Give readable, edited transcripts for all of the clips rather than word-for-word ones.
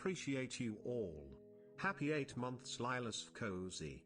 appreciate you all. Happy 8 months, Lilas Cozy.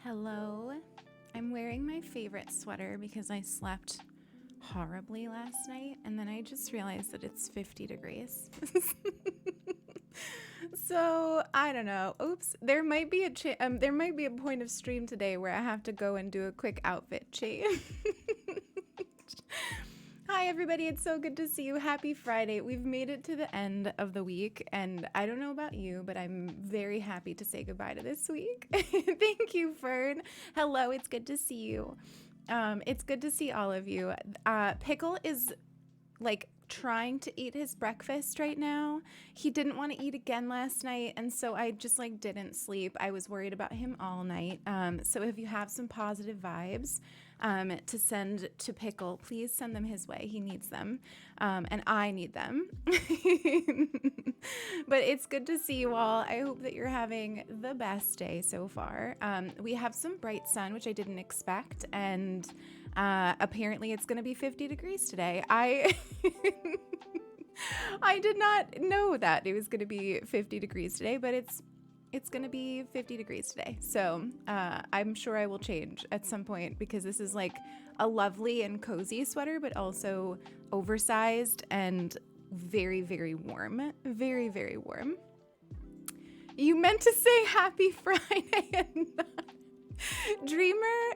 Hello. I'm wearing my favorite sweater because I slept horribly last night and then I just realized that it's 50 degrees. So, I don't know. Oops. There might be a point of stream today where I have to go and do a quick outfit change. Hi everybody, it's so good to see you. Happy Friday. We've made it to the end of the week and I don't know about you, but I'm very happy to say goodbye to this week. Thank you, Fern. Hello, it's good to see you. It's good to see all of you. Pickle is like trying to eat his breakfast right now. He didn't want to eat again last night, and so I just like didn't sleep. I was worried about him all night. So if you have some positive vibes to send to Pickle, please send them his way. He needs them, and I need them. But it's good to see you all. I hope that you're having the best day so far. We have some bright sun, which I didn't expect, and apparently it's going to be 50 degrees today. I did not know that it was going to be 50 degrees today, but it's going to be 50 degrees today. So I'm sure I will change at some point because this is like a lovely and cozy sweater, but also oversized and very, very warm. Very, very warm. You meant to say happy Friday and not. Dreamer,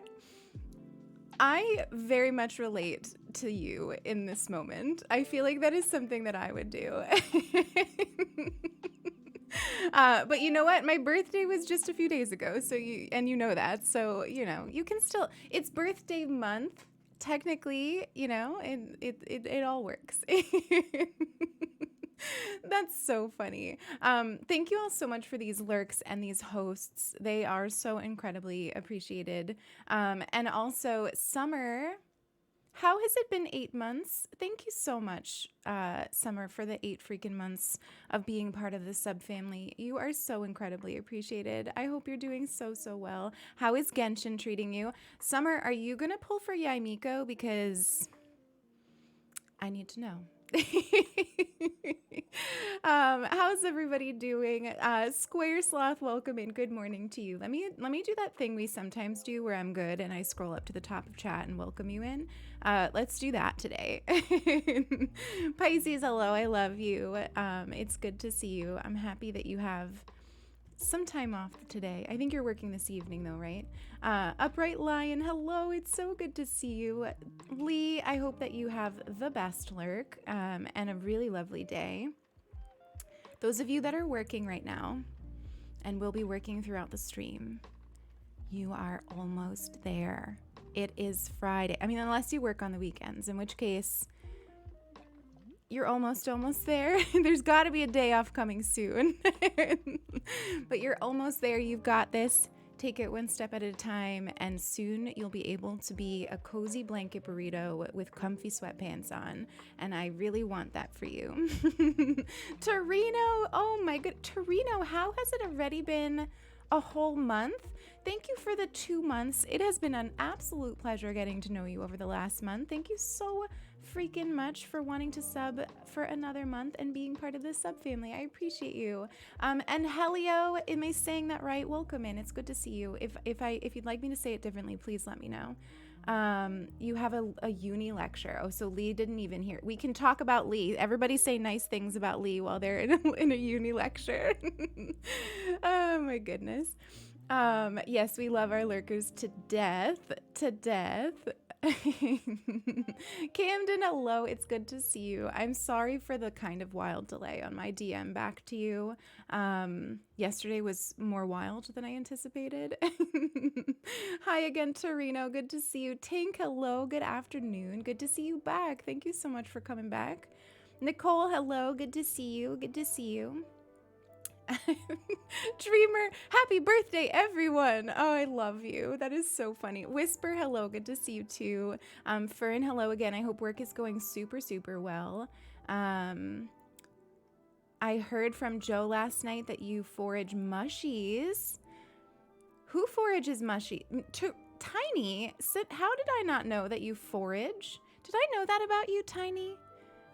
I very much relate to you in this moment. I feel like that is something that I would do. But you know what? My birthday was just a few days ago, so you know that. So, you can still, it's birthday month. Technically, and it all works. That's so funny. Thank you all so much for these lurks and these hosts. They are so incredibly appreciated. And also, Summer, how has it been 8 months? Thank you so much, Summer, for the 8 freaking months of being part of the sub family. You are so incredibly appreciated. I hope you're doing so, so well. How is Genshin treating you? Summer, are you going to pull for Yaimiko? Because I need to know. How's everybody doing? Square Sloth, welcome in. Good morning to you. Let me do that thing we sometimes do where I'm good and I scroll up to the top of chat and welcome you in. Let's do that today. Pisces, hello. I love you. It's good to see you. I'm happy that you have some time off today. I think you're working this evening though, right? Upright Lion, hello. It's so good to see you. Lee, I hope that you have the best lurk and a really lovely day. Those of you that are working right now and will be working throughout the stream, you are almost there. It is Friday. I mean, unless you work on the weekends, in which case you're almost there. There's got to be a day off coming soon. But you're almost there. You've got this. Take it one step at a time, and soon you'll be able to be a cozy blanket burrito with comfy sweatpants on, and I really want that for you. Torino, oh my good. Torino, how has it already been a whole month? Thank you for the 2 months. It has been an absolute pleasure getting to know you over the last month. Thank you so freaking much for wanting to sub for another month and being part of this sub family. I appreciate you. And Helio, am I saying that right? Welcome in. It's good to see you. If you'd like me to say it differently, please let me know. You have a uni lecture. Oh, so Lee didn't even hear. We can talk about Lee. Everybody say nice things about Lee while they're in a uni lecture. Oh my goodness. Yes, we love our lurkers to death. Camden, hello. It's good to see you. I'm sorry for the kind of wild delay on my DM back to you. Yesterday was more wild than I anticipated. Hi again, Torino. Good to see you. Tink, hello. Good afternoon. Good to see you back. Thank you so much for coming back. Nicole, hello. Good to see you. Good to see you. Dreamer, happy birthday, everyone. Oh, I love you. That is so funny. Whisper, hello. Good to see you too. Fern, hello again. I hope work is going super, super well. I heard from Joe last night that you forage mushies. Who forages mushy? Tiny, how did I not know that you forage? Did I know that about you, Tiny?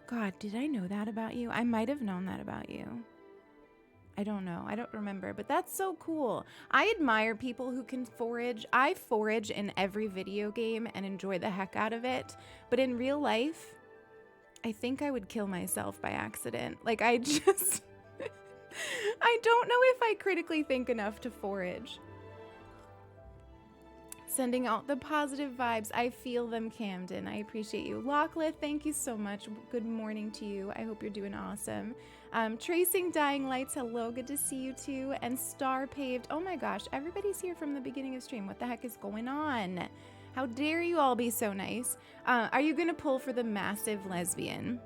God, did I know that about you? I might have known that about you. I don't know. I don't remember, but that's so cool. I admire people who can forage. I forage in every video game and enjoy the heck out of it. But in real life, I think I would kill myself by accident. Like, I just, I don't know if I critically think enough to forage. Sending out the positive vibes. I feel them, Camden. I appreciate you. Lachlan, thank you so much. Good morning to you. I hope you're doing awesome. Tracing Dying Lights, hello. Good to see you too. And Star Paved. Oh my gosh, everybody's here from the beginning of stream. What the heck is going on? How dare you all be so nice? Are you going to pull for the massive lesbian?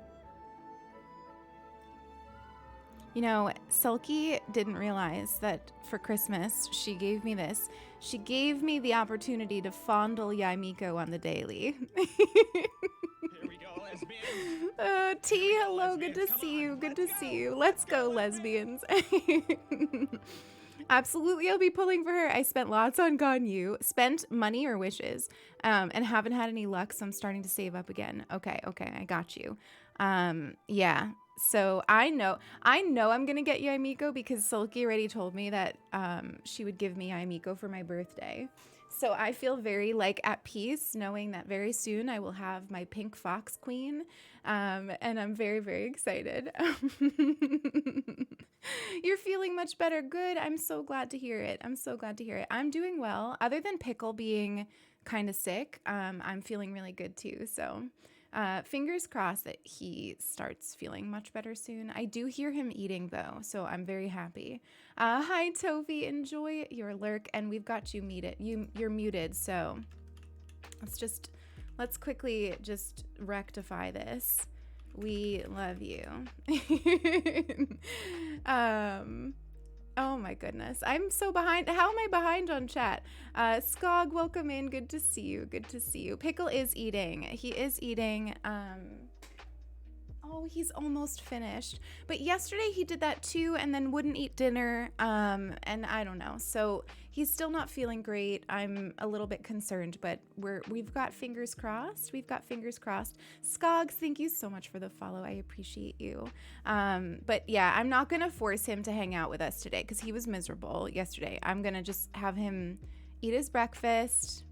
You know, Sulky didn't realize that for Christmas, she gave me this. She gave me the opportunity to fondle Yaimiko on the daily. Here we go, lesbians. T, hello, good to see you. Good to see you. Let's go, lesbians. Absolutely, I'll be pulling for her. I spent lots on Ganyu. Spent money or wishes, and haven't had any luck, so I'm starting to save up again. Okay, I got you. Yeah. So I know I'm gonna get Yaimiko because Sulky already told me that she would give me Yaimiko for my birthday. So I feel very at peace knowing that very soon I will have my pink fox queen, and I'm very, very excited. You're feeling much better. Good. I'm so glad to hear it. I'm doing well. Other than Pickle being kind of sick, I'm feeling really good too. So Fingers crossed that he starts feeling much better soon. I do hear him eating though, so I'm very happy. Hi Tovi, enjoy your lurk, and we've got you muted. You're muted, so let's quickly just rectify this. We love you. Oh my goodness. I'm so behind. How am I behind on chat? Skog, welcome in. Good to see you. Good to see you. Pickle is eating. He is eating. Oh, he's almost finished. But yesterday he did that too and then wouldn't eat dinner. And I don't know. So he's still not feeling great. I'm a little bit concerned, but we've got fingers crossed. We've got fingers crossed. Skogs, thank you so much for the follow. I appreciate you. But yeah, I'm not going to force him to hang out with us today because he was miserable yesterday. I'm going to just have him eat his breakfast,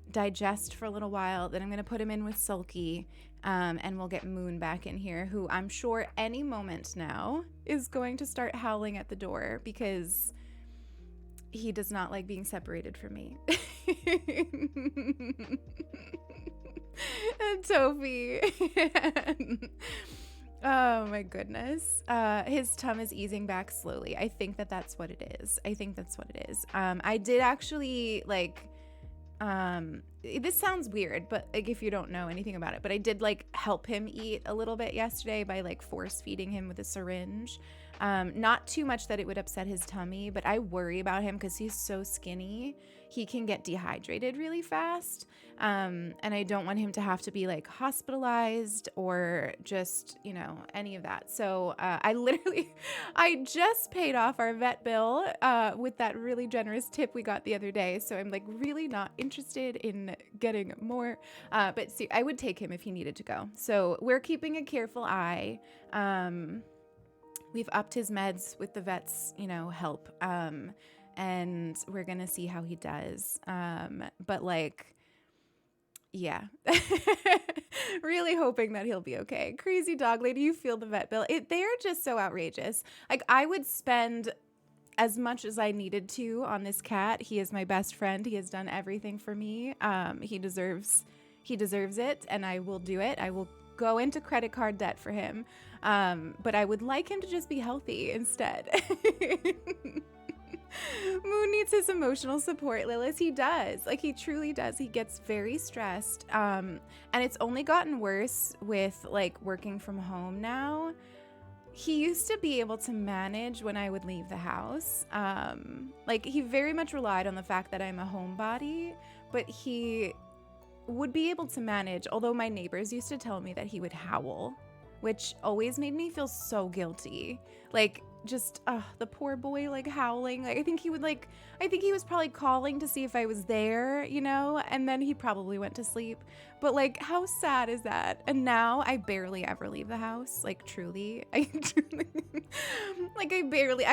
digest for a little while. Then I'm going to put him in with Sulky. And we'll get Moon back in here, who I'm sure any moment now is going to start howling at the door because he does not like being separated from me. And Toby. Oh my goodness. His tum is easing back slowly. I think that's what it is. I did actually this sounds weird, but like if you don't know anything about it, but I did like help him eat a little bit yesterday by like force feeding him with a syringe. Not too much that it would upset his tummy, but I worry about him because he's so skinny. He can get dehydrated really fast. And I don't want him to have to be like hospitalized or just, any of that. So I just paid off our vet bill with that really generous tip we got the other day. So I'm like really not interested in getting more. But see, I would take him if he needed to go. So we're keeping a careful eye. We've upped his meds with the vet's, help. And we're going to see how he does. But yeah, really hoping that he'll be okay. Crazy dog lady, you feel the vet bill. They are just so outrageous. Like I would spend as much as I needed to on this cat. He is my best friend. He has done everything for me. He deserves it, and I will do it. I will go into credit card debt for him. But I would like him to just be healthy instead. Moon needs his emotional support, Lilith. He does. Like, he truly does. He gets very stressed. And it's only gotten worse with, working from home now. He used to be able to manage when I would leave the house. He very much relied on the fact that I'm a homebody, but he would be able to manage, although my neighbors used to tell me that he would howl, which always made me feel so guilty. The poor boy, howling. I think he was probably calling to see if I was there, and then he probably went to sleep. But how sad is that? And now I barely ever leave the house. Truly. I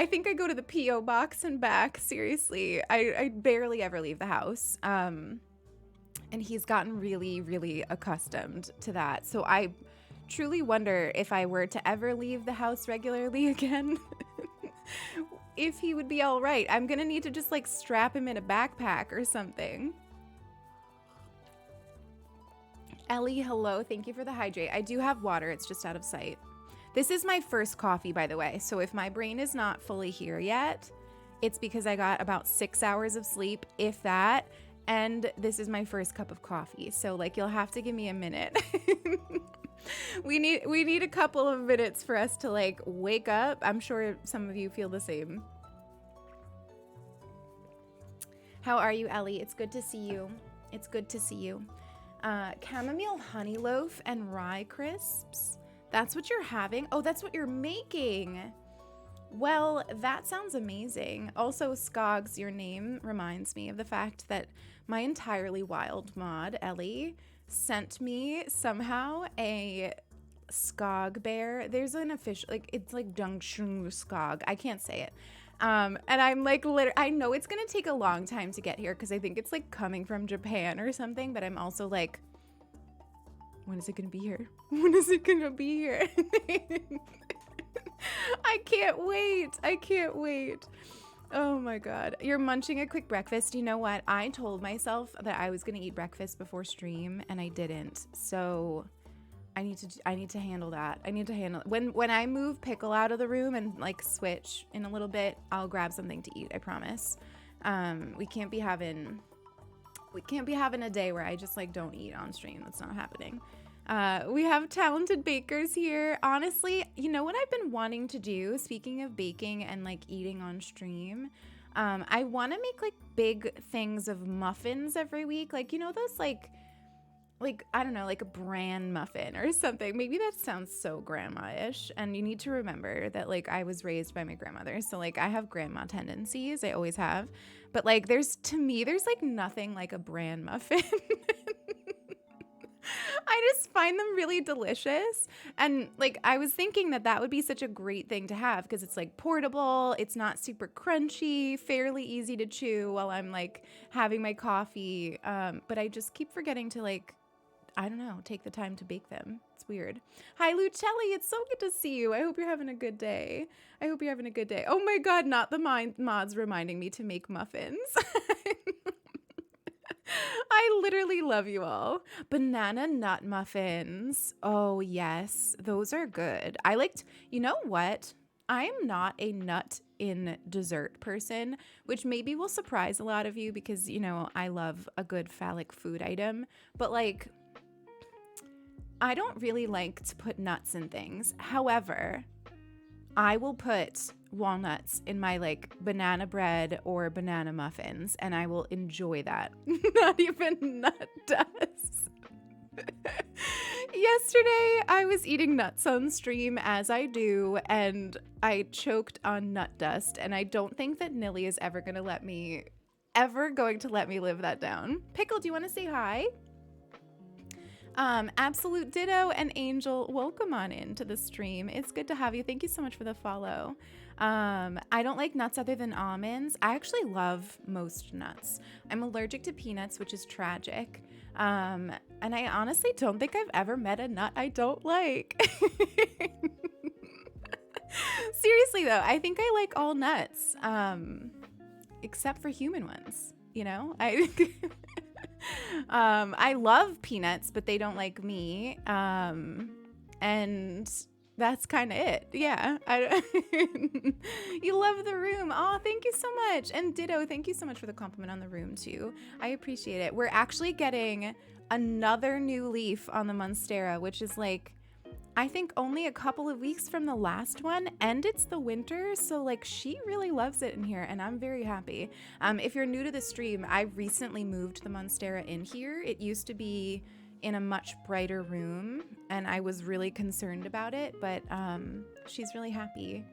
think I go to the P.O. box and back. Seriously. I barely ever leave the house. And he's gotten really, really accustomed to that. So I truly wonder if I were to ever leave the house regularly again, if he would be all right. I'm gonna need to just strap him in a backpack or something. Ellie, hello. Thank you for the hydrate. I do have water. It's just out of sight. This is my first coffee, by the way. So if my brain is not fully here yet, it's because I got about 6 hours of sleep, if that. And this is my first cup of coffee. So you'll have to give me a minute. We need a couple of minutes for us to wake up. I'm sure some of you feel the same. How are you, Ellie? It's good to see you. It's good to see you. Chamomile honey loaf and rye crisps. That's what you're having? Oh, that's what you're making. Well, that sounds amazing. Also, Skogs, your name reminds me of the fact that my entirely wild mod, Ellie, sent me somehow a Skog bear. There's an official, it's Dungshung Skog. I can't say it. And I'm I know it's going to take a long time to get here because I think it's coming from Japan or something, but I'm also when is it going to be here? When is it going to be here? I can't wait. Oh my God. You're munching a quick breakfast. You know what? I told myself that I was going to eat breakfast before stream and I didn't. So I need to handle that. I need to handle when I move Pickle out of the room and like switch in a little bit, I'll grab something to eat, I promise. We can't be having a day where I just like don't eat on stream. That's not happening. We have talented bakers here. Honestly, you know what I've been wanting to do, speaking of baking and like eating on stream? I want to make like big things of muffins every week. Like, you know, those like, I don't know, like a bran muffin or something. Maybe that sounds so grandma-ish. And you need to remember that like I was raised by my grandmother. So like I have grandma tendencies. I always have. But like there's like nothing like a bran muffin. I just find them really delicious. And like I was thinking that would be such a great thing to have because it's like portable, it's not super crunchy, fairly easy to chew while I'm like having my coffee. But I just keep forgetting to like, I don't know, take the time to bake them. It's weird. Hi, Lucelli. It's so good to see you. I hope you're having a good day. Oh my God, not the mods reminding me to make muffins. I literally love you all. Banana nut muffins. Oh, yes. Those are good. You know what? I am not a nut in dessert person, which maybe will surprise a lot of you because, you know, I love a good phallic food item. But like, I don't really like to put nuts in things. However, I will put walnuts in my like banana bread or banana muffins and I will enjoy that. Not even nut dust. Yesterday I was eating nuts on stream as I do and I choked on nut dust and I don't think that Nilly is ever going to let me live that down. Pickle, do you want to say hi? Absolute Ditto and Angel, welcome on into the stream. It's good to have you. Thank you so much for the follow. I don't like nuts other than almonds. I actually love most nuts. I'm allergic to peanuts, which is tragic. And I honestly don't think I've ever met a nut I don't like. Seriously though, I think I like all nuts, except for human ones. You know, I love peanuts, but they don't like me. And that's kind of it. Yeah. You love the room. Oh, thank you so much. And Ditto, thank you so much for the compliment on the room too. I appreciate it. We're actually getting another new leaf on the Monstera, which is like, I think only a couple of weeks from the last one, and it's the winter, so like she really loves it in here, and I'm very happy. If you're new to the stream, I recently moved the Monstera in here. It used to be in a much brighter room, and I was really concerned about it, but she's really happy.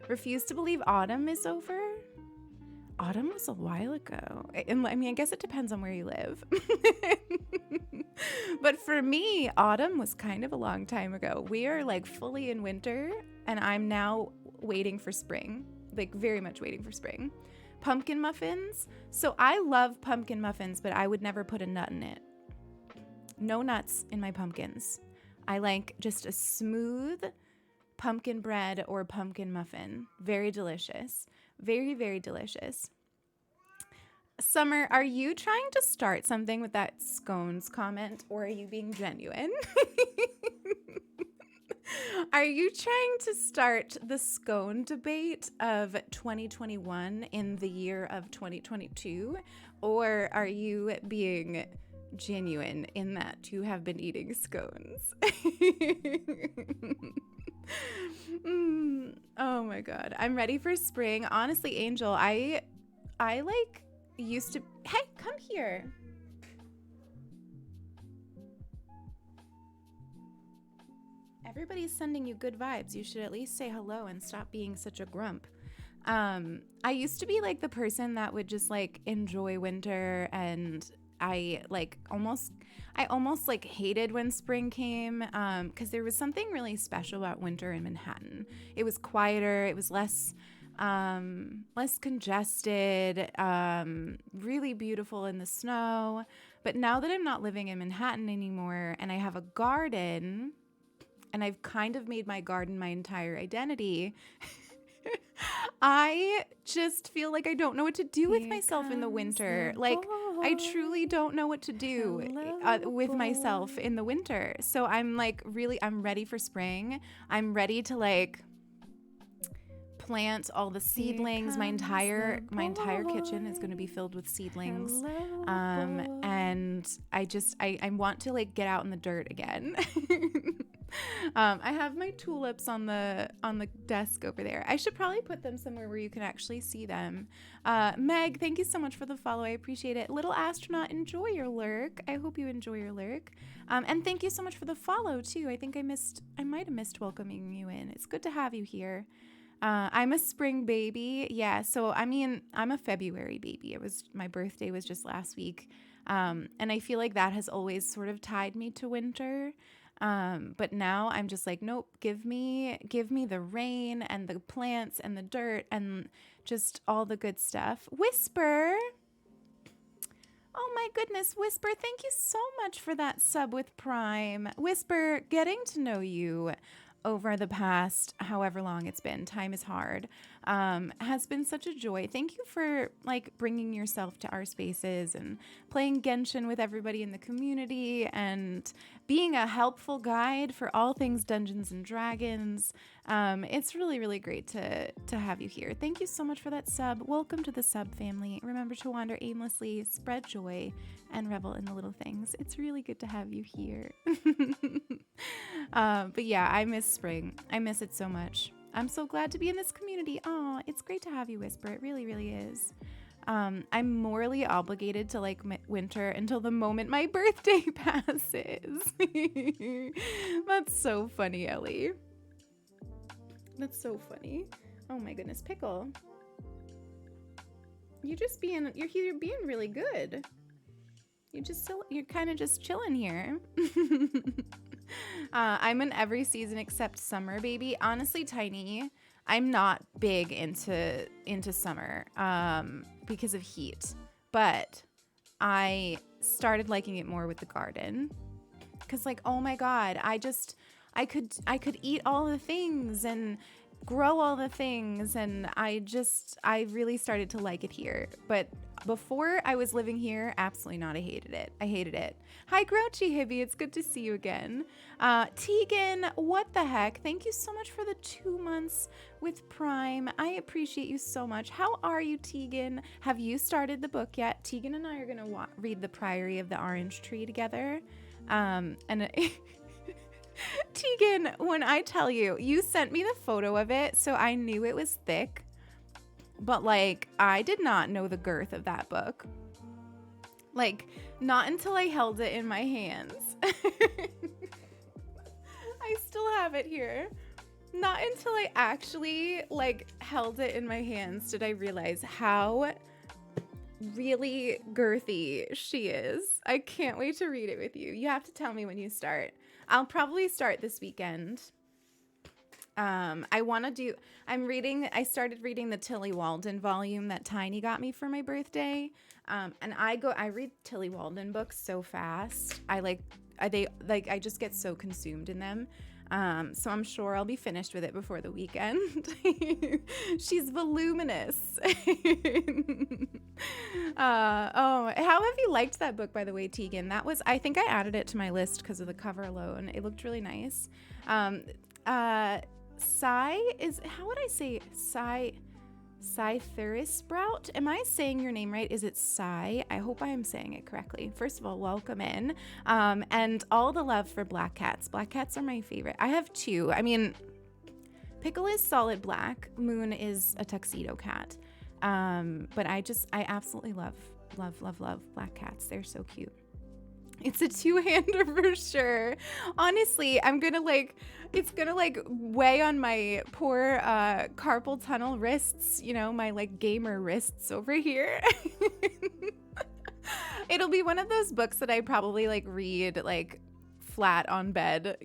Refuse to believe autumn is over? Autumn was a while ago. I mean, I guess it depends on where you live. But for me, autumn was kind of a long time ago. We are like fully in winter, and I'm now waiting for spring, like very much waiting for spring. Pumpkin muffins. So I love pumpkin muffins, but I would never put a nut in it. No nuts in my pumpkins. I like just a smooth pumpkin bread or pumpkin muffin. Very delicious. Very, very delicious. Summer, are you trying to start something with that scones comment, or are you being genuine? Are you trying to start the scone debate of 2021 in the year of 2022, or are you being genuine in that you have been eating scones? Oh my God. I'm ready for spring. Honestly, Angel, I like used to, hey, come here. Everybody's sending you good vibes. You should at least say hello and stop being such a grump. I used to be like the person that would just like enjoy winter, and I almost like hated when spring came, because there was something really special about winter in Manhattan. It was quieter, it was less congested, really beautiful in the snow. But now that I'm not living in Manhattan anymore and I have a garden and I've kind of made my garden my entire identity, I just feel like I don't know what to do with myself in the winter. Like, I truly don't know what to do with myself in the winter. So I'm like, really, I'm ready for spring. I'm ready to like plant all the seedlings. My entire kitchen is going to be filled with seedlings. And I want to like get out in the dirt again. I have my tulips on the desk over there. I should probably put them somewhere where you can actually see them. Meg, thank you so much for the follow. I appreciate it. Little astronaut, enjoy your lurk. I hope you enjoy your lurk. And thank you so much for the follow too. I think I might have missed welcoming you in. It's good to have you here. I'm a spring baby. Yeah. So, I mean, I'm a February baby. My birthday was just last week. And I feel like that has always sort of tied me to winter. But now I'm just like, nope, give me the rain and the plants and the dirt and just all the good stuff. Whisper. Oh my goodness, Whisper, thank you so much for that sub with Prime. Whisper, getting to know you over the past however long it's been, time is hard, has been such a joy. Thank you for like bringing yourself to our spaces and playing Genshin with everybody in the community and being a helpful guide for all things Dungeons and Dragons. It's really, really great to have you here. Thank you so much for that sub. Welcome to the sub family. Remember to wander aimlessly, spread joy, and revel in the little things. It's really good to have you here. But yeah, I miss spring. I miss it so much. I'm so glad to be in this community. Aw, it's great to have you, Whisper. It really, really is. I'm morally obligated to like winter until the moment my birthday passes. That's so funny, Ellie. That's so funny. Oh my goodness, Pickle. You're being really good. You're kind of just chilling here. I'm an every season except summer baby. Honestly, Tiny, I'm not big into summer because of heat, but I started liking it more with the garden because, like, oh my god, I could eat all the things and grow all the things, and I really started to like it here. But before I was living here, absolutely not. I hated it. Hi, Grouchy Hibby. It's good to see you again. Tegan, what the heck? Thank you so much for the 2 months with Prime. I appreciate you so much. How are you, Tegan? Have you started the book yet? Tegan and I are going to read The Priory of the Orange Tree together. Tegan, when I tell you sent me the photo of it, so I knew it was thick. But, like, I did not know the girth of that book. Like, not until I held it in my hands. I still have it here. Not until I actually, like, held it in my hands did I realize how really girthy she is. I can't wait to read it with you. You have to tell me when you start. I'll probably start this weekend. I started reading the Tilly Walden volume that Tiny got me for my birthday. And I read Tilly Walden books so fast. I just get so consumed in them. So I'm sure I'll be finished with it before the weekend. She's voluminous. How have you liked that book, by the way, Tegan? I think I added it to my list because of the cover alone. It looked really nice. How would I say Sprout? Am I saying your name right? Is it Sai? I hope I am saying it correctly. First of all, welcome in. And all the love for black cats. Black cats are my favorite. I have two. I mean, Pickle is solid black. Moon is a tuxedo cat. But I absolutely love black cats. They're so cute. It's a two-hander for sure. Honestly, it's gonna weigh on my poor carpal tunnel wrists, my like gamer wrists over here. It'll be one of those books that I probably read flat on bed,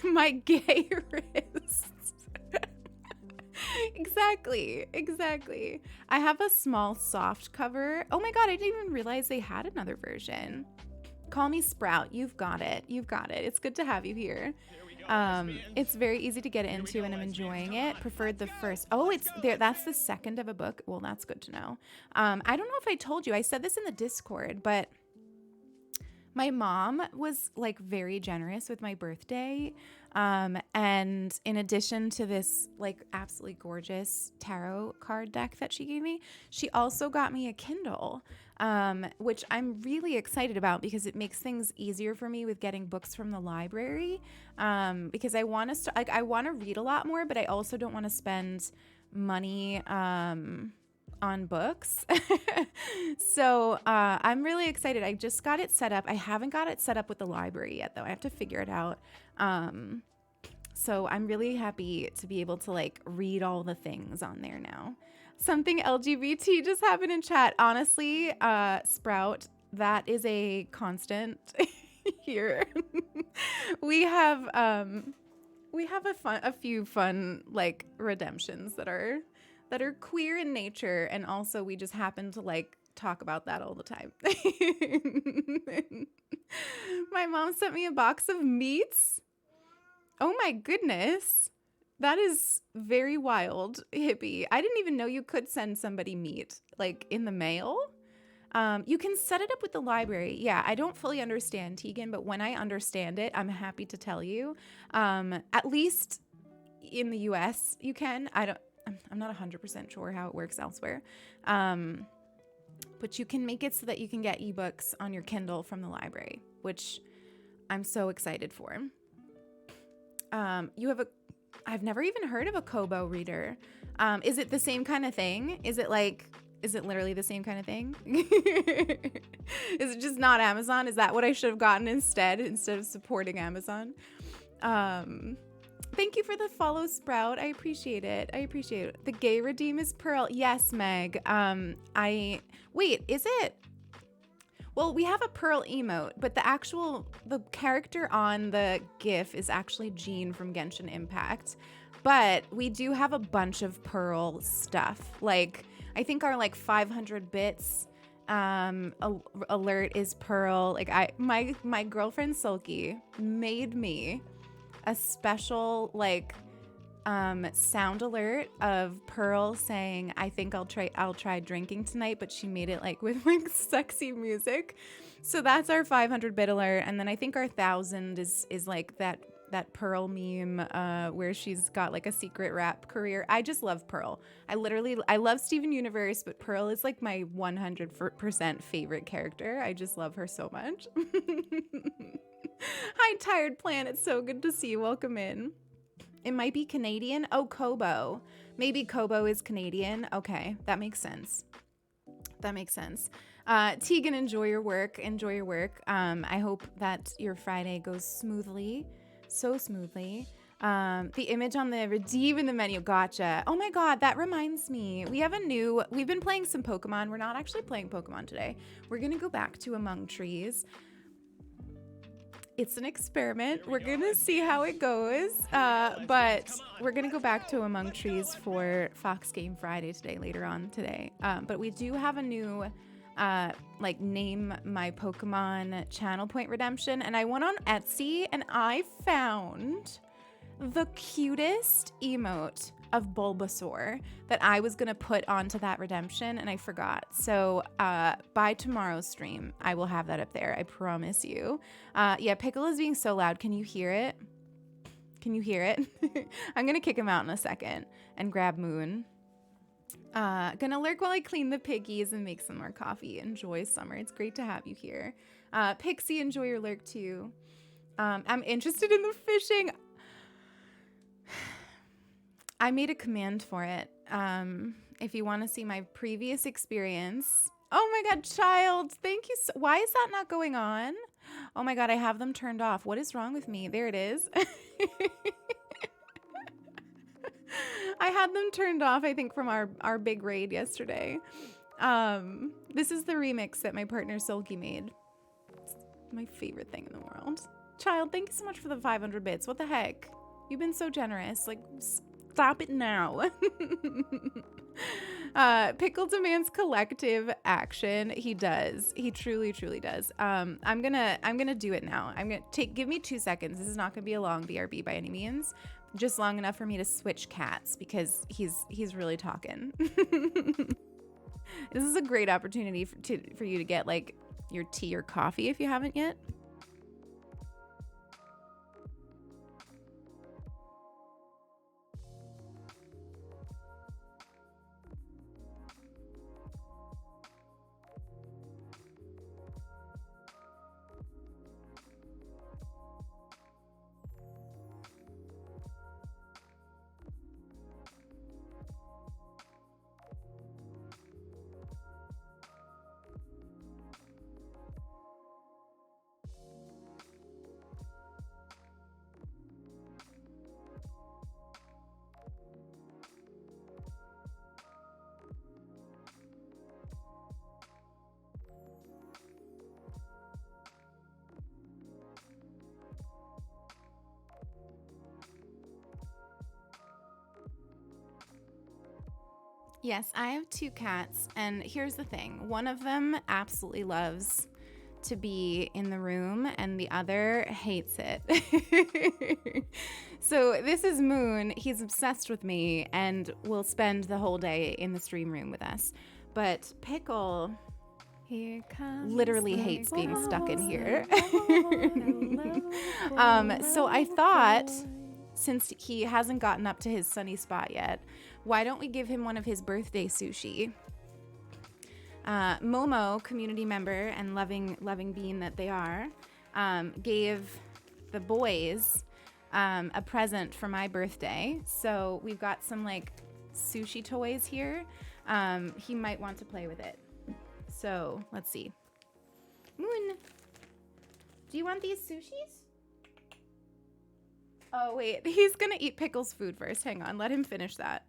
my gay wrists. Exactly. I have a small soft cover. Oh my god, I didn't even realize they had another version. Call me Sprout. You've got it. It's good to have you here. It's very easy to get into and I'm enjoying it. Preferred the first. Oh, it's there. That's the second of a book. Well, that's good to know. I don't know if I told you. I said this in the Discord, but my mom was like very generous with my birthday. And in addition to this like absolutely gorgeous tarot card deck that she gave me, she also got me a Kindle, which I'm really excited about because it makes things easier for me with getting books from the library. Because I want to I want to read a lot more, but I also don't want to spend money, on books. So I'm really excited. I just got it set up. I haven't got it set up with the library yet, though. I have to figure it out. So I'm really happy to be able to like read all the things on there now. Something LGBT just happened in chat. Honestly, Sprout, that is a constant here. We have a few fun like redemptions that are queer in nature, and also we just happen to like talk about that all the time. My mom sent me a box of meats. Oh my goodness. That is very wild, hippie. I didn't even know you could send somebody meat like in the mail. You can set it up with the library. Yeah, I don't fully understand, Tegan, but when I understand it, I'm happy to tell you. At least in the US, you can. I'm not 100% sure how it works elsewhere. But you can make it so that you can get ebooks on your Kindle from the library, which I'm so excited for. I've never even heard of a Kobo reader. Is it the same kind of thing? Is it literally the same kind of thing? Is it just not Amazon? Is that what I should have gotten instead of supporting Amazon? Thank you for the follow, Sprout. I appreciate it. The gay redeem is Pearl. Yes, Meg. Wait, is it? Well, we have a Pearl emote, but the character on the GIF is actually Jean from Genshin Impact. But we do have a bunch of Pearl stuff. Like, I think our like 500 bits alert is Pearl. Like my girlfriend Sulky made me a special like sound alert of Pearl saying, I think I'll try drinking tonight, but she made it like with like sexy music. So that's our 500 bit alert. And then I think our 1000 is like that Pearl meme where she's got like a secret rap career. I just love Pearl. I love Steven Universe, but Pearl is like my 100% favorite character. I just love her so much. Hi, Tired Planet. So good to see you. Welcome in. It might be Canadian. Oh, Kobo. Maybe Kobo is Canadian. Okay, that makes sense. Tegan, enjoy your work. I hope that your Friday goes smoothly. So smoothly. The image on the redeem in the menu. Gotcha. Oh my God, that reminds me. We've been playing some Pokemon. We're not actually playing Pokemon today. We're going to go back to Among Trees. It's an experiment. We're going to see how it goes. But we're going to go back to Among Trees for Fox Game Friday today, later on today. But we do have a new name my Pokemon channel point redemption. And I went on Etsy and I found the cutest emote of Bulbasaur that I was going to put onto that redemption, and I forgot. So by tomorrow's stream, I will have that up there. I promise you. Yeah, Pickle is being so loud. Can you hear it? I'm going to kick him out in a second and grab Moon. Gonna lurk while I clean the piggies and make some more coffee. Enjoy summer. It's great to have you here. Pixie, enjoy your lurk too. I'm interested in the fishing. I made a command for it. If you want to see my previous experience. Oh my God, child. Thank you. Why is that not going on? Oh my God, I have them turned off. What is wrong with me? There it is. I had them turned off, I think, from our big raid yesterday. This is the remix that my partner Sulky made. It's my favorite thing in the world. Child, thank you so much for the 500 bits. What the heck? You've been so generous. Like, stop it now. Pickle demands collective action. He does. He truly, truly does. I'm gonna do it now. Give me 2 seconds. This is not gonna be a long BRB by any means. Just long enough for me to switch cats because he's really talking. This is a great opportunity for you to get like your tea or coffee if you haven't yet. Yes, I have 2 cats, and here's the thing. One of them absolutely loves to be in the room, and the other hates it. So this is Moon. He's obsessed with me and will spend the whole day in the stream room with us. But Pickle literally hates being stuck in here. So I thought, since he hasn't gotten up to his sunny spot yet, why don't we give him one of his birthday sushi? Momo, community member and loving bean that they are, gave the boys a present for my birthday. So we've got some like sushi toys here. He might want to play with it. So let's see. Moon, do you want these sushis? Oh, wait. He's going to eat Pickle's food first. Hang on. Let him finish that.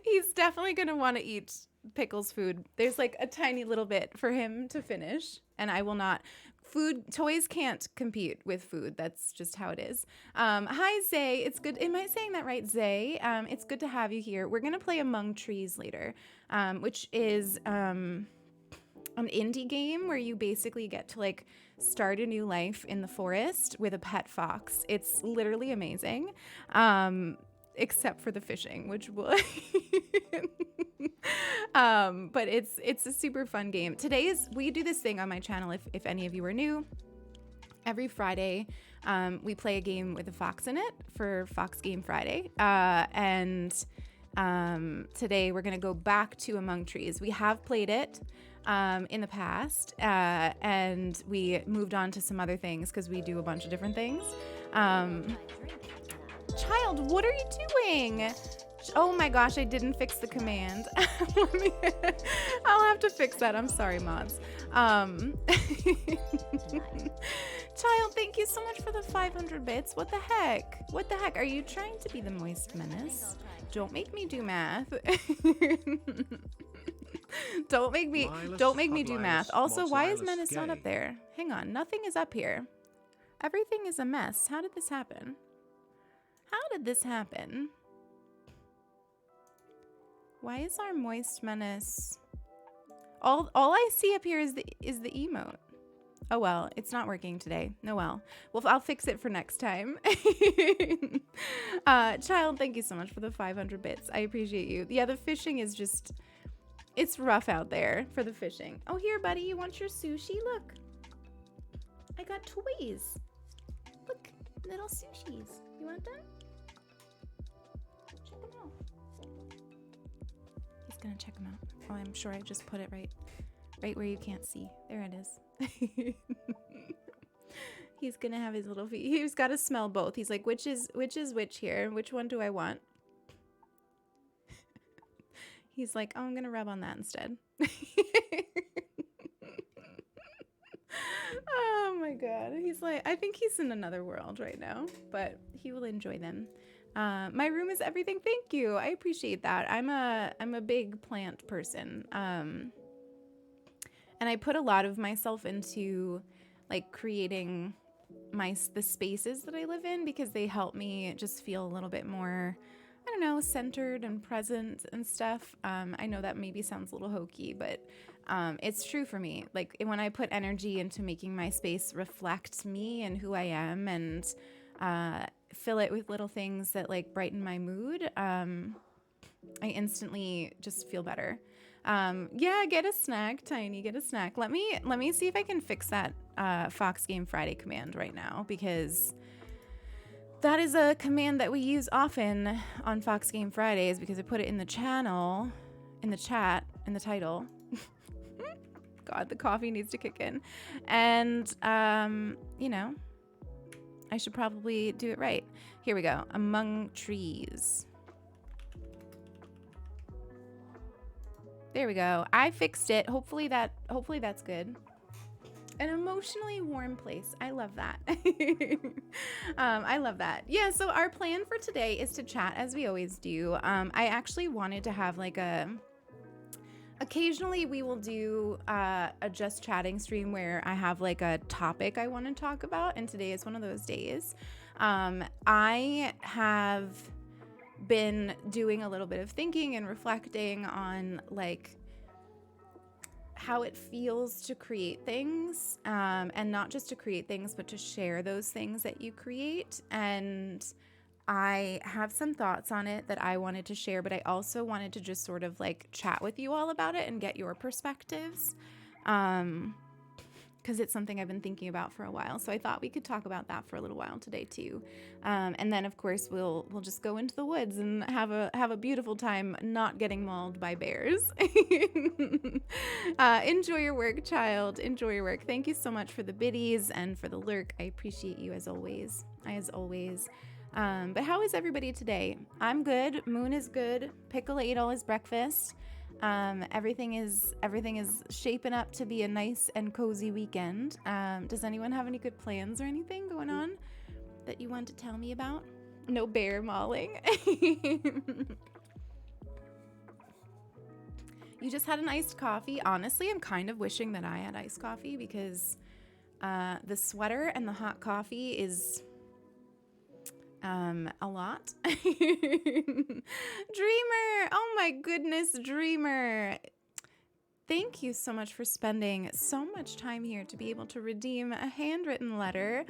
He's definitely going to want to eat Pickle's food. There's like a tiny little bit for him to finish, and I will not. Toys can't compete with food. That's just how it is. Hi, Zay. It's good. Am I saying that right, Zay? It's good to have you here. We're going to play Among Trees later, which is an indie game where you basically get to like start a new life in the forest with a pet fox. It's literally amazing, except for the fishing, which will but it's a super fun game. We do this thing on my channel if any of you are new. Every Friday we play a game with a fox in it for Fox Game Friday, and today we're gonna go back to Among Trees. We have played it in the past, and we moved on to some other things because we do a bunch of different things. Child, what are you doing? Oh my gosh, I didn't fix the command. I'll have to fix that. I'm sorry, mods. Child, thank you so much for the 500 bits. What the heck? What the heck? Are you trying to be the moist menace? Don't make me do math. Don't make me do math. Also, why is Menace not up there? Hang on, nothing is up here. Everything is a mess. How did this happen? How did this happen? Why is our moist menace? All I see up here is the emote. Oh well, it's not working today. No well. Well, I'll fix it for next time. Child, thank you so much for the 500 bits. I appreciate you. Yeah, the fishing is just, it's rough out there for the fishing. Oh, here, buddy, you want your sushi? Look, I got toys. Look, little sushis. You want them? Check them out. He's gonna check them out. Oh, I'm sure I just put it right where you can't see. There it is. He's gonna have his little feet. He's got to smell both. He's like, which is which here? Which one do I want? He's like, oh, I'm gonna rub on that instead. Oh my god. He's like, I think he's in another world right now, but he will enjoy them. My room is everything. Thank you. I appreciate that. I'm a big plant person. And I put a lot of myself into like creating the spaces that I live in because they help me just feel a little bit more, I don't know, centered and present and stuff. I know that maybe sounds a little hokey, but it's true for me. Like when I put energy into making my space reflect me and who I am, and fill it with little things that like brighten my mood, I instantly just feel better. Yeah, get a snack, Tiny, get a snack. Let me see if I can fix that Fox Game Friday command right now, because that is a command that we use often on Fox Game Fridays, because I put it in the channel, in the chat, in the title. God, the coffee needs to kick in. And, you know, I should probably do it right. Here we go. Among trees. There we go. I fixed it. Hopefully that's good. An emotionally warm place. I love that. I love that. Yeah, so our plan for today is to chat as we always do. I actually wanted to have like occasionally we will do a just chatting stream where I have like a topic I want to talk about, and today is one of those days. I have been doing a little bit of thinking and reflecting on like how it feels to create things, and not just to create things, but to share those things that you create. And I have some thoughts on it that I wanted to share, but I also wanted to just sort of like chat with you all about it and get your perspectives, because it's something I've been thinking about for a while. So I thought we could talk about that for a little while today too. And then of course we'll just go into the woods and have a beautiful time not getting mauled by bears. Enjoy your work, child. Enjoy your work. Thank you so much for the biddies and for the lurk. I appreciate you as always. But how is everybody today? I'm good. Moon is good. Pickle ate all his breakfast. Everything is shaping up to be a nice and cozy weekend. Does anyone have any good plans or anything going on that you want to tell me about? No bear mauling. You just had an iced coffee. Honestly, I'm kind of wishing that I had iced coffee, because the sweater and the hot coffee is a lot. Dreamer, oh my goodness, Dreamer, thank you so much for spending so much time here to be able to redeem a handwritten letter.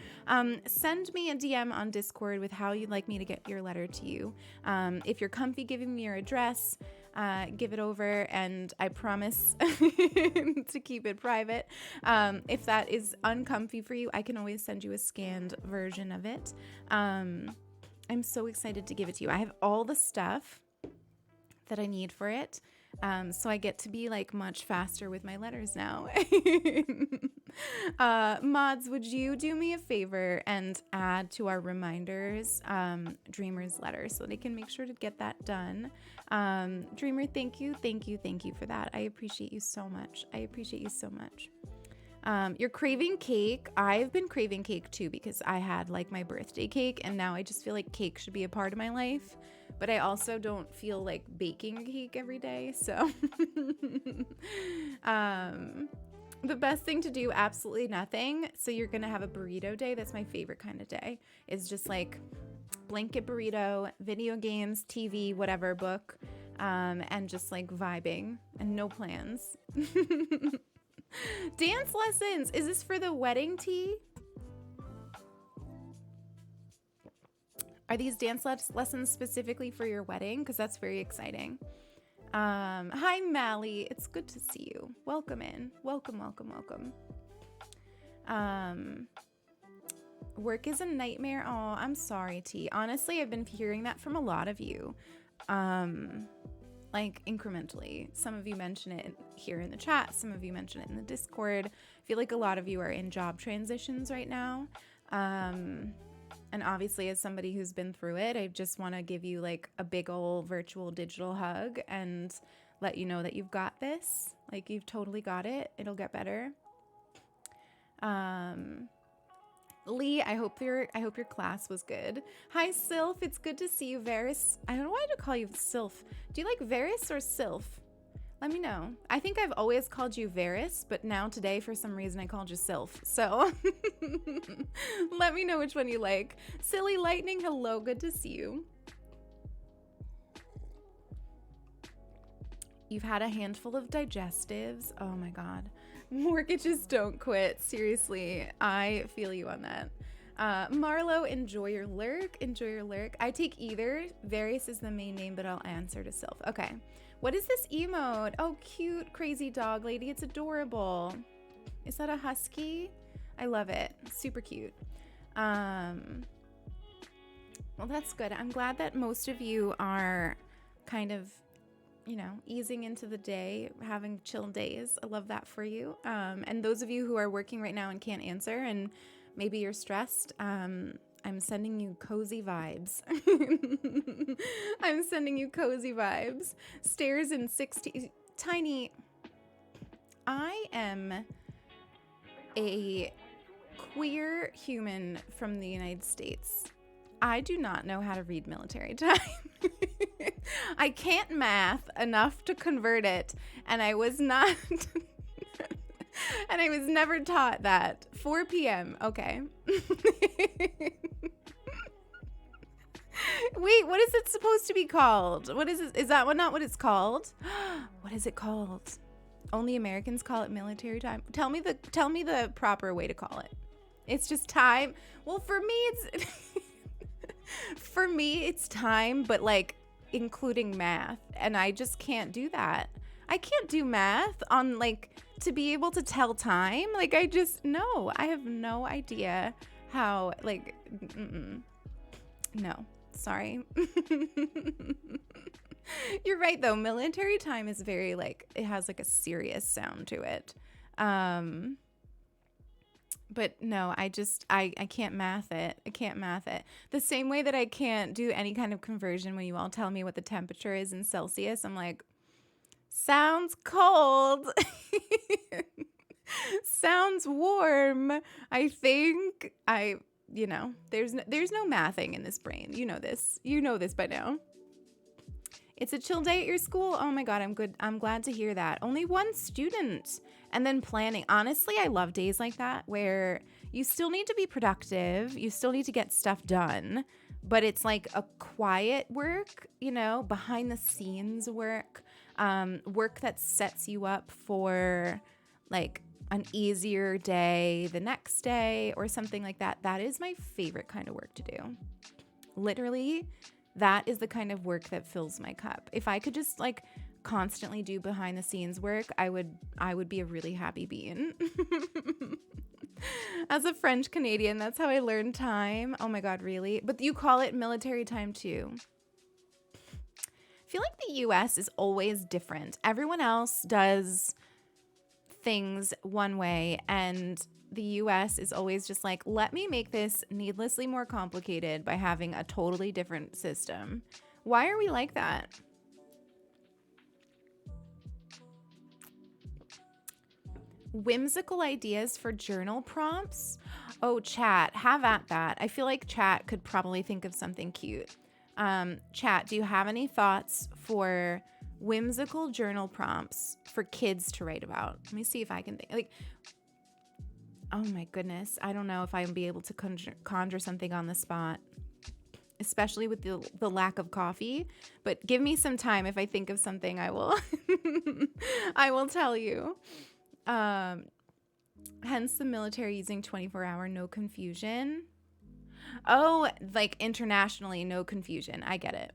Send me a DM on Discord with how you'd like me to get your letter to you. If you're comfy giving me your address, give it over, and I promise to keep it private. If that is uncomfy for you, I can always send you a scanned version of it. I'm so excited to give it to you. I have all the stuff that I need for it, so I get to be like much faster with my letters now. Mods, would you do me a favor and add to our reminders Dreamer's letter so they can make sure to get that done? Dreamer, thank you for that. I appreciate you so much. You're craving cake. I've been craving cake too, because I had like my birthday cake, and now I just feel like cake should be a part of my life, but I also don't feel like baking cake every day. So the best thing to do, absolutely nothing. So you're gonna have a burrito day. That's my favorite kind of day, is just like blanket burrito, video games, TV, whatever, book, and just like vibing and no plans. Dance lessons. Is this for the wedding tea? Are these dance lessons specifically for your wedding? Because that's very exciting. Hi, Mally. It's good to see you. Welcome in. Welcome. Work is a nightmare. Oh, I'm sorry, T. Honestly, I've been hearing that from a lot of you. Like incrementally. Some of you mention it here in the chat. Some of you mention it in the Discord. I feel like a lot of you are in job transitions right now. And obviously, as somebody who's been through it, I just want to give you like a big old virtual digital hug and let you know that you've got this. Like, you've totally got it. It'll get better. Lee, I hope your class was good. Hi, Sylph. It's good to see you, Varys. I don't know why to call you Sylph. Do you like Varys or Sylph? Let me know. I think I've always called you Varys, but now today, for some reason, I called you Sylph. So let me know which one you like. Silly Lightning, hello. Good to see you. You've had a handful of digestives. Oh my God. Mortgages don't quit. Seriously, I feel you on that. Marlo, enjoy your lurk. Enjoy your lurk. I take either. Various is the main name, but I'll answer to self. Okay. What is this emote? Oh, cute, crazy dog lady. It's adorable. Is that a husky? I love it. Super cute. Well, that's good. I'm glad that most of you are kind of, easing into the day, having chill days. I love that for you. And those of you who are working right now and can't answer, and maybe you're stressed, I'm sending you cozy vibes. I'm sending you cozy vibes. Stairs in 60. Tiny, I am a queer human from the United States. I do not know how to read military time. I can't math enough to convert it, and I was not and I was never taught that. 4 p.m. Okay. Wait, what is it supposed to be called? What is it? Is that not what it's called? What is it called? Only Americans call it military time. Tell me the proper way to call it. It's just time. Well, for me it's time, but like including math, and I just can't do that. I can't do math on like to be able to tell time. Like I have no idea how like no. Sorry. You're right though. Military time is very like, it has like a serious sound to it. But no, I can't math it. I can't math it. The same way that I can't do any kind of conversion when you all tell me what the temperature is in Celsius. I'm like, sounds cold. Sounds warm. I think there's no mathing in this brain. You know this. You know this by now. It's a chill day at your school. Oh my God, I'm good. I'm glad to hear that. Only one student. And then planning. Honestly, I love days like that where you still need to be productive. You still need to get stuff done. But it's like a quiet work, behind the scenes work. Work that sets you up for like an easier day the next day or something like that. That is my favorite kind of work to do. Literally, that is the kind of work that fills my cup. If I could just like constantly do behind the scenes work, I would be a really happy being. As a French Canadian, that's how I learned time. Oh my God, really? But you call it military time too. I feel like the US is always different. Everyone else does things one way, and the US is always just like, let me make this needlessly more complicated by having a totally different system. Why are we like that? Whimsical ideas for journal prompts. Oh, chat, have at that. I feel like chat could probably think of something cute. Chat, do you have any thoughts for whimsical journal prompts for kids to write about? Let me see if I can think. Like, oh my goodness, I don't know if I'll be able to conjure something on the spot, especially with the lack of coffee. But give me some time. If I think of something, I will I will tell you. Hence the military using 24-hour no confusion. Oh, like internationally, no confusion. I get it.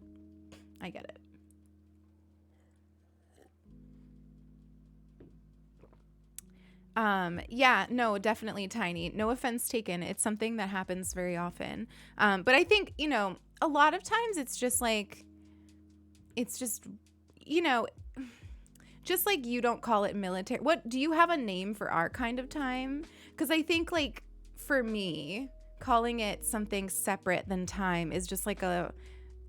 Yeah, no, definitely Tiny. No offense taken. It's something that happens very often. But I think, a lot of times it's just like, just like you don't call it military. What, do you have a name for our kind of time? Because I think like for me, calling it something separate than time is just like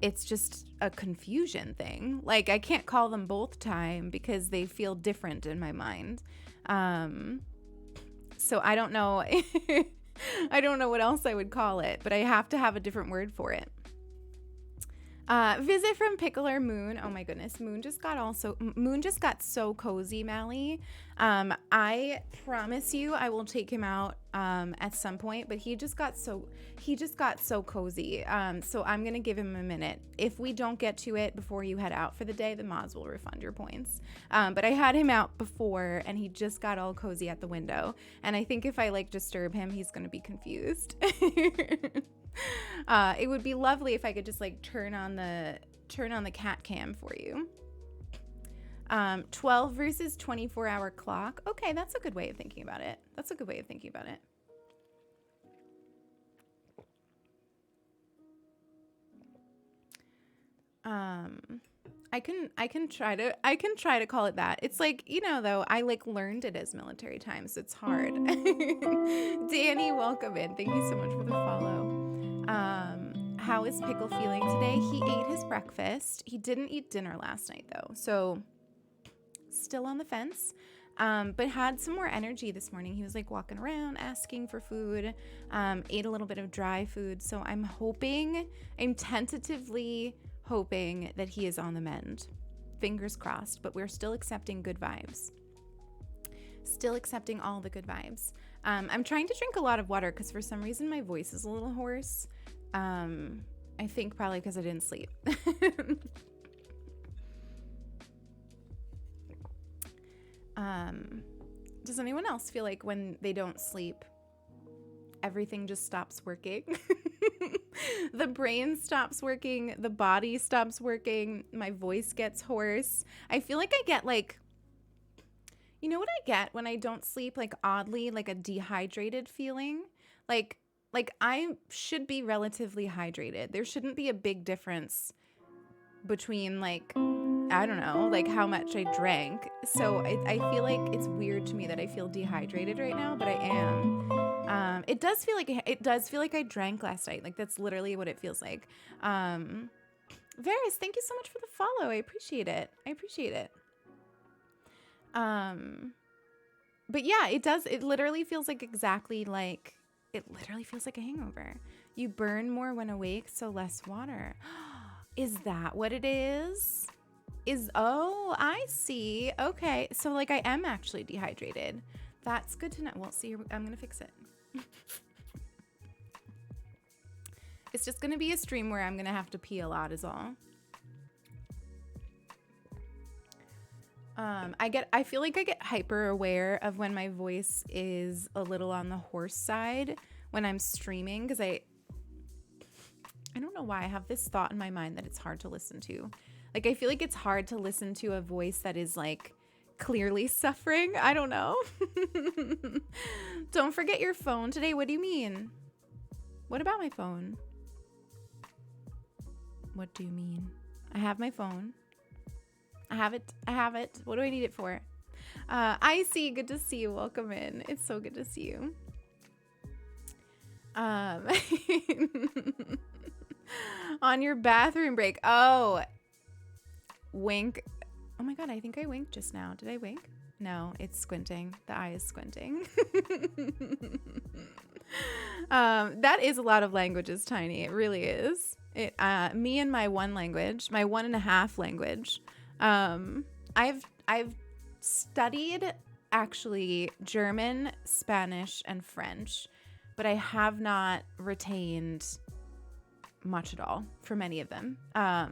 it's just a confusion thing. Like I can't call them both time because they feel different in my mind. So I don't know. I don't know what else I would call it, but I have to have a different word for it. Visit from Pickler Moon. Oh my goodness, Moon just got so cozy, Mally. I promise you, I will take him out at some point. But he just got so cozy. So I'm gonna give him a minute. If we don't get to it before you head out for the day, the mods will refund your points. But I had him out before, and he just got all cozy at the window. And I think if I like disturb him, he's gonna be confused. It would be lovely if I could just like turn on the cat cam for you. 12 versus 24-hour clock. Okay, that's a good way of thinking about it. I can try to call it that. It's like, though, I like learned it as military time, so it's hard. Danny, welcome in. Thank you so much for the follow. How is Pickle feeling today? He ate his breakfast. He didn't eat dinner last night though, so still on the fence. But had some more energy this morning. He was like walking around asking for food, ate a little bit of dry food. So I'm tentatively hoping that he is on the mend. Fingers crossed, but we're still accepting good vibes. Still accepting all the good vibes. I'm trying to drink a lot of water because for some reason my voice is a little hoarse. I think probably because I didn't sleep. Does anyone else feel like when they don't sleep, everything just stops working? The brain stops working, the body stops working, my voice gets hoarse. I feel like I get like, you know what I get when I don't sleep? Like oddly, like a dehydrated feeling. Like I should be relatively hydrated. There shouldn't be a big difference between like, I don't know, like how much I drank. So I feel like it's weird to me that I feel dehydrated right now, but I am. It does feel like I drank last night. Like that's literally what it feels like. Varys, thank you so much for the follow. I appreciate it. But yeah, it does. It literally feels like a hangover. You burn more when awake, so less water. Is that what it is? Oh, I see. Okay. So like I am actually dehydrated. That's good to know. Well, see, I'm going to fix it. It's just going to be a stream where I'm going to have to pee a lot is all. I feel like I get hyper aware of when my voice is a little on the hoarse side when I'm streaming because I don't know why I have this thought in my mind that it's hard to listen to. Like I feel like it's hard to listen to a voice that is like clearly suffering. I don't know. Don't forget your phone today. What do you mean? What about my phone? What do you mean? I have my phone. I have it. What do I need it for? I see. Good to see you. Welcome in. It's so good to see you. On your bathroom break. Oh, wink. Oh my God, I think I winked just now. Did I wink? No, it's squinting. The eye is squinting. That is a lot of languages, Tiny. It really is. Me and my one language, my 1.5 language. I've studied actually German, Spanish, and French, but I have not retained much at all for many of them. I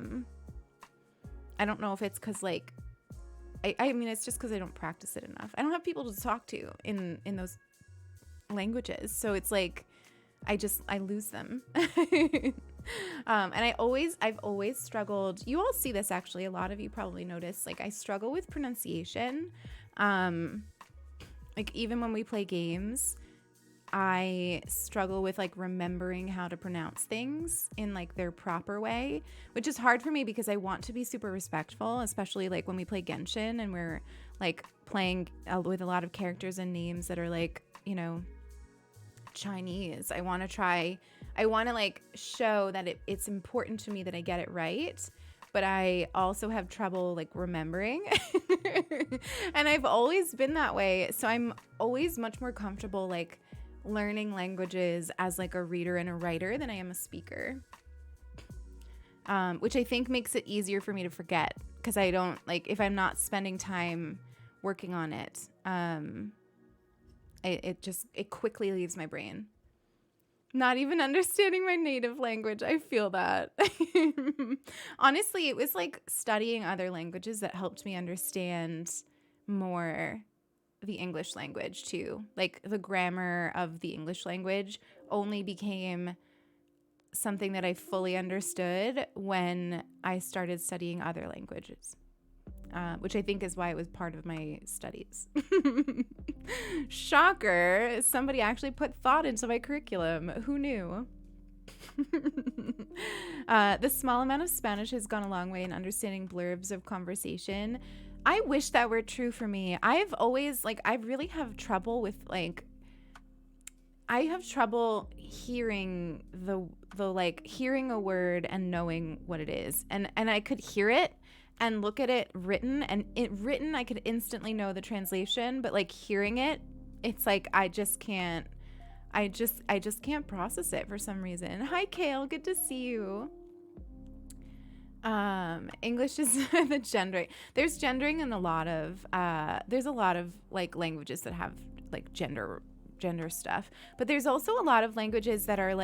don't know if it's because like, I mean, it's just because I don't practice it enough. I don't have people to talk to in those languages. So it's like, I lose them. And I've always struggled. You all see this actually. A lot of you probably notice, like I struggle with pronunciation. Like even when we play games, I struggle with like remembering how to pronounce things in like their proper way, which is hard for me because I want to be super respectful, especially like when we play Genshin and we're like playing with a lot of characters and names that are like, you know, Chinese. I want to like show that it's important to me that I get it right, but I also have trouble like remembering. And I've always been that way. So I'm always much more comfortable like learning languages as like a reader and a writer than I am a speaker. which I think makes it easier for me to forget because I don't like if I'm not spending time working on it. It quickly leaves my brain. Not even understanding my native language. I feel that. Honestly, it was like studying other languages that helped me understand more the English language too. Like the grammar of the English language only became something that I fully understood when I started studying other languages. Which I think is why it was part of my studies. Shocker. Somebody actually put thought into my curriculum. Who knew? The small amount of Spanish has gone a long way in understanding blurbs of conversation. I wish that were true for me. I've always, I really have trouble with, I have trouble hearing hearing a word and knowing what it is. And I could hear it and look at it written, and it written I could instantly know the translation, but hearing it, it's I just can't process it for some reason. Hi Kale, good to see you. English is the gendering. There's gendering in a lot of languages that have gender stuff, but there's also a lot of languages that are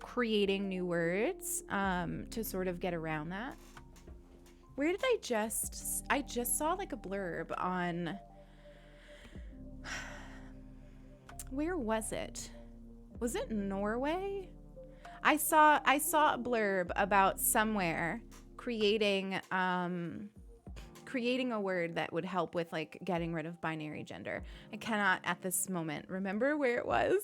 creating new words to sort of get around that. Where did I just saw a blurb on, where was it? Was it Norway? I saw a blurb about somewhere creating a word that would help with getting rid of binary gender. I cannot at this moment remember where it was.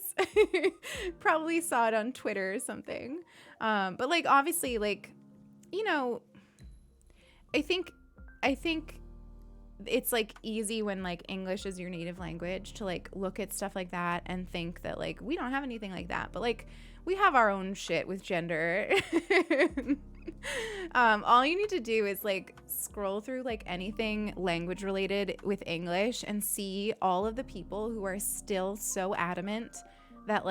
Probably saw it on Twitter or something. But obviously I think it's easy when English is your native language to look at stuff like that and think that we don't have anything like that, but we have our own shit with gender. All you need to do is scroll through anything language related with English and see all of the people who are still so adamant that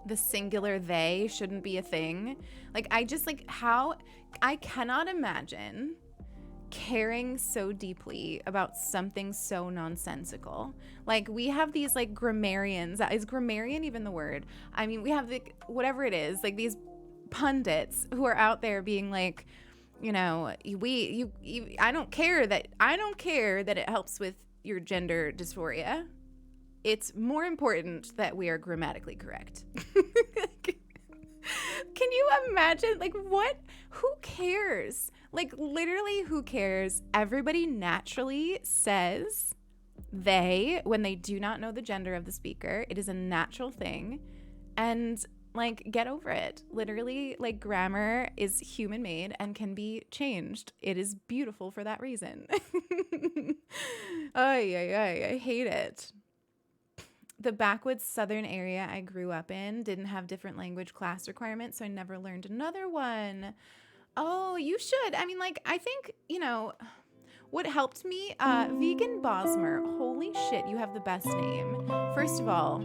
the singular they shouldn't be a thing. I cannot imagine caring so deeply about something so nonsensical. We have these grammarians. Is grammarian even the word? I mean, we have whatever it is, these pundits who are out there being I don't care that it helps with your gender dysphoria. It's more important that we are grammatically correct. Can you imagine? Who cares? Literally, who cares? Everybody naturally says they when they do not know the gender of the speaker. It is a natural thing. And, get over it. Literally, grammar is human-made and can be changed. It is beautiful for that reason. I hate it. The backwoods southern area I grew up in didn't have different language class requirements, so I never learned another one. Oh, you should. I mean, I think, what helped me, Vegan Bosmer. Holy shit, you have the best name. First of all,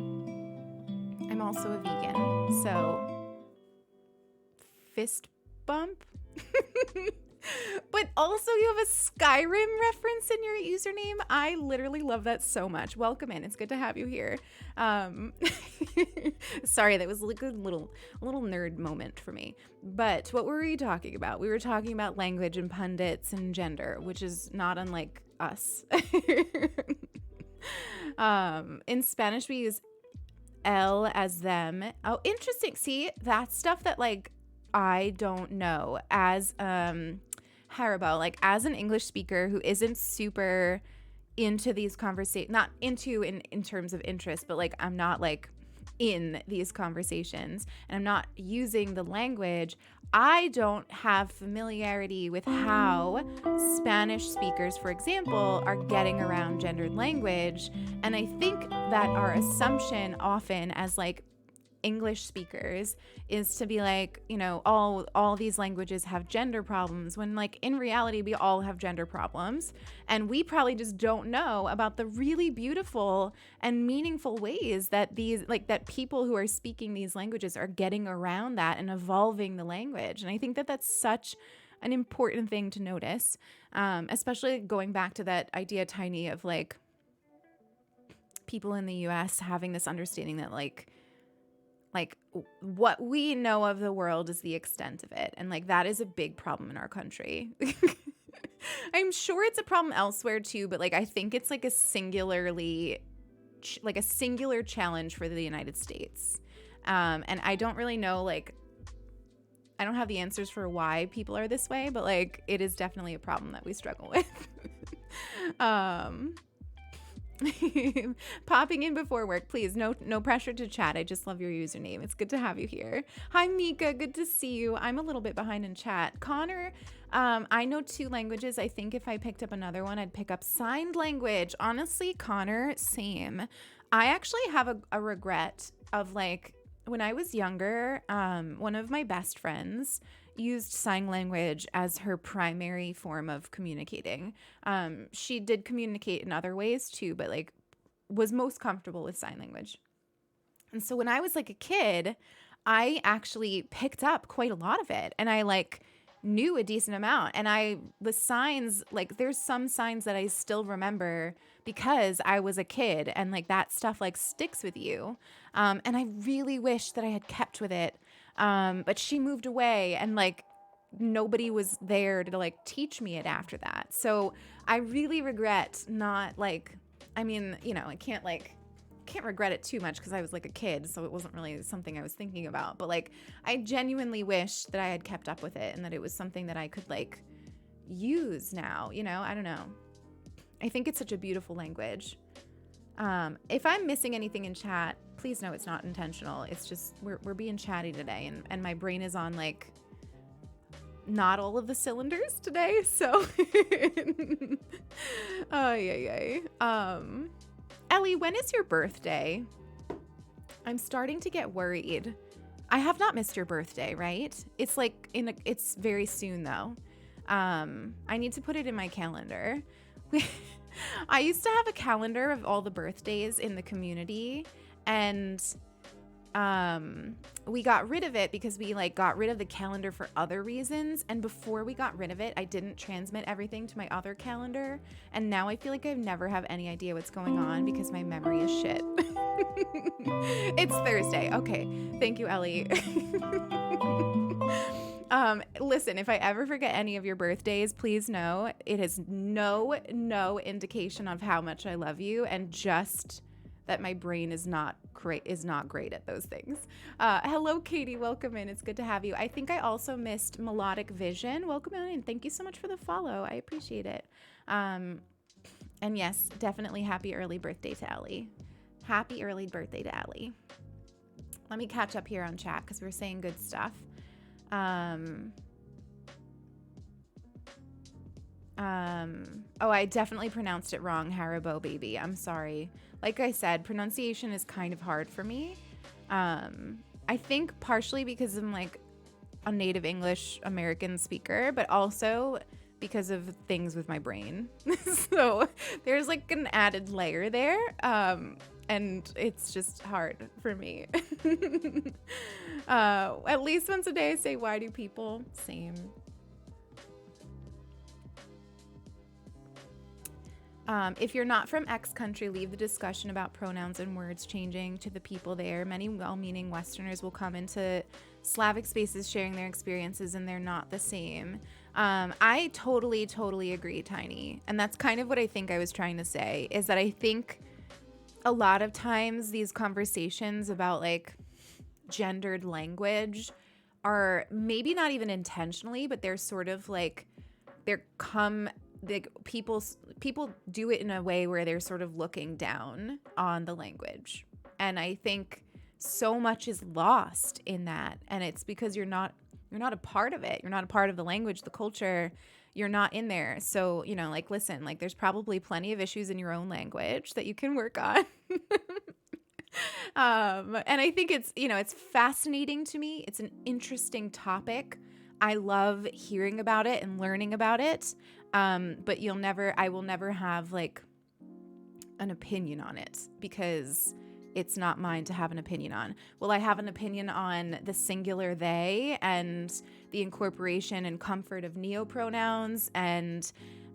I'm also a vegan, so fist bump. But also you have a Skyrim reference in your username. I literally love that so much. Welcome in. It's good to have you here. Sorry, that was a little nerd moment for me. But what were we talking about? We were talking about language and pundits and gender, which is not unlike us. In Spanish, we use el as them. Oh, interesting. See, that's stuff that I don't know as Haribo, as an English speaker who isn't super into these conversations, not into in terms of interest, but I'm not in these conversations and I'm not using the language. I don't have familiarity with how Spanish speakers, for example, are getting around gendered language. And I think that our assumption often as English speakers is to be like, you know, all these languages have gender problems, when like in reality we all have gender problems, and we probably just don't know about the really beautiful and meaningful ways that that people who are speaking these languages are getting around that and evolving the language. And I think that that's such an important thing to notice, especially going back to that idea, Tiny, of like people in the US having this understanding that like what we know of the world is the extent of it. And like that is a big problem in our country. I'm sure it's a problem elsewhere too, but like I think it's like a singular challenge for the United States. And I don't really know, like I don't have the answers for why people are this way, but like it is definitely a problem that we struggle with. Popping in before work, please. No pressure to chat. I just love your username. It's good to have you here. Hi, Mika. Good to see you. I'm a little bit behind in chat. Connor, I know 2 languages. I think if I picked up another one, I'd pick up signed language. Honestly, Connor, same. I actually have a regret of like when I was younger, one of my best friends used sign language as her primary form of communicating. She did communicate in other ways too, but like was most comfortable with sign language. And so when I was like a kid, I actually picked up quite a lot of it, and I like knew a decent amount. And the signs, like there's some signs that I still remember because I was a kid, and like that stuff like sticks with you. And I really wish that I had kept with it. But she moved away, and like nobody was there to like teach me it after that. So I really regret not like, I mean, you know, I can't regret it too much because I was like a kid, so it wasn't really something I was thinking about. But like I genuinely wish that I had kept up with it and that it was something that I could like use now, you know. I don't know. I think it's such a beautiful language. If I'm missing anything in chat, please know it's not intentional. It's just we're being chatty today, and my brain is on like not all of the cylinders today. So Ellie, when is your birthday? I'm starting to get worried. I have not missed your birthday, right? It's like it's very soon though. I need to put it in my calendar. I used to have a calendar of all the birthdays in the community, and we got rid of it because we like got rid of the calendar for other reasons. And before we got rid of it, I didn't transmit everything to my other calendar, and now I feel like I never have any idea what's going on because my memory is shit. It's Thursday. Okay. Thank you, Ellie. Listen, if I ever forget any of your birthdays, please know it is no indication of how much I love you, and just that my brain is not great at those things. Hello, Katie. Welcome in. It's good to have you. I think I also missed Melodic Vision. Welcome in. Thank you so much for the follow. I appreciate it. And yes, definitely happy early birthday to Ellie. Happy early birthday to Ellie. Let me catch up here on chat because we're saying good stuff. Oh, I definitely pronounced it wrong, Haribo baby. I'm sorry. Like I said, pronunciation is kind of hard for me. I think partially because I'm like a native English American speaker, but also because of things with my brain. So there's like an added layer there. And it's just hard for me. At least once a day I say, why do people? Same. If you're not from X country, leave the discussion about pronouns and words changing to the people there. Many well-meaning Westerners will come into Slavic spaces sharing their experiences, and they're not the same. I totally agree, Tiny. And that's kind of what I think I was trying to say, is that I think a lot of times these conversations about like gendered language are maybe not even intentionally, but they're sort of like people do it in a way where they're sort of looking down on the language. And I think so much is lost in that. And it's because you're not a part of it. You're not a part of the language, the culture. You're not in there. So, you know, like, listen, like there's probably plenty of issues in your own language that you can work on. And I think it's, it's fascinating to me. It's an interesting topic. I love hearing about it and learning about it. But I will never have like an opinion on it because it's not mine to have an opinion on. Will I have an opinion on the singular they and the incorporation and comfort of neopronouns and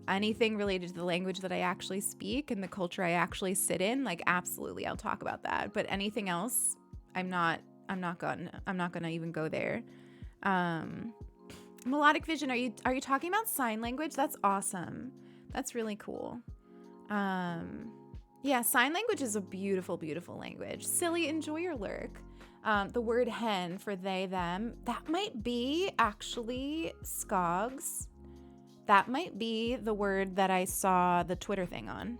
anything related to the language that I actually speak and the culture I actually sit in? Like, absolutely, I'll talk about that. But anything else, I'm not gonna even go there. Melodic vision. Are you talking about sign language? That's awesome. That's really cool. Yeah, sign language is a beautiful, beautiful language. Silly, enjoy your lurk. The word hen for they, them, that might be actually skogs. That might be the word that I saw the Twitter thing on.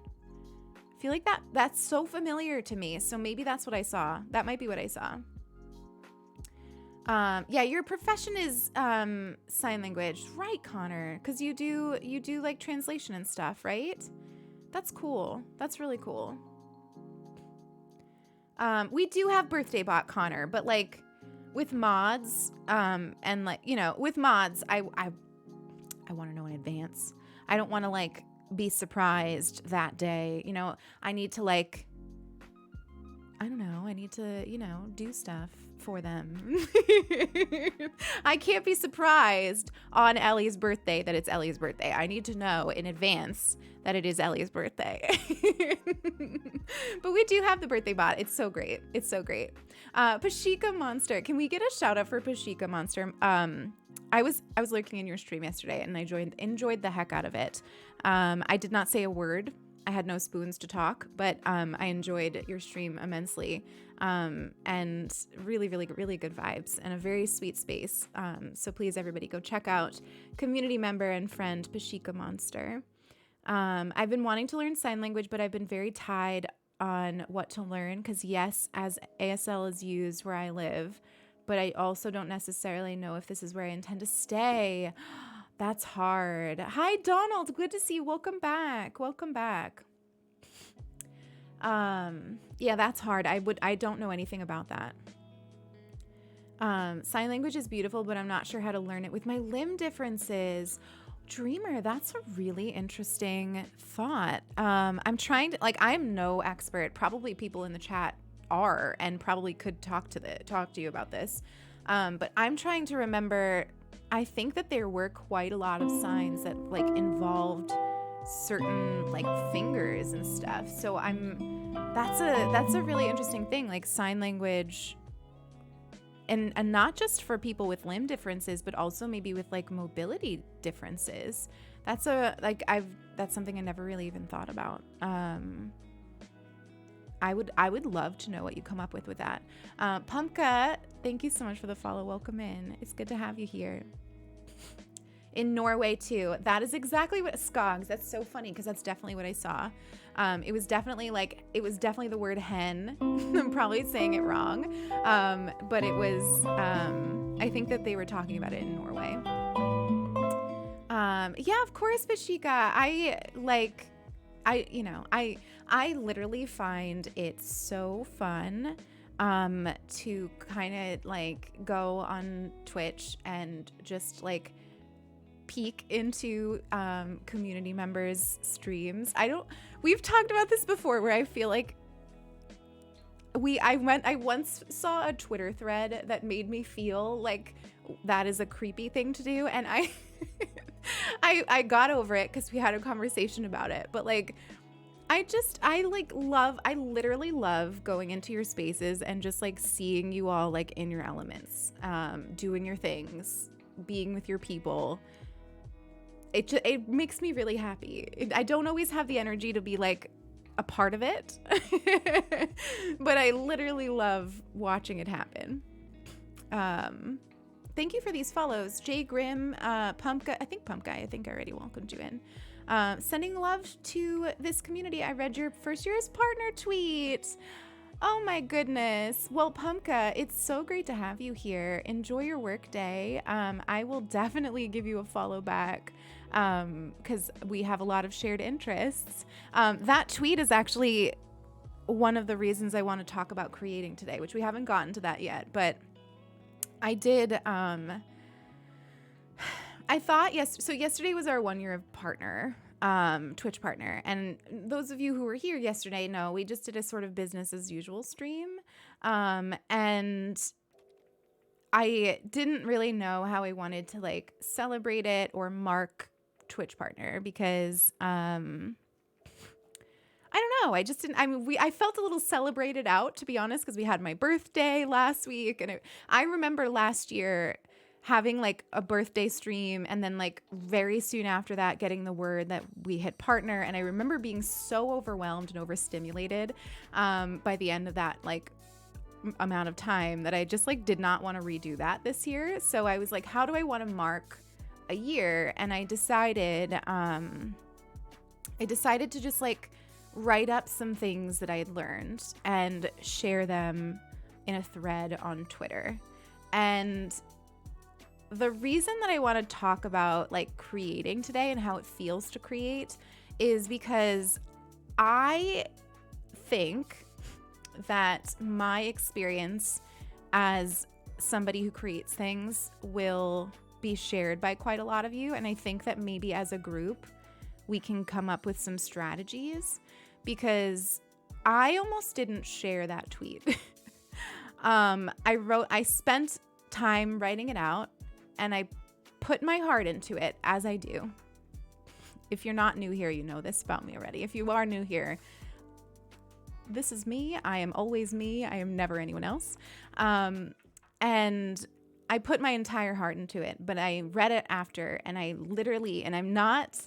I feel like that's so familiar to me. So maybe that's what I saw. That might be what I saw. Yeah, your profession is sign language, right, Connor? Because you do like translation and stuff, right? That's cool. That's really cool. We do have birthday bot, Connor, but like with mods, and like, with mods, I want to know in advance. I don't want to like be surprised that day. I need to like, I don't know. I need to, do stuff for them. I can't be surprised on Ellie's birthday that it's Ellie's birthday. I need to know in advance that it is Ellie's birthday. But we do have the birthday bot. It's so great. It's so great. Pashika Monster. Can we get a shout out for Pashika Monster? I was lurking in your stream yesterday and I enjoyed the heck out of it. I did not say a word. I had no spoons to talk, but I enjoyed your stream immensely, and really, really, really good vibes and a very sweet space. So please, everybody, go check out community member and friend Pashika Monster. I've been wanting to learn sign language, but I've been very tied on what to learn because, yes, as ASL is used where I live, but I also don't necessarily know if this is where I intend to stay. That's hard. Hi, Donald. Good to see you. Welcome back. Welcome back. Yeah, that's hard. I don't know anything about that. Sign language is beautiful, but I'm not sure how to learn it with my limb differences. Dreamer, that's a really interesting thought. I'm trying to, like, I'm no expert. Probably people in the chat are and probably could talk to you about this. But I'm trying to remember. I think that there were quite a lot of signs that like involved certain like fingers and stuff. So that's a really interesting thing, like sign language, and not just for people with limb differences, but also maybe with like mobility differences. That's something I never really even thought about. I would love to know what you come up with that. Pumpka, thank you so much for the follow. Welcome in. It's good to have you here. In Norway too. That is exactly what skogs. That's so funny because that's definitely what I saw. It was definitely the word hen. I'm probably saying it wrong. But it was, I think that they were talking about it in Norway. Yeah, of course, Bashika. I literally find it so fun to kind of like go on Twitch and just like peek into community members' streams. We've talked about this before where I feel like I once saw a Twitter thread that made me feel like that is a creepy thing to do, and I got over it because we had a conversation about it. But like, I literally love going into your spaces and just like seeing you all like in your elements, doing your things, being with your people. It makes me really happy. I don't always have the energy to be like a part of it, but I literally love watching it happen. Thank you for these follows. Jay Grimm, Pumpka, I think I already welcomed you in. Sending love to this community. I read your first year's partner tweet. Oh my goodness. Well, Pumpka, it's so great to have you here. Enjoy your work day. I will definitely give you a follow back because we have a lot of shared interests. That tweet is actually one of the reasons I want to talk about creating today, which we haven't gotten to that yet, but I did, I thought, so yesterday was our 1 year partner, Twitch partner. And those of you who were here yesterday know we just did a sort of business as usual stream. And I didn't really know how I wanted to like celebrate it or mark Twitch partner because, I don't know. I just didn't, I felt a little celebrated out, to be honest, because we had my birthday last week. And I remember last year having like a birthday stream and then like very soon after that getting the word that we hit partner. And I remember being so overwhelmed and overstimulated by the end of that like amount of time that I just like did not want to redo that this year. So I was like, how do I want to mark a year? And I decided to just like write up some things that I had learned and share them in a thread on Twitter. And the reason that I want to talk about like creating today and how it feels to create is because I think that my experience as somebody who creates things will be shared by quite a lot of you. And I think that maybe as a group, we can come up with some strategies because I almost didn't share that tweet. I spent time writing it out. And I put my heart into it, as I do. If you're not new here, you know this about me already. If you are new here, this is me. I am always me. I am never anyone else. And I put my entire heart into it. But I read it after, and I literally, and I'm not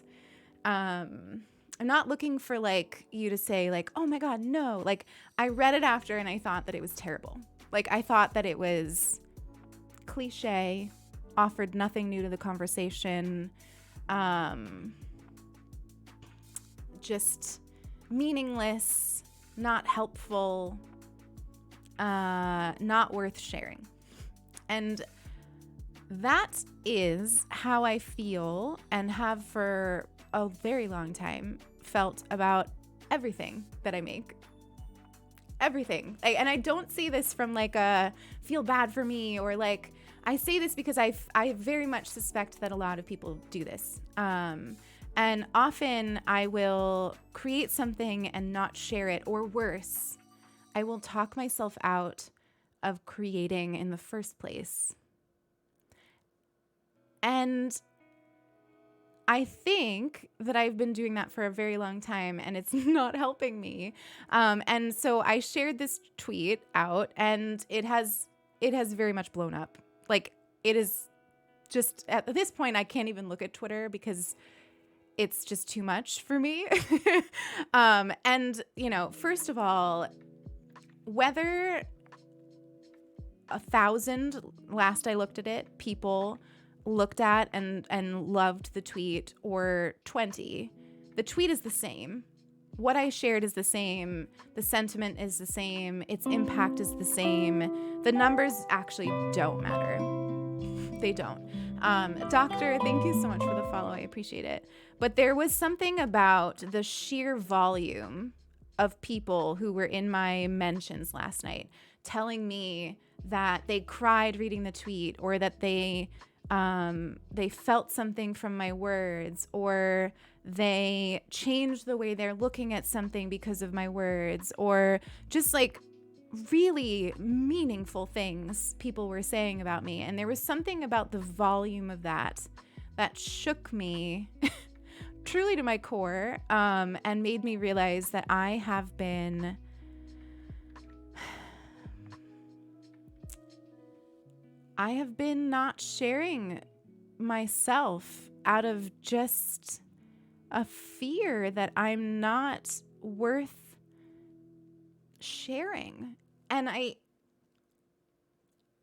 looking for like you to say like, oh my God, no. Like I read it after, and I thought that it was terrible. Like I thought that it was cliche. Offered nothing new to the conversation, just meaningless, not helpful, not worth sharing. And that is how I feel and have for a very long time felt about everything that I make. Everything. And I don't say this from like a feel bad for me or like, I say this because I very much suspect that a lot of people do this. And often I will create something and not share it, or worse, I will talk myself out of creating in the first place. And I think that I've been doing that for a very long time and it's not helping me. And so I shared this tweet out and it has very much blown up. Like it is just at this point, I can't even look at Twitter because it's just too much for me. And, you know, first of all, whether 1,000, last I looked at it, people looked at and loved the tweet or 20, the tweet is the same. What I shared is the same. The sentiment is the same. Its impact is the same. The numbers actually don't matter. They don't. Doctor, thank you so much for the follow. I appreciate it. But there was something about the sheer volume of people who were in my mentions last night telling me that they cried reading the tweet or that they felt something from my words or they changed the way they're looking at something because of my words, or just like really meaningful things people were saying about me. And there was something about the volume of that shook me truly to my core, and made me realize that I have been not sharing myself out of just a fear that I'm not worth sharing. And I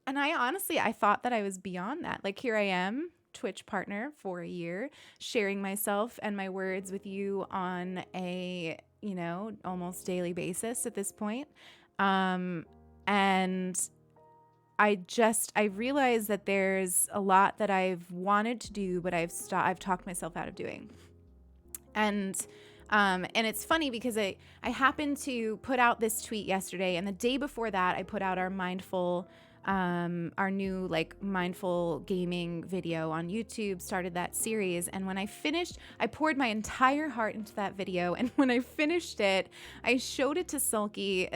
honestly, I thought that I was beyond that. Like here I am, Twitch partner for a year, sharing myself and my words with you on a, you know, almost daily basis at this point. And I realized that there's a lot that I've wanted to do, but I've talked myself out of doing. And And it's funny because I happened to put out this tweet yesterday, and the day before that I put out our new like mindful gaming video on YouTube, started that series. And when I finished, I poured my entire heart into that video. And when I finished it, I showed it to Sulky,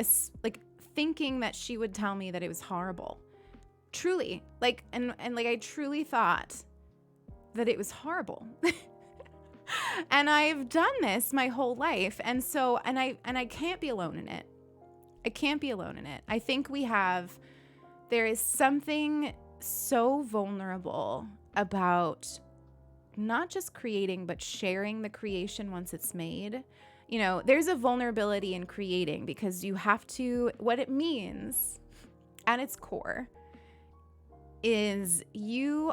like thinking that she would tell me that it was horrible. Truly, like, and like I truly thought that it was horrible. And I've done this my whole life. And so, and I can't be alone in it. I can't be alone in it. I think there is something so vulnerable about not just creating, but sharing the creation once it's made. You know, there's a vulnerability in creating because you have to, what it means at its core is you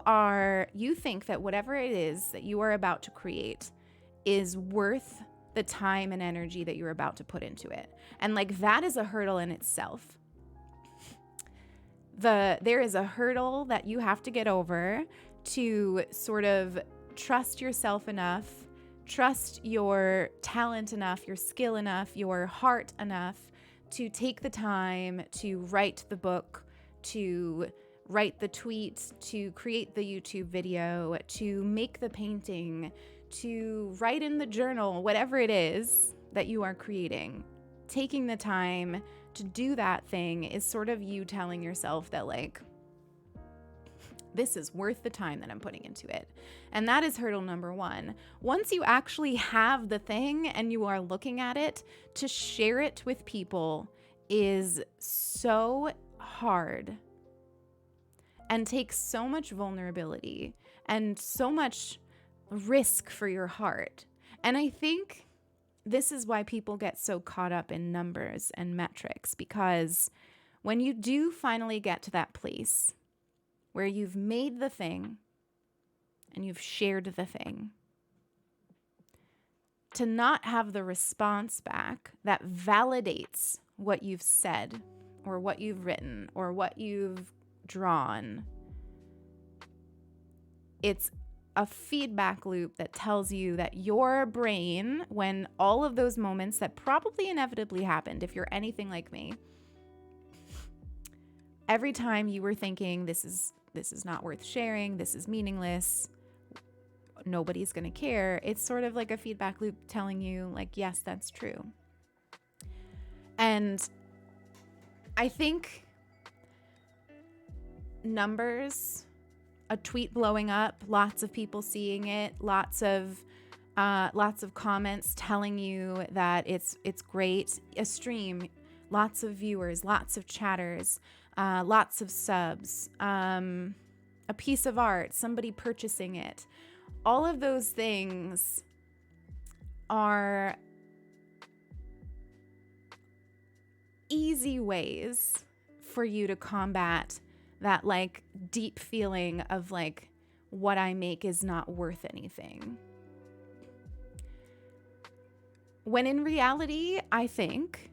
think that whatever it is that you are about to create is worth the time and energy that you're about to put into it. And like that is a hurdle in itself. There is a hurdle that you have to get over to sort of trust yourself enough, trust your talent enough, your skill enough, your heart enough to take the time to write the book, to write the tweet, to create the YouTube video, to make the painting, to write in the journal, whatever it is that you are creating. Taking the time to do that thing is sort of you telling yourself that like, this is worth the time that I'm putting into it. And that is hurdle number one. Once you actually have the thing and you are looking at it, to share it with people is so hard and takes so much vulnerability and so much risk for your heart. And I think this is why people get so caught up in numbers and metrics, because when you do finally get to that place where you've made the thing and you've shared the thing, to not have the response back that validates what you've said or what you've written or what you've drawn, it's a feedback loop that tells you that your brain, when all of those moments that probably inevitably happened, if you're anything like me, every time you were thinking, this is not worth sharing, this is meaningless, nobody's going to care, it's sort of like a feedback loop telling you like, yes, that's true. And I think numbers, a tweet blowing up, lots of people seeing it, lots of comments telling you that it's great, a stream, lots of viewers, lots of chatters, lots of subs, a piece of art, somebody purchasing it. All of those things are easy ways for you to combat that like deep feeling of like, what I make is not worth anything. When in reality, I think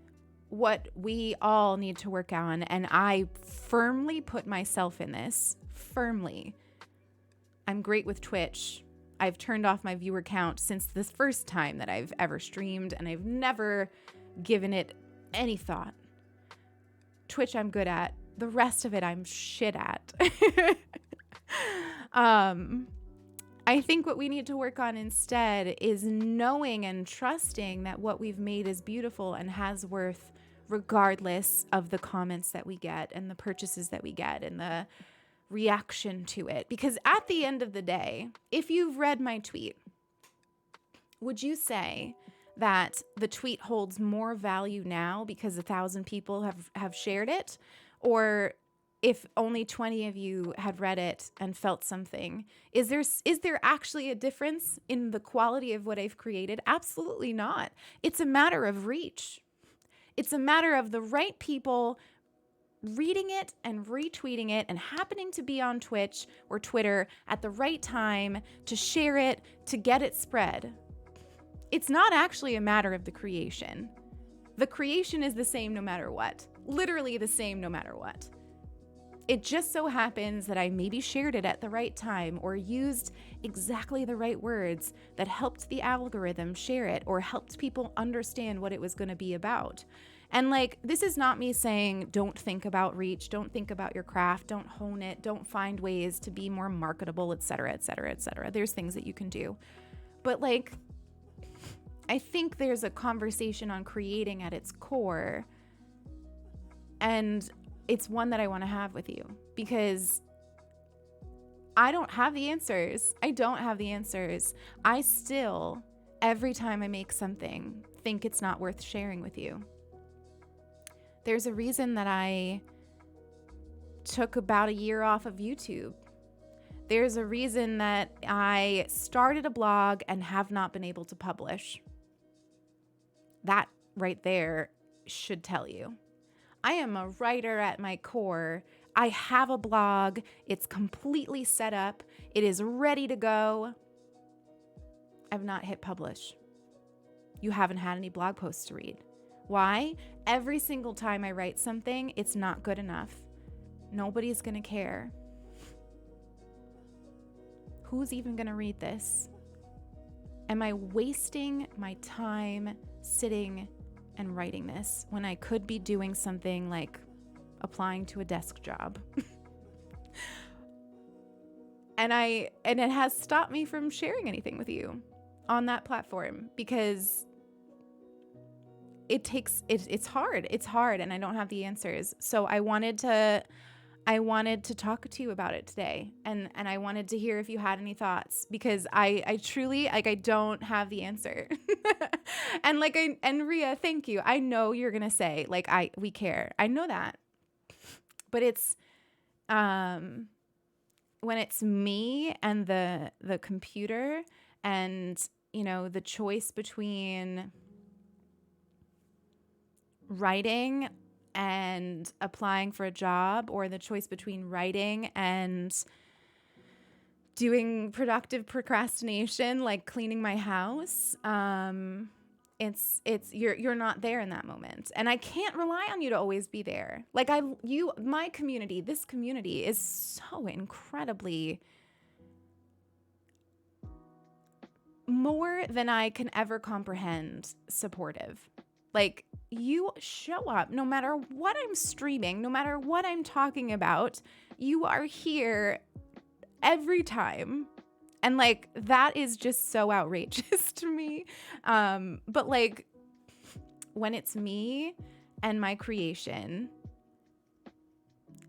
what we all need to work on, and I firmly put myself in this, firmly. I'm great with Twitch. I've turned off my viewer count since the first time that I've ever streamed, and I've never given it any thought. Twitch I'm good at. The rest of it I'm shit at. I think what we need to work on instead is knowing and trusting that what we've made is beautiful and has worth regardless of the comments that we get and the purchases that we get and the reaction to it. Because at the end of the day, if you've read my tweet, would you say that the tweet holds more value now because 1,000 people have shared it? Or if only 20 of you had read it and felt something, is there actually a difference in the quality of what I've created? Absolutely not. It's a matter of reach. It's a matter of the right people reading it and retweeting it and happening to be on Twitch or Twitter at the right time to share it, to get it spread. It's not actually a matter of the creation. The creation is the same no matter what. Literally the same no matter what. it just so happens that I maybe shared it at the right time or used exactly the right words that helped the algorithm share it or helped people understand what it was going to be about. And like, this is not me saying don't think about reach, don't think about your craft, don't hone it, don't find ways to be more marketable, etc., etc., etc. There's things that you can do. But like, I think there's a conversation on creating at its core, and it's one that I want to have with you because I don't have the answers. I don't have the answers. I still, every time I make something, think it's not worth sharing with you. There's a reason that I took about a year off of YouTube. There's a reason that I started a blog and have not been able to publish. That right there should tell you. I am a writer at my core. I have a blog. It's completely set up. It is ready to go. I've not hit publish. You haven't had any blog posts to read. Why? Every single time I write something, it's not good enough. Nobody's going to care. Who's even going to read this? Am I wasting my time sitting and writing this when I could be doing something like applying to a desk job? And it has stopped me from sharing anything with you on that platform because it's hard. It's hard and I don't have the answers. So I wanted to talk to you about it today. And I wanted to hear if you had any thoughts because I truly, like, I don't have the answer. And like, and Rhea, thank you. I know you're going to say like, we care. I know that, but it's, when it's me and the computer and, you know, the choice between writing and applying for a job, or the choice between writing and doing productive procrastination, like cleaning my house. You're not there in that moment. And I can't rely on you to always be there. Like my community, this community is so incredibly more than I can ever comprehend supportive. Like, you show up no matter what I'm streaming, no matter what I'm talking about. You are here every time. And like, that is just so outrageous to me. But like, when it's me and my creation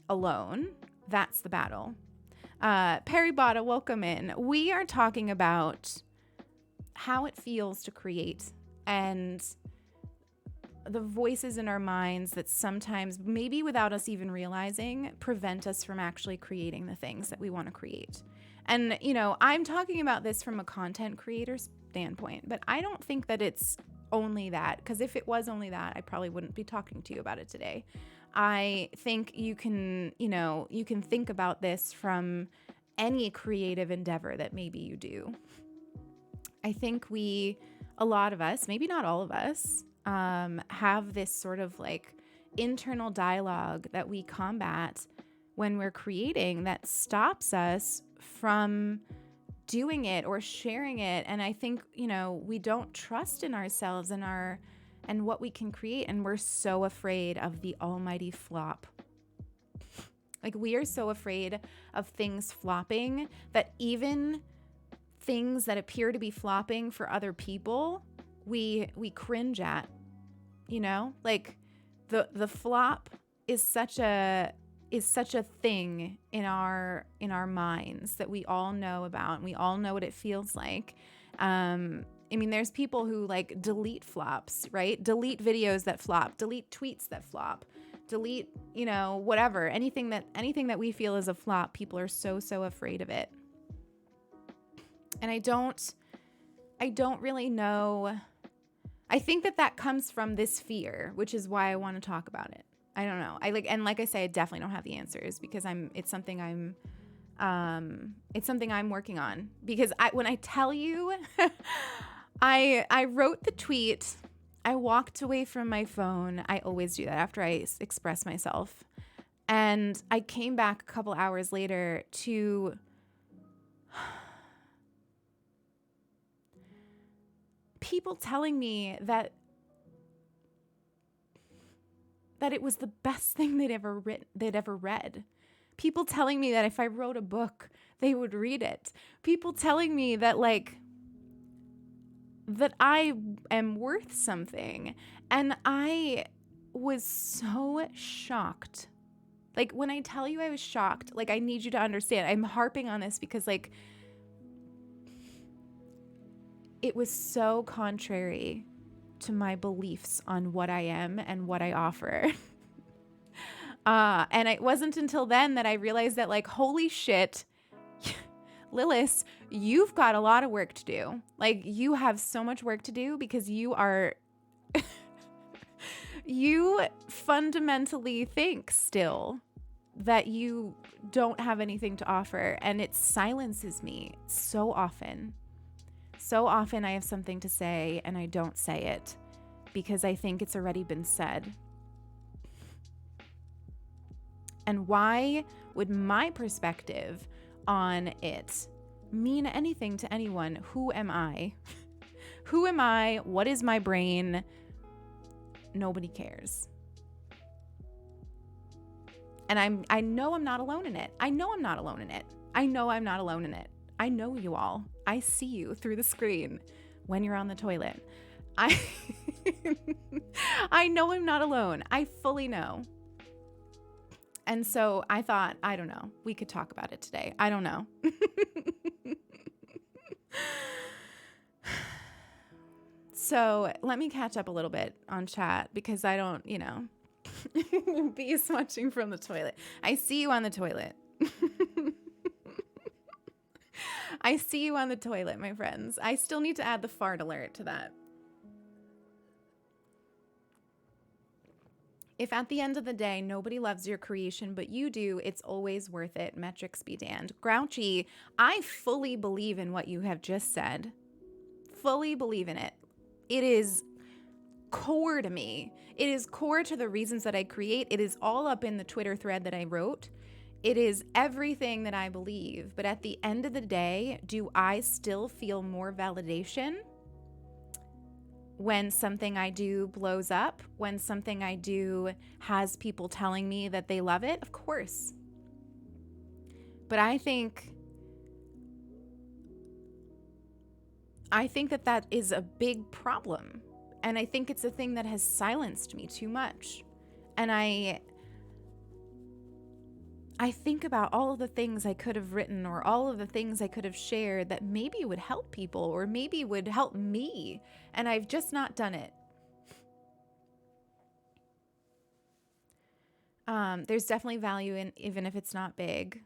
alone, that's the battle. Perry Botta, welcome in. We are talking about how it feels to create and the voices in our minds that sometimes, maybe without us even realizing, prevent us from actually creating the things that we want to create. And, you know, I'm talking about this from a content creator standpoint, but I don't think that it's only that, because if it was only that, I probably wouldn't be talking to you about it today. I think you can think about this from any creative endeavor that maybe you do. I think a lot of us, maybe not all of us, have this sort of like internal dialogue that we combat when we're creating that stops us from doing it or sharing it. And I think, you know, we don't trust in ourselves and what we can create. And we're so afraid of the almighty flop. Like, we are so afraid of things flopping that even things that appear to be flopping for other people, we cringe at. You know, like the flop is such a thing in our minds that we all know about, and we all know what it feels like. I mean, there's people who like delete flops, right? Delete videos that flop, delete tweets that flop, delete, you know, whatever, anything that we feel is a flop. People are so afraid of it. And I don't really know. I think that comes from this fear, which is why I want to talk about it. I don't know. Like I say, I definitely don't have the answers because it's something I'm working on. Because when I tell you, I wrote the tweet, I walked away from my phone. I always do that after I express myself. And I came back a couple hours later to people telling me that it was the best thing they'd ever read. People telling me that if I wrote a book, they would read it. People telling me that that I am worth something. And I was so shocked. Like, when I tell you I was shocked, like, I need you to understand. I'm harping on this because, like, it was so contrary to my beliefs on what I am and what I offer. And it wasn't until then that I realized that, like, holy shit, Lilith, you've got a lot of work to do. Like, you have so much work to do because you are, you fundamentally think still that you don't have anything to offer. And it silences me so often. So often I have something to say and I don't say it because I think it's already been said. And why would my perspective on it mean anything to anyone? Who am I? Who am I? What is my brain? Nobody cares. And I know I'm not alone in it. I know I'm not alone in it. I know I'm not alone in it. I know you all. I see you through the screen when you're on the toilet. I know I'm not alone. I fully know. And so I thought, I don't know, we could talk about it today. I don't know. So let me catch up a little bit on chat because I don't, be smudging from the toilet. I see you on the toilet. I see you on the toilet, my friends. I still need to add the fart alert to that. If at the end of the day, nobody loves your creation, but you do, it's always worth it. Metrics be damned. Grouchy, I fully believe in what you have just said. Fully believe in it. It is core to me. It is core to the reasons that I create. It is all up in the Twitter thread that I wrote. It is everything that I believe. But at the end of the day, do I still feel more validation when something I do blows up? When something I do has people telling me that they love it? Of course. But I think that is a big problem. And I think it's a thing that has silenced me too much. And I think about all of the things I could have written or all of the things I could have shared that maybe would help people or maybe would help me. And I've just not done it. There's definitely value in, even if it's not big.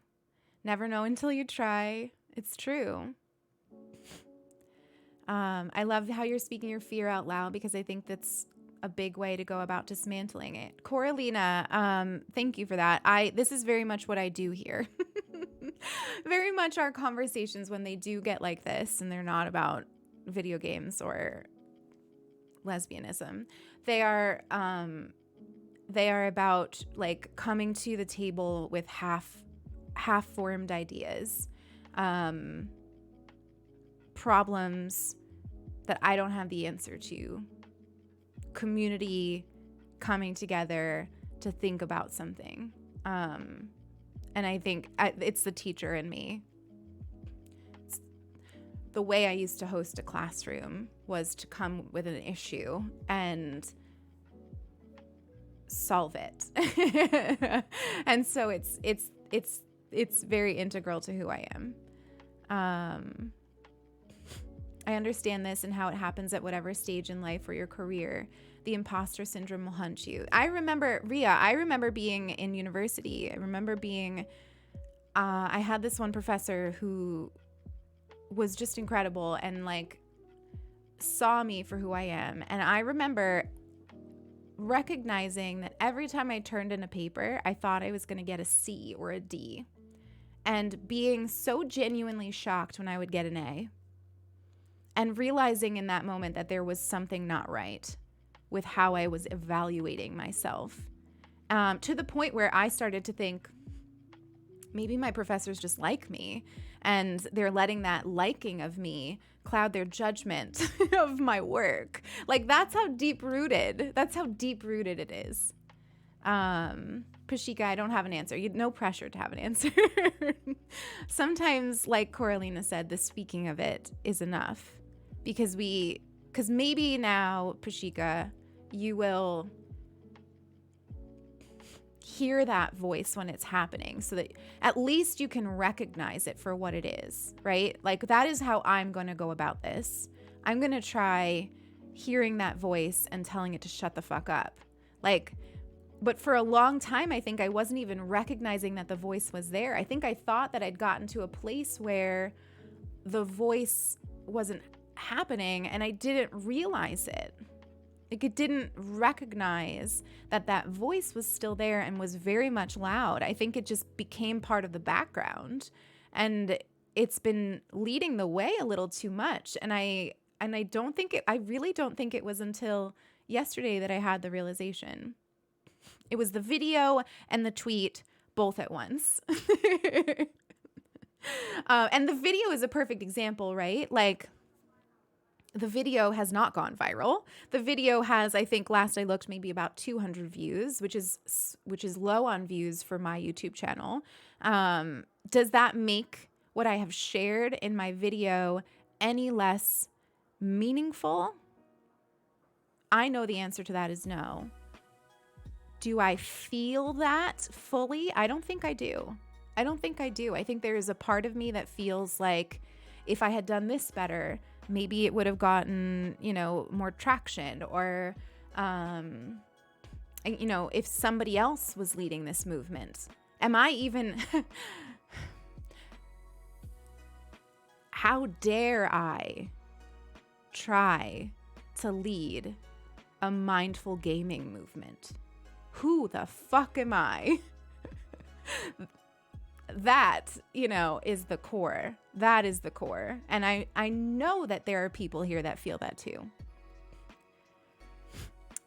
Never know until you try. It's true. I love how you're speaking your fear out loud because I think that's a big way to go about dismantling it. Coralina, thank you for that. This is very much what I do here. Very much our conversations when they do get like this and they're not about video games or lesbianism. They are about like coming to the table with half-formed ideas, problems that I don't have the answer to. Community coming together to think about something. And I think it's the teacher in me. The way I used to host a classroom was to come with an issue and solve it. And so it's very integral to who I am. I understand this and how it happens at whatever stage in life or your career. The imposter syndrome will hunt you. I remember being in university. I remember I had this one professor who was just incredible and like saw me for who I am. And I remember recognizing that every time I turned in a paper, I thought I was going to get a C or a D. And being so genuinely shocked when I would get an A. And realizing in that moment that there was something not right with how I was evaluating myself. to the point where I started to think, maybe my professors just like me and they're letting that liking of me cloud their judgment of my work. Like, that's how deep rooted it is. Pashika, I don't have an answer. No pressure to have an answer. Sometimes, like Coralina said, the speaking of it is enough, because maybe now, Pashika, you will hear that voice when it's happening, so that at least you can recognize it for what it is, right? Like, that is how I'm going to go about this. I'm going to try hearing that voice and telling it to shut the fuck up. Like, but for a long time, I think I wasn't even recognizing that the voice was there. I think I thought that I'd gotten to a place where the voice wasn't happening, and I didn't realize it. Like, it didn't recognize that that voice was still there and was very much loud. I think it just became part of the background, and it's been leading the way a little too much. And I really don't think it was until yesterday that I had the realization. It was the video and the tweet both at once. And the video is a perfect example, right? Like, the video has not gone viral. The video has, I think last I looked, maybe about 200 views, which is low on views for my YouTube channel. Does that make what I have shared in my video any less meaningful? I know the answer to that is no. Do I feel that fully? I don't think I do. I think there is a part of me that feels like if I had done this better, maybe it would have gotten, more traction, or, if somebody else was leading this movement. Am I even, how dare I try to lead a mindful gaming movement? Who the fuck am I? That, is the core. That is the core. And I know that there are people here that feel that too.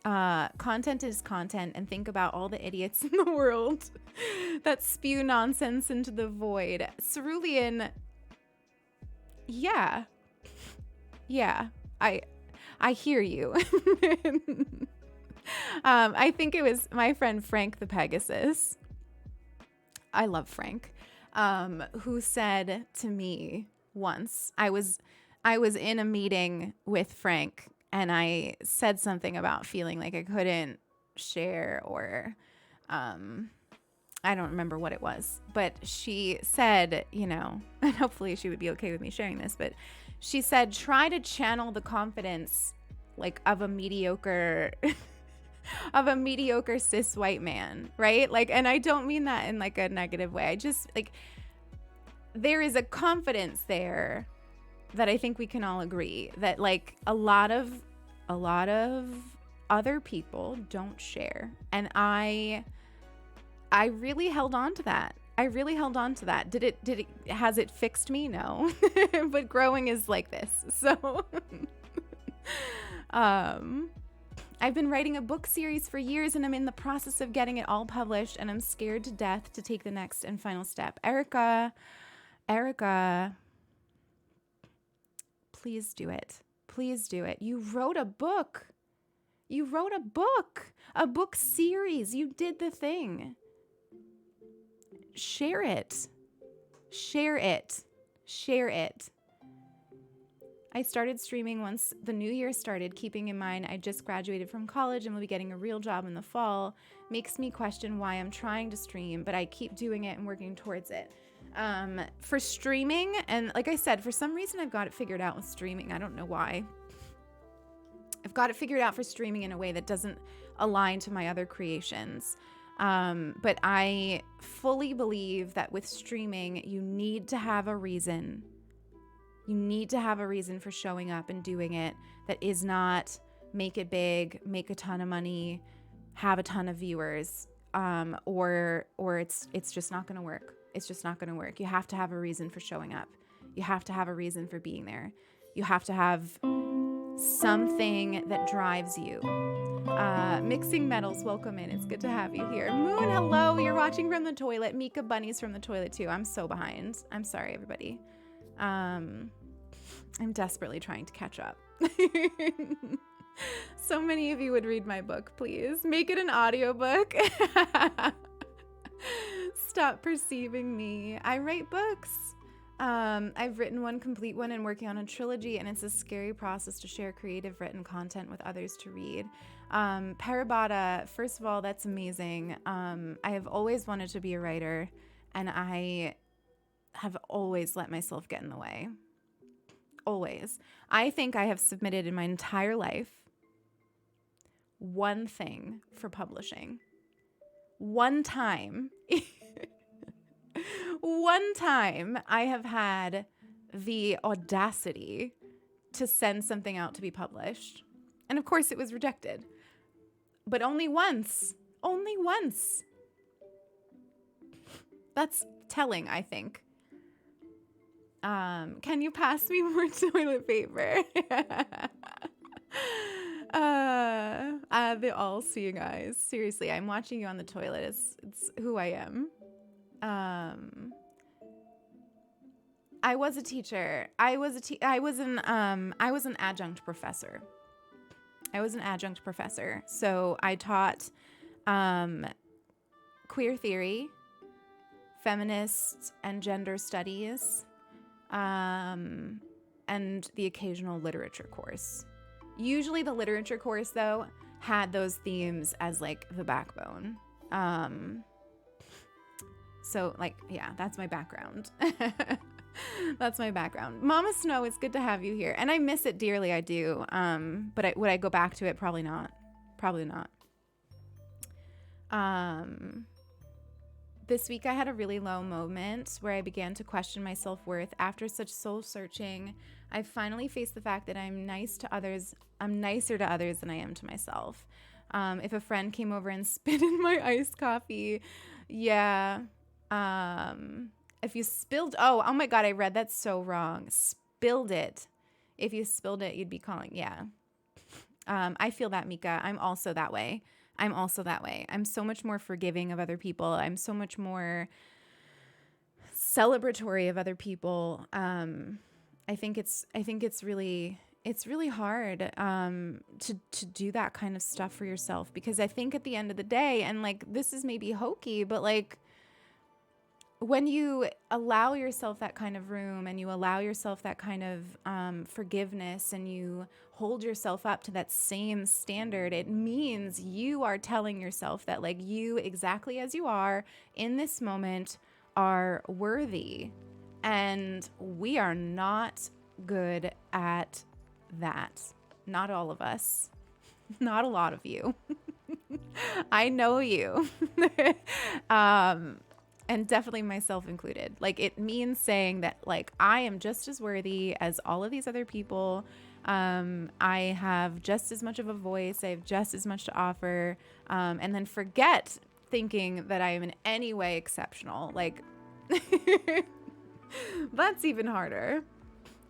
Content is content, and think about all the idiots in the world that spew nonsense into the void. Cerulean, yeah, I hear you. I think it was my friend Frank the Pegasus. I love Frank. Who said to me once, I was in a meeting with Frank, and I said something about feeling like I couldn't share, or I don't remember what it was, but she said, and hopefully she would be okay with me sharing this, but she said, try to channel the confidence like of a mediocre cis white man, right? Like, and I don't mean that in like a negative way. I just like, there is a confidence there that I think we can all agree that like a lot of other people don't share. And I really held on to that. Has it fixed me? No. But growing is like this. So I've been writing a book series for years, and I'm in the process of getting it all published, and I'm scared to death to take the next and final step. Erica, please do it. Please do it. You wrote a book. A book series. You did the thing. Share it. I started streaming once the new year started, keeping in mind I just graduated from college and will be getting a real job in the fall. Makes me question why I'm trying to stream, but I keep doing it and working towards it. For streaming, and like I said, for some reason I've got it figured out with streaming. I don't know why. I've got it figured out for streaming in a way that doesn't align to my other creations. But I fully believe that with streaming, you need to have a reason. You need to have a reason for showing up and doing it that is not make it big, make a ton of money, have a ton of viewers, or it's just not going to work. It's just not going to work. You have to have a reason for showing up. You have to have a reason for being there. You have to have something that drives you. Mixing Metals, welcome in. It's good to have you here. Moon, hello. You're watching from the toilet. Mika Bunny's from the toilet too. I'm so behind. I'm sorry, everybody. I'm desperately trying to catch up. So many of you would read my book, please. Make it an audiobook. Stop perceiving me. I write books. I've written one complete one and working on a trilogy, and it's a scary process to share creative written content with others to read. Parabata, first of all, that's amazing. I have always wanted to be a writer, and I have always let myself get in the way. Always. I think I have submitted in my entire life one thing for publishing. One time. One time I have had the audacity to send something out to be published. And of course it was rejected. But only once. Only once. That's telling, I think. Can you pass me more toilet paper? The all-seeing eyes. Seriously, I'm watching you on the toilet. It's who I am. I was a teacher. I was an adjunct professor. So I taught queer theory, feminist and gender studies, and the occasional literature course. Usually the literature course, though, had those themes as like the backbone. So like, yeah, that's my background. That's my background. Mama Snow, it's good to have you here. And I miss it dearly, I do. But would I go back to it? Probably not. Probably not. This week I had a really low moment where I began to question my self-worth. After such soul-searching, I finally faced the fact that I'm nicer to others than I am to myself. If a friend came over and spit in my iced coffee, yeah. If you spilled, oh my God, I read that so wrong. Spilled it. If you spilled it, you'd be calling, yeah. I feel that, Mika. I'm also that way. I'm so much more forgiving of other people. I'm so much more celebratory of other people. I think it's really hard to do that kind of stuff for yourself, because I think at the end of the day, and like this is maybe hokey, but like when you allow yourself that kind of room and you allow yourself that kind of forgiveness and you hold yourself up to that same standard, it means you are telling yourself that like you exactly as you are in this moment are worthy. And we are not good at that. Not all of us. Not a lot of you. I know you. And definitely myself included. Like it means saying that like I am just as worthy as all of these other people. I have just as much of a voice. I have just as much to offer. And then forget thinking that I am in any way exceptional. Like that's even harder.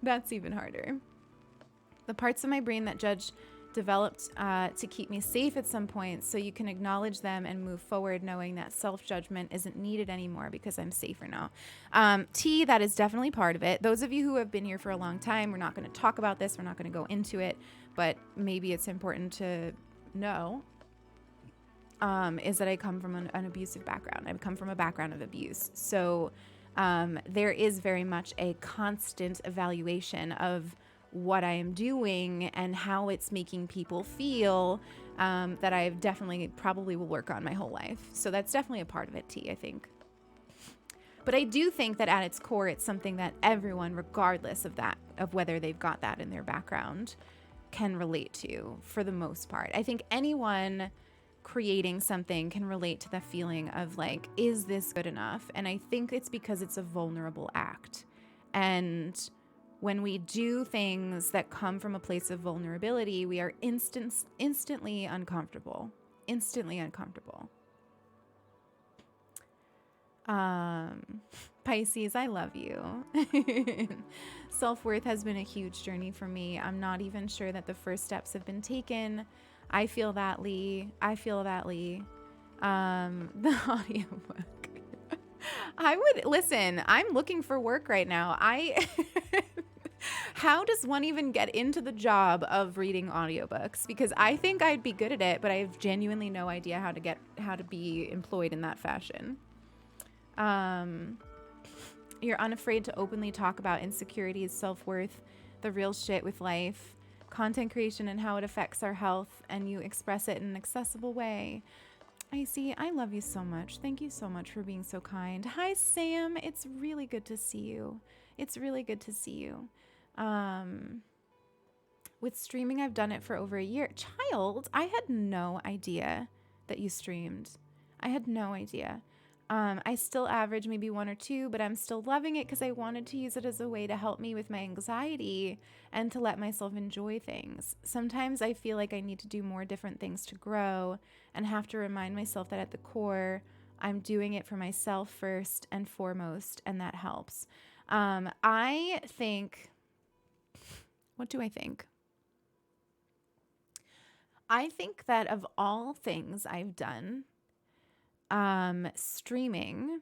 The parts of my brain that judge developed to keep me safe at some point, so you can acknowledge them and move forward knowing that self-judgment isn't needed anymore because I'm safer now. That is definitely part of it. Those of you who have been here for a long time, we're not going to talk about this. We're not going to go into it, but maybe it's important to know is that I come from an abusive background. I come from a background of abuse. So there is very much a constant evaluation of what I am doing and how it's making people feel that I've definitely probably will work on my whole life. So that's definitely a part of it, I think. But I do think that at its core, it's something that everyone, regardless of whether they've got that in their background, can relate to for the most part. I think anyone creating something can relate to the feeling of like, is this good enough? And I think it's because it's a vulnerable act. And when we do things that come from a place of vulnerability, we are instantly uncomfortable. Pisces, I love you. Self-worth has been a huge journey for me. I'm not even sure that the first steps have been taken. I feel that, Lee. The audiobook. I would listen. I'm looking for work right now. How does one even get into the job of reading audiobooks? Because I think I'd be good at it, but I have genuinely no idea how to be employed in that fashion. You're unafraid to openly talk about insecurities, self-worth, the real shit with life, content creation and how it affects our health, and you express it in an accessible way. I love you so much. Thank you so much for being so kind. Hi, Sam. It's really good to see you. With streaming, I've done it for over a year. Child, I had no idea that you streamed. I had no idea. I still average maybe 1 or 2, but I'm still loving it because I wanted to use it as a way to help me with my anxiety and to let myself enjoy things. Sometimes I feel like I need to do more different things to grow and have to remind myself that at the core, I'm doing it for myself first and foremost, and that helps. I think, what do I think? I think that of all things I've done, streaming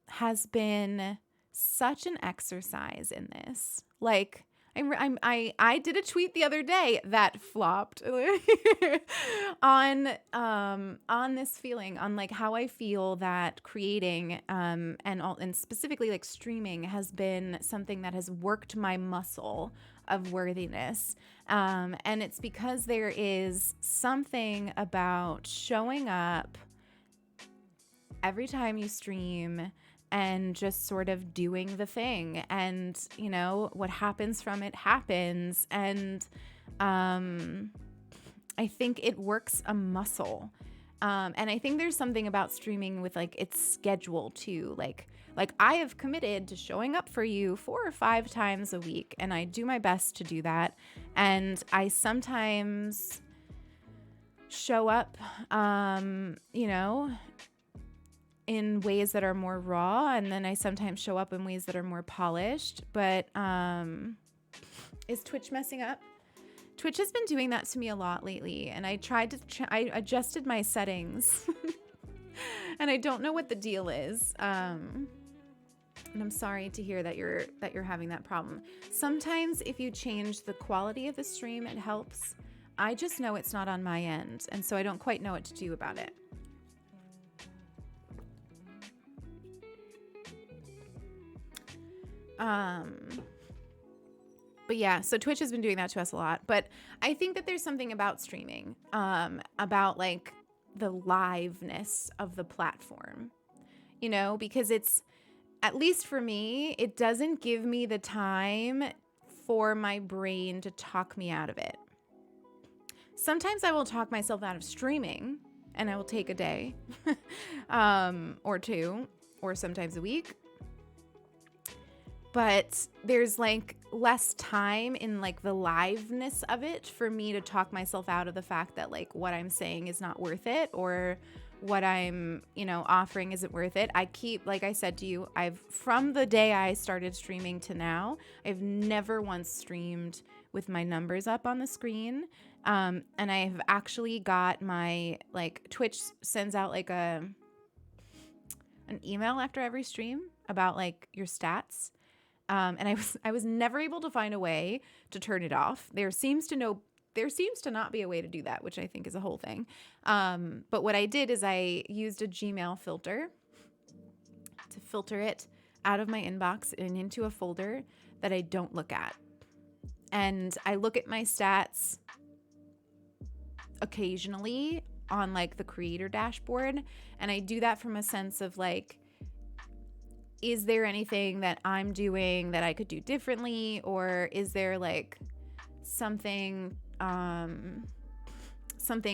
has been such an exercise in this. Like, I did a tweet the other day that flopped on this feeling, on like how I feel that creating and specifically like streaming has been something that has worked my muscle of worthiness. And it's because there is something about showing up every time you stream and just sort of doing the thing, and you know what happens from it happens. And I think it works a muscle. And I think there's something about streaming with like its schedule too. Like I have committed to showing up for you 4 or 5 times a week, and I do my best to do that. And I sometimes show up, you know, in ways that are more raw, and then I sometimes show up in ways that are more polished. But is Twitch messing up? Twitch has been doing that to me a lot lately, and I I adjusted my settings and I don't know what the deal is. And I'm sorry to hear that you're having that problem. Sometimes if you change the quality of the stream, it helps. I just know it's not on my end, and so I don't quite know what to do about it. But yeah, so Twitch has been doing that to us a lot. But I think that there's something about streaming, about like the liveness of the platform, you know, because it's, at least for me, it doesn't give me the time for my brain to talk me out of it. Sometimes I will talk myself out of streaming, and I will take a day or 2, or sometimes a week. But there's like less time in like the liveness of it for me to talk myself out of the fact that like what I'm saying is not worth it, or what I'm, you know, offering isn't worth it. I keep, like I said to you, from the day I started streaming to now, I've never once streamed with my numbers up on the screen. And I've actually got my, like, Twitch sends out like an email after every stream about like your stats. And I was never able to find a way to turn it off. There seems to not be a way to do that, which I think is a whole thing. But what I did is I used a Gmail filter to filter it out of my inbox and into a folder that I don't look at. And I look at my stats occasionally on like the creator dashboard. And I do that from a sense of like, is there anything that I'm doing that I could do differently? Or is there like something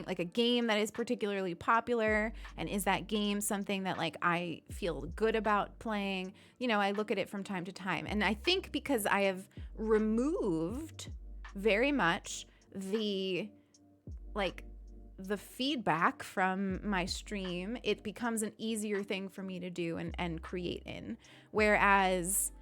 like a game that is particularly popular? And is that game something that like I feel good about playing? You know, I look at it from time to time. And I think because I have removed very much the like the feedback from my stream, it becomes an easier thing for me to do and create in. Whereas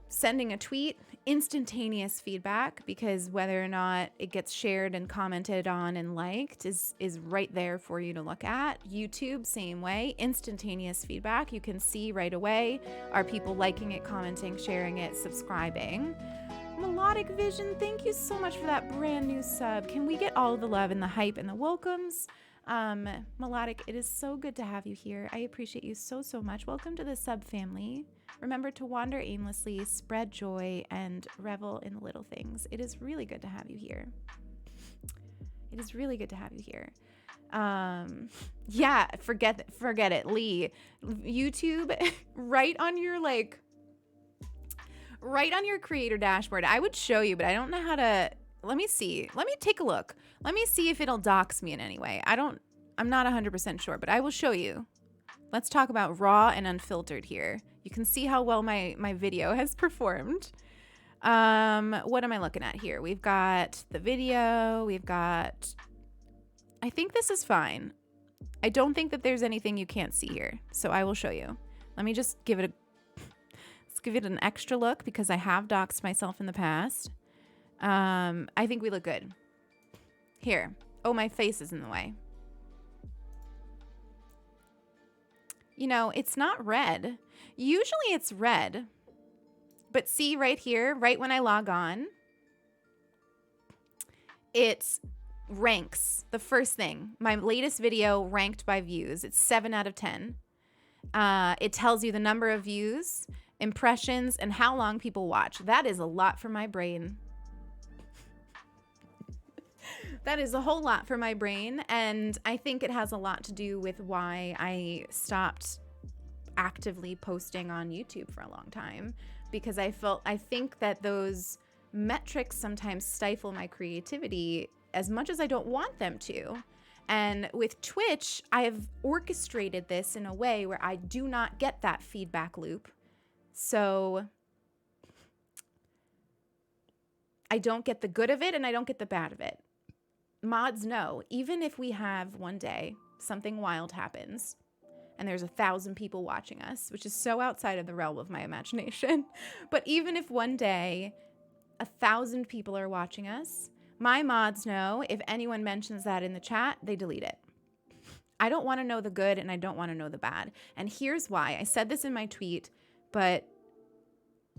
sending a tweet, instantaneous feedback, because whether or not it gets shared and commented on and liked is right there for you to look at. YouTube, same way, instantaneous feedback. You can see right away, are people liking it, commenting, sharing it, subscribing. Melodic Vision, thank you so much for that brand new sub. Can we get all the love and the hype and the welcomes? Melodic, it is so good to have you here. I appreciate you so much. Welcome to the sub family. Remember to wander aimlessly, spread joy, and revel in the little things. It is really good to have you here. It is really good to have you here. Yeah, forget it, Lee. YouTube, right on your creator dashboard. I would show you, but I don't know how to. Let me see. Let me take a look. Let me see if it'll dox me in any way. I'm not 100% sure, but I will show you. Let's talk about raw and unfiltered here. You can see how well my video has performed. What am I looking at here? We've got the video. I think this is fine. I don't think that there's anything you can't see here. So I will show you. Let me just give it an extra look because I have doxed myself in the past. I think we look good. Here. Oh, my face is in the way. You know, it's not red. Usually it's red. But see right here, right when I log on, it ranks. The first thing, my latest video ranked by views. It's 7 out of 10. It tells you the number of views, impressions, and how long people watch. That is a lot for my brain. That is a whole lot for my brain, and I think it has a lot to do with why I stopped actively posting on YouTube for a long time, because I think that those metrics sometimes stifle my creativity as much as I don't want them to. And with Twitch, I have orchestrated this in a way where I do not get that feedback loop. So I don't get the good of it and I don't get the bad of it. Mods know, even if we have one day something wild happens and there's 1,000 people watching us, which is so outside of the realm of my imagination, but even if one day 1,000 people are watching us, my mods know if anyone mentions that in the chat, they delete it. I don't want to know the good and I don't want to know the bad. And here's why. I said this in my tweet, but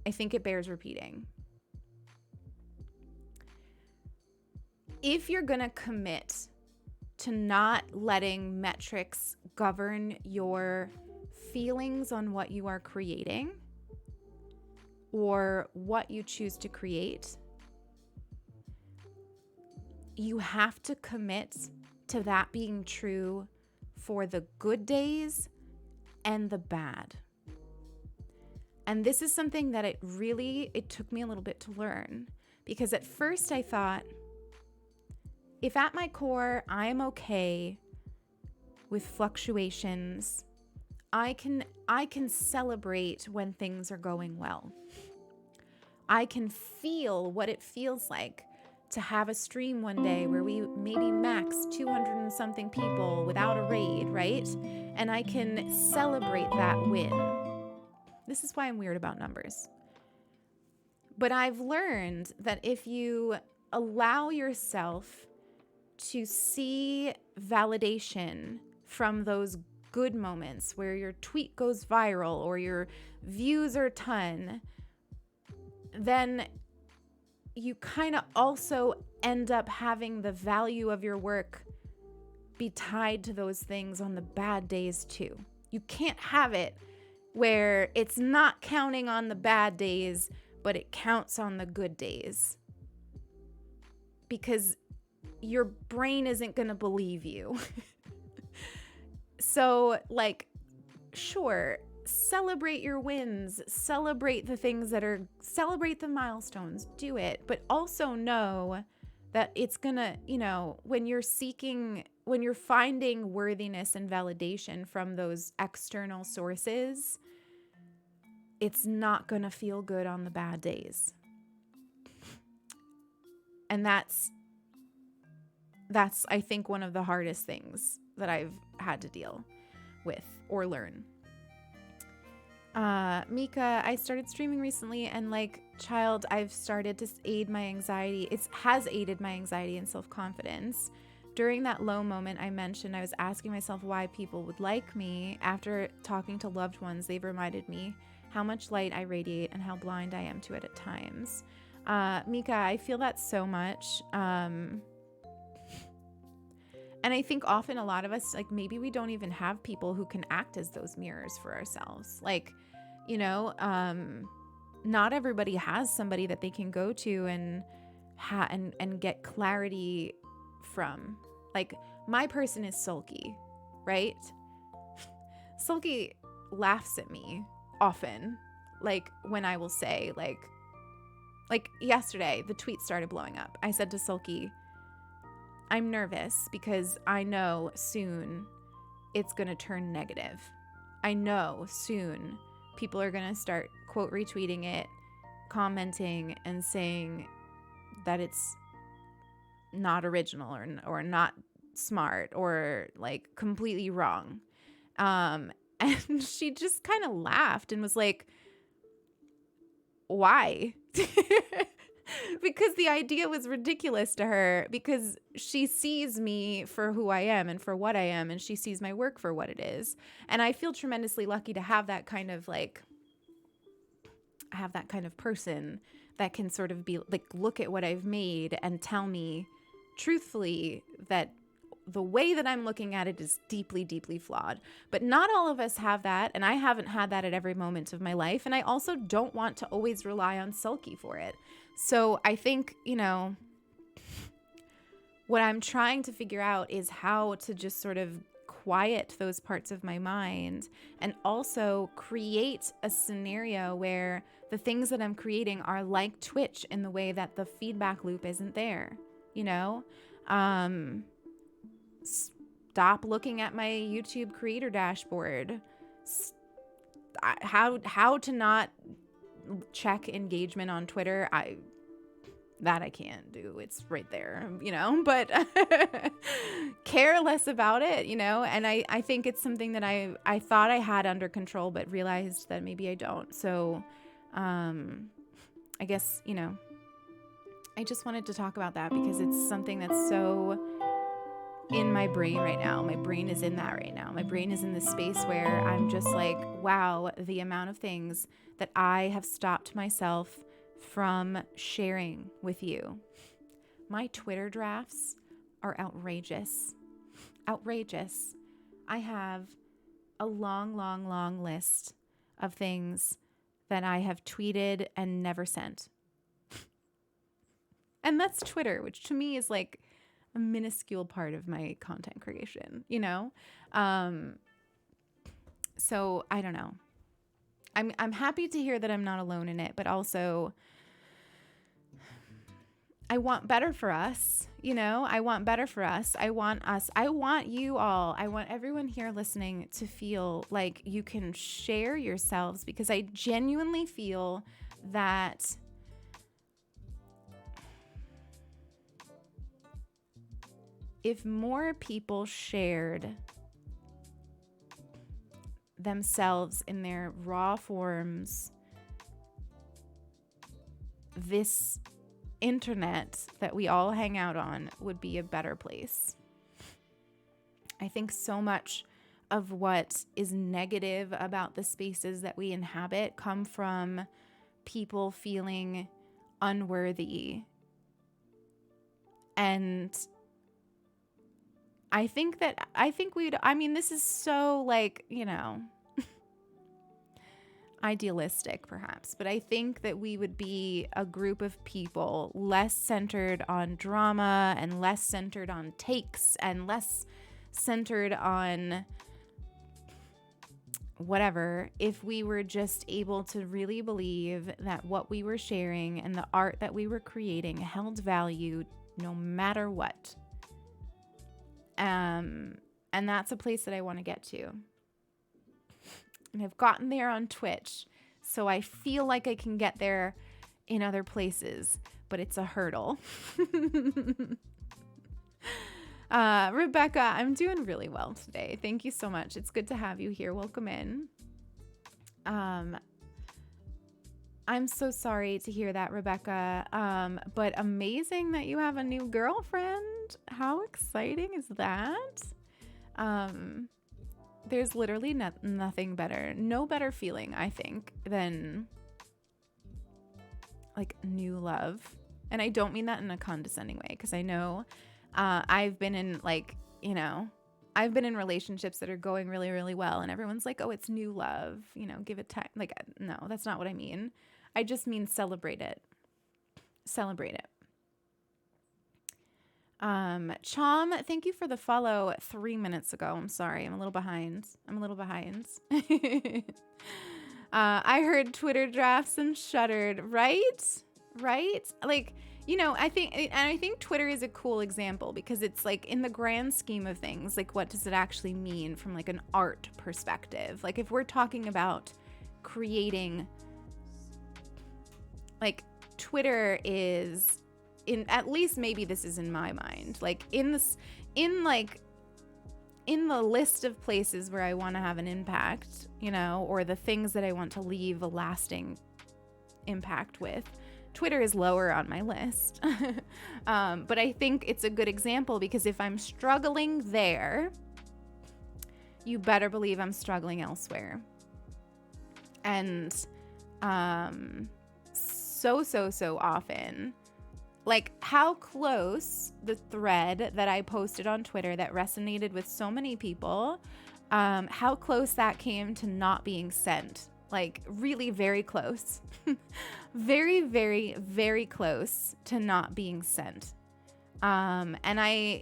I think it bears repeating. If you're going to commit to not letting metrics govern your feelings on what you are creating or what you choose to create, you have to commit to that being true for the good days and the bad. And this is something that it took me a little bit to learn, because at first I thought, if at my core I'm okay with fluctuations, I can celebrate when things are going well. I can feel what it feels like to have a stream one day where we maybe max 200 and something people without a raid, right? And I can celebrate that win. This is why I'm weird about numbers. But I've learned that if you allow yourself to see validation from those good moments where your tweet goes viral or your views are a ton, then you kind of also end up having the value of your work be tied to those things on the bad days too. You can't have it where it's not counting on the bad days, but it counts on the good days, because your brain isn't going to believe you. So, sure, celebrate your wins, celebrate the milestones, do it, but also know that it's gonna, when you're finding worthiness and validation from those external sources, it's not gonna feel good on the bad days. And that's that's, I think, one of the hardest things that I've had to deal with or learn. Mika, I started streaming recently, and like, child, I've started to aid my anxiety. It has aided my anxiety and self-confidence. During that low moment I mentioned, I was asking myself why people would like me. After talking to loved ones, they've reminded me how much light I radiate and how blind I am to it at times. Mika, I feel that so much. And I think often a lot of us, like, maybe we don't even have people who can act as those mirrors for ourselves. Like, you know, not everybody has somebody that they can go to and get clarity from. Like, my person is Sulky, right? Sulky laughs at me often, like when I will say, like yesterday, the tweet started blowing up. I said to Sulky, I'm nervous because I know soon it's going to turn negative. I know soon people are going to start quote retweeting it, commenting and saying that it's not original or not smart or like completely wrong. And she just kind of laughed and was like, why? Because the idea was ridiculous to her, because she sees me for who I am and for what I am, and she sees my work for what it is. And I feel tremendously lucky to have that kind of person that can sort of be like, look at what I've made and tell me truthfully that the way that I'm looking at it is deeply, deeply flawed. But not all of us have that, and I haven't had that at every moment of my life. And I also don't want to always rely on Sulky for it. So I think, you know, what I'm trying to figure out is how to just sort of quiet those parts of my mind and also create a scenario where the things that I'm creating are like Twitch in the way that the feedback loop isn't there, you know? Stop looking at my YouTube creator dashboard. How to not check engagement on Twitter, I can't do. It's right there, you know, but care less about it, you know. And I think it's something that I thought I had under control, but realized that maybe I don't. So I guess, you know, I just wanted to talk about that because it's something that's so in my brain right now. My brain is in that right now. My brain is in this space where I'm just like, wow, the amount of things that I have stopped myself from sharing with you. My Twitter drafts are outrageous. Outrageous. I have a long list of things that I have tweeted and never sent. And that's Twitter, which to me is like a minuscule part of my content creation, you know? So I don't know. I'm happy to hear that I'm not alone in it, but also I want better for us, you know? I want better for us. I want you all, I want everyone here listening to feel like you can share yourselves, because I genuinely feel that if more people shared themselves in their raw forms, this internet that we all hang out on would be a better place. I think so much of what is negative about the spaces that we inhabit come from people feeling unworthy. And I think this is so, like, you know, idealistic perhaps, but I think that we would be a group of people less centered on drama and less centered on takes and less centered on whatever, if we were just able to really believe that what we were sharing and the art that we were creating held value no matter what. And that's a place that I want to get to. And I've gotten there on Twitch, so I feel like I can get there in other places, but it's a hurdle. Rebecca, I'm doing really well today. Thank you so much. It's good to have you here. Welcome in. I'm so sorry to hear that, Rebecca. But amazing that you have a new girlfriend. How exciting is that? There's literally nothing better, no better feeling, I think, than like new love. And I don't mean that in a condescending way, because I know I've been in I've been in relationships that are going really, really well, and everyone's like, oh, it's new love, give it time. Like, no, that's not what I mean. I just mean celebrate it. Celebrate it. Chom, thank you for the follow 3 minutes ago. I'm sorry. I'm a little behind. I heard Twitter drafts and shuddered, right? Like, I think Twitter is a cool example because it's like in the grand scheme of things, like what does it actually mean from like an art perspective? Like if we're talking about creating, like Twitter is at least maybe this is in my mind, like in the list of places where I want to have an impact, or the things that I want to leave a lasting impact with, Twitter is lower on my list. But I think it's a good example because if I'm struggling there, you better believe I'm struggling elsewhere. And so often, like how close the thread that I posted on Twitter that resonated with so many people, how close that came to not being sent. Like really very close. Very, very, very close to not being sent. And I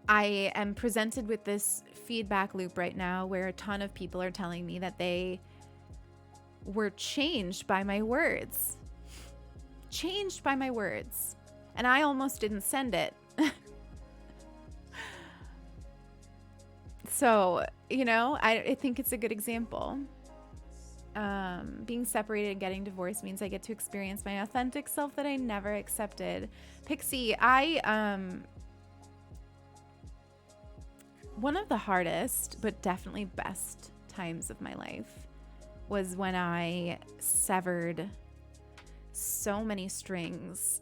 am presented with this feedback loop right now where a ton of people are telling me that they were changed by my words. And I almost didn't send it. So, I think it's a good example. Being separated and getting divorced means I get to experience my authentic self that I never accepted. Pixie, one of the hardest, but definitely best times of my life was when I severed so many strings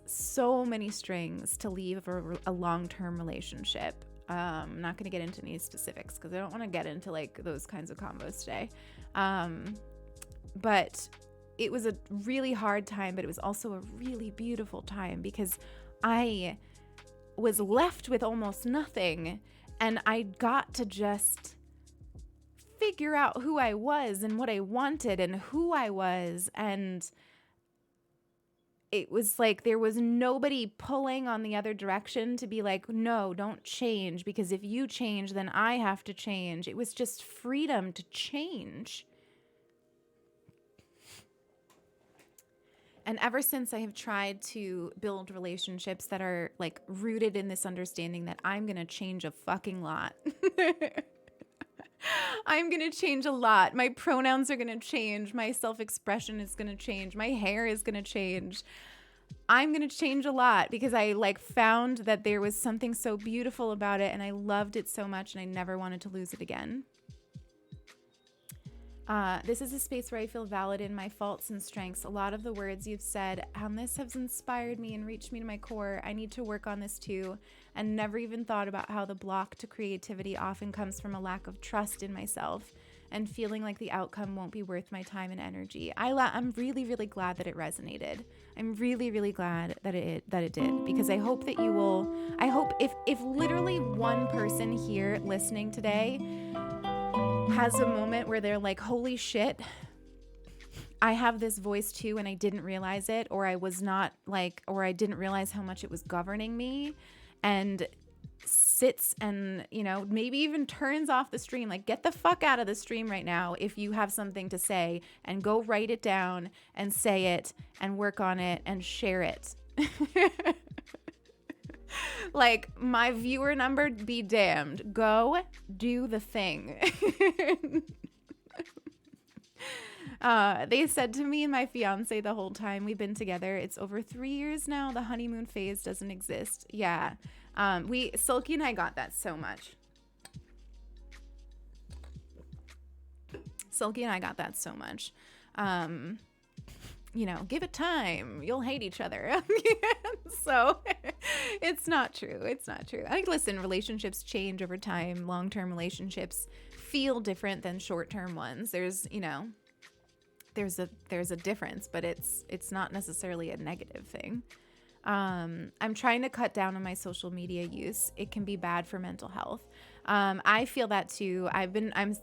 to leave a long-term relationship. I'm not going to get into any specifics because I don't want to get into like those kinds of combos today. But it was a really hard time, but it was also a really beautiful time because I was left with almost nothing and I got to just figure out who I was and what I wanted and who I was. And it was like there was nobody pulling on the other direction to be like, no, don't change, because if you change, then I have to change. It was just freedom to change. And ever since, I have tried to build relationships that are like rooted in this understanding that I'm going to change a fucking lot. I'm going to change a lot. My pronouns are going to change. My self-expression is going to change. My hair is going to change. I'm going to change a lot because I like found that there was something so beautiful about it and I loved it so much and I never wanted to lose it again. This is a space where I feel valid in my faults and strengths. A lot of the words you've said on this have inspired me and reached me to my core. I need to work on this too, and never even thought about how the block to creativity often comes from a lack of trust in myself and feeling like the outcome won't be worth my time and energy. I'm really, really glad that it resonated. I'm really, really glad that it did, because I hope that you will. I hope if literally one person here listening today has a moment where they're like, holy shit, I have this voice too and I didn't realize it, or I didn't realize how much it was governing me, and sits and, maybe even turns off the stream, like get the fuck out of the stream right now if you have something to say, and go write it down and say it and work on it and share it. Like, my viewer number be damned. Go do the thing. They said to me and my fiance the whole time we've been together, it's over 3 years now, the honeymoon phase doesn't exist. Yeah. Silky and I got that so much. Give it time. You'll hate each other. So it's not true. Listen, relationships change over time. Long-term relationships feel different than short-term ones. There's a difference, but it's not necessarily a negative thing. I'm trying to cut down on my social media use. It can be bad for mental health. I feel that too.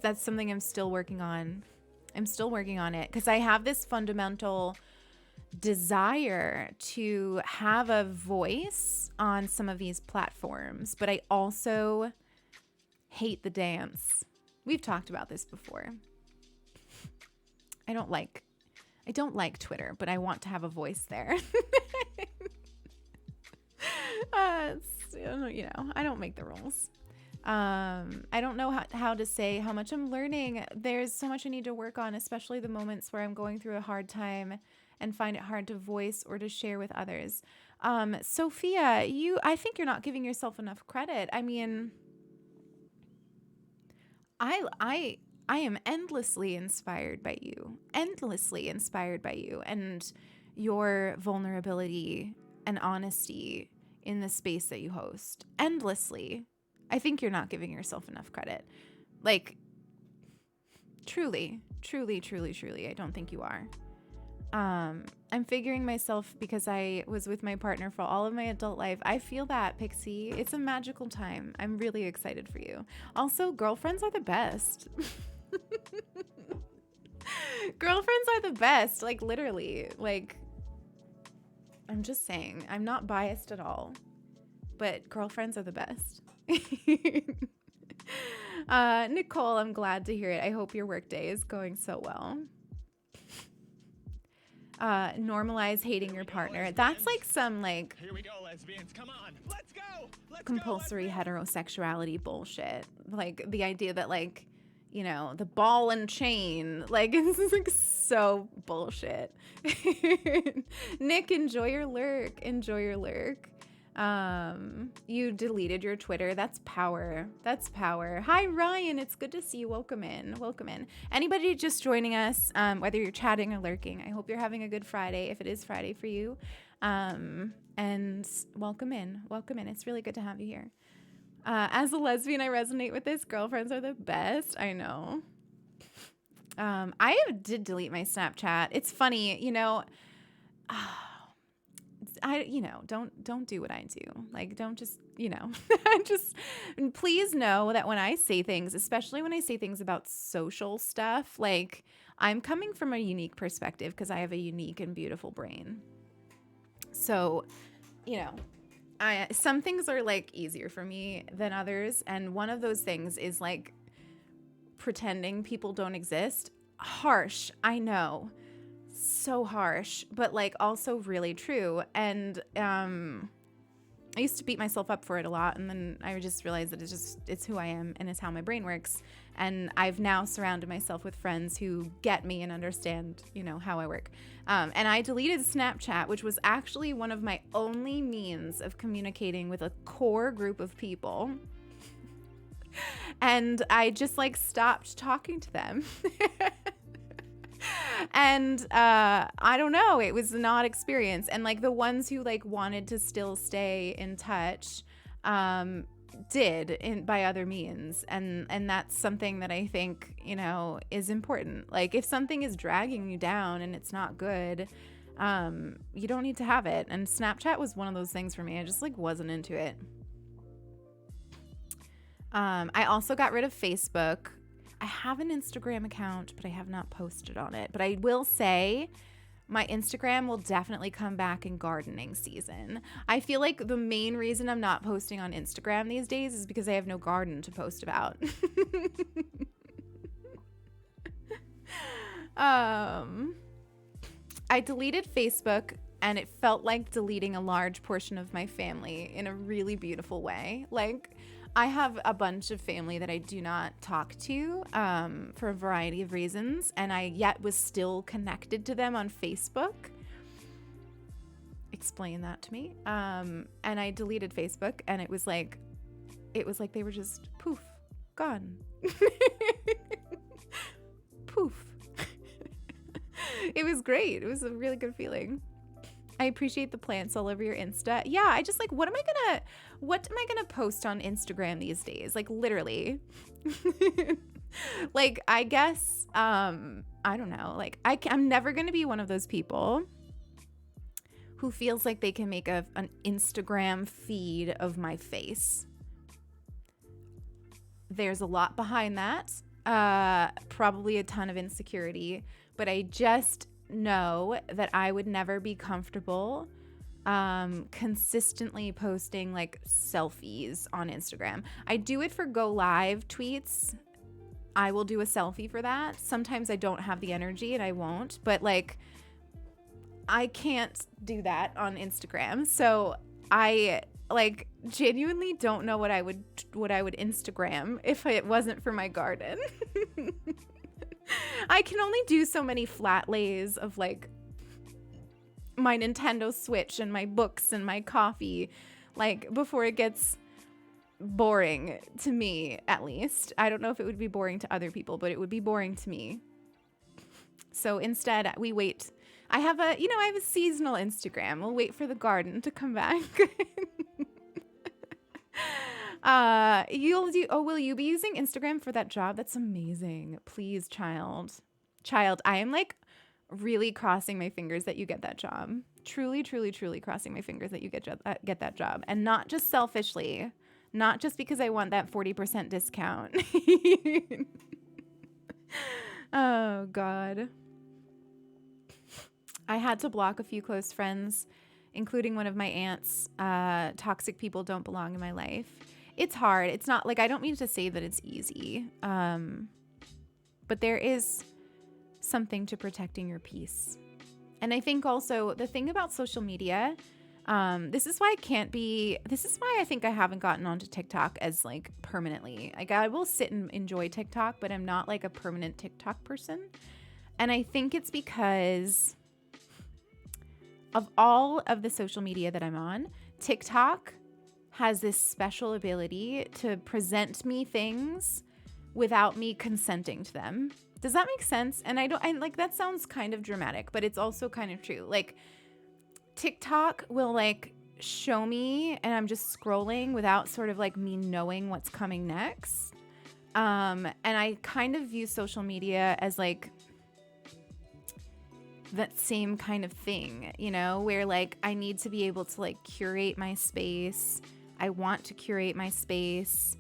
That's something I'm still working on. I'm still working on it because I have this fundamental desire to have a voice on some of these platforms, but I also hate the dance. We've talked about this before. I don't like Twitter, but I want to have a voice there. I don't make the rules. I don't know how to say how much I'm learning. There's so much I need to work on, especially the moments where I'm going through a hard time and find it hard to voice or to share with others. Sophia, I think you're not giving yourself enough credit. I mean, I am endlessly inspired by you, and your vulnerability and honesty in the space that you host. Endlessly. I think you're not giving yourself enough credit. Like, truly, I don't think you are. I'm figuring myself because I was with my partner for all of my adult life. I feel that, Pixie. It's a magical time. I'm really excited for you. Also, girlfriends are the best. Girlfriends are the best. Like, literally. Like, I'm just saying. I'm not biased at all. But girlfriends are the best. Nicole, I'm glad to hear it. I hope your workday is going so well. Normalize hating your partner. That's like some like here we go, lesbians. Come on. Let's go. Compulsory heterosexuality bullshit. Like the idea that like, the ball and chain, like it's like so bullshit. Nick, enjoy your lurk. You deleted your Twitter. That's power. Hi, Ryan. It's good to see you. Welcome in. Anybody just joining us, whether you're chatting or lurking, I hope you're having a good Friday, if it is Friday for you. And welcome in. It's really good to have you here. As a lesbian, I resonate with this. Girlfriends are the best. I know. I did delete my Snapchat. It's funny, don't do what I do. Like, don't just, just please know that when I say things, especially when I say things about social stuff, like I'm coming from a unique perspective because I have a unique and beautiful brain. So, some things are like easier for me than others. And one of those things is like pretending people don't exist. Harsh. I know. So harsh, but like also really true. And I used to beat myself up for it a lot, and then I just realized that it's who I am and it's how my brain works. And I've now surrounded myself with friends who get me and understand, how I work. And I deleted Snapchat, which was actually one of my only means of communicating with a core group of people. And I just like stopped talking to them. And I don't know, it was not experience. And like the ones who like wanted to still stay in touch did by other means. And that's something that I think, is important. Like if something is dragging you down and it's not good, you don't need to have it. And Snapchat was one of those things for me. I just like wasn't into it. I also got rid of Facebook. I have an Instagram account, but I have not posted on it. But I will say my Instagram will definitely come back in gardening season. I feel like the main reason I'm not posting on Instagram these days is because I have no garden to post about. I deleted Facebook, and it felt like deleting a large portion of my family in a really beautiful way. Like, I have a bunch of family that I do not talk to for a variety of reasons, and I yet was still connected to them on Facebook. Explain that to me. And I deleted Facebook, and it was like they were just poof, gone. Poof. It was great. It was a really good feeling. I appreciate the plants all over your Insta. Yeah, I just like, what am I gonna post on Instagram these days? Like, literally. Like, I guess, I don't know. Like, I'm never gonna be one of those people who feels like they can make an Instagram feed of my face. There's a lot behind that. Probably a ton of insecurity, but I just know that I would never be comfortable consistently posting like selfies on Instagram. I do it for go live tweets. I will do a selfie for that. Sometimes I don't have the energy and I won't, but like I can't do that on Instagram. So I like genuinely don't know what I would Instagram if it wasn't for my garden. I can only do so many flat lays of like my Nintendo Switch and my books and my coffee, like before it gets boring to me, at least. I don't know if it would be boring to other people, but it would be boring to me. So instead we wait. I have a seasonal Instagram. We'll wait for the garden to come back. Will you be using Instagram for that job? That's amazing. Please, child, I am like really crossing my fingers that you get that job. Truly, truly, truly crossing my fingers that you get that job. And not just selfishly, not just because I want that 40% discount. Oh God. I had to block a few close friends, including one of my aunts. Toxic people don't belong in my life. It's hard. It's not like, I don't mean to say that it's easy. But there is something to protecting your peace. And I think also the thing about social media, this is why I think I haven't gotten onto TikTok as like permanently. Like I will sit and enjoy TikTok, but I'm not like a permanent TikTok person. And I think it's because of all of the social media that I'm on, TikTok has this special ability to present me things without me consenting to them. Does that make sense? And I like, that sounds kind of dramatic, but it's also kind of true. Like TikTok will like show me and I'm just scrolling without sort of like me knowing what's coming next. And I kind of view social media as like that same kind of thing, you know, where like I need to be able to like curate my space. I want to curate my space.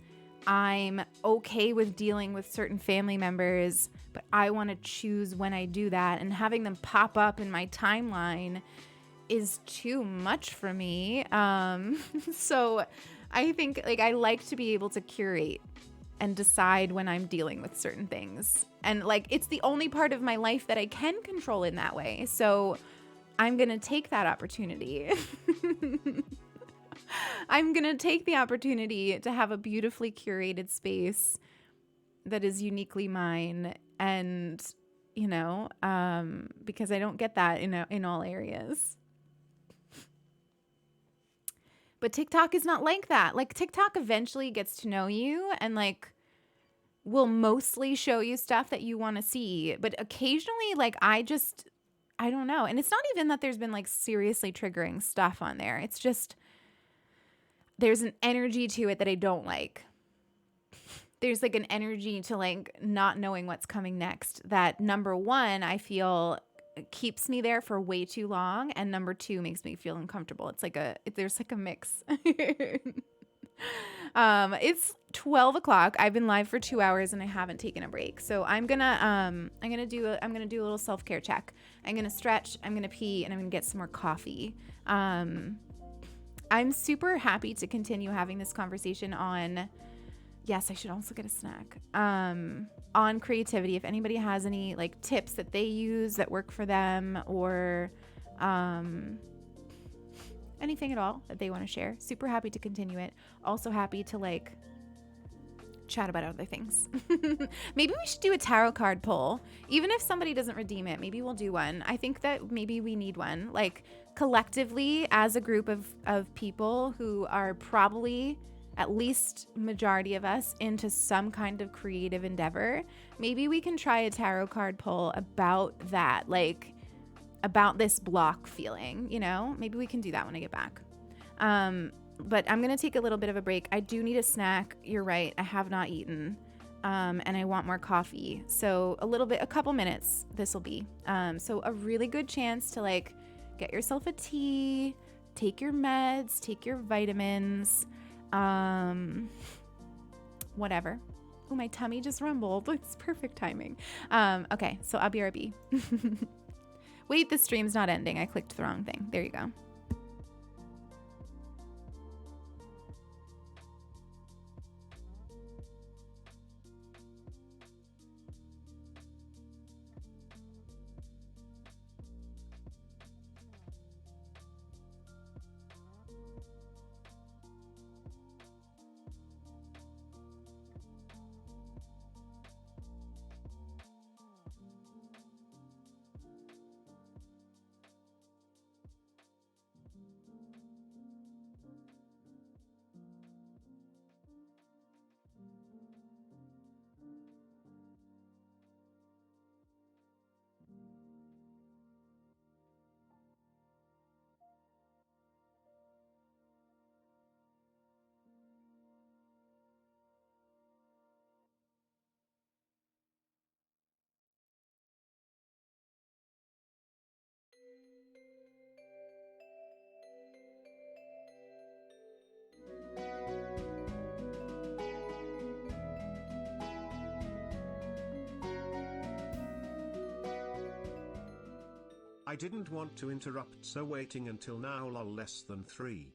I'm okay with dealing with certain family members, but I want to choose when I do that. And having them pop up in my timeline is too much for me. So I think like I like to be able to curate and decide when I'm dealing with certain things. And like, it's the only part of my life that I can control in that way. So I'm going to take that opportunity. I'm going to take the opportunity to have a beautifully curated space that is uniquely mine. And, you know, because I don't get that in all areas. But TikTok is not like that. Like TikTok eventually gets to know you and like will mostly show you stuff that you want to see. But occasionally, like I don't know. And it's not even that there's been like seriously triggering stuff on there. It's just there's an energy to it that I don't like. There's like an energy to like not knowing what's coming next that, number one, I feel keeps me there for way too long, and number two, makes me feel uncomfortable. It's like there's like a mix. It's 12 o'clock. I've been live for 2 hours and I haven't taken a break. So I'm gonna do a little self-care check. I'm gonna stretch, I'm gonna pee, and I'm gonna get some more coffee. I'm super happy to continue having this conversation on, yes, I should also get a snack. On creativity. If anybody has any like tips that they use that work for them, or anything at all that they want to share, super happy to continue it. Also happy to like chat about other things. Maybe we should do a tarot card poll. Even if somebody doesn't redeem it, maybe we'll do one. I think that maybe we need one. Like collectively as a group of people who are probably at least majority of us into some kind of creative endeavor. Maybe we can try a tarot card poll about that, like about this block feeling, you know? Maybe we can do that when I get back. But I'm going to take a little bit of a break. I do need a snack. You're right. I have not eaten. And I want more coffee. So a couple minutes this will be. So a really good chance to like get yourself a tea, take your meds, take your vitamins, whatever. Oh, my tummy just rumbled. It's perfect timing. Okay, so I'll BRB. Wait, the stream's not ending. I clicked the wrong thing. There you go. I didn't want to interrupt, so waiting until now lol less than 3.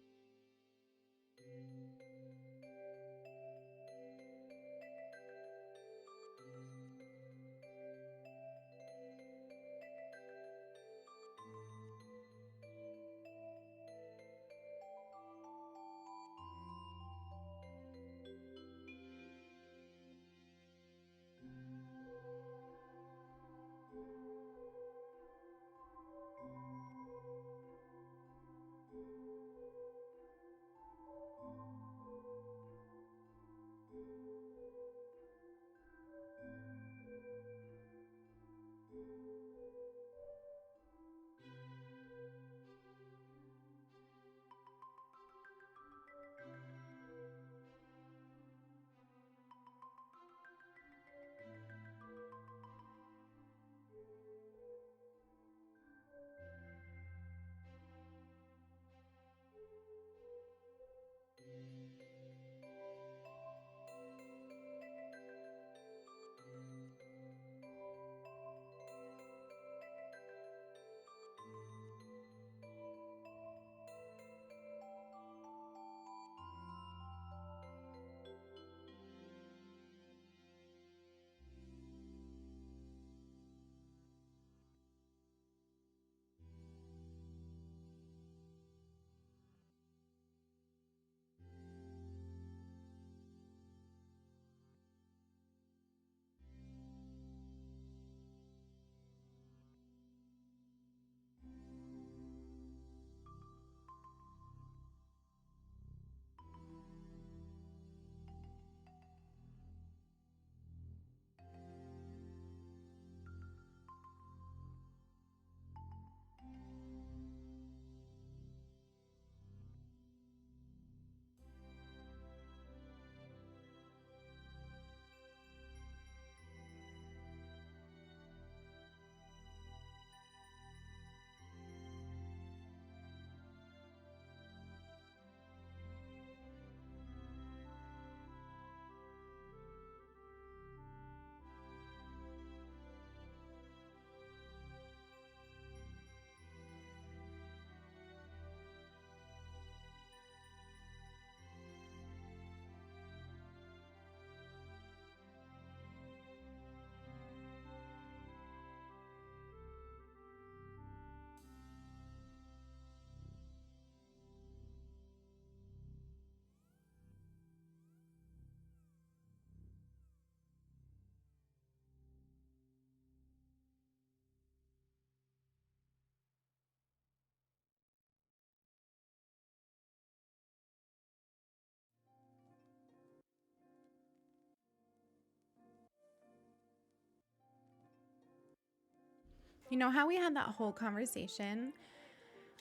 You know how we had that whole conversation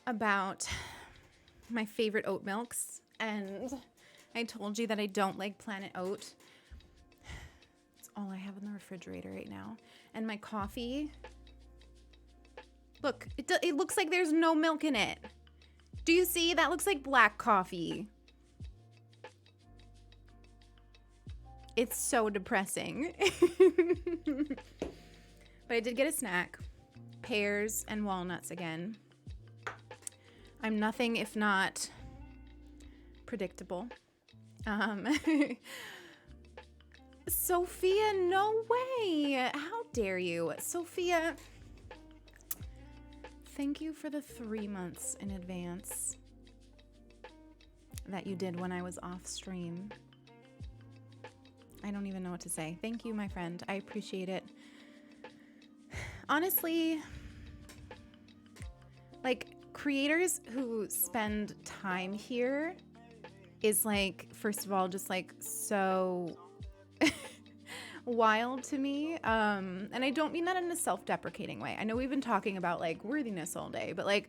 about my favorite oat milks, and I told you that I don't like Planet Oat. It's all I have in the refrigerator right now. And my coffee, look, it looks like there's no milk in it. Do you see? That looks like black coffee. It's so depressing. But I did get a snack. Pears and walnuts again. I'm nothing if not predictable. Sophia, no way. How dare you? Sophia, thank you for the 3 months in advance that you did when I was off stream. I don't even know what to say. Thank you, my friend. I appreciate it. Honestly, like, creators who spend time here is like, first of all, just like so wild to me. And I don't mean that in a self-deprecating way. I know we've been talking about like worthiness all day, but like,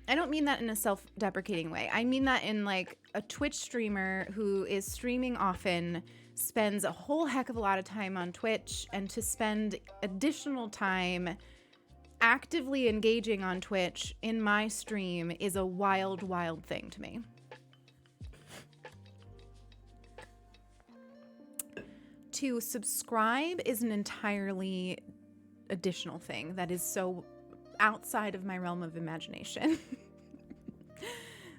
I don't mean that in a self-deprecating way. I mean that in like a Twitch streamer who is streaming often spends a whole heck of a lot of time on Twitch, and to spend additional time actively engaging on Twitch in my stream is a wild, wild thing to me. To subscribe is an entirely additional thing that is so outside of my realm of imagination.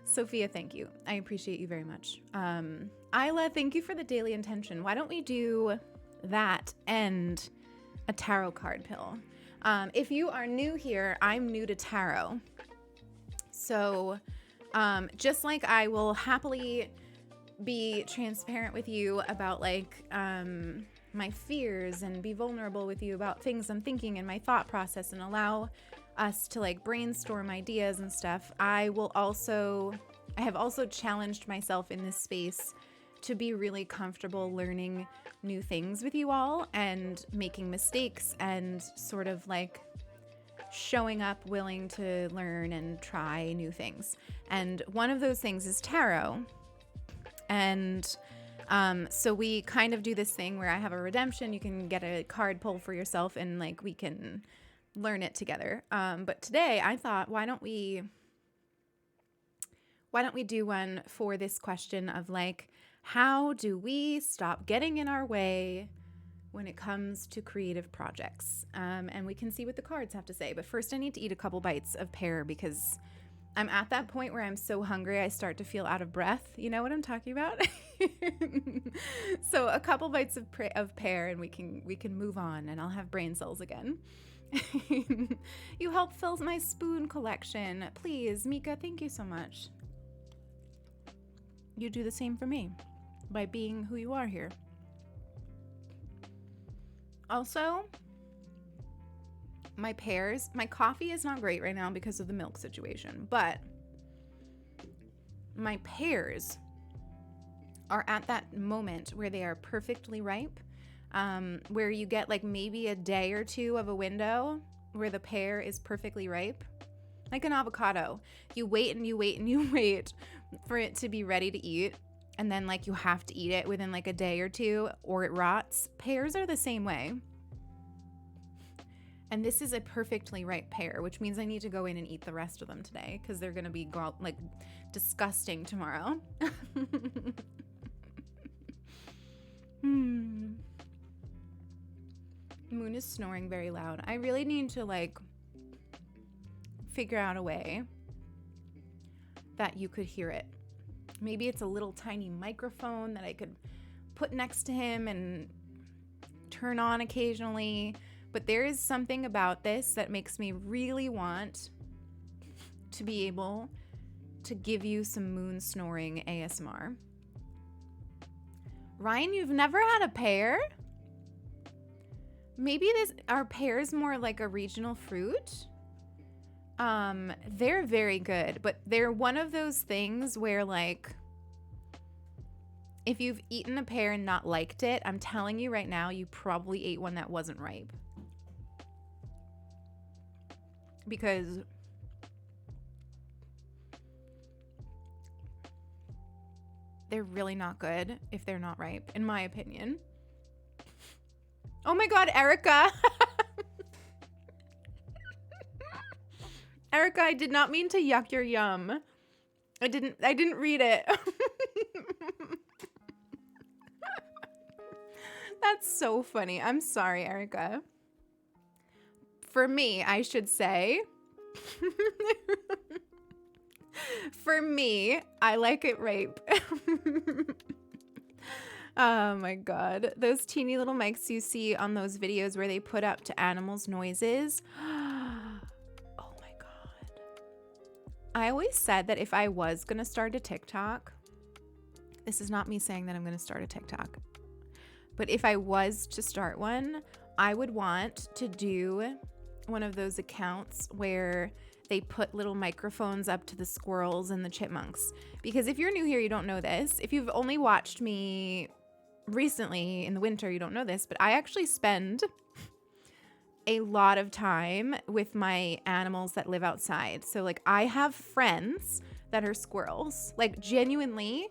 Sophia, thank you. I appreciate you very much. Isla, thank you for the daily intention. Why don't we do that and a tarot card pill? If you are new here, I'm new to tarot. So just like I will happily be transparent with you about like my fears and be vulnerable with you about things I'm thinking and my thought process and allow us to like brainstorm ideas and stuff, I have also challenged myself in this space to be really comfortable learning new things with you all and making mistakes and sort of like showing up willing to learn and try new things. And one of those things is tarot. And so we kind of do this thing where I have a redemption. You can get a card pull for yourself and like we can learn it together. But today I thought, why don't we do one for this question of like, how do we stop getting in our way when it comes to creative projects? And we can see what the cards have to say. But first I need to eat a couple bites of pear because I'm at that point where I'm so hungry I start to feel out of breath. You know what I'm talking about? So a couple bites of pear and we can move on and I'll have brain cells again. You help fill my spoon collection. Please, Mika, thank you so much. You do the same for me by being who you are here. Also, my coffee is not great right now because of the milk situation, but my pears are at that moment where they are perfectly ripe, where you get like maybe a day or two of a window where the pear is perfectly ripe. Like an avocado. You wait and you wait and you wait for it to be ready to eat. And then like you have to eat it within like a day or two or it rots. Pears are the same way. And this is a perfectly ripe pear, which means I need to go in and eat the rest of them today because they're going to be like disgusting tomorrow. Moon is snoring very loud. I really need to like figure out a way that you could hear it. Maybe it's a little tiny microphone that I could put next to him and turn on occasionally. But there is something about this that makes me really want to be able to give you some moon snoring ASMR. Ryan, you've never had a pear? Maybe are pears more like a regional fruit? They're very good, but they're one of those things where like, if you've eaten a pear and not liked it, I'm telling you right now, you probably ate one that wasn't ripe. because they're really not good if they're not ripe, in my opinion. Oh my God, Erica. Erica, I did not mean to yuck your yum. I didn't read it. That's so funny. I'm sorry, Erica. For me, I should say. For me, I like it ripe. Oh my God. Those teeny little mics you see on those videos where they put up to animals' noises. Oh my God. I always said that if I was going to start a TikTok, this is not me saying that I'm going to start a TikTok, but if I was to start one, I would want to do one of those accounts where they put little microphones up to the squirrels and the chipmunks. Because if you're new here, you don't know this. If you've only watched me recently in the winter, you don't know this, but I actually spend a lot of time with my animals that live outside. So like I have friends that are squirrels. Like genuinely,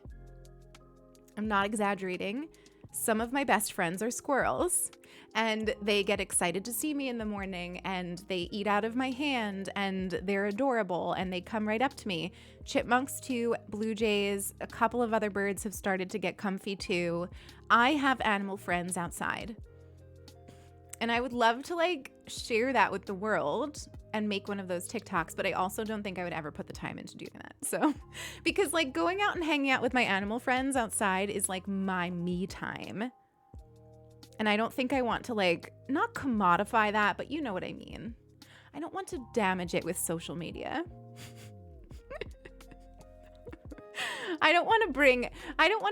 I'm not exaggerating. Some of my best friends are squirrels, and they get excited to see me in the morning, and they eat out of my hand, and they're adorable, and they come right up to me. Chipmunks too, blue jays, a couple of other birds have started to get comfy too. I have animal friends outside, and I would love to like share that with the world and make one of those TikToks, but I also don't think I would ever put the time into doing that. So, because like going out and hanging out with my animal friends outside is like my me time. And I don't think I want to like, not commodify that, but you know what I mean. I don't want to damage it with social media. I don't want to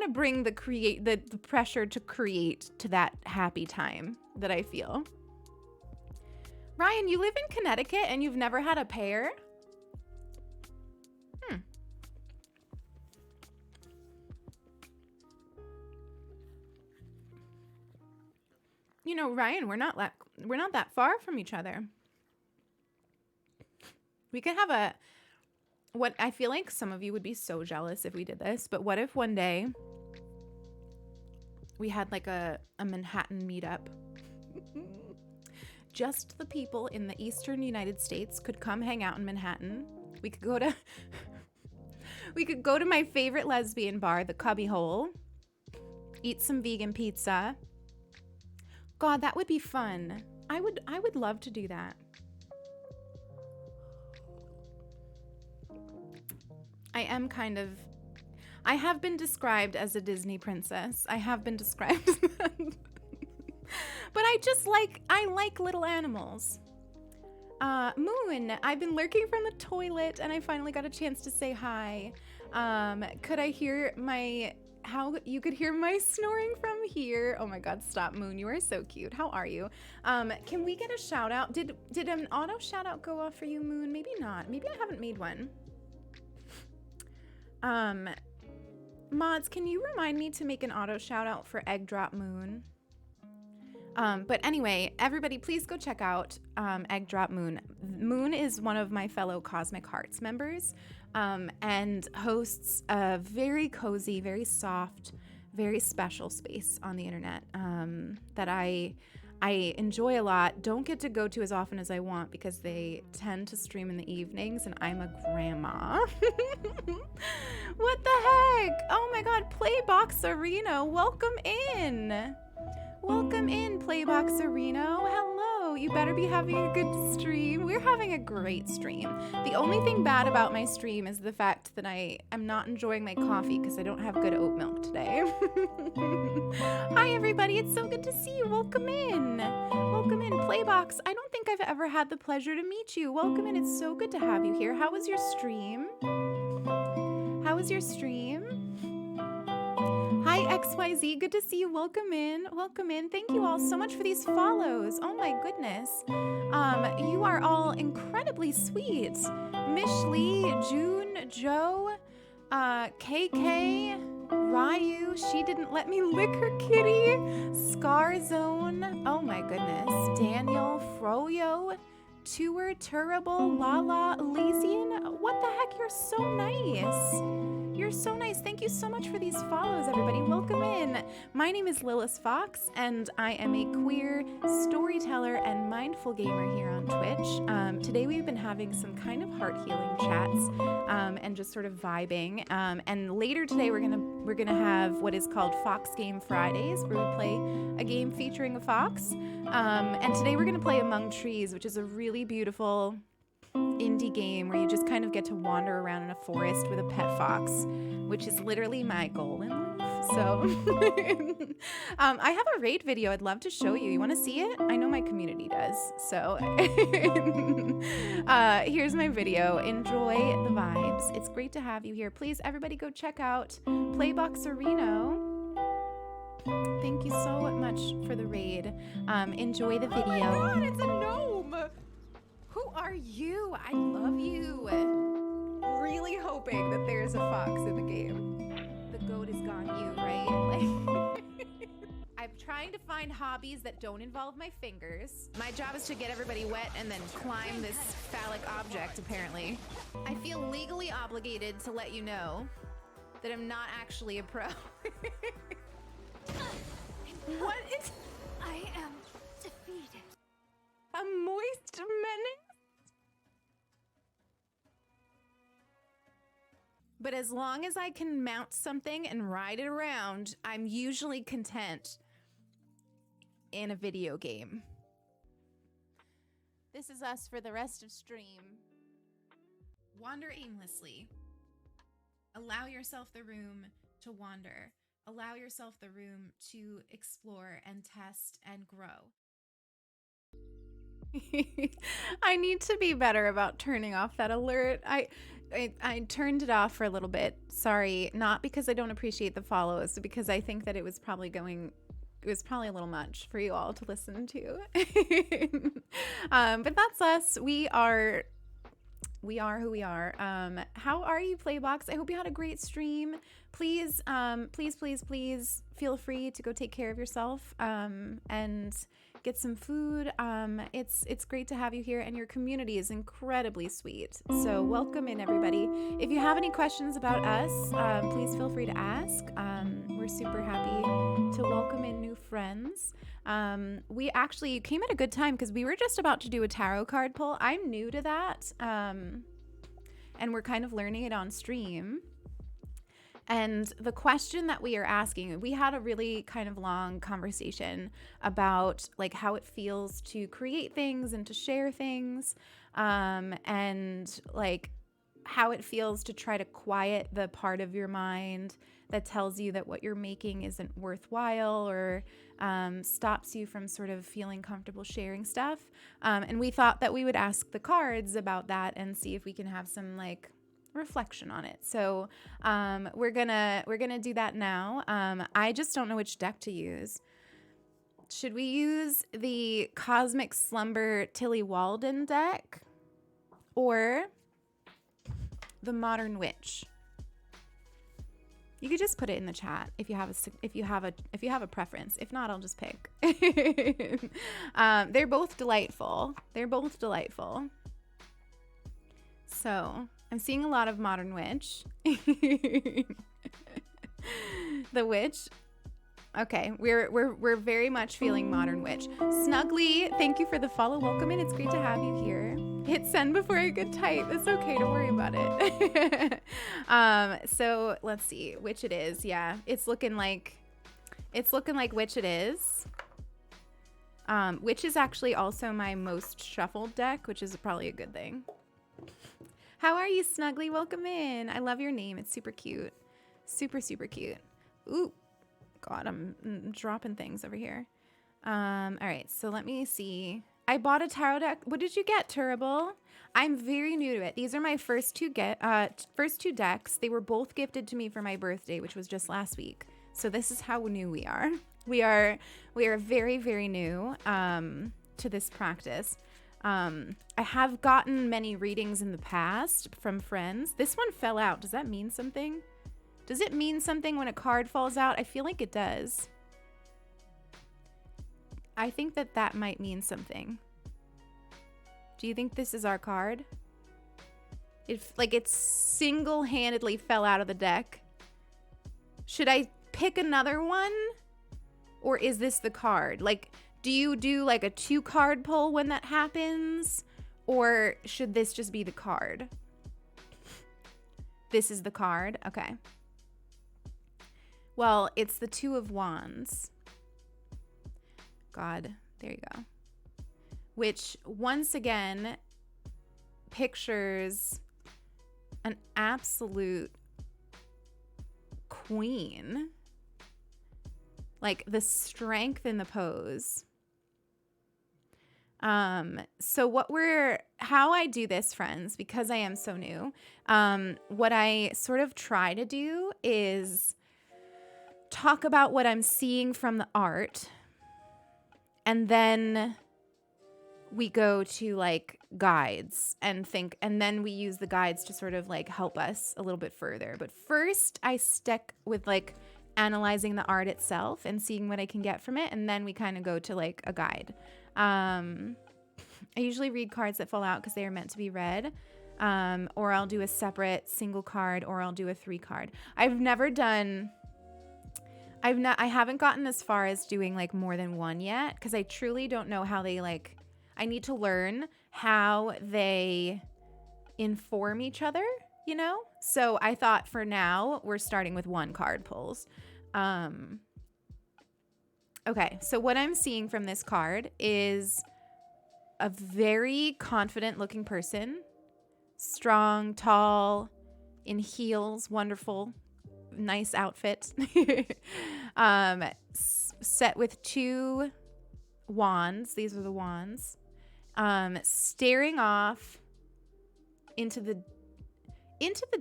bring the pressure to create to that happy time that I feel. Ryan, you live in Connecticut and you've never had a pear? You know, Ryan, we're not that far from each other. We could have what I feel like some of you would be so jealous if we did this, but what if one day we had like a Manhattan meetup? Just the people in the eastern United States could come hang out in Manhattan. We could go to my favorite lesbian bar, the Cubby Hole, eat some vegan pizza. God, that would be fun. I would love to do that. I have been described as a Disney princess. I have been described as that. But I like little animals. Moon, I've been lurking from the toilet and I finally got a chance to say hi. Could I hear how you could hear my snoring from here? Oh my God, stop, Moon. You are so cute. How are you? Can we get a shout out? Did an auto shout out go off for you, Moon? Maybe not. Maybe I haven't made one. Mods, can you remind me to make an auto shout out for Egg Drop Moon? But anyway, everybody, please go check out Egg Drop Moon. Moon is one of my fellow Cosmic Hearts members and hosts a very cozy, very soft, very special space on the internet that I enjoy a lot. Don't get to go to as often as I want because they tend to stream in the evenings and I'm a grandma. What the heck? Oh my God, Playboxarino, welcome in. Welcome in, Playboxarino. Hello. You better be having a good stream. We're having a great stream. The only thing bad about my stream is the fact that I am not enjoying my coffee because I don't have good oat milk today. Hi, everybody. It's so good to see you. Welcome in. Welcome in, Playbox. I don't think I've ever had the pleasure to meet you. Welcome in. It's so good to have you here. How was your stream? How was your stream? Hi, XYZ. Good to see you. Welcome in. Welcome in. Thank you all so much for these follows. Oh my goodness. You are all incredibly sweet. Mish Lee, June, Joe, KK, Ryu. She didn't let me lick her kitty. Scar Zone. Oh my goodness. Daniel, Froyo, Tour Terrible Lala Elysian. What the heck? You're so nice. You're so nice. Thank you so much for these follows, everybody. Welcome in. My name is Lilith Fox, and I am a queer storyteller and mindful gamer here on Twitch. Today we've been having some kind of heart-healing chats and just sort of vibing. And later today we're gonna have what is called Fox Game Fridays, where we play a game featuring a fox. And today we're gonna play Among Trees, which is a really beautiful indie game where you just kind of get to wander around in a forest with a pet fox, which is literally my goal in life. So I have a raid video I'd love to show you. You want to see it? I know my community does. So here's my video. Enjoy the vibes. It's great to have you here. Please, everybody go check out Playboxerino. Thank you so much for the raid. Enjoy the video. Oh my God, it's a gnome! Who are you? I love you. Really hoping that there's a fox in the game. The goat is gone you, right? Like, I'm trying to find hobbies that don't involve my fingers. My job is to get everybody wet and then climb this phallic object, apparently. I feel legally obligated to let you know that I'm not actually a pro. What is... I am defeated. A moist menace? But as long as I can mount something and ride it around, I'm usually content in a video game. This is us for the rest of stream. Wander aimlessly. Allow yourself the room to wander. Allow yourself the room to explore and test and grow. I need to be better about turning off that alert. I turned it off for a little bit. Sorry, not because I don't appreciate the follows, but because I think that it was probably a little much for you all to listen to. But that's us. We are who we are. How are you, Playbox? I hope you had a great stream. Please feel free to go take care of yourself and get some food. It's great to have you here, and your community is incredibly sweet. So welcome in, everybody. If you have any questions about us, please feel free to ask. We're super happy to welcome in new friends. We actually came at a good time because we were just about to do a tarot card pull. I'm new to that, and we're kind of learning it on stream. And the question that we are asking, we had a really kind of long conversation about like how it feels to create things and to share things, and like how it feels to try to quiet the part of your mind that tells you that what you're making isn't worthwhile or stops you from sort of feeling comfortable sharing stuff. And we thought that we would ask the cards about that and see if we can have some like reflection on it. So we're gonna do that now. I just don't know which deck to use. Should we use the Cosmic Slumber Tilly Walden deck or the Modern Witch? You could just put it in the chat if you have a preference. If not, I'll just pick. They're both delightful. So I'm seeing a lot of Modern Witch. The Witch. Okay, we're very much feeling Modern Witch. Snuggly, thank you for the follow. Welcome in. It's great to have you here. Hit send before I get type. It's okay. Don't worry about it. So let's see which it is. Yeah, it's looking like which it is. Which is actually also my most shuffled deck, which is probably a good thing. How are you, Snuggly? Welcome in. I love your name. It's super cute. Super cute. Ooh. God, I'm dropping things over here. All right, so let me see. I bought a tarot deck. What did you get, Terrible? I'm very new to it. These are my first two decks. They were both gifted to me for my birthday, which was just last week. So this is how new we are. We are very, very new to this practice. I have gotten many readings in the past from friends. This one fell out. Does that mean something? Does it mean something when a card falls out? I feel like it does. I think that might mean something. Do you think this is our card? It single-handedly fell out of the deck. Should I pick another one? Or is this the card? Like, do you do like a 2-card pull when that happens? Or should this just be the card? This is the card? Okay. Well, it's the 2 of Wands. God, there you go. Which, once again, pictures an absolute queen. Like, the strength in the pose. So how I do this, friends, because I am so new, what I sort of try to do is talk about what I'm seeing from the art, and then we go to like guides and then we use the guides to sort of like help us a little bit further. But first I stick with like analyzing the art itself and seeing what I can get from it, and then we kind of go to like a guide. I usually read cards that fall out because they are meant to be read, or I'll do a separate single card, or I'll do a 3-card. I haven't gotten as far as doing like more than one yet, because I truly don't know how they like, I need to learn how they inform each other, you know? So I thought for now we're starting with 1-card pulls. Okay, so what I'm seeing from this card is a very confident looking person, strong, tall, in heels, wonderful, nice outfit, set with 2 wands. These are the wands, staring off into the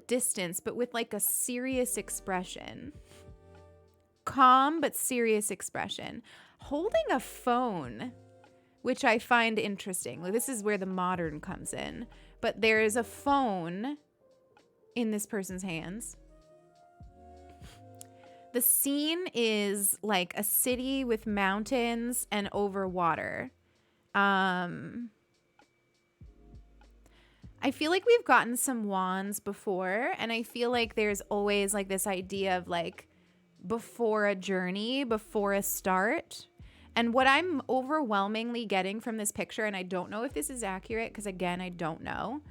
distance, but with like a serious expression. Calm but serious expression, holding a phone, which I find interesting. Like, this is where the modern comes in, but there is a phone in this person's hands. The scene is like a city with mountains and over water. I feel like we've gotten some wands before, and I feel like there's always like this idea of like before a journey, before a start. And what I'm overwhelmingly getting from this picture, and I don't know if this is accurate because again, I don't know,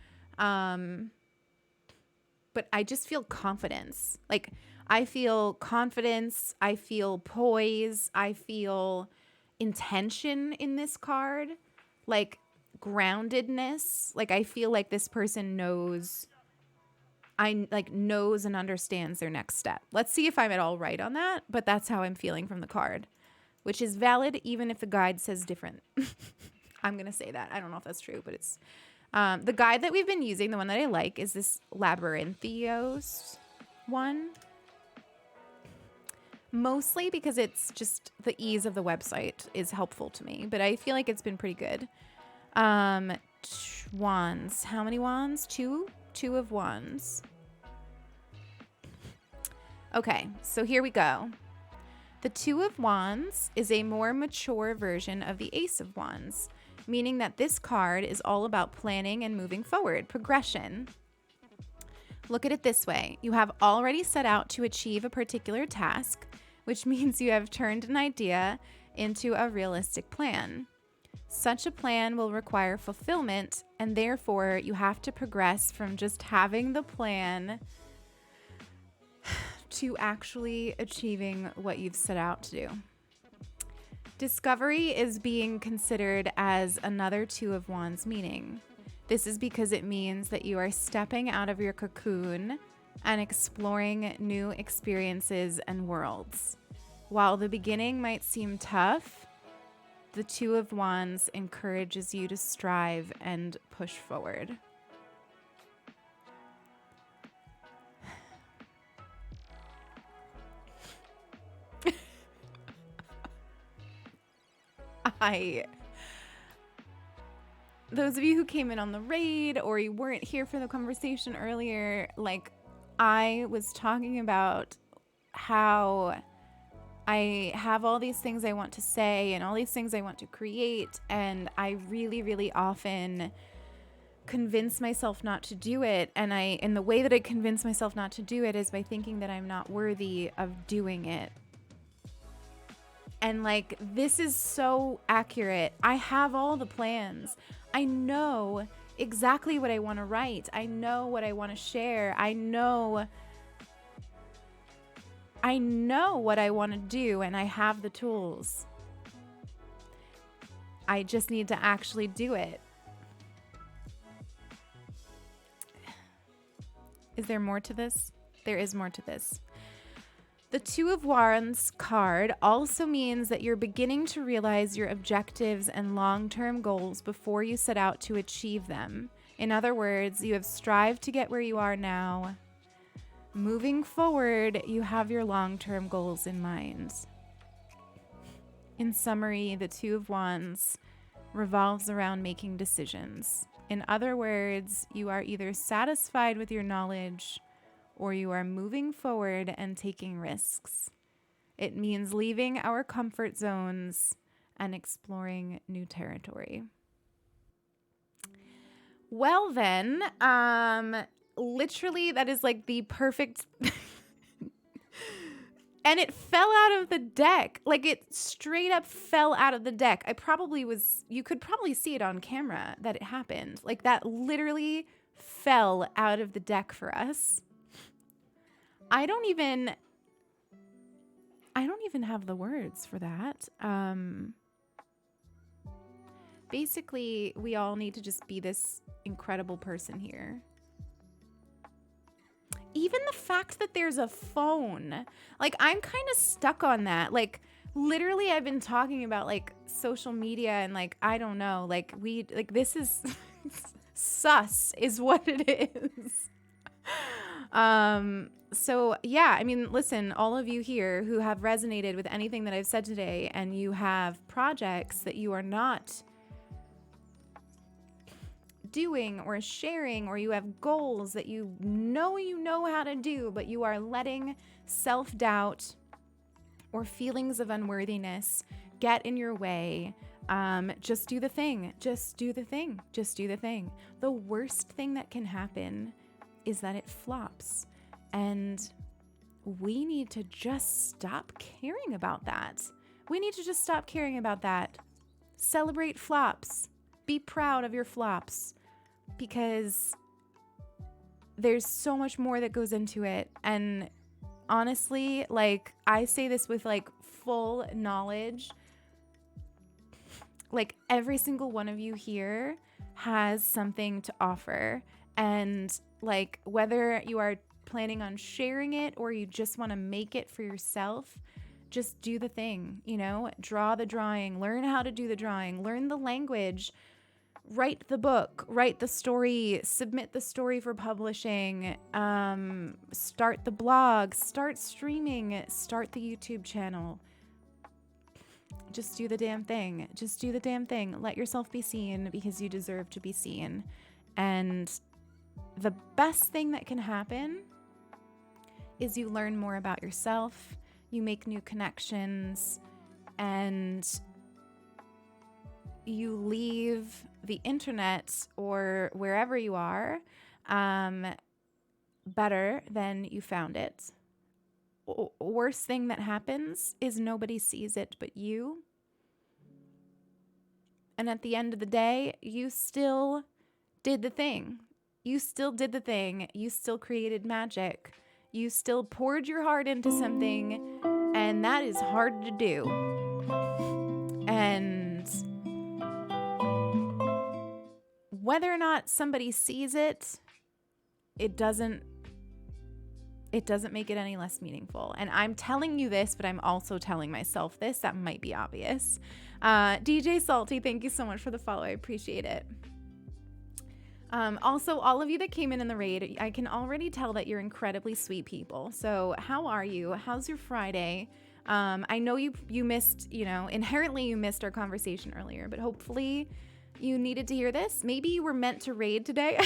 but I just feel confidence. Like, I feel confidence, I feel poise, I feel intention in this card, like groundedness. Like, I feel like this person knows and understands their next step. Let's see if I'm at all right on that, but that's how I'm feeling from the card, which is valid even if the guide says different. I'm going to say that. I don't know if that's true, but it's the guide that we've been using, the one that I like, is this Labyrinthios one. Mostly because it's just the ease of the website is helpful to me, but I feel like it's been pretty good. Wands. How many wands? 2? 2 of wands. Okay, so here we go. The 2 of wands is a more mature version of the Ace of Wands, meaning that this card is all about planning and moving forward, progression. Look at it this way. You have already set out to achieve a particular task, which means you have turned an idea into a realistic plan. Such a plan will require fulfillment, and therefore you have to progress from just having the plan to actually achieving what you've set out to do. Discovery is being considered as another 2 of Wands meaning. This is because it means that you are stepping out of your cocoon and exploring new experiences and worlds. While the beginning might seem tough, the 2 of Wands encourages you to strive and push forward. Those of you who came in on the raid or you weren't here for the conversation earlier, like, I was talking about how I have all these things I want to say and all these things I want to create, and I really, really often convince myself not to do it. And the way that I convince myself not to do it is by thinking that I'm not worthy of doing it. And like, this is so accurate. I have all the plans. I know exactly what I want to write. I know what I want to share. I know what I want to do, and I have the tools. I just need to actually do it. Is there more to this? There is more to this. The Two of Wands card also means that you're beginning to realize your objectives and long-term goals before you set out to achieve them. In other words, you have strived to get where you are now. Moving forward, you have your long-term goals in mind. In summary, the Two of Wands revolves around making decisions. In other words, you are either satisfied with your knowledge or you are moving forward and taking risks. It means leaving our comfort zones and exploring new territory. Well then, literally that is like the perfect... And it fell out of the deck. Like, it straight up fell out of the deck. You could probably see it on camera that it happened. Like, that literally fell out of the deck for us. I don't even have the words for that. Basically, we all need to just be this incredible person here. Even the fact that there's a phone, like, I'm kind of stuck on that. Like, literally, I've been talking about like social media and like, I don't know, like this is sus is what it is. So yeah, I mean, listen, all of you here who have resonated with anything that I've said today, and you have projects that you are not doing or sharing, or you have goals that you know how to do, but you are letting self-doubt or feelings of unworthiness get in your way, just do the thing. Just do the thing. Just do the thing. The worst thing that can happen is that it flops, and we need to just stop caring about that. We need to just stop caring about that. Celebrate flops. Be proud of your flops, because there's so much more that goes into it. And honestly, like, I say this with like full knowledge, like every single one of you here has something to offer. And like, whether you are planning on sharing it or you just want to make it for yourself, just do the thing, you know, draw the drawing, learn how to do the drawing, learn the language, write the book, write the story, submit the story for publishing, start the blog, start streaming, start the YouTube channel. Just do the damn thing. Just do the damn thing. Let yourself be seen, because you deserve to be seen. And the best thing that can happen is you learn more about yourself, you make new connections, and you leave the internet or wherever you are better than you found it. Worst thing that happens is nobody sees it but you. And at the end of the day, you still did the thing. You still did the thing. You still created magic. You still poured your heart into something, and that is hard to do. And whether or not somebody sees it, it doesn't make it any less meaningful. And I'm telling you this, but I'm also telling myself this. That might be obvious. DJ Salty, thank you so much for the follow. I appreciate it. Also, all of you that came in the raid, I can already tell that you're incredibly sweet people. So how are you? How's your Friday? I know you missed, inherently you missed our conversation earlier, but hopefully You needed to hear this. Maybe you were meant to raid today.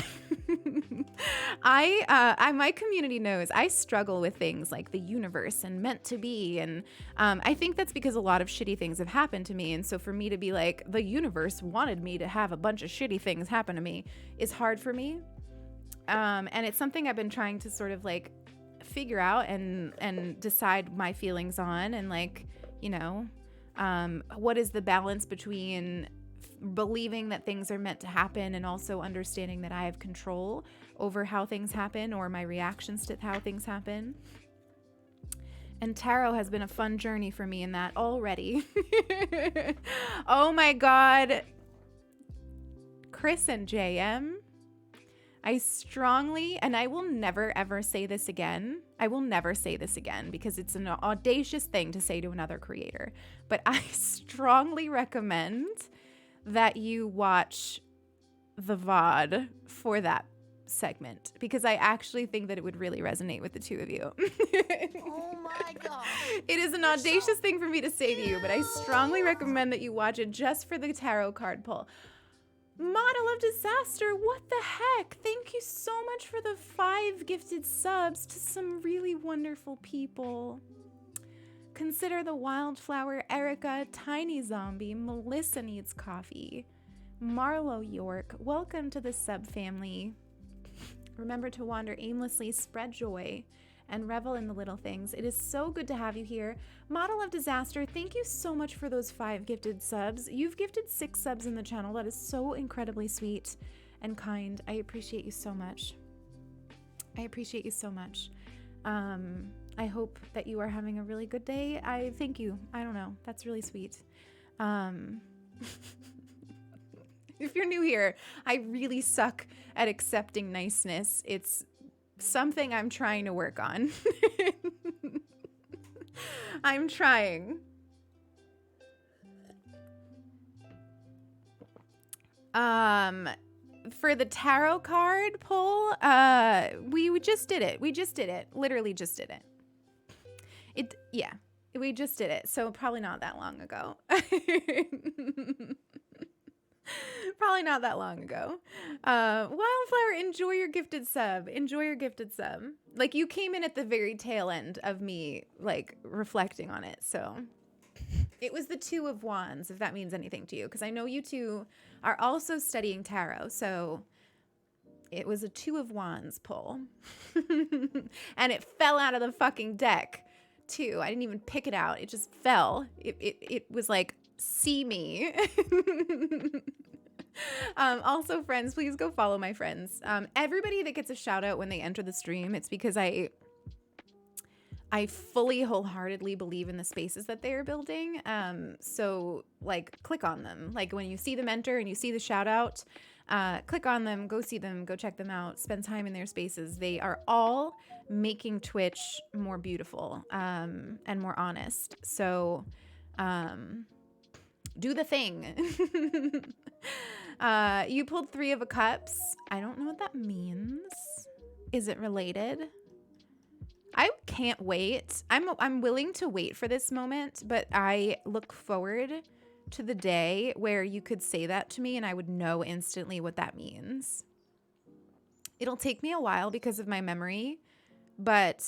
My community knows I struggle with things like the universe and meant to be. And I think that's because a lot of shitty things have happened to me. And so for me to be like, the universe wanted me to have a bunch of shitty things happen to me is hard for me. And it's something I've been trying to sort of like figure out and decide my feelings on. And like, you know, what is the balance between believing that things are meant to happen and also understanding that I have control over how things happen or my reactions to how things happen. And tarot has been a fun journey for me in that already. Oh my God. Chris and JM, I strongly, and I will never ever say this again. I will never say this again because it's an audacious thing to say to another creator. But I strongly recommend that you watch the VOD for that segment because I actually think that it would really resonate with the two of you. Oh my God. It is an audacious thing for me to say to you, but I strongly recommend that you watch it just for the tarot card pull. Model of Disaster, what the heck? Thank you so much for the 5 gifted subs to some really wonderful people. Consider the Wildflower, Erica, Tiny Zombie, Melissa Needs Coffee, Marlo York, welcome to the sub family. Remember to wander aimlessly, spread joy, and revel in the little things. It is so good to have you here. Model of Disaster, thank you so much for those 5 gifted subs. You've gifted 6 subs in the channel. That is so incredibly sweet and kind. I appreciate you so much. I appreciate you so much. I hope that you are having a really good day. I thank you. I don't know. That's really sweet. If you're new here, I really suck at accepting niceness. It's something I'm trying to work on. I'm trying. For the tarot card pull, we just did it. We just did it. Literally just did it. Yeah, we just did it. So probably not that long ago. Probably not that long ago. Wildflower, enjoy your gifted sub. Enjoy your gifted sub. Like, you came in at the very tail end of me, like, reflecting on it. So it was the 2 of Wands, if that means anything to you. Because I know you two are also studying tarot. So it was a 2 of Wands pull. And it fell out of the fucking deck, too. I didn't even pick it out. It just fell. It was like, see me. Also, friends, please go follow my friends. Everybody that gets a shout out when they enter the stream, it's because I fully wholeheartedly believe in the spaces that they are building. So like, click on them. Like, when you see them enter and you see the shout out, click on them, go see them, go check them out, spend time in their spaces. They are all making Twitch more beautiful and more honest. So do the thing. You pulled 3 of Cups. I don't know what that means. Is it related? I can't wait. I'm willing to wait for this moment, but I look forward to the day where you could say that to me and I would know instantly what that means. It'll take me a while because of my memory, but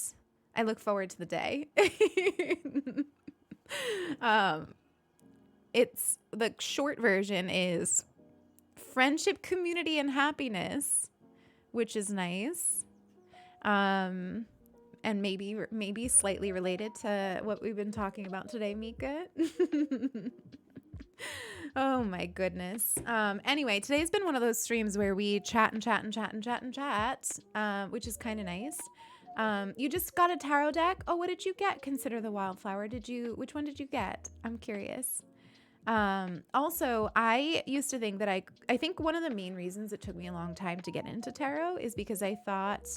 I look forward to the day. It's the short version is friendship, community, and happiness, which is nice. And maybe slightly related to what we've been talking about today, Mika. Oh my goodness. Anyway, today's been one of those streams where we chat and chat and chat and chat and chat, which is kind of nice. You just got a tarot deck. Oh, what did you get? Consider the Wildflower. Which one did you get? I'm curious. Also, I used to think that I think one of the main reasons it took me a long time to get into tarot is because I thought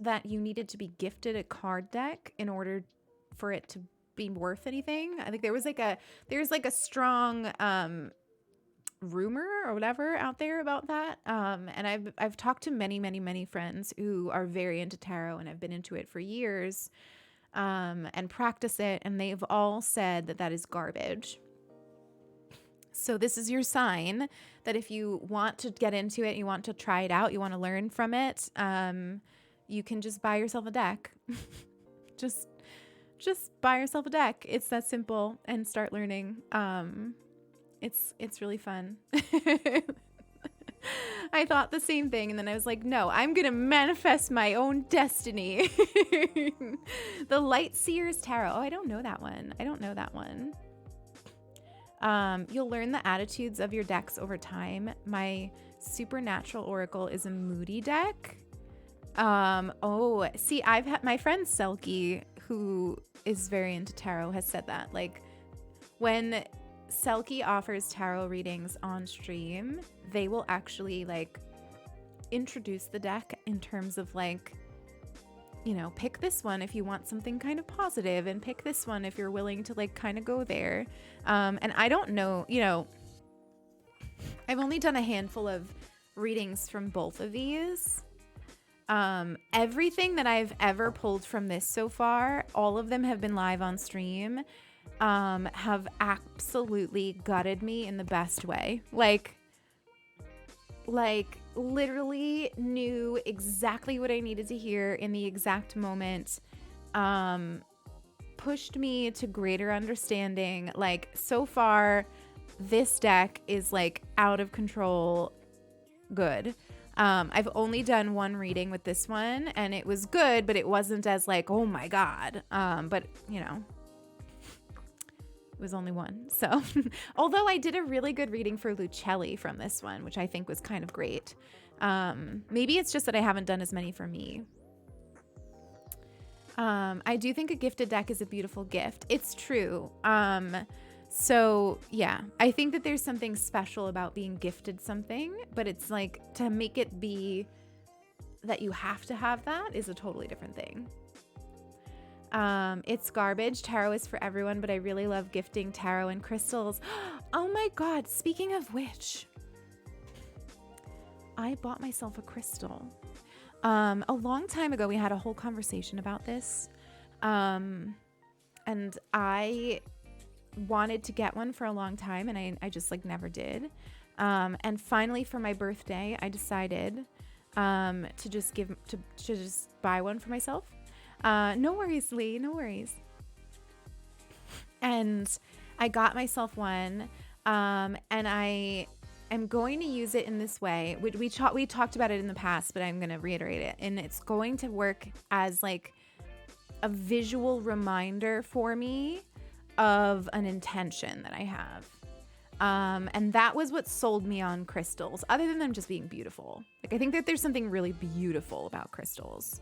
that you needed to be gifted a card deck in order for it to be worth anything. I think there's like a strong rumor or whatever out there about that. And I've talked to many friends who are very into tarot and have been into it for years. and practice it. And they've all said that that is garbage. So this is your sign that if you want to get into it, you want to try it out, you want to learn from it, you can just buy yourself a deck. just buy yourself a deck. It's that simple, and start learning. It's really fun. I thought the same thing, and then I was like, no, I'm going to manifest my own destiny. The Light Seer's Tarot. Oh, I don't know that one. You'll learn the attitudes of your decks over time. My Supernatural Oracle is a moody deck. See, I've had my friend Selkie, who is very into tarot, has said that. Like, when Selkie offers tarot readings on stream, they will actually like introduce the deck in terms of like, you know, pick this one if you want something kind of positive, and pick this one if you're willing to like kind of go there. And I don't know, you know, I've only done a handful of readings from both of these. Everything that I've ever pulled from this so far, all of them have been live on stream, have absolutely gutted me in the best way. Like literally knew exactly what I needed to hear in the exact moment. Pushed me to greater understanding. Like, so far, this deck is like out of control good. I've only done one reading with this one, and it was good, but it wasn't as like, oh my God. But you know, it was only one. So, although I did a really good reading for Lucelli from this one, which I think was kind of great. Maybe it's just that I haven't done as many for me. I do think a gifted deck is a beautiful gift. It's true. So yeah, I think that there's something special about being gifted something, but it's like, to make it be that you have to have that is a totally different thing. It's garbage. Tarot is for everyone, but I really love gifting tarot and crystals. Oh my God. Speaking of which, I bought myself a crystal. A long time ago, we had a whole conversation about this. And I wanted to get one for a long time, and I just like never did. And finally for my birthday, I decided to just buy one for myself. No worries, Lee, no worries. And I got myself one, and I am going to use it in this way. We talked about it in the past, but I'm going to reiterate it. And it's going to work as like a visual reminder for me of an intention that I have. And that was what sold me on crystals, other than them just being beautiful. Like, I think that there's something really beautiful about crystals.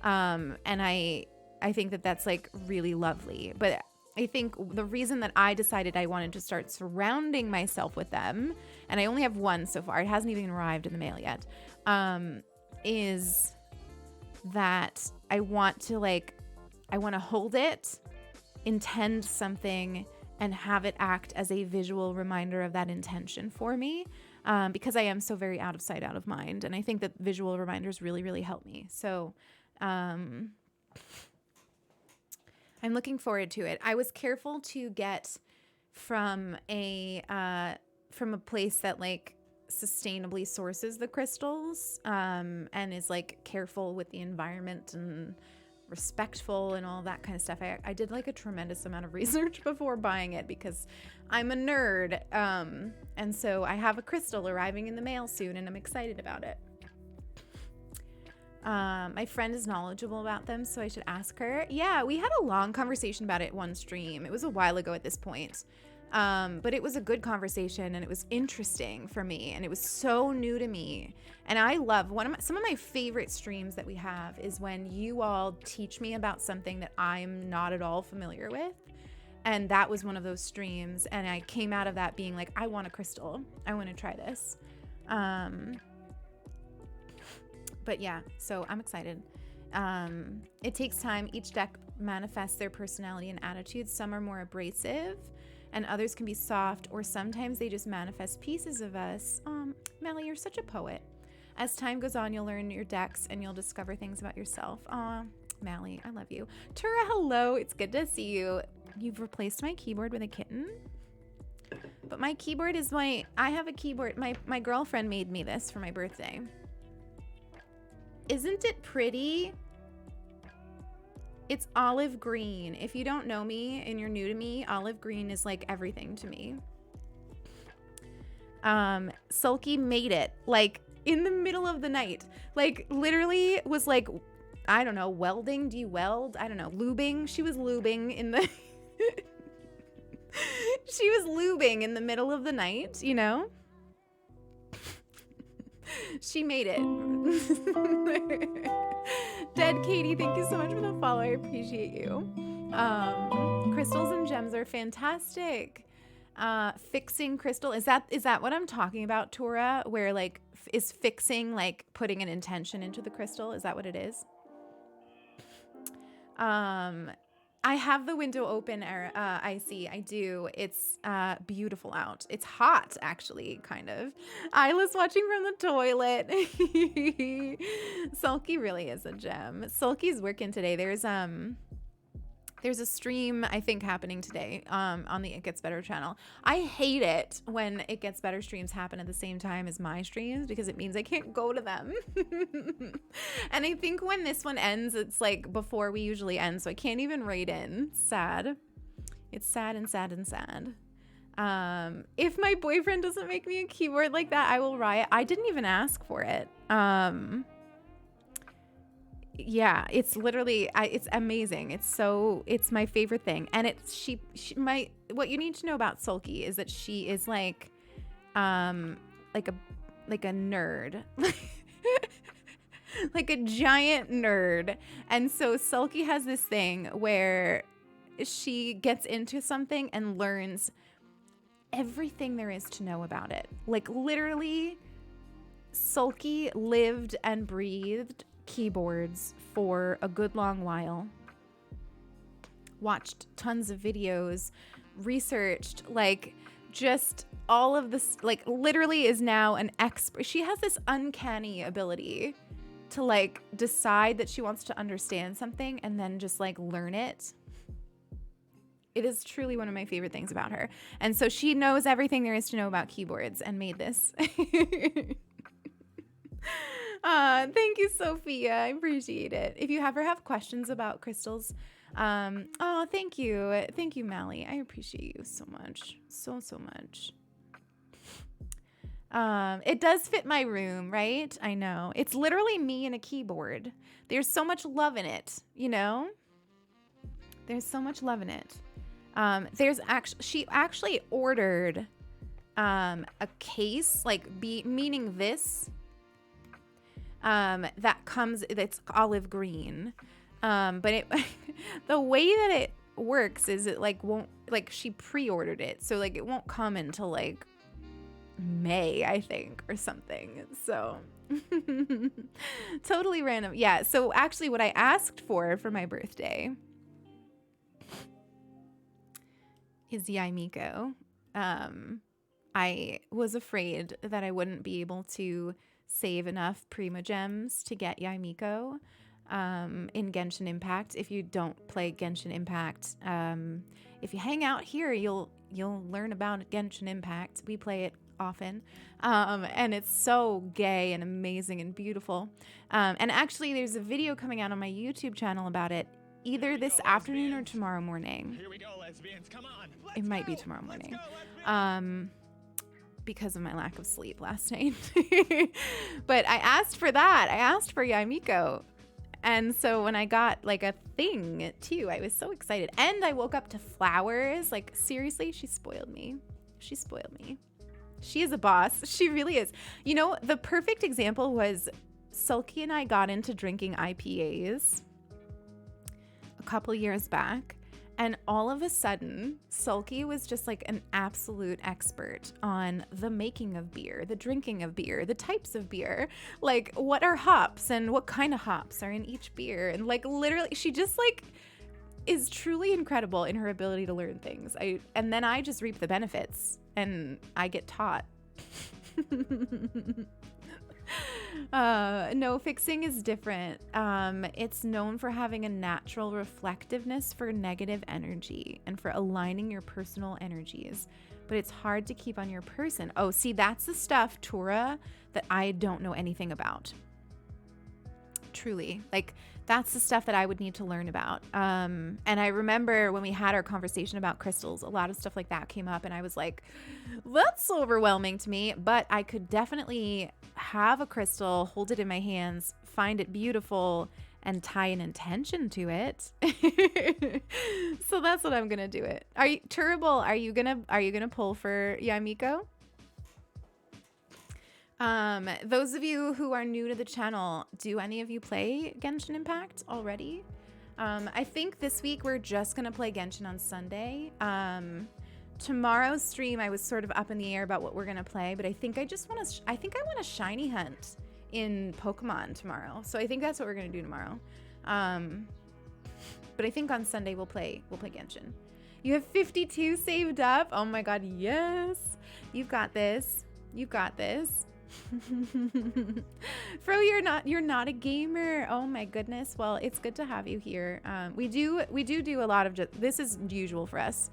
And I think that that's like really lovely. But I think the reason that I decided I wanted to start surrounding myself with them, and I only have one so far, it hasn't even arrived in the mail yet, is that I want to hold it, intend something, and have it act as a visual reminder of that intention for me, because I am so very out of sight, out of mind. And I think that visual reminders really, really help me. So I'm looking forward to it. I was careful to get from a place that like sustainably sources the crystals, and is like careful with the environment and respectful and all that kind of stuff. I did like a tremendous amount of research before buying it, because I'm a nerd. And so I have a crystal arriving in the mail soon, and I'm excited about it. My friend is knowledgeable about them, so I should ask her. Yeah, we had a long conversation about it one stream. It was a while ago at this point. But it was a good conversation, and it was interesting for me, and it was so new to me. And I love some of my favorite streams that we have is when you all teach me about something that I'm not at all familiar with. And that was one of those streams, and I came out of that being like, I want a crystal. I want to try this. But yeah, so I'm excited. It takes time. Each deck manifests their personality and attitudes. Some are more abrasive, and others can be soft, or sometimes they just manifest pieces of us. Melly, you're such a poet. As time goes on, you'll learn your decks, and you'll discover things about yourself. Mally, I love you. Tura, hello. It's good to see you. You've replaced my keyboard with a kitten. But my keyboard is I have a keyboard. My girlfriend made me this for my birthday. Isn't it pretty? It's olive green. If you don't know me and you're new to me, olive green is like everything to me. Sulky made it like in the middle of the night. Like literally was like, I don't know, welding. Do you weld? I don't know. Lubing. She was lubing in the she was lubing in the middle of the night, you know? She made it. Dead Katie, thank you so much for the follow. I appreciate you. Crystals and gems are fantastic. Fixing crystal, is that what I'm talking about, Tora? Where like is fixing like putting an intention into the crystal? Is that what it is? I have the window open. I see. I do. It's beautiful out. It's hot, actually, kind of. Isla's watching from the toilet. Sulky really is a gem. Sulky's working today. There's a stream, I think, happening today on the It Gets Better channel. I hate it when It Gets Better streams happen at the same time as my streams because it means I can't go to them. And I think when this one ends, it's like before we usually end, so I can't even write in. Sad. It's sad and sad and sad. If my boyfriend doesn't make me a keyboard like that, I will riot. I didn't even ask for it. Yeah, it's literally, it's amazing. It's my favorite thing. And it's, what you need to know about Sulky is that she is like a nerd, like a giant nerd. And so Sulky has this thing where she gets into something and learns everything there is to know about it. Like literally, Sulky lived and breathed keyboards for a good long while, watched tons of videos, researched like just all of this, like literally is now an expert. She has this uncanny ability to like decide that she wants to understand something and then just like learn it. It is truly one of my favorite things about her. And so she knows everything there is to know about keyboards and made this. Thank you, Sophia. I appreciate it. If you ever have questions about crystals, thank you. Thank you, Mally. I appreciate you so much. So much. It does fit my room, right? I know. It's literally me and a keyboard. There's so much love in it, you know? There's so much love in it. She actually ordered a case, like meaning this, that's olive green. But the way that it works is it like won't, like she pre-ordered it. So like it won't come until like May, I think, or something. So totally random. Yeah. So actually what I asked for my birthday is Yaimiko. I was afraid that I wouldn't be able to save enough Prima Gems to get Yaimiko in Genshin Impact. If you don't play Genshin Impact, if you hang out here, you'll learn about Genshin Impact. We play it often, and it's so gay and amazing and beautiful. And actually, there's a video coming out on my YouTube channel about it, either this afternoon or tomorrow morning. Here we go, lesbians. Come on. It might be tomorrow morning. Because of my lack of sleep last night. But I asked for that. I asked for Yaimiko. And so when I got like a thing too, I was so excited. And I woke up to flowers. Like seriously, she spoiled me. She spoiled me. She is a boss. She really is. You know, the perfect example was Sulky and I got into drinking IPAs a couple years back. And all of a sudden, Sulky was just like an absolute expert on the making of beer, the drinking of beer, the types of beer, like what are hops and what kind of hops are in each beer. And like literally, she just like is truly incredible in her ability to learn things. And then I just reap the benefits and I get taught. No, fixing is different. It's known for having a natural reflectiveness for negative energy and for aligning your personal energies, but it's hard to keep on your person. Oh, see, that's the stuff, Tura, that I don't know anything about. Truly. Like, that's the stuff that I would need to learn about. And I remember when we had our conversation about crystals, a lot of stuff like that came up, and I was like, that's overwhelming to me. But I could definitely have a crystal, hold it in my hands, find it beautiful, and tie an intention to it. So that's what I'm gonna do it. Are you Terrible? Are you gonna pull for Yamiko? Those of you who are new to the channel, do any of you play Genshin Impact already? I think this week we're just gonna play Genshin on Sunday. Tomorrow's stream, I was sort of up in the air about what we're gonna play, but I think I want a shiny hunt in Pokemon tomorrow. So I think that's what we're gonna do tomorrow. But I think on Sunday we'll play Genshin. You have 52 saved up. Oh my god, yes. You've got this. You've got this. Fro, you're not a gamer. Oh my goodness. Well, it's good to have you here. We do a lot of this is usual for us.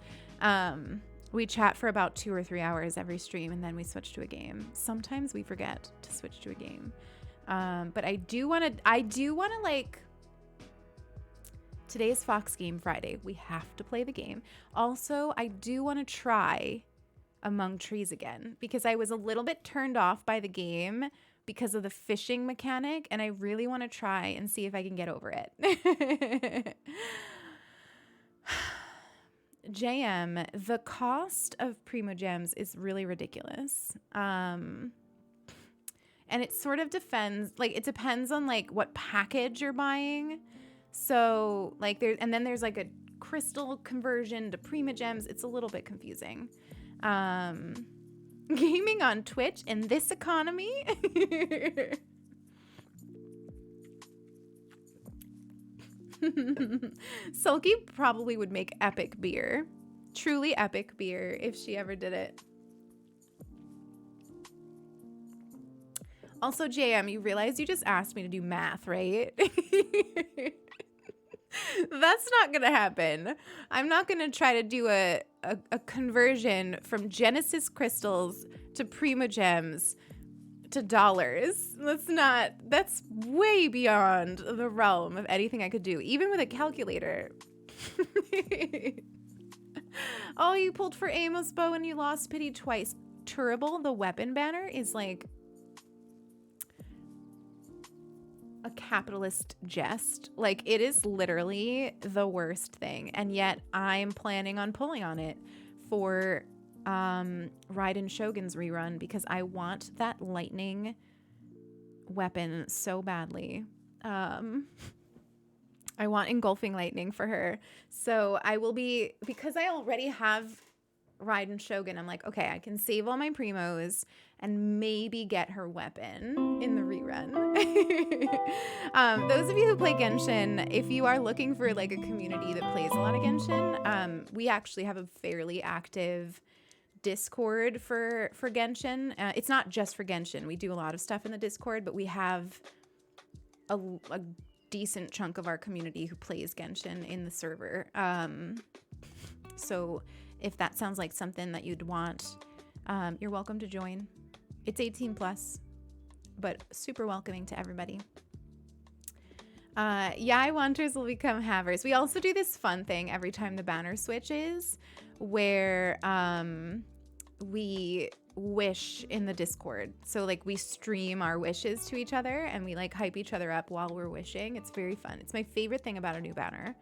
We chat for about 2 or 3 hours every stream, and then we switch to a game. Sometimes we forget to switch to a game. But I do want to like, today is Fox Game Friday. We have to play the game. Also, I do want to try Among Trees again, because I was a little bit turned off by the game because of the fishing mechanic, and I really want to try and see if I can get over it. JM, the cost of Primo Gems is really ridiculous. And it sort of it depends on like what package you're buying. So like there's like a crystal conversion to Primo Gems. It's a little bit confusing. Gaming on Twitch in this economy. Sulky probably would make epic beer. Truly epic beer if she ever did it. Also, JM, you realize you just asked me to do math, right? That's not gonna happen. I'm not gonna try to do a conversion from Genesis crystals to Primo Gems to dollars. That's way beyond the realm of anything I could do, even with a calculator. Oh, you pulled for Amos Bow and you lost pity twice. Terrible, the weapon banner is like a capitalist jest. Like, it is literally the worst thing, and yet I'm planning on pulling on it for Raiden Shogun's rerun because I want that lightning weapon so badly. I want engulfing lightning for her. So I will be, because I already have Raiden Shogun, I'm like, okay, I can save all my primos and maybe get her weapon in the rerun. Those of you who play Genshin, if you are looking for like a community that plays a lot of Genshin, we actually have a fairly active Discord for Genshin. It's not just for Genshin. We do a lot of stuff in the Discord, but we have a decent chunk of our community who plays Genshin in the server. So if that sounds like something that you'd want, you're welcome to join. It's 18 plus, but super welcoming to everybody. Yai Wanters will become havers. We also do this fun thing every time the banner switches where we wish in the Discord. So like we stream our wishes to each other and we like hype each other up while we're wishing. It's very fun. It's my favorite thing about a new banner.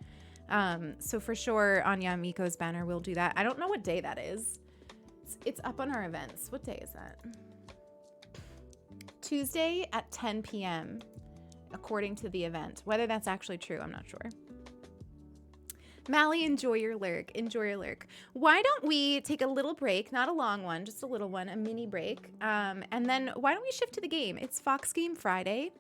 So for sure on Yamiko's banner we'll do that. I don't know what day that is. It's up on our events. What day is that? Tuesday at 10 p.m. according to the event. Whether that's actually true, I'm not sure. Mally, enjoy your lurk. Enjoy your lurk. Why don't we take a little break? Not a long one, just a little one, a mini break. And then why don't we shift to the game? It's Fox Game Friday.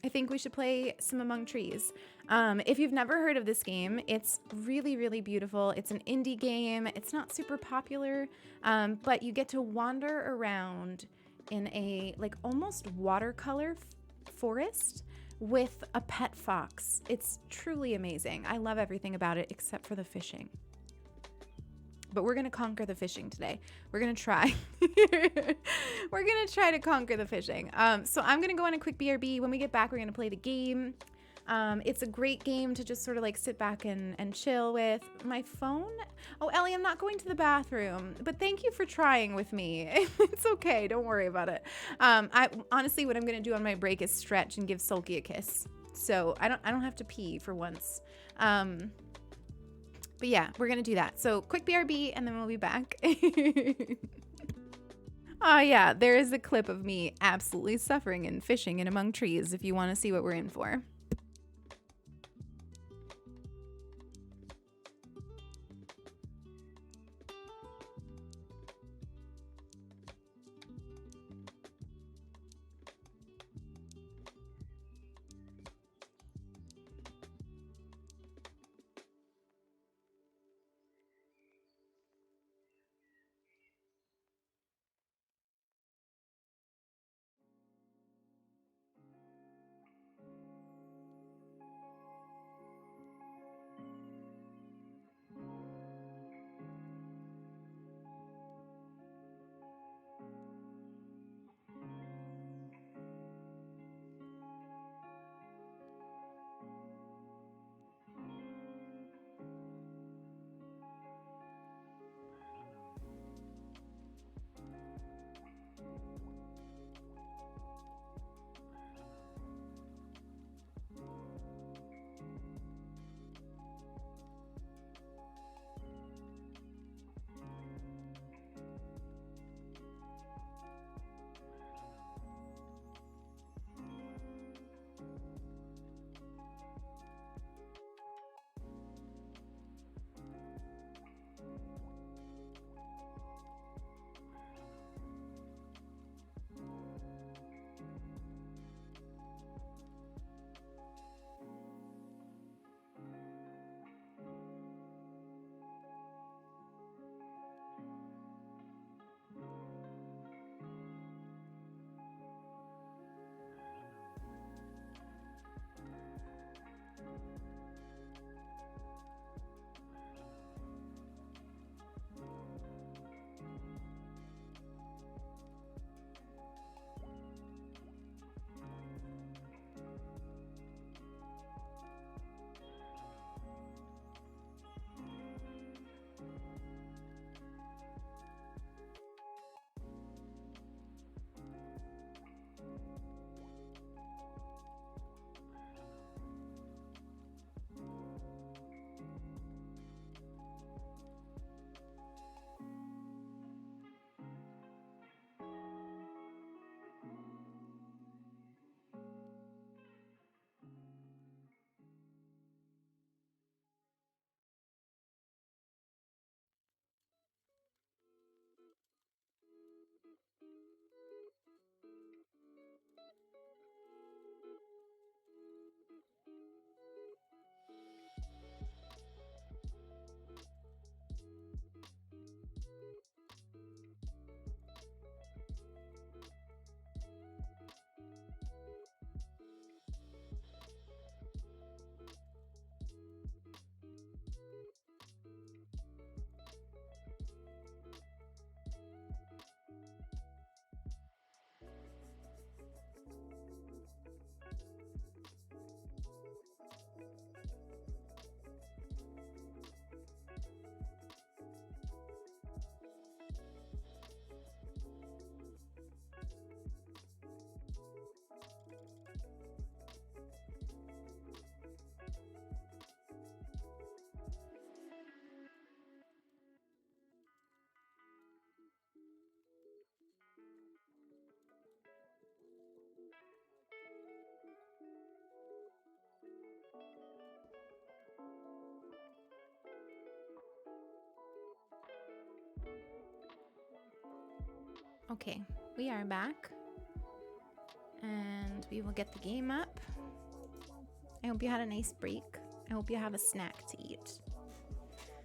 I think we should play some Among Trees. If you've never heard of this game, it's really, really beautiful. It's an indie game. It's not super popular, but you get to wander around in a like almost watercolor forest with a pet fox. It's truly amazing. I love everything about it except for the fishing. But we're going to conquer the fishing today. We're going to try. We're going to try to conquer the fishing. So I'm going to go on a quick BRB. When we get back, we're going to play the game. It's a great game to just sort of like sit back and chill with. My phone? Oh, Ellie, I'm not going to the bathroom. But thank you for trying with me. It's okay. Don't worry about it. Honestly, what I'm going to do on my break is stretch and give Sulky a kiss. So I don't have to pee for once. But yeah, we're going to do that. So quick BRB and then we'll be back. Oh yeah, there is a clip of me absolutely suffering and fishing in among trees if you want to see what we're in for. Okay, we are back. And we will get the game up. I hope you had a nice break. I hope you have a snack to eat.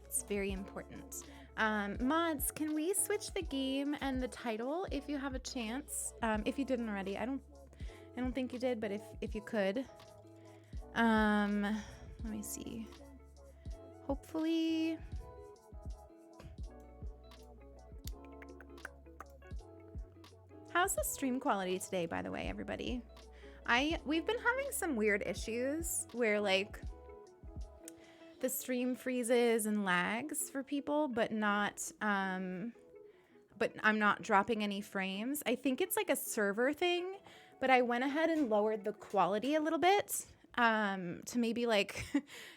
It's very important. Mods, can we switch the game and the title if you have a chance? If you didn't already. I don't think you did, but if you could. Let me see. Hopefully. How's the stream quality today, by the way, everybody? We've been having some weird issues where like the stream freezes and lags for people, but I'm not dropping any frames. I think it's like a server thing, but I went ahead and lowered the quality a little bit to maybe like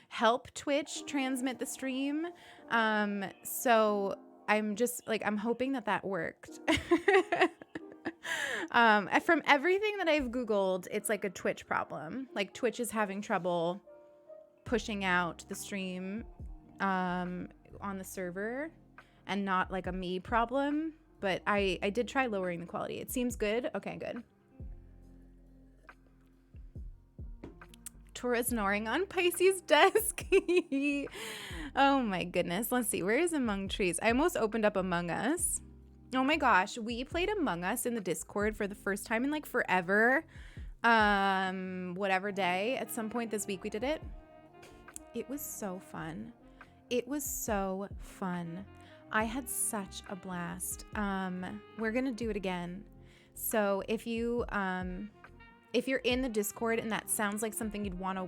help Twitch transmit the stream. So I'm just like, I'm hoping that worked. From everything that I've Googled, it's like a Twitch problem. Like Twitch is having trouble pushing out the stream on the server and not like a me problem. But I did try lowering the quality. It seems good. Okay, good. Tora's snoring on Pisces' desk. Oh my goodness. Let's see. Where is Among Trees? I almost opened up Among Us. Oh my gosh, we played Among Us in the Discord for the first time in like forever. Whatever day. At some point this week we did it. It was so fun. It was so fun. I had such a blast. We're gonna do it again. So if you're in the Discord and that sounds like something you'd want to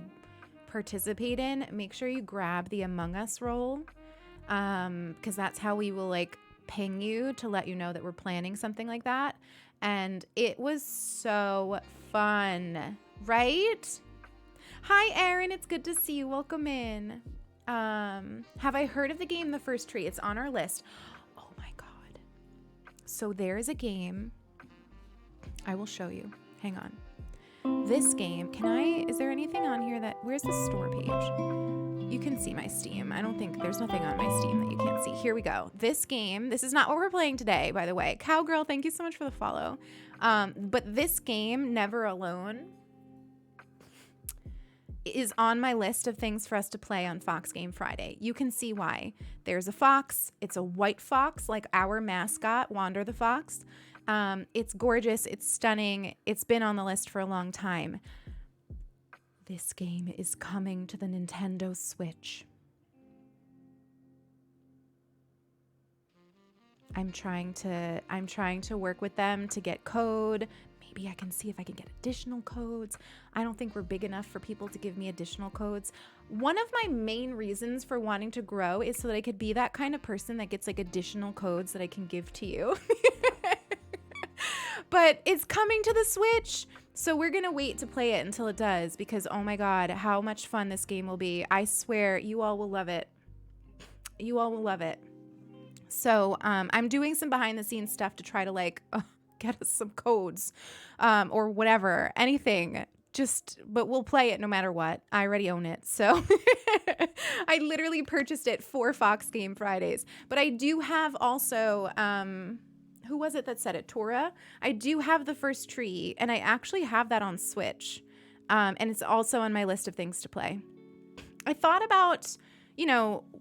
participate in, make sure you grab the Among Us role. Because that's how we will like ping you to let you know that we're planning something like that. And it was so fun, right? Hi, Erin. It's good to see you. Welcome in. Have I heard of the game The First Tree? It's on our list. Oh my God. So there is a game. I will show you. Hang on. This game, is there anything on here where's the store page? You can see my Steam. I don't think there's nothing on my Steam that you can't see. Here we go. This game, this is not what we're playing today, by the way. Cowgirl, thank you so much for the follow. But this game, Never Alone, is on my list of things for us to play on Fox Game Friday. You can see why. There's a fox. It's a white fox, like our mascot, Wander the Fox. It's gorgeous. It's stunning. It's been on the list for a long time. This game is coming to the Nintendo Switch. I'm trying to work with them to get code. Maybe I can see if I can get additional codes. I don't think we're big enough for people to give me additional codes. One of my main reasons for wanting to grow is so that I could be that kind of person that gets like additional codes that I can give to you. But it's coming to the Switch, so we're going to wait to play it until it does, because oh my God, how much fun this game will be. I swear you all will love it. You all will love it. So I'm doing some behind the scenes stuff to try to like get us some codes or whatever, anything. But we'll play it no matter what. I already own it. So I literally purchased it for Fox Game Fridays. But I do have also... who was it that said it? Tora. I do have The First Tree, and I actually have that on Switch. And it's also on my list of things to play. I thought about,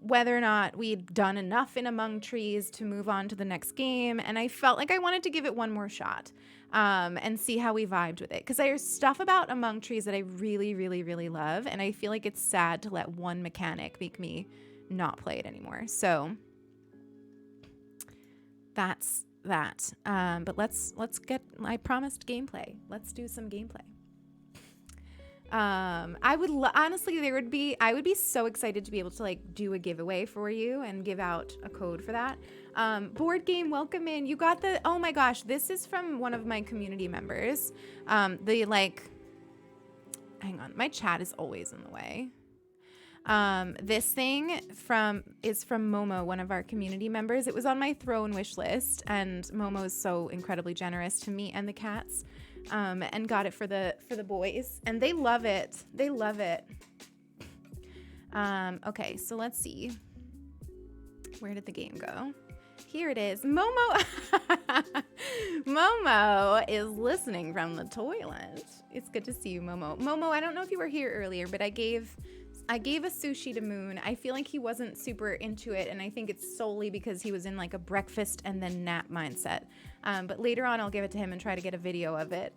whether or not we'd done enough in Among Trees to move on to the next game. And I felt like I wanted to give it one more shot and see how we vibed with it. Because there's stuff about Among Trees that I really, really, really love. And I feel like it's sad to let one mechanic make me not play it anymore. So that's that. But let's get, I promised gameplay. Let's do some gameplay. I would honestly, I would be so excited to be able to like do a giveaway for you and give out a code for that. Board Game, welcome in. You got oh my gosh, this is from one of my community members. Hang on, my chat is always in the way. This thing is from Momo, one of our community members. It was on my throne wish list, and Momo is so incredibly generous to me and the cats, and got it for the boys, and they love it. They love it. Okay, so let's see. Where did the game go? Here it is. Momo. Momo is listening from the toilet. It's good to see you, Momo. Momo, I don't know if you were here earlier, but I gave I gave a sushi to Moon. I feel like he wasn't super into it, and I think it's solely because he was in like a breakfast and then nap mindset. But later on, I'll give it to him and try to get a video of it.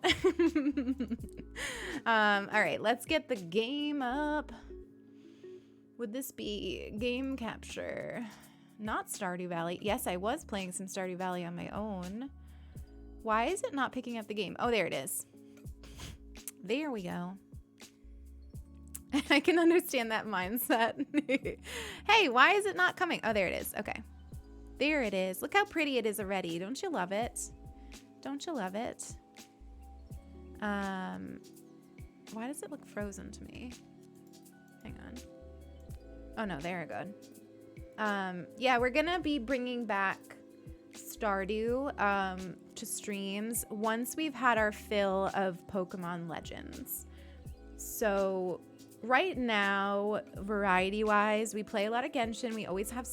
All right, let's get the game up. Would this be game capture? Not Stardew Valley. Yes, I was playing some Stardew Valley on my own. Why is it not picking up the game? Oh, there it is. There we go. I can understand that mindset. Hey, why is it not coming? Oh, there it is. Okay. There it is. Look how pretty it is already. Don't you love it? Don't you love it? Why does it look frozen to me? Hang on. Oh, no. There we go. Yeah, we're going to be bringing back Stardew to streams once we've had our fill of Pokemon Legends. So right now, variety-wise, we play a lot of Genshin. We always have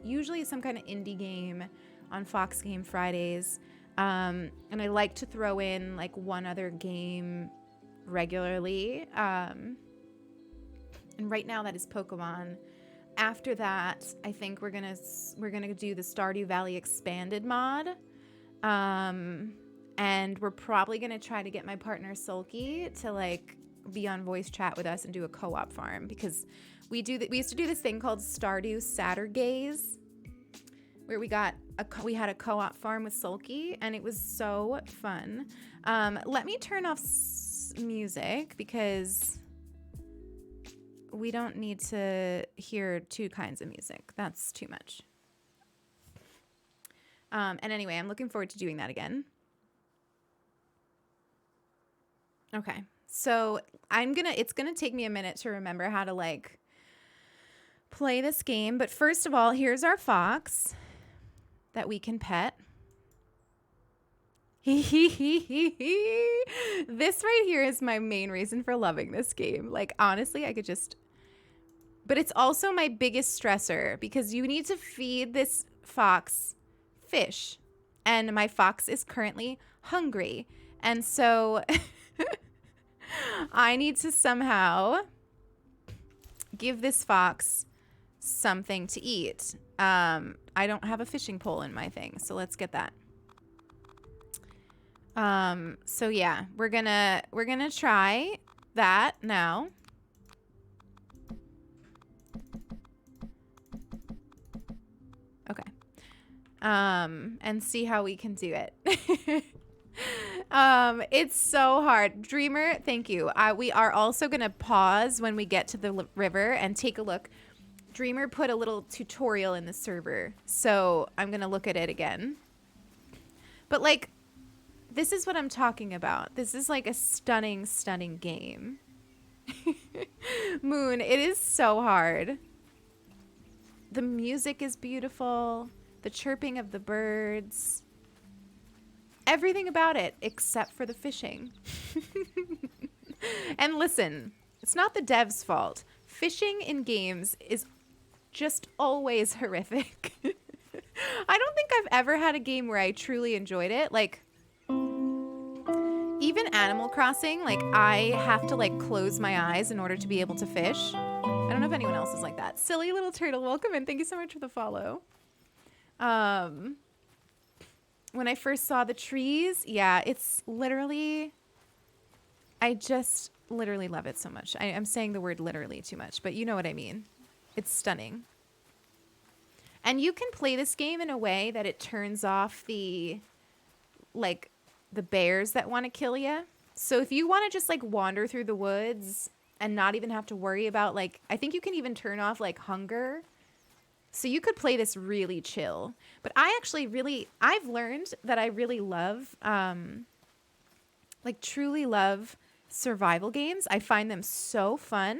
usually some kind of indie game on Fox Game Fridays. And I like to throw in like one other game regularly. And right now that is Pokemon. After that, I think we're gonna do the Stardew Valley expanded mod. And we're probably gonna try to get my partner Sulky to like be on voice chat with us and do a co-op farm, because we used to do this thing called Stardew Saturdays, where we had a co-op farm with Sulky, and it was so fun. Let me turn off music because we don't need to hear two kinds of music. That's too much. And anyway, I'm looking forward to doing that again. Okay. So it's gonna take me a minute to remember how to like play this game. But first of all, here's our fox that we can pet. This right here is my main reason for loving this game. Like, honestly, but it's also my biggest stressor because you need to feed this fox fish, and my fox is currently hungry. And so I need to somehow give this fox something to eat. I don't have a fishing pole in my thing, so let's get that. So yeah, we're gonna try that now. Okay. And see how we can do it. It's so hard. Dreamer, thank you. We are also gonna pause when we get to the river and take a look. Dreamer put a little tutorial in the server, so I'm gonna look at it again. But like, this is what I'm talking about. This is like a stunning, stunning game. Moon, it is so hard. The music is beautiful. The chirping of the birds. Everything about it except for the fishing. And listen, it's not the devs' fault. Fishing in games is just always horrific. I don't think I've ever had a game where I truly enjoyed it. Like, even Animal Crossing, like, I have to like close my eyes in order to be able to fish. I don't know if anyone else is like that. Silly little turtle, welcome in. Thank you so much for the follow. When I first saw the trees, yeah, it's literally, I just literally love it so much. I'm saying the word literally too much, but you know what I mean. It's stunning. And you can play this game in a way that it turns off the bears that want to kill you. So if you want to just like wander through the woods and not even have to worry about like, I think you can even turn off like hunger. So you could play this really chill. But I've learned that I really love, truly love survival games. I find them so fun.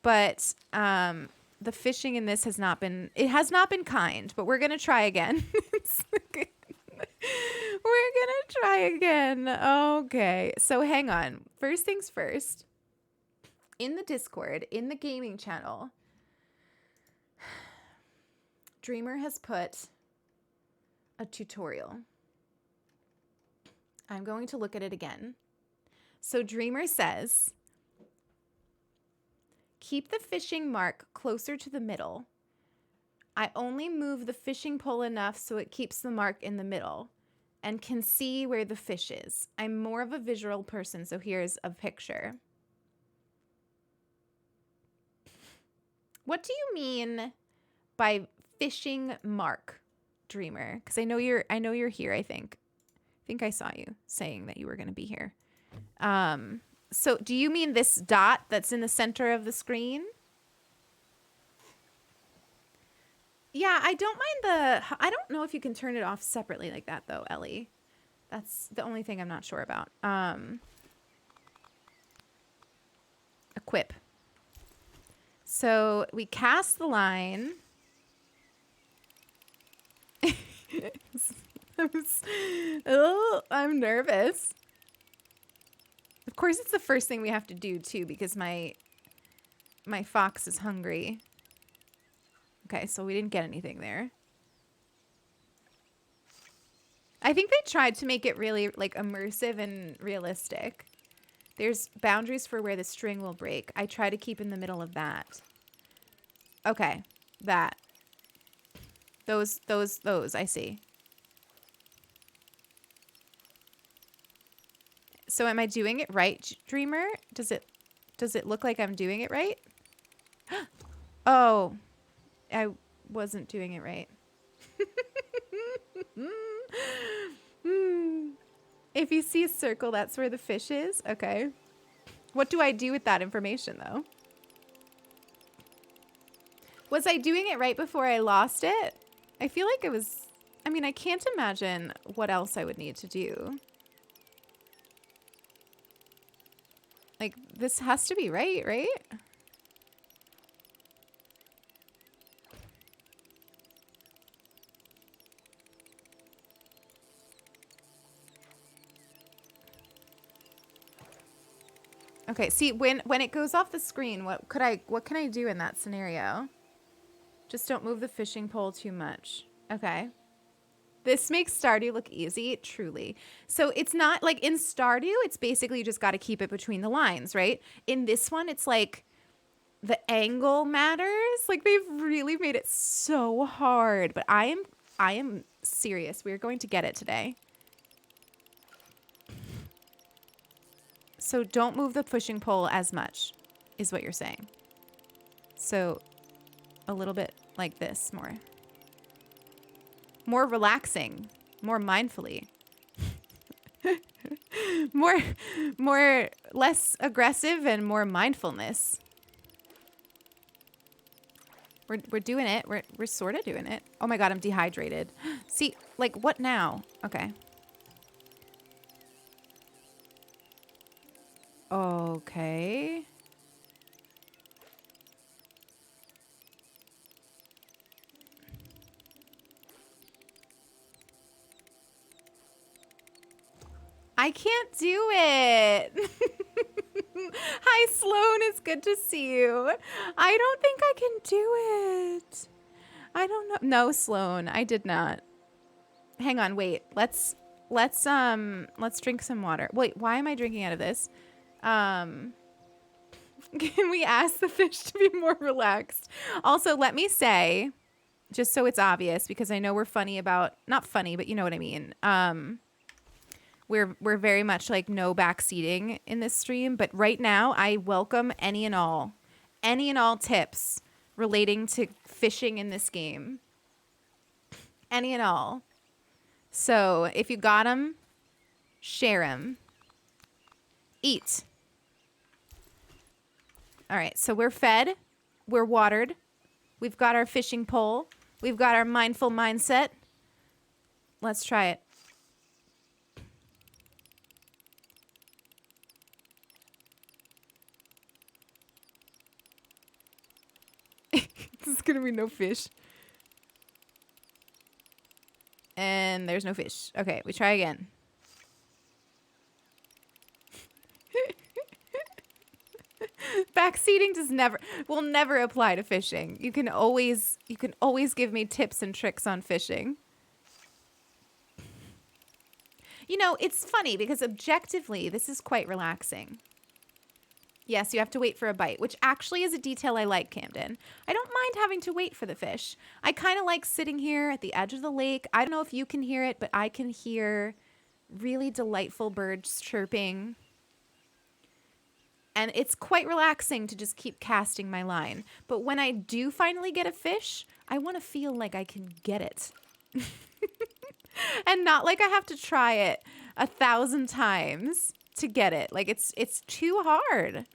But the fishing in this has not been kind. But we're going to try again. We're going to try again. Okay. So hang on. First things first. In the Discord, in the gaming channel, Dreamer has put a tutorial. I'm going to look at it again. So Dreamer says, Keep the fishing mark closer to the middle. I only move the fishing pole enough so it keeps the mark in the middle and can see where the fish is. I'm more of a visual person, so here's a picture. What do you mean by fishing mark, Dreamer? Because I know you're here, I think. I think I saw you saying that you were going to be here. So do you mean this dot that's in the center of the screen? Yeah, I don't mind I don't know if you can turn it off separately like that though, Ellie. That's the only thing I'm not sure about. Equip. So we cast the line. I'm nervous. Of course, it's the first thing we have to do too, because my fox is hungry. Okay, so we didn't get anything there. I think they tried to make it really like immersive and realistic. There's boundaries for where the string will break. I try to keep in the middle of that. Okay, that. Those, I see. So am I doing it right, Dreamer? Does it look like I'm doing it right? Oh, I wasn't doing it right. If you see a circle, that's where the fish is. Okay. What do I do with that information, though? Was I doing it right before I lost it? I feel like it was... I mean, I can't imagine what else I would need to do. Like, this has to be right, right? Okay, see, when it goes off the screen, what can I do in that scenario? Just don't move the fishing pole too much. Okay. This makes Stardew look easy, truly. So it's not like in Stardew, it's basically you just got to keep it between the lines, right? In this one, it's like the angle matters. Like they've really made it so hard, but I am serious. We're going to get it today. So don't move the fishing pole as much, is what you're saying. So a little bit like this, more relaxing, more mindfully, more less aggressive and more mindfulness. We're doing it. We're sort of doing it. Oh my God, I'm dehydrated. See, like what now? Okay. Okay. I can't do it. Hi, Sloan. It's good to see you. I don't think I can do it. I don't know. No, Sloan, I did not. Hang on. Wait. Let's drink some water. Wait, why am I drinking out of this? Can we ask the fish to be more relaxed? Also, let me say, just so it's obvious, because I know we're funny about, not funny, but you know what I mean. We're very much like no backseating in this stream, but right now I welcome any and all tips relating to fishing in this game. Any and all. So if you got them, share them. Eat. All right, so we're fed, we're watered, we've got our fishing pole, we've got our mindful mindset. Let's try it. There's gonna be no fish. And there's no fish. Okay, we try again. Backseating will never apply to fishing. You can always give me tips and tricks on fishing. You know, it's funny because objectively, this is quite relaxing. Yes, you have to wait for a bite, which actually is a detail I like, Camden. I don't mind having to wait for the fish. I kind of like sitting here at the edge of the lake. I don't know if you can hear it, but I can hear really delightful birds chirping. And it's quite relaxing to just keep casting my line. But when I do finally get a fish, I want to feel like I can get it. And not like I have to try it 1,000 times to get it. Like it's too hard.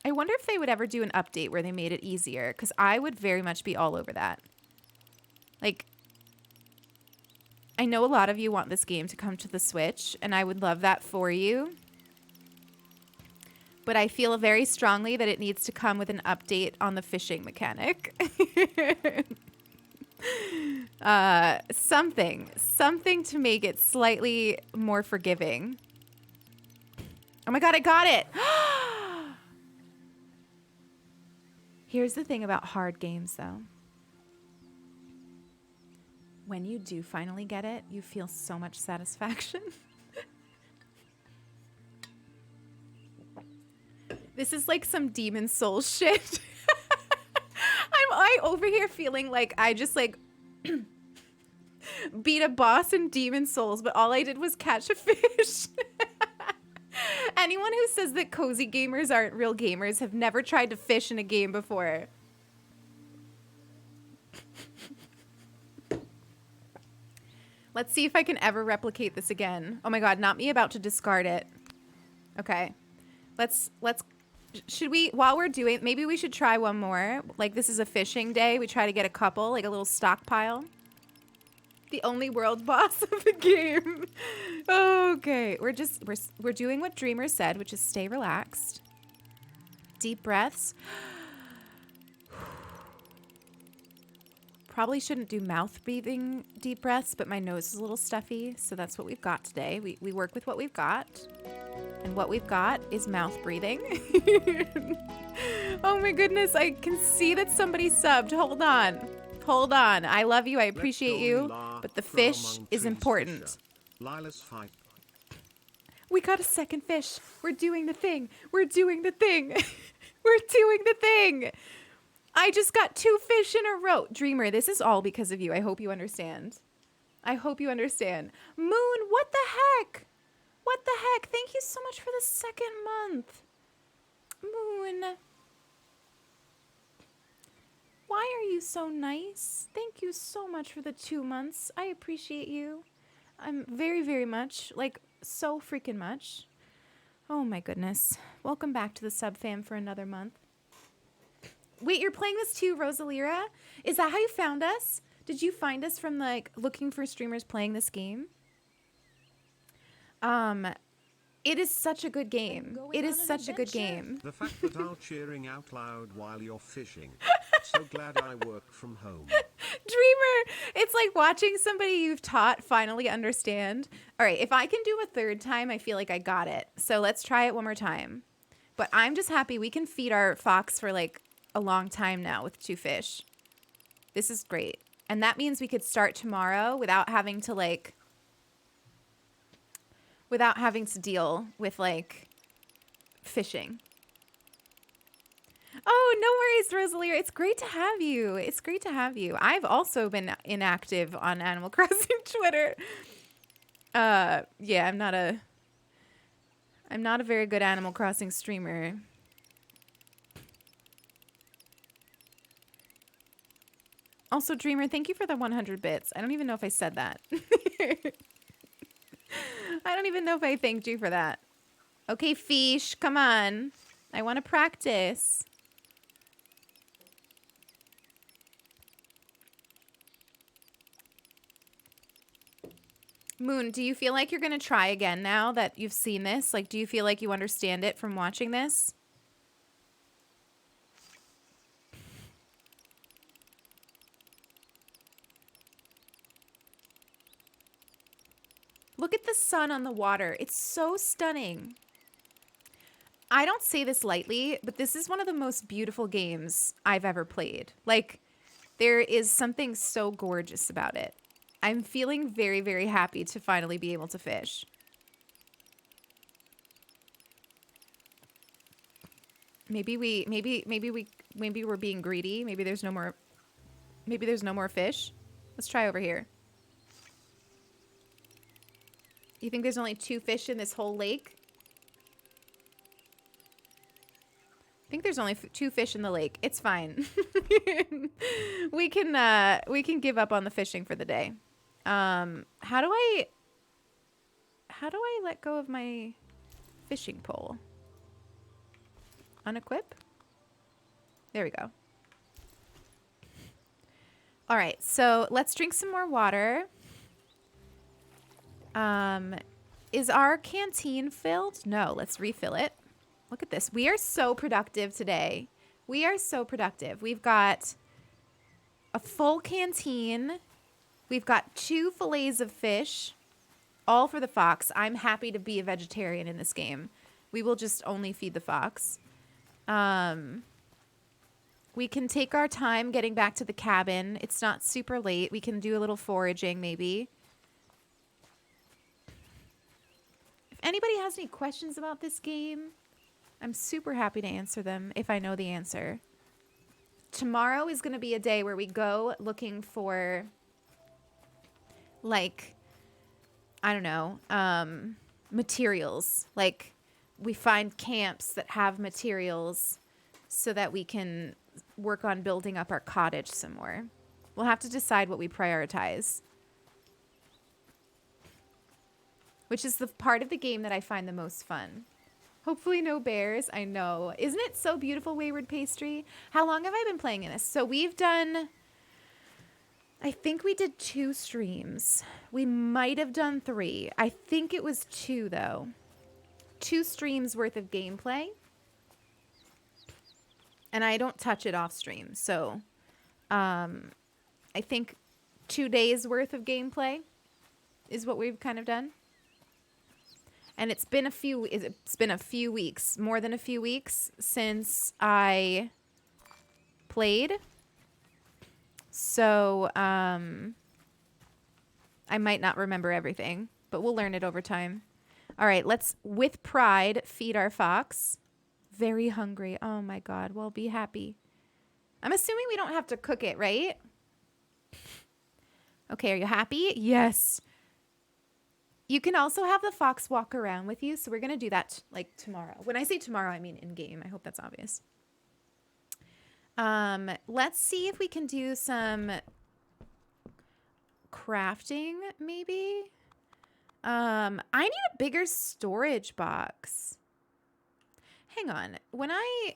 I wonder if they would ever do an update where they made it easier, because I would very much be all over that. Like, I know a lot of you want this game to come to the Switch, and I would love that for you. But I feel very strongly that it needs to come with an update on the fishing mechanic. Something to make it slightly more forgiving. Oh my god, I got it! Here's the thing about hard games, though. When you do finally get it, you feel so much satisfaction. This is like some Demon Souls shit. I over here feeling like I just like beat a boss in Demon Souls, but all I did was catch a fish. Anyone who says that cozy gamers aren't real gamers have never tried to fish in a game before. Let's see if I can ever replicate this again. Oh my god, not me about to discard it. Okay. Let's should we, while we're doing, maybe we should try one more. Like, this is a fishing day. We try to get a couple, like a little stockpile. The only world boss of the game. Okay, we're doing what Dreamer said, which is stay relaxed. Deep breaths. Probably shouldn't do mouth breathing deep breaths, but my nose is a little stuffy, so that's what we've got today. We work with what we've got. And what we've got is mouth breathing. Oh my goodness, I can see that somebody subbed. Hold on. Hold on. I love you. I appreciate you. But the fish is important. Lila's fight. We got a second fish. We're doing the thing. We're doing the thing. We're doing the thing. I just got 2 fish in a row. Dreamer, this is all because of you. I hope you understand. I hope you understand. Moon, what the heck? What the heck? Thank you so much for the 2nd month. Moon. Why are you so nice? Thank you so much for the 2 months. I appreciate you. I'm very, very much, like, so freaking much. Oh my goodness. Welcome back to the sub fam for another month. Wait, you're playing this too, Rosalira? Is that how you found us? Did you find us from, like, looking for streamers playing this game? It is such a good game. It is such a good game. The fact that I'm cheering out loud while you're fishing. So glad I work from home. Dreamer, it's like watching somebody you've taught finally understand. All right, if I can do a 3rd time, I feel like I got it. So let's try it one more time. But I'm just happy we can feed our fox for like a long time now with 2 fish. This is great. And that means we could start tomorrow without having to like... without having to deal with like fishing. Oh, no worries, Rosalie. It's great to have you. It's great to have you. I've also been inactive on Animal Crossing Twitter. Yeah, I'm not a very good Animal Crossing streamer. Also, Dreamer, thank you for the 100 bits. I don't even know if I said that. I don't even know if I thanked you for that. Okay, fish, come on. I want to practice. Moon, do you feel like you're going to try again now that you've seen this? Like, do you feel like you understand it from watching this? Look at the sun on the water. It's so stunning. I don't say this lightly, but this is one of the most beautiful games I've ever played. Like, there is something so gorgeous about it. I'm feeling very, very happy to finally be able to fish. Maybe we're being greedy. Maybe there's no more fish. Let's try over here. You think there's only 2 fish in this whole lake? I think there's only 2 fish in the lake. It's fine. We can give up on the fishing for the day. How do I let go of my fishing pole? Unequip? There we go. All right, so let's drink some more water. Is our canteen filled? No, let's refill it. Look at this. We are so productive today. We are so productive. We've got a full canteen. We've got 2 fillets of fish, all for the fox. I'm happy to be a vegetarian in this game. We will just only feed the fox. We can take our time getting back to the cabin. It's not super late. We can do a little foraging maybe. If anybody has any questions about this game, I'm super happy to answer them if I know the answer. Tomorrow is going to be a day where we go looking for, like, I don't know, materials. Like, we find camps that have materials so that we can work on building up our cottage some more. We'll have to decide what we prioritize. Which is the part of the game that I find the most fun. Hopefully no bears. I know. Isn't it so beautiful, Wayward Pastry? How long have I been playing in this? So we've done... I think we did 2 streams. We might have done 3. I think it was 2, though. 2 streams worth of gameplay. And I don't touch it off stream. So I think 2 days worth of gameplay is what we've kind of done. And it's been a few weeks, more than a few weeks since I played. So I might not remember everything, but we'll learn it over time. All right, let's, with pride, feed our fox. Very hungry. Oh my God. Well, be happy. I'm assuming we don't have to cook it, right? Okay, are you happy? Yes. You can also have the fox walk around with you, so we're going to do that like tomorrow. When I say tomorrow, I mean in-game. I hope that's obvious. Let's see if we can do some crafting, maybe. I need a bigger storage box. Hang on.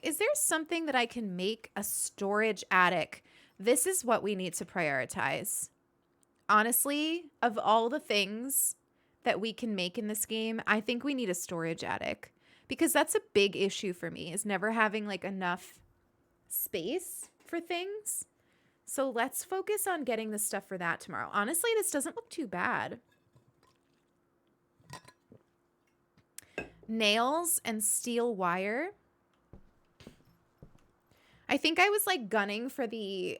Is there something that I can make a storage attic? This is what we need to prioritize. Honestly, of all the things that we can make in this game, I think we need a storage attic, because that's a big issue for me, is never having like enough space for things. So let's focus on getting the stuff for that tomorrow. Honestly, this doesn't look too bad. Nails and steel wire. I think I was like gunning for the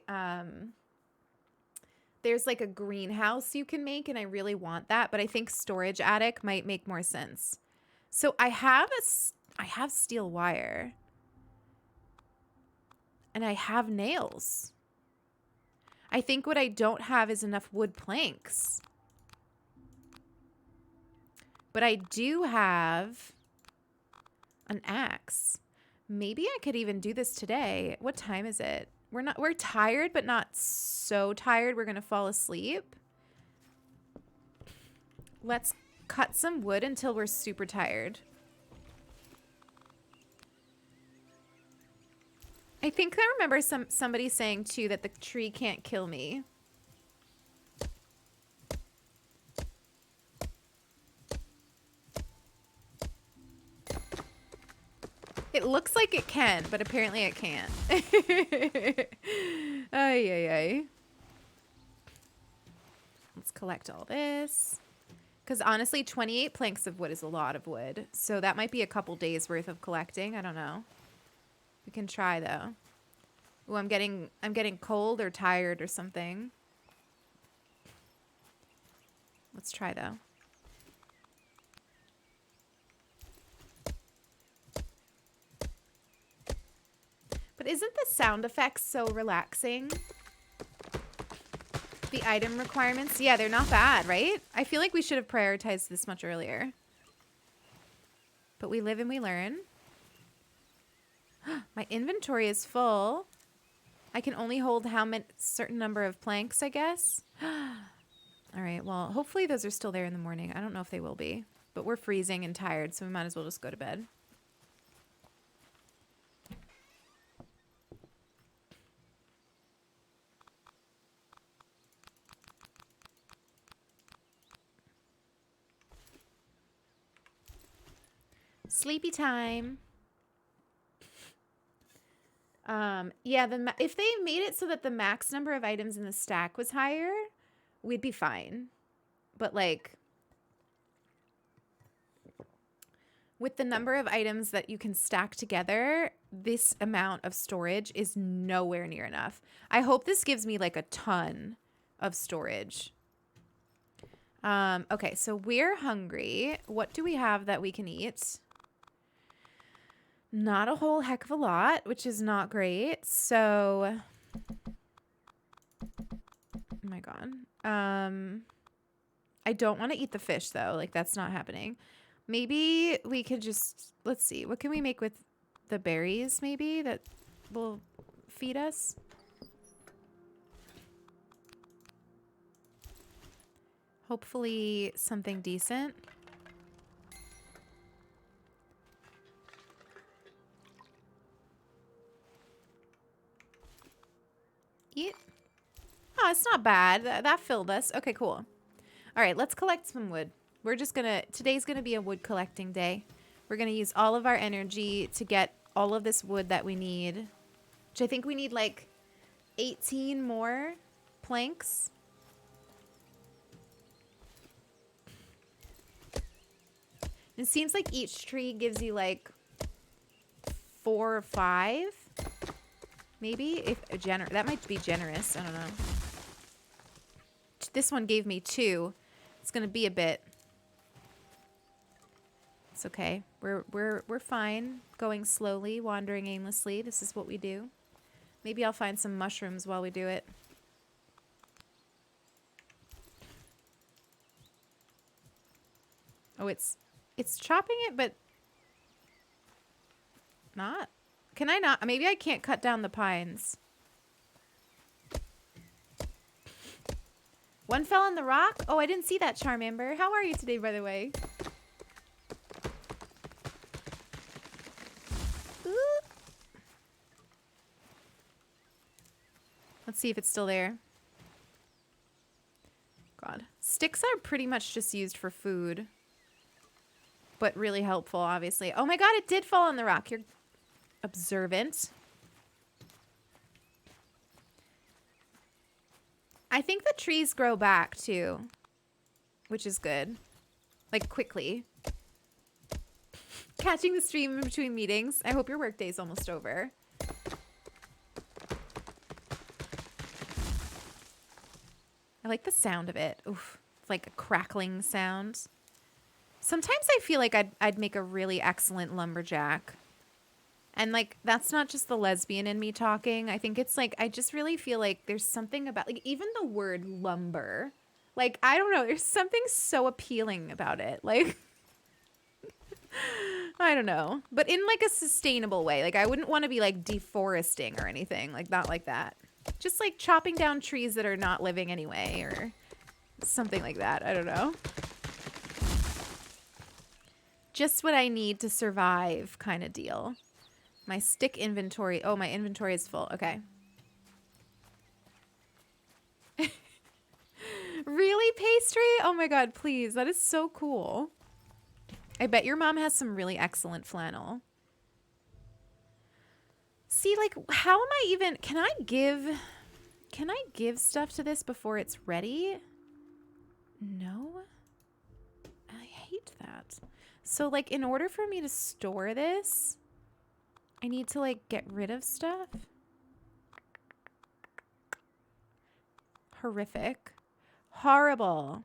there's like a greenhouse you can make, and I really want that, but I think storage attic might make more sense. So I have steel wire. And I have nails. I think what I don't have is enough wood planks. But I do have an axe. Maybe I could even do this today. What time is it? We're tired, but not so tired we're going to fall asleep. Let's cut some wood until we're super tired. I think I remember somebody saying too that the tree can't kill me. It looks like it can, but apparently it can't. Ay, ay, ay. Let's collect all this. Because honestly, 28 planks of wood is a lot of wood. So that might be a couple days worth of collecting. I don't know. We can try though. Ooh, I'm getting cold or tired or something. Let's try though. But isn't the sound effects so relaxing? The item requirements? Yeah, they're not bad, right? I feel like we should have prioritized this much earlier. But we live and we learn. My inventory is full. I can only hold how many certain number of planks, I guess. All right, well, hopefully those are still there in the morning. I don't know if they will be, but we're freezing and tired, so we might as well just go to bed. Sleepy time. Yeah, if they made it so that the max number of items in the stack was higher, we'd be fine. But like with the number of items that you can stack together, this amount of storage is nowhere near enough. I hope this gives me like a ton of storage. Okay, so we're hungry. What do we have that we can eat? Not a whole heck of a lot, which is not great. So, oh my God. I don't want to eat the fish though. Like that's not happening. Maybe we could just, let's see. What can we make with the berries maybe that will feed us? Hopefully something decent. Eat. Oh, it's not bad. That filled us. Okay, cool. All right, let's collect some wood. We're just gonna, today's gonna be a wood collecting day. We're gonna use all of our energy to get all of this wood that we need, which I think we need like 18 more planks. It seems like each tree gives you like 4 or 5. Maybe if that might be generous. I don't know. This one gave me 2. It's gonna be a bit. It's okay. We're fine. Going slowly, wandering aimlessly. This is what we do. Maybe I'll find some mushrooms while we do it. Oh, it's chopping it, but not. Can I not? Maybe I can't cut down the pines. One fell on the rock? Oh, I didn't see that, Charmander. How are you today, by the way? Ooh. Let's see if it's still there. God. Sticks are pretty much just used for food. But really helpful, obviously. Oh my God, it did fall on the rock. You're observant. I think the trees grow back too, which is good. Like quickly. Catching the stream in between meetings. I hope your workday is almost over. I like the sound of it. Oof. It's like a crackling sound. Sometimes I feel like I'd make a really excellent lumberjack. And like, that's not just the lesbian in me talking. I think it's like, I just really feel like there's something about, like, even the word lumber. Like, I don't know. There's something so appealing about it. Like, I don't know. But in like a sustainable way. Like, I wouldn't want to be like deforesting or anything. Like, not like that. Just like chopping down trees that are not living anyway or something like that. I don't know. Just what I need to survive kind of deal. My stick inventory. Oh, my inventory is full. Okay. Really, pastry? Oh my God, please. That is so cool. I bet your mom has some really excellent flannel. See, like, how am I even... Can I give stuff to this before it's ready? No? I hate that. So, like, in order for me to store this... I need to, like, get rid of stuff. Horrific. Horrible.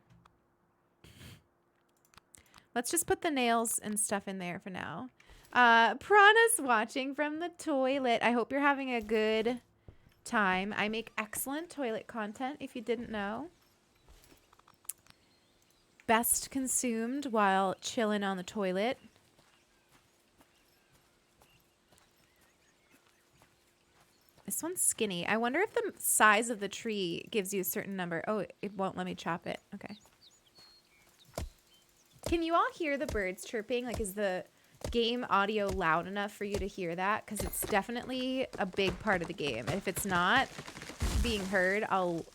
Let's just put the nails and stuff in there for now. Prana's watching from the toilet. I hope you're having a good time. I make excellent toilet content, if you didn't know. Best consumed while chilling on the toilet. This one's skinny. I wonder if the size of the tree gives you a certain number. Oh, it won't let me chop it. Okay. Can you all hear the birds chirping? Like, is the game audio loud enough for you to hear that? Because it's definitely a big part of the game. If it's not being heard, I'll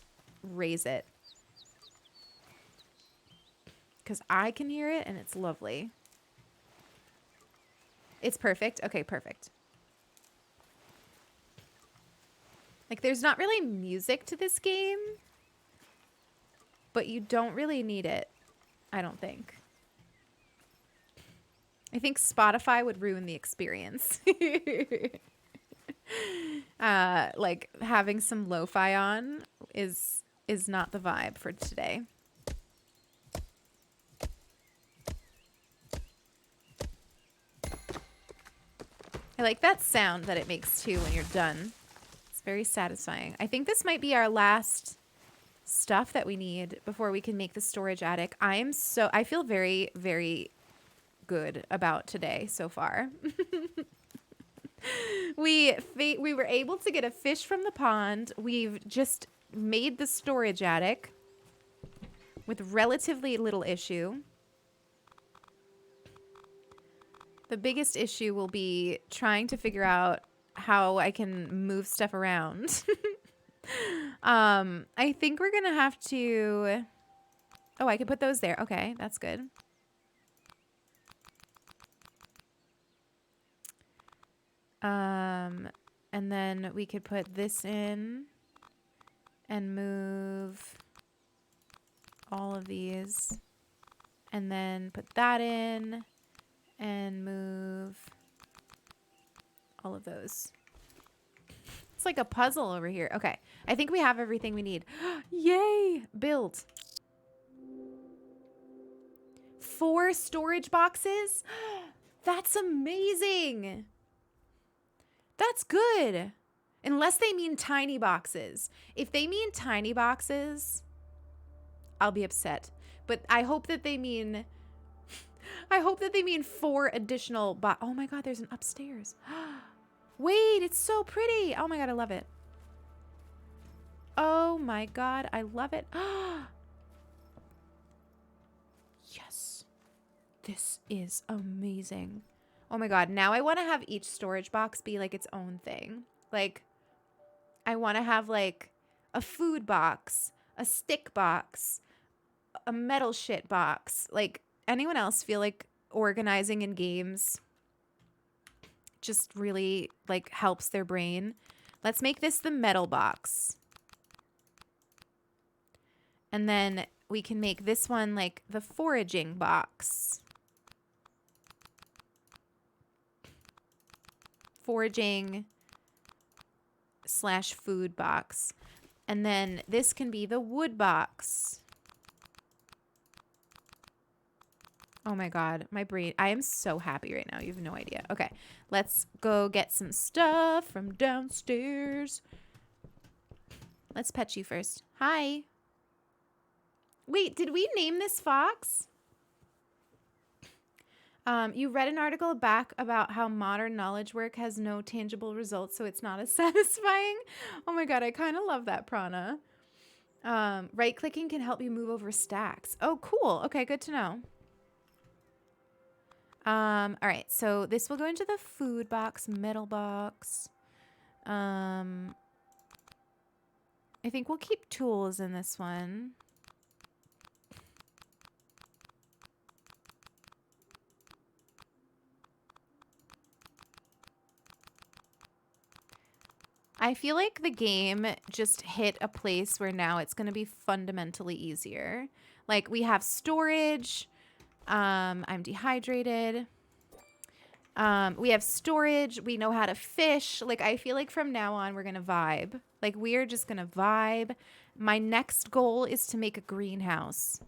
raise it. Because I can hear it, and it's lovely. It's perfect? Okay, perfect. Like, there's not really music to this game, but you don't really need it, I don't think. I think Spotify would ruin the experience. Like, having some lo-fi on is not the vibe for today. I like that sound that it makes, too, when you're done. Very satisfying. I think this might be our last stuff that we need before we can make the storage attic. I feel very, very good about today so far. We were able to get a fish from the pond. We've just made the storage attic with relatively little issue. The biggest issue will be trying to figure out how I can move stuff around. I think we're gonna have to... Oh, I can put those there. Okay, that's good. And then we could put this in and move all of these. And then put that in and move all of those. It's like a puzzle over here. Okay, I think we have everything we need. Yay! Build. 4 storage boxes? That's amazing! That's good. Unless they mean tiny boxes. If they mean tiny boxes, I'll be upset. But I hope that they mean... I hope that they mean 4 additional oh my god, there's an upstairs. Wait, it's so pretty. Oh my god, I love it. Oh my god, I love it. Yes. This is amazing. Oh my god, now I want to have each storage box be like its own thing. Like, I want to have like a food box, a stick box, a metal shit box. Like, anyone else feel like organizing in games just really like helps their brain? Let's make this the metal box. And then we can make this one like the foraging box. Foraging / food box. And then this can be the wood box. Oh my god, my brain. I am so happy right now. You have no idea. Okay, let's go get some stuff from downstairs. Let's pet you first. Hi. Wait, did we name this fox? You read an article back about how modern knowledge work has no tangible results, so it's not as satisfying. Oh my god, I kind of love that, Prana. Right-clicking can help you move over stacks. Oh, cool. Okay, good to know. All right, so this will go into the food box, metal box. I think we'll keep tools in this one. I feel like the game just hit a place where now it's going to be fundamentally easier. Like, we have storage. I'm dehydrated. We have storage. We know how to fish. Like, I feel like from now on, we're going to vibe. Like, we are just going to vibe. My next goal is to make a greenhouse.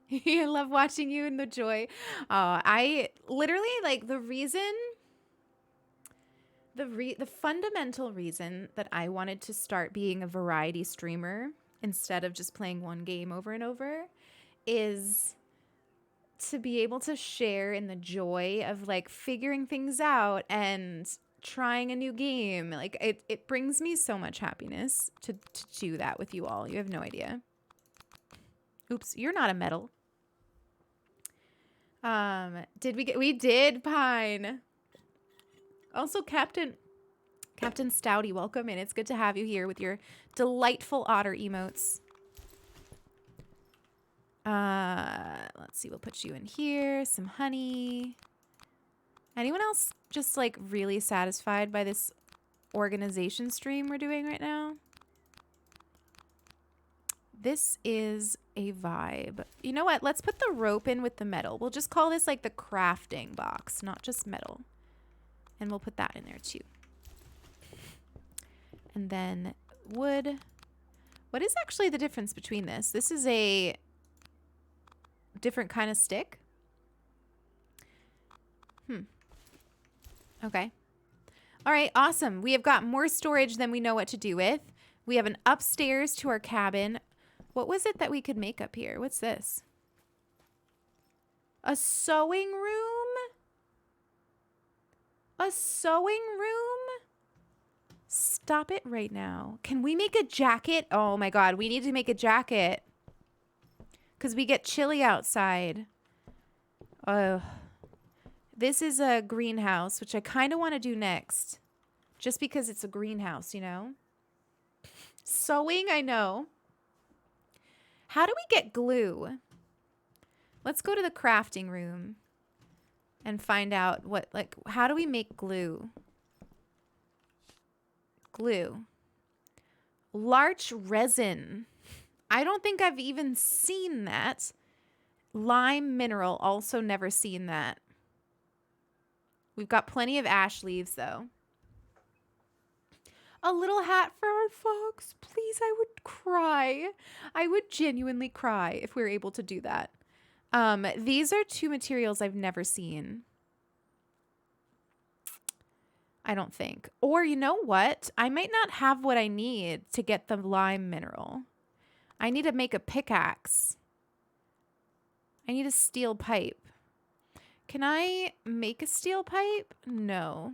I love watching you and the joy. I literally like the fundamental reason that I wanted to start being a variety streamer instead of just playing one game over and over is to be able to share in the joy of like figuring things out and trying a new game. Like it brings me so much happiness to do that with you all. You have no idea. Oops, you're not a medal. We did, Pine. Also, Captain Stouty, welcome in. It's good to have you here with your delightful otter emotes. Let's see, we'll put you in here. Some honey. Anyone else just like really satisfied by this organization stream we're doing right now? This is a vibe. You know what? Let's put the rope in with the metal. We'll just call this like the crafting box, not just metal. And we'll put that in there too. And then wood. What is actually the difference between this? This is a different kind of stick. Okay. All right, awesome. We have got more storage than we know what to do with. We have an upstairs to our cabin. What was it that we could make up here? What's this? A sewing room? A sewing room? Stop it right now. Can we make a jacket? Oh my God, we need to make a jacket. Because we get chilly outside. This is a greenhouse, which I kind of want to do next. Just because it's a greenhouse, you know? Sewing, I know. How do we get glue? Let's go to the crafting room and find out how do we make glue? Glue. Larch resin. I don't think I've even seen that. Lime mineral, also never seen that. We've got plenty of ash leaves, though. A little hat for our fox. Please, I would cry. I would genuinely cry if we were able to do that. These are two materials I've never seen. I don't think. Or you know what? I might not have what I need to get the lime mineral. I need to make a pickaxe. I need a steel pipe. Can I make a steel pipe? No.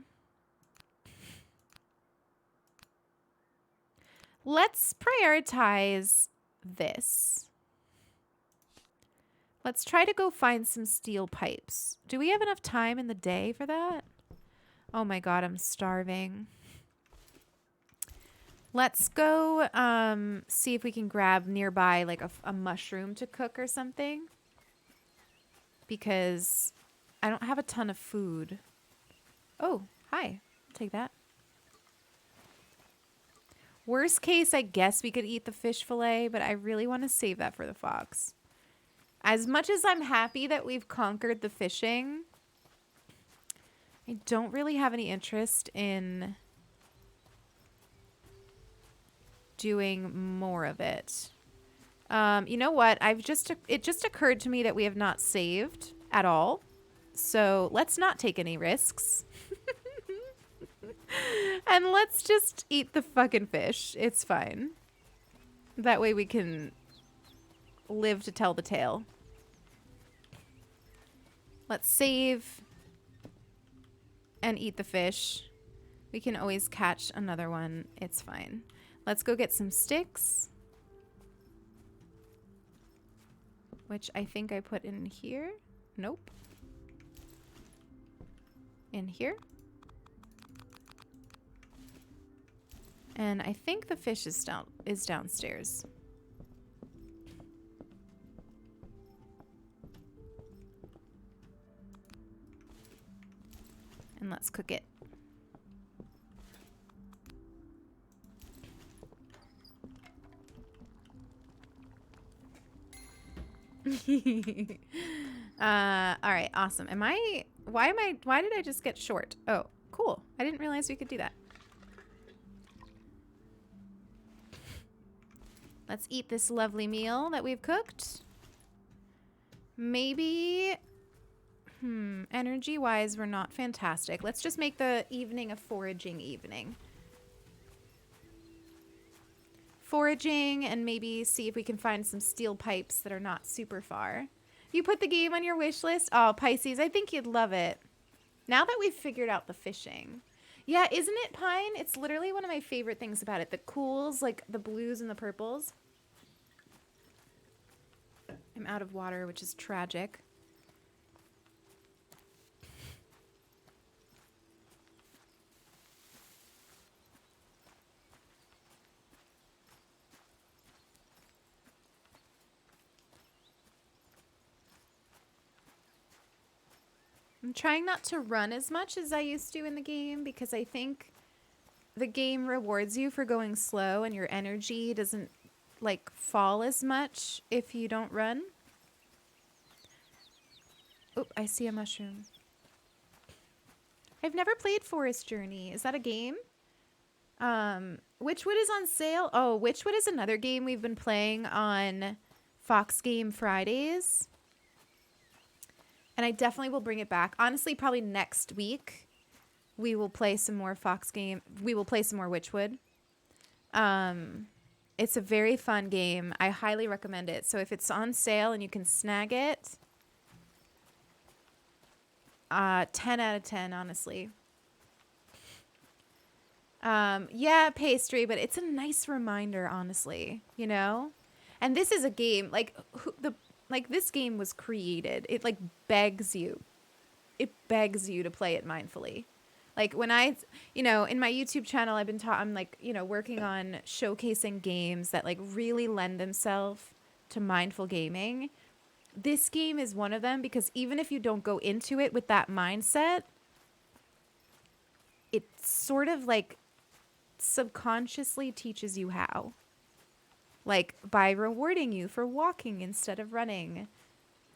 Let's prioritize this. Let's try to go find some steel pipes. Do we have enough time in the day for that? Oh my God, I'm starving. Let's go see if we can grab nearby like a mushroom to cook or something. Because I don't have a ton of food. Oh, hi. I'll take that. Worst case, I guess we could eat the fish fillet, but I really want to save that for the fox. As much as I'm happy that we've conquered the fishing, I don't really have any interest in doing more of it. You know what? It just occurred to me that we have not saved at all. So let's not take any risks. And let's just eat the fucking fish. It's fine. That way we can live to tell the tale. Let's save and eat the fish. We can always catch another one. It's fine. Let's go get some sticks. Which I think I put in here. Nope. In here. And I think the fish is downstairs. And let's cook it. All right, awesome. Why did I just get short? Oh, cool. I didn't realize we could do that. Let's eat this lovely meal that we've cooked. Maybe, energy-wise, we're not fantastic. Let's just make the evening a foraging evening. Foraging and maybe see if we can find some steel pipes that are not super far. You put the game on your wish list? Oh, Pisces, I think you'd love it. Now that we've figured out the fishing. Yeah, isn't it, Pine? It's literally one of my favorite things about it. The cools, like the blues and the purples. I'm out of water, which is tragic. I'm trying not to run as much as I used to in the game because I think the game rewards you for going slow and your energy doesn't like fall as much if you don't run. Oh, I see a mushroom. I've never played Forest Journey. Is that a game? Witchwood is on sale. Oh, Witchwood is another game we've been playing on Fox Game Fridays. And I definitely will bring it back. Honestly, probably next week we will play some more Fox Game. We will play some more Witchwood. It's a very fun game. I highly recommend it. So if it's on sale and you can snag it, 10 out of 10, honestly. Yeah, pastry, but it's a nice reminder, honestly, you know? And this is a game, like, this game was created. It, like, begs you. It begs you to play it mindfully. Like, when in my YouTube channel, I'm, like, working on showcasing games that, like, really lend themselves to mindful gaming. This game is one of them because even if you don't go into it with that mindset, it sort of, like, subconsciously teaches you how. Like, by rewarding you for walking instead of running.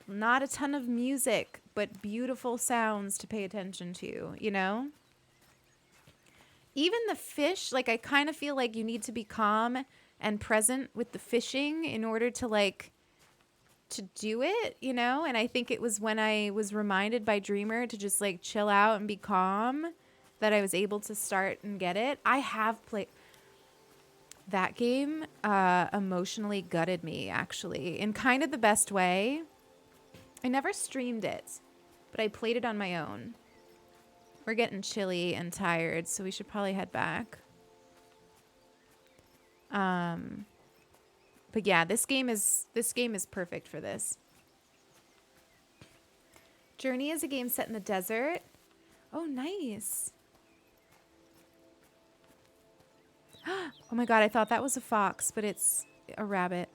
Not a ton of music, but beautiful sounds to pay attention to, you know? Even the fish, like, I kind of feel like you need to be calm and present with the fishing in order to, like, to do it, you know? And I think it was when I was reminded by Dreamer to just, like, chill out and be calm that I was able to start and get it. I have played... That game emotionally gutted me, actually, in kind of the best way. I never streamed it, but I played it on my own. We're getting chilly and tired, so we should probably head back. But yeah, this game is perfect for this. Journey is a game set in the desert. Oh, nice. Oh my god, I thought that was a fox, but it's a rabbit.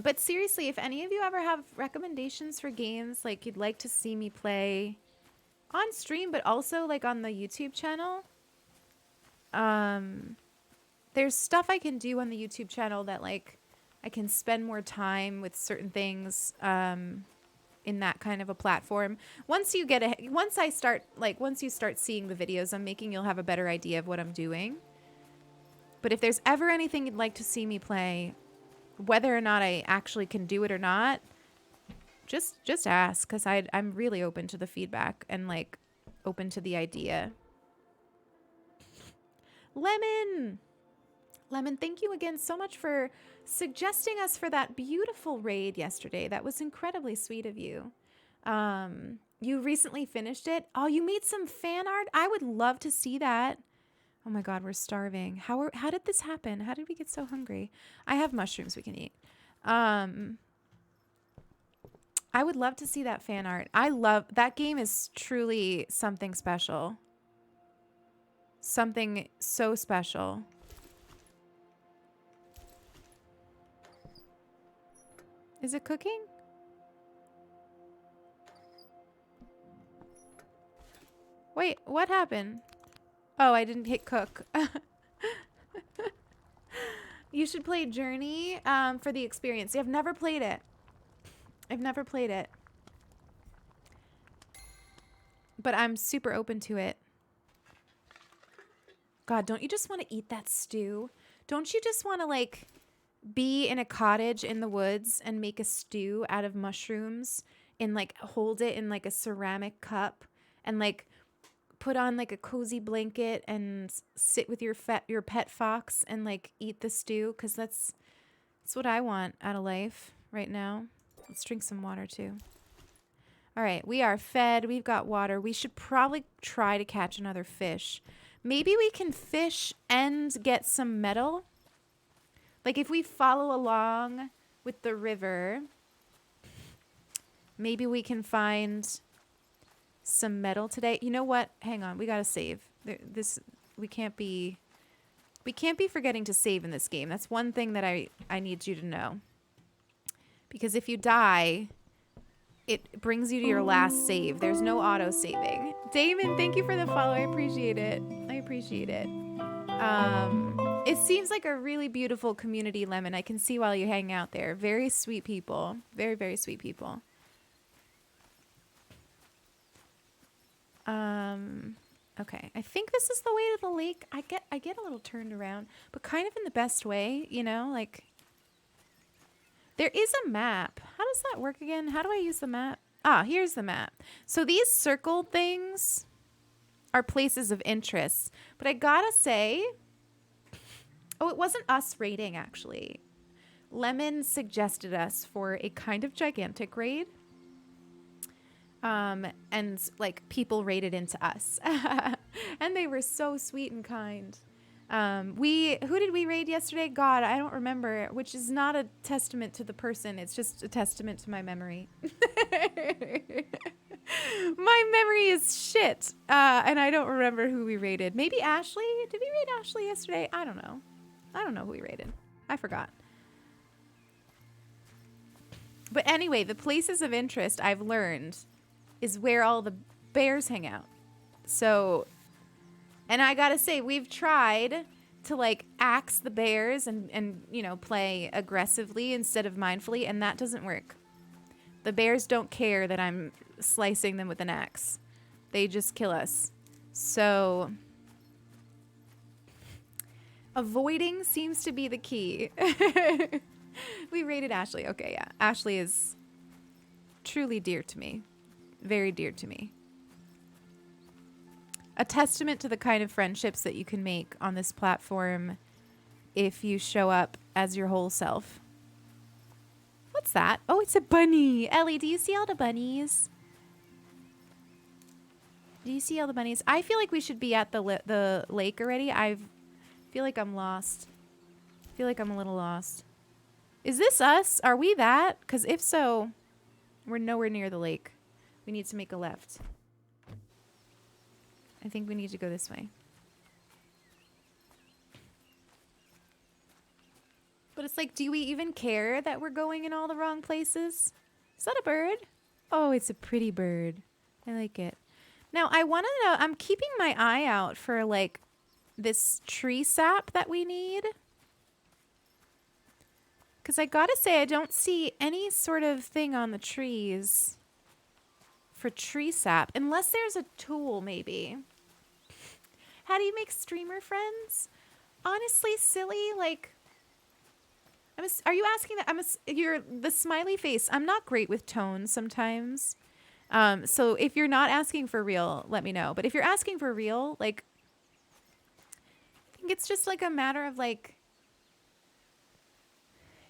But seriously, if any of you ever have recommendations for games like you'd like to see me play on stream, but also like on the YouTube channel, there's stuff I can do on the YouTube channel that like I can spend more time with certain things in that kind of a platform. Once you start seeing the videos I'm making, you'll have a better idea of what I'm doing. But if there's ever anything you'd like to see me play, whether or not I actually can do it or not, just ask, because I'm really open to the feedback and like open to the idea. Lemon, thank you again so much for suggesting us for that beautiful raid yesterday. That was incredibly sweet of you. You recently finished it. Oh, you made some fan art? I would love to see that. Oh my god, we're starving. How did this happen? How did we get so hungry? I have mushrooms we can eat. I would love to see that fan art. That game is truly something special. Something so special. Is it cooking? Wait, what happened? Oh, I didn't hit cook. You should play Journey for the experience. I've never played it. But I'm super open to it. God, don't you just want to eat that stew? Don't you just want to like be in a cottage in the woods and make a stew out of mushrooms and like hold it in like a ceramic cup and like put on like a cozy blanket and sit with your pet fox and like eat the stew? Because that's what I want out of life right now. Let's drink some water too. All right, we are fed. We've got water. We should probably try to catch another fish. Maybe we can fish and get some metal. Like if we follow along with the river, maybe we can find some metal today. You know what? Hang on. We got to save. We can't be forgetting to save in this game. That's one thing that I need you to know. Because if you die, it brings you to your last save. There's no auto saving. Damon, thank you for the follow. I appreciate it. It seems like a really beautiful community, Lemon. I can see while you hang out there. Very sweet people. Very, very sweet people. Okay. I think this is the way to the lake. I get a little turned around, but kind of in the best way, you know, like there is a map. How does that work again? How do I use the map? Ah, here's the map. So these circle things are places of interest, but I gotta say, it wasn't us raiding actually. Lemon suggested us for a kind of gigantic raid. And like people raided into us and they were so sweet and kind. Who did we raid yesterday? God, I don't remember, which is not a testament to the person. It's just a testament to my memory. My memory is shit. And I don't remember who we raided. Maybe Ashley? Did we raid Ashley yesterday? I don't know. I don't know who we raided. I forgot. But anyway, the places of interest I've learned is where all the bears hang out. So, and I gotta say, we've tried to like axe the bears and you know, play aggressively instead of mindfully, and that doesn't work. The bears don't care that I'm slicing them with an axe. They just kill us. So, avoiding seems to be the key. We raided Ashley. Okay, yeah. Ashley is truly dear to me. Very dear to me. A testament to the kind of friendships that you can make on this platform if you show up as your whole self. What's that? Oh, it's a bunny. Ellie, do you see all the bunnies? Do you see all the bunnies? I feel like we should be at the lake already. I feel like I'm lost. I feel like I'm a little lost. Is this us? Are we that? Because if so, we're nowhere near the lake. We need to make a left. I think we need to go this way. But it's like, do we even care that we're going in all the wrong places? Is that a bird? Oh, it's a pretty bird. I like it. Now, I want to know, I'm keeping my eye out for like this tree sap that we need. Because I gotta say, I don't see any sort of thing on the trees for tree sap, unless there's a tool, maybe. How do you make streamer friends? Honestly, silly, like, are you asking that? You're the smiley face. I'm not great with tones sometimes. So if you're not asking for real, let me know. But if you're asking for real, like, I think it's just like a matter of like,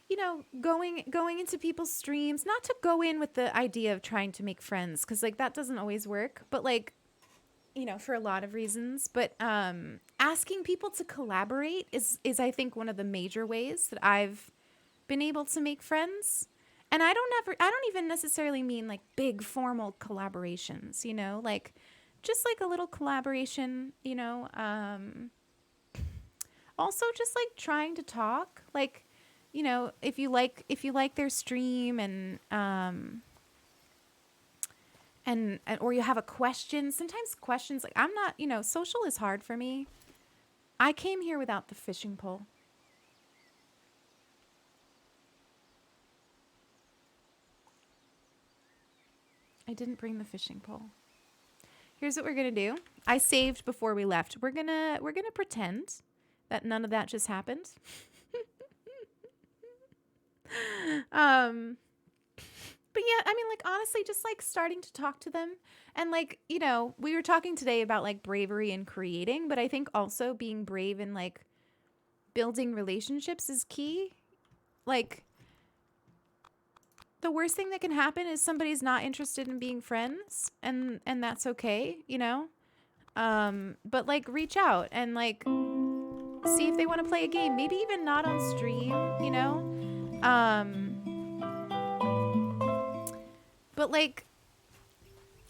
you know, going into people's streams, not to go in with the idea of trying to make friends, because like that doesn't always work, but like, you know, for a lot of reasons. But asking people to collaborate is I think one of the major ways that I've been able to make friends. And I don't even necessarily mean like big formal collaborations, you know, like just like a little collaboration, you know. Also just like trying to talk, like, you know, if you like their stream and or you have a question, sometimes questions, like I'm not, you know, social is hard for me. I came here without the fishing pole. I didn't bring the fishing pole. Here's what we're gonna do. I saved before we left. We're gonna pretend that none of that just happened. But yeah, I mean, like, honestly, just like starting to talk to them. And like, you know, we were talking today about like bravery and creating, but I think also being brave and like building relationships is key. Like, the worst thing that can happen is somebody's not interested in being friends, and that's okay, you know? But like reach out and like see if they want to play a game, maybe even not on stream, you know? But like,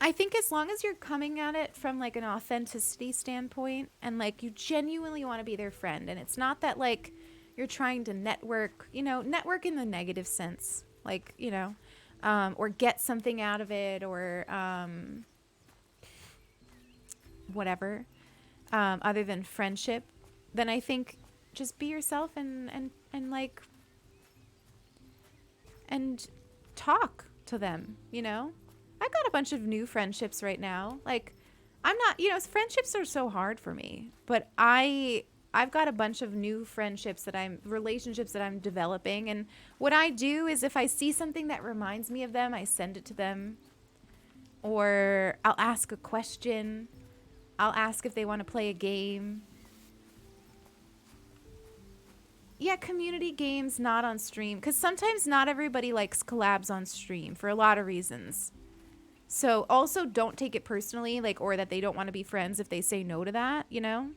I think as long as you're coming at it from like an authenticity standpoint and like you genuinely want to be their friend, and it's not that like you're trying to network, you know, network in the negative sense, like, you know, or get something out of it, or whatever, other than friendship, then I think just be yourself and like, and talk to them, you know? I've got a bunch of new friendships right now. Like, I'm not, you know, friendships are so hard for me, but I've got a bunch of new relationships that I'm developing. And what I do is if I see something that reminds me of them, I send it to them, or I'll ask a question. I'll ask if they want to play a game. Yeah, community games, not on stream. Because sometimes not everybody likes collabs on stream for a lot of reasons. So also don't take it personally, like, or that they don't want to be friends if they say no to that, you know?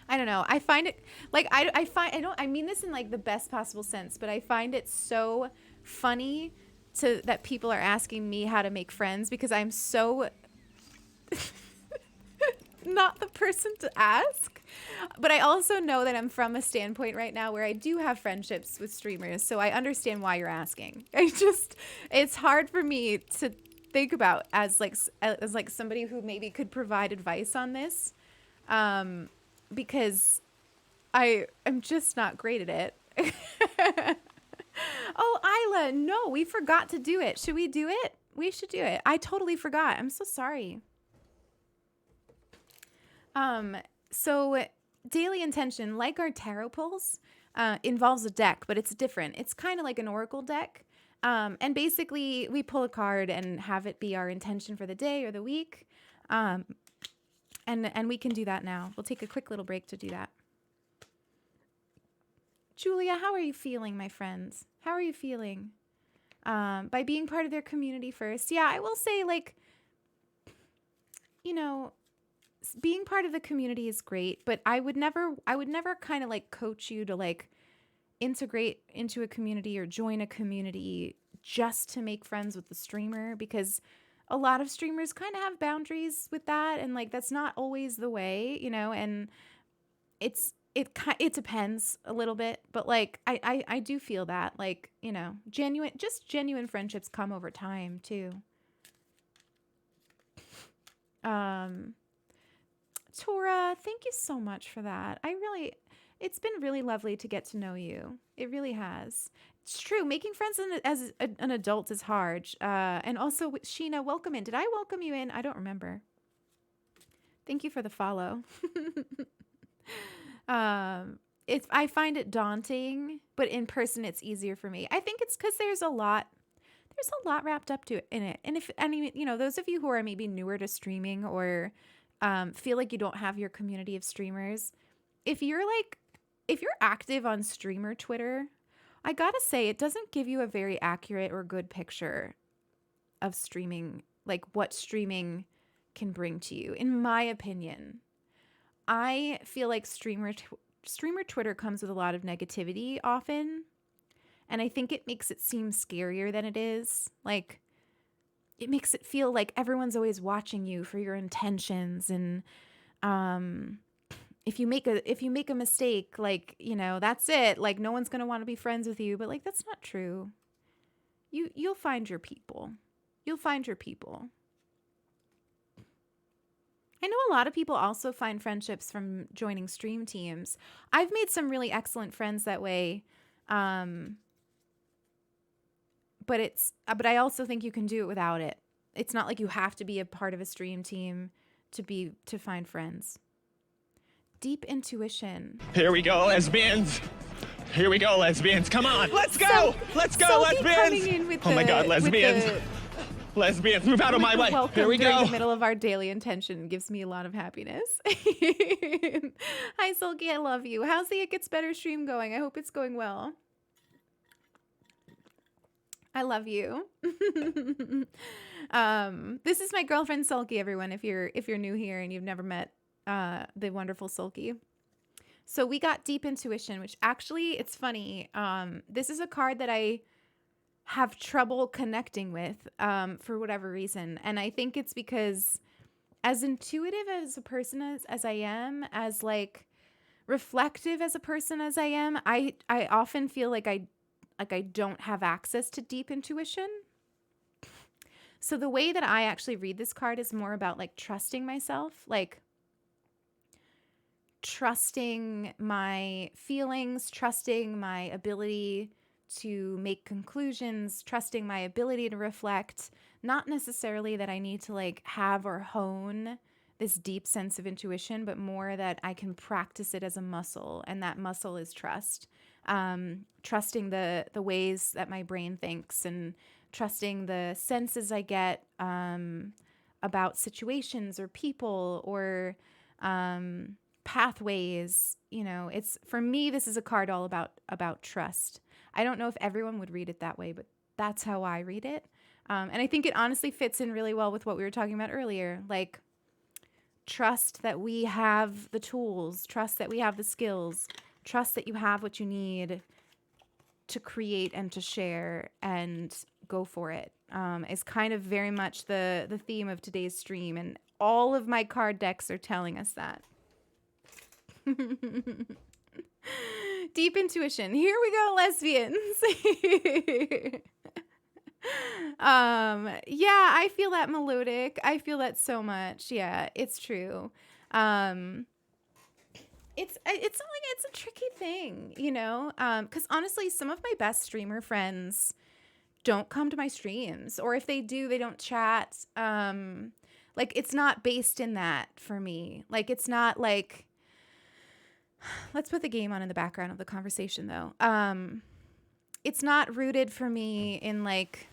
I don't know. I find it, like, I mean this in, like, the best possible sense, but I find it so funny that people are asking me how to make friends, because I'm so not the person to ask. But I also know that I'm from a standpoint right now where I do have friendships with streamers, so I understand why you're asking. It's hard for me to think about as somebody who maybe could provide advice on this, because I am just not great at it. Oh, Isla, no, we forgot to do it. Should we do it? We should do it. I totally forgot. I'm so sorry. So daily intention, like our tarot pulls, involves a deck, but it's different. It's kind of like an oracle deck. And basically we pull a card and have it be our intention for the day or the week. And we can do that now. We'll take a quick little break to do that. Julia, how are you feeling, my friends? How are you feeling? By being part of their community first. Yeah, I will say, like, you know, being part of the community is great, but I would never kind of like coach you to like integrate into a community or join a community just to make friends with the streamer, because a lot of streamers kind of have boundaries with that, and like that's not always the way, you know, and it depends a little bit, but like I do feel that, like, you know, genuine friendships come over time too. Tora, thank you so much for that. It's been really lovely to get to know you. It really has. It's true. Making friends as an adult is hard. And also, Sheena, welcome in. Did I welcome you in? I don't remember. Thank you for the follow. I find it daunting, but in person it's easier for me. I think it's because there's a lot wrapped up in it. And you know, those of you who are maybe newer to streaming, or feel like you don't have your community of streamers, if you're active on streamer Twitter, I gotta say, it doesn't give you a very accurate or good picture of streaming, like what streaming can bring to you, in my opinion. I feel like streamer Twitter comes with a lot of negativity often, and I think it makes it seem scarier than it is. Like, it makes it feel like everyone's always watching you for your intentions, and if you make a mistake, like, you know, that's it. Like, no one's gonna want to be friends with you. But like, that's not true. You'll find your people. You'll find your people. I know a lot of people also find friendships from joining stream teams. I've made some really excellent friends that way. But I also think you can do it without it. it's not like you have to be a part of a stream team to find friends. Deep intuition. Here we go, lesbians. Here we go, lesbians. Come on, let's go. Let's go, Sophie coming lesbians. in with Oh my God, with lesbians. the- Lesbians, move out of my with the way. welcome Here we during go. the middle of our daily intention gives me a lot of happiness. Hi, Sulky, I love you. How's the It Gets Better stream going? I hope it's going well. I love you. This is my girlfriend Sulky, everyone. If you're new here and you've never met the wonderful Sulky. So we got Deep Intuition, which actually, it's funny. This is a card that I have trouble connecting with for whatever reason. And I think it's because as intuitive as a person as I am, as like reflective as a person as I am, I often feel like I don't have access to deep intuition. So the way that I actually read this card is more about like trusting myself, like trusting my feelings, trusting my ability to make conclusions, trusting my ability to reflect, not necessarily that I need to like have or hone this deep sense of intuition, but more that I can practice it as a muscle, and that muscle is trust. Trusting the ways that my brain thinks, and trusting the senses I get about situations or people or pathways. You know, it's, for me, this is a card all about trust. I don't know if everyone would read it that way, but that's how I read it. And I think it honestly fits in really well with what we were talking about earlier. Like, trust that we have the tools, trust that we have the skills, trust that you have what you need to create and to share and go for it. Is kind of very much the theme of today's stream. And all of my card decks are telling us that. Deep intuition. Here we go, lesbians. Yeah, I feel that melodic. I feel that so much. Yeah, it's true. It's a tricky thing, you know? Because honestly, some of my best streamer friends don't come to my streams, or if they do, they don't chat. Like, it's not based in that for me. Like, it's not like, let's put the game on in the background of the conversation, though. It's not rooted for me in like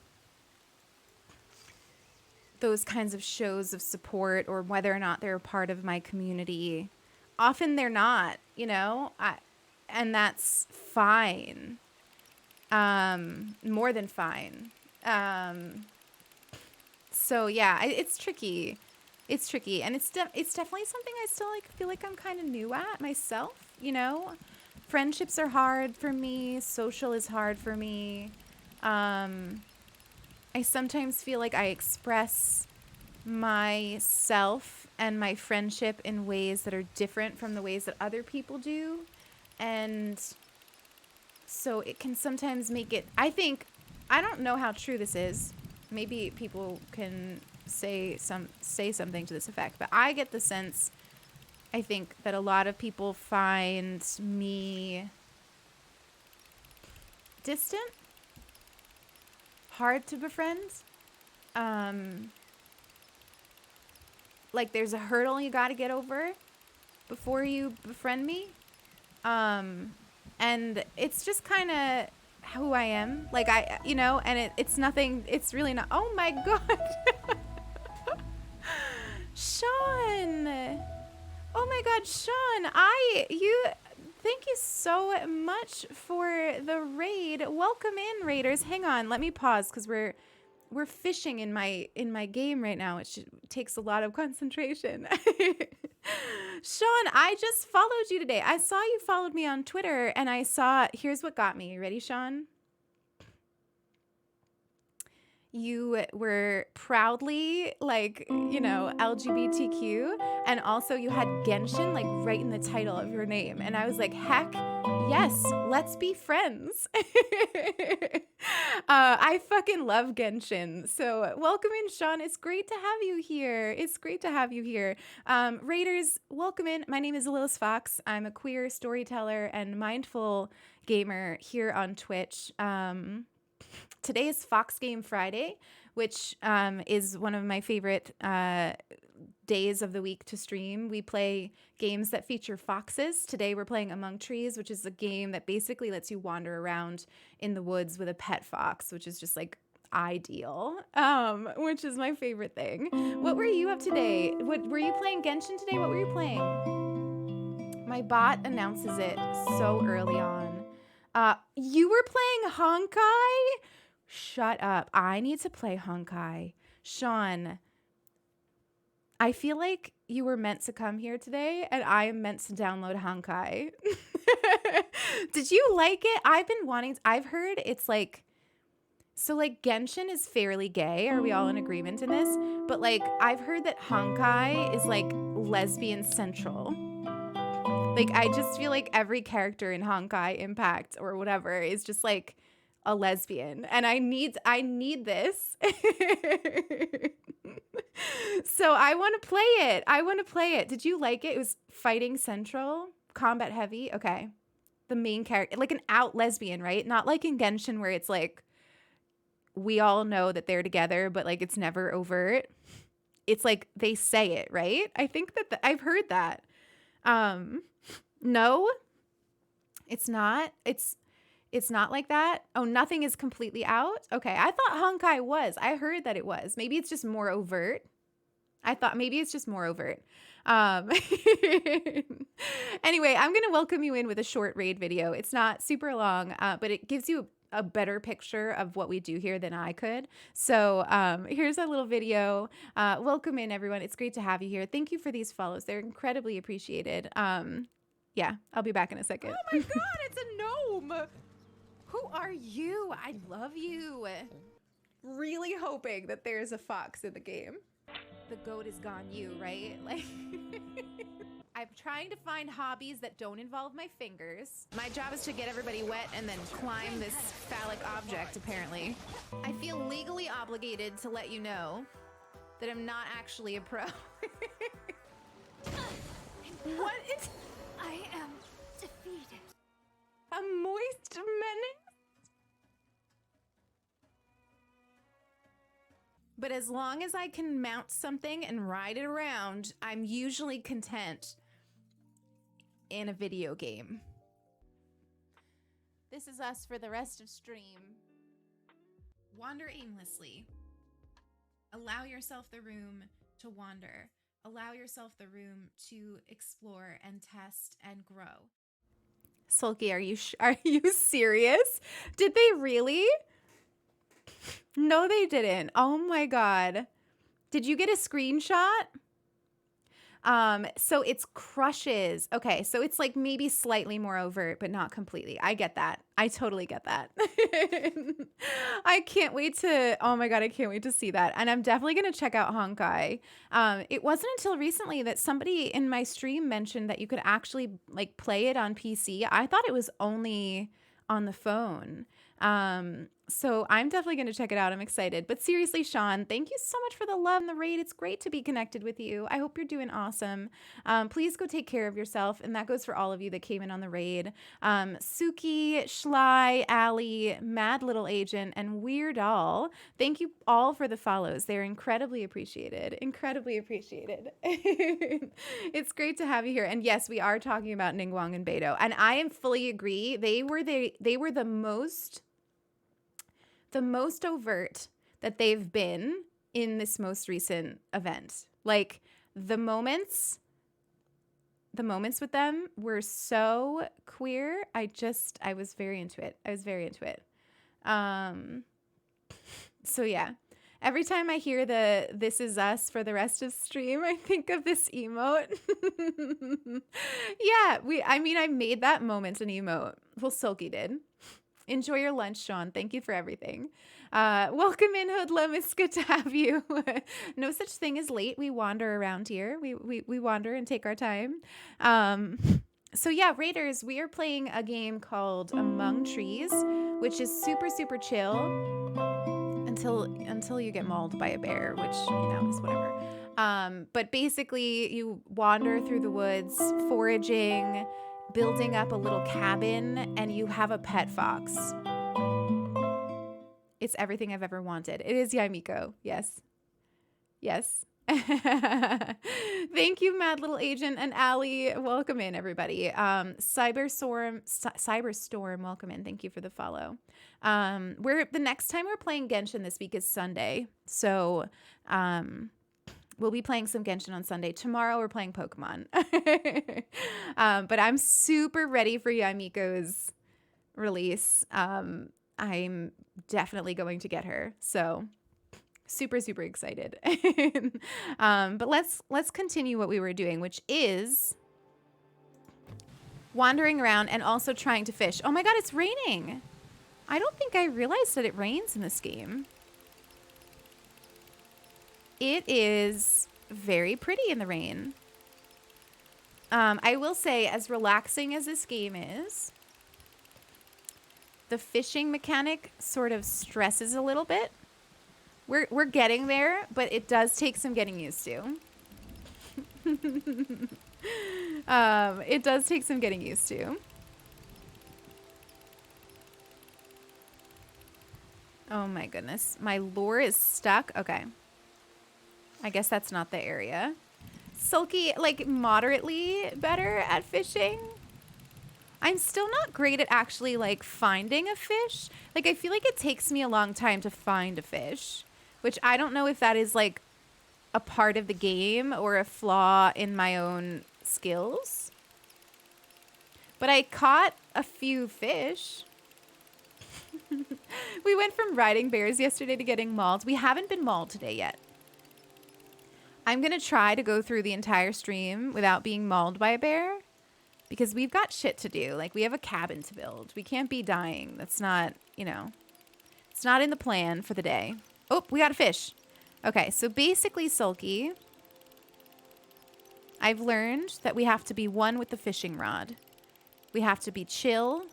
those kinds of shows of support, or whether or not they're a part of my community. Often they're not, you know, and that's fine. More than fine. So yeah, it's tricky. It's tricky, and it's definitely something I still like feel like I'm kind of new at myself, you know? Friendships are hard for me, social is hard for me. I sometimes feel like I express myself and my friendship in ways that are different from the ways that other people do. And so it can sometimes make it, I don't know how true this is. Maybe people can say something to this effect, but I get the sense, I think, that a lot of people find me distant, hard to befriend. Like, there's a hurdle you got to get over before you befriend me. And it's just kind of who I am. Like, you know, and it's nothing, it's really not. Oh my God. Sean. Oh my God, Sean. Thank you so much for the raid. Welcome in, raiders. Hang on, let me pause because we're fishing in my game right now, which takes a lot of concentration. Sean, I just followed you today. I saw you followed me on Twitter, and I saw, here's what got me. You ready, Sean? You were proudly, like, you know, LGBTQ, and also you had Genshin, like, right in the title of your name. And I was like, heck yes, let's be friends. I fucking love Genshin. So welcome in, Sean. It's great to have you here. It's great to have you here. Raiders, welcome in. My name is Lilith Fox. I'm a queer storyteller and mindful gamer here on Twitch. Today is Fox Game Friday, which is one of my favorite days of the week to stream. We play games that feature foxes. Today we're playing Among Trees, which is a game that basically lets you wander around in the woods with a pet fox, which is just like ideal, which is my favorite thing. What were you up today? What were you playing? Genshin today? What were you playing? My bot announces it so early on. You were playing Honkai? Shut up. I need to play Honkai. Sean, I feel like you were meant to come here today and I am meant to download Honkai. Did you like it? I've heard it's like, so like Genshin is fairly gay. Are we all in agreement in this? But like I've heard that Honkai is like lesbian central. Like I just feel like every character in Honkai Impact or whatever is just like a lesbian, and I need this. So I want to play it. Did you like it? It was fighting central, combat heavy. Okay. The main character, like an out lesbian, right? Not like in Genshin where it's like we all know that they're together, but like it's never overt. It's like they say it, right? I think that I've heard that. No, it's not. It's not like that. Oh, nothing is completely out. Okay, I thought Honkai was. I heard that it was. Maybe it's just more overt. I thought maybe it's just more overt. Anyway, I'm going to welcome you in with a short raid video. It's not super long, but it gives you a better picture of what we do here than I could. So here's a little video. Welcome in, everyone. It's great to have you here. Thank you for these follows. They're incredibly appreciated. Yeah, I'll be back in a second. Oh my God, it's a gnome. Who are you? I love you. Really hoping that there's a fox in the game. The goat is gone you, right? Like, I'm trying to find hobbies that don't involve my fingers. My job is to get everybody wet and then climb this phallic object, apparently. I feel legally obligated to let you know that I'm not actually a pro. What is... I am defeated. A moist menace? But as long as I can mount something and ride it around, I'm usually content in a video game. This is us for the rest of stream. Wander aimlessly. Allow yourself the room to wander. Allow yourself the room to explore and test and grow. Sulky, are you serious? Did they really? No, they didn't. Oh my God. Did you get a screenshot? So it's crushes. Okay, so it's like maybe slightly more overt, but not completely. I get that. I totally get that. I can't wait to, oh my God, I can't wait to see that. And I'm definitely going to check out Honkai. It wasn't until recently that somebody in my stream mentioned that you could actually like play it on PC. I thought it was only on the phone. So I'm definitely going to check it out. I'm excited. But seriously, Sean, thank you so much for the love and the raid. It's great to be connected with you. I hope you're doing awesome. Please go take care of yourself. And that goes for all of you that came in on the raid. Suki, Schley, Allie, Mad Little Agent, and Weird All. Thank you all for the follows. They're incredibly appreciated. Incredibly appreciated. It's great to have you here. And yes, we are talking about Ningguang and Beidou. And I am fully agree. They were the most overt that they've been in this most recent event. Like the moments with them were so queer. I was very into it. So yeah, every time I hear the "This is us" for the rest of stream, I think of this emote. Yeah, I made that moment an emote. Well, Sulky did. Enjoy your lunch, Sean. Thank you for everything. Welcome in, Hoodlum. It's good to have you. No such thing as late. We wander around here. We wander and take our time. So yeah, Raiders, we are playing a game called Among Trees, which is super, super chill until you get mauled by a bear, which, is whatever. But basically, you wander through the woods, foraging, building up a little cabin, and you have a pet fox. It's everything I've ever wanted. It is Yaimiko. Yes. Yes. Thank you, Mad Little Agent and Allie. Welcome in, everybody. Cyberstorm, welcome in. Thank you for the follow. The next time we're playing Genshin this week is Sunday. So we'll be playing some Genshin on Sunday. Tomorrow we're playing Pokemon. But I'm super ready for Yaimiko's release. I'm definitely going to get her. So super, super excited. But let's continue what we were doing, which is wandering around and also trying to fish. Oh my God, it's raining. I don't think I realized that it rains in this game. It is very pretty in the rain. I will say, as relaxing as this game is, the fishing mechanic sort of stresses a little bit. We're getting there, but it does take some getting used to. It does take some getting used to. Oh my goodness. My lure is stuck. Okay. I guess that's not the area. Sulky, like, moderately better at fishing. I'm still not great at actually, like, finding a fish. Like, I feel like it takes me a long time to find a fish, which I don't know if that is, like, a part of the game or a flaw in my own skills. But I caught a few fish. We went from riding bears yesterday to getting mauled. We haven't been mauled today yet. I'm going to try to go through the entire stream without being mauled by a bear because we've got shit to do. Like, we have a cabin to build. We can't be dying. That's not, you know, it's not in the plan for the day. Oh, we got a fish. Okay, so basically, Sulky, I've learned that we have to be one with the fishing rod. We have to be chill,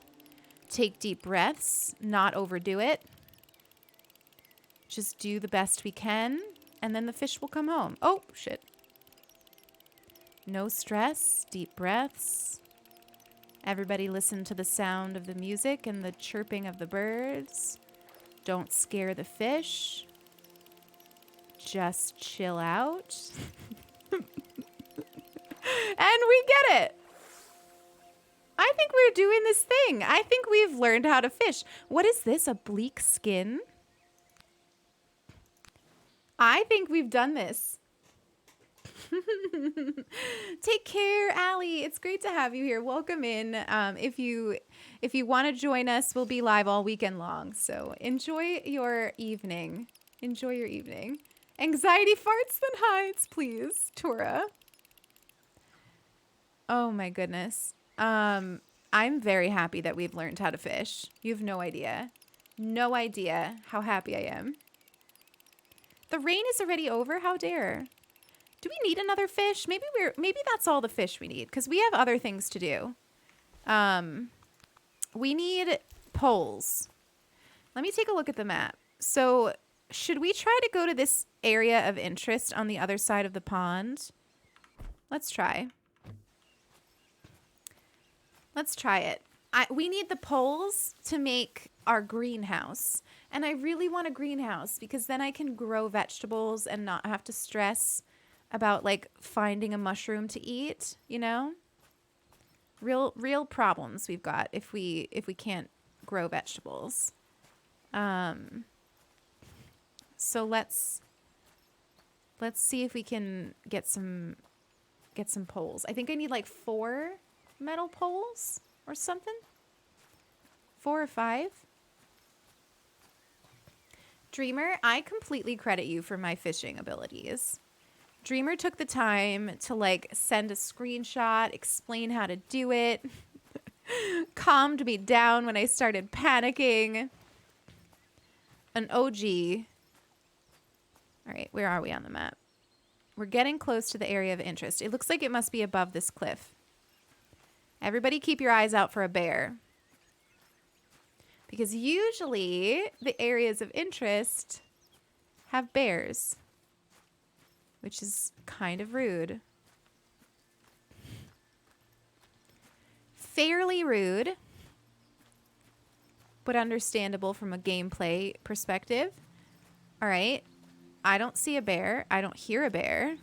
take deep breaths, not overdo it. Just do the best we can, and then the fish will come home. Oh, shit. No stress, deep breaths. Everybody listen to the sound of the music and the chirping of the birds. Don't scare the fish. Just chill out. And we get it. I think we're doing this thing. I think we've learned how to fish. What is this? A bleak skin? I think we've done this. Take care, Allie. It's great to have you here. Welcome in. If you want to join us, we'll be live all weekend long. So enjoy your evening. Enjoy your evening. Anxiety farts then hides, please, Tora. Oh my goodness. I'm very happy that we've learned how to fish. You have no idea. No idea how happy I am. The rain is already over. How dare. Do we need another fish? Maybe that's all the fish we need because we have other things to do. We need poles. Let me take a look at the map. So should we try to go to this area of interest on the other side of the pond? Let's try. Let's try it. We need the poles to make our greenhouse. And I really want a greenhouse because then I can grow vegetables and not have to stress about, like, finding a mushroom to eat, you know? Real problems we've got if we can't grow vegetables. So let's see if we can get some poles. I think I need like 4 metal poles or something. 4 or 5. Dreamer, I completely credit you for my fishing abilities. Dreamer took the time to, like, send a screenshot, explain how to do it, calmed me down when I started panicking. An OG. All right, where are we on the map? We're getting close to the area of interest. It looks like it must be above this cliff. Everybody keep your eyes out for a bear. Because usually the areas of interest have bears, which is kind of rude. Fairly rude, but understandable from a gameplay perspective. All right. I don't see a bear. I don't hear a bear.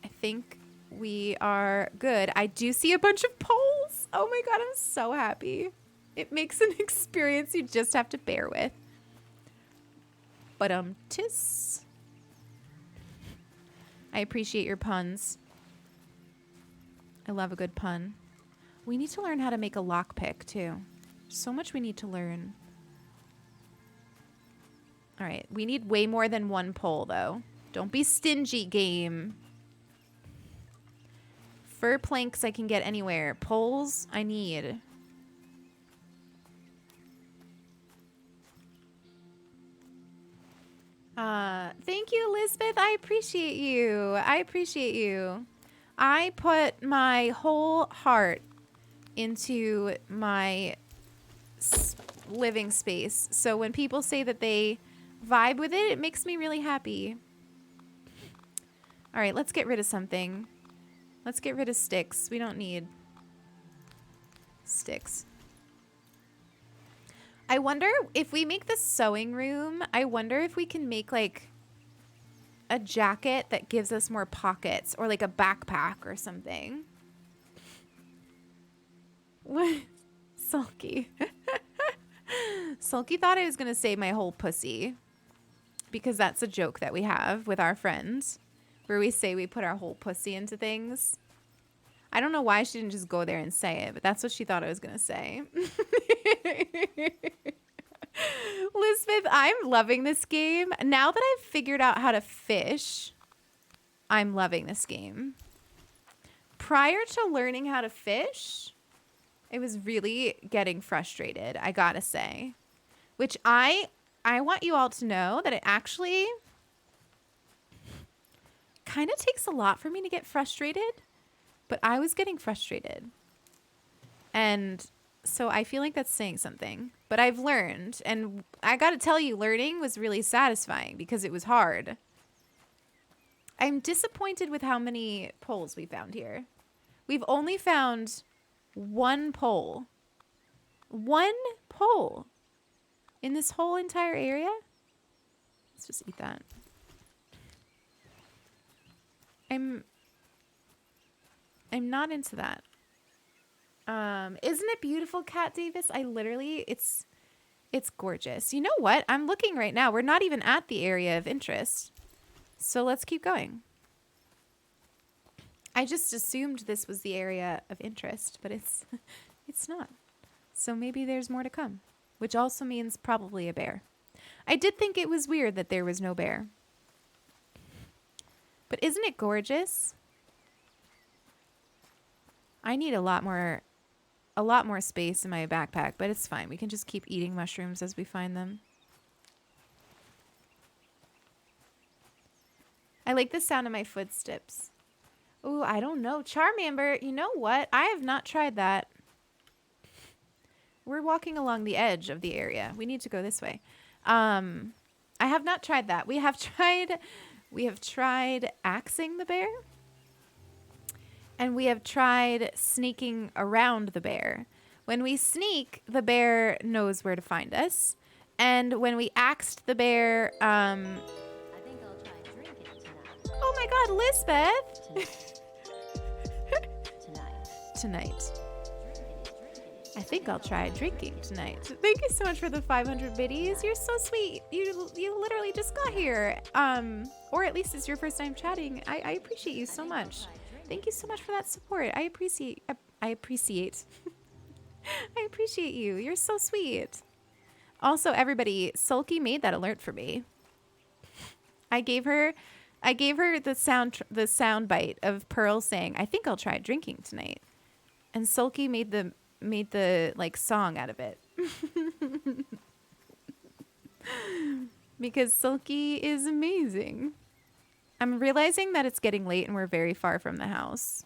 I think we are good. I do see a bunch of poles. Oh my god, I'm so happy. It makes an experience you just have to bear with. But tis. I appreciate your puns. I love a good pun. We need to learn how to make a lockpick too. So much we need to learn. All right, we need way more than one pole though. Don't be stingy, game. Fur planks I can get anywhere. Poles I need. Thank you, Elizabeth. I appreciate you. I appreciate you. I put my whole heart into my living space. So when people say that they vibe with it, it makes me really happy. All right, let's get rid of something. Let's get rid of sticks. We don't need sticks. I wonder if we make this sewing room, I wonder if we can make like a jacket that gives us more pockets or like a backpack or something. What? Sulky. Sulky thought I was going to say my whole pussy because that's a joke that we have with our friends where we say we put our whole pussy into things. I don't know why she didn't just go there and say it, but that's what she thought I was going to say. Elizabeth, I'm loving this game. Now that I've figured out how to fish, I'm loving this game. Prior to learning how to fish, I was really getting frustrated, I gotta say. Which I want you all to know that it actually kind of takes a lot for me to get frustrated. But I was getting frustrated. And so I feel like that's saying something. But I've learned. And I got to tell you, learning was really satisfying because it was hard. I'm disappointed with how many poles we found here. We've only found one pole. One pole in this whole entire area. Let's just eat that. I'm not into that. Isn't it beautiful, Kat Davis? I literally, it's gorgeous. You know what? I'm looking right now. We're not even at the area of interest. So let's keep going. I just assumed this was the area of interest, but it's not. So maybe there's more to come, which also means probably a bear. I did think it was weird that there was no bear. But isn't it gorgeous? I need a lot more space in my backpack, but it's fine. We can just keep eating mushrooms as we find them. I like the sound of my footsteps. Ooh, I don't know. Charmander, you know what? I have not tried that. We're walking along the edge of the area. We need to go this way. I have not tried that. We have tried axing the bear. And we have tried sneaking around the bear. When we sneak, the bear knows where to find us. And when we axed the bear, I think I'll try drinking tonight. oh my God, Lisbeth! Tonight. I think I'll try drinking tonight. Thank you so much for the 500 biddies. You're so sweet. You literally just got here. Or at least it's your first time chatting. I appreciate you so much. Thank you so much for that support. I appreciate I appreciate you. You're so sweet. Also, everybody, Sulky made that alert for me. I gave her the sound bite of Pearl saying, "I think I'll try drinking tonight." And Sulky made the like song out of it. Because Sulky is amazing. I'm realizing that it's getting late and we're very far from the house.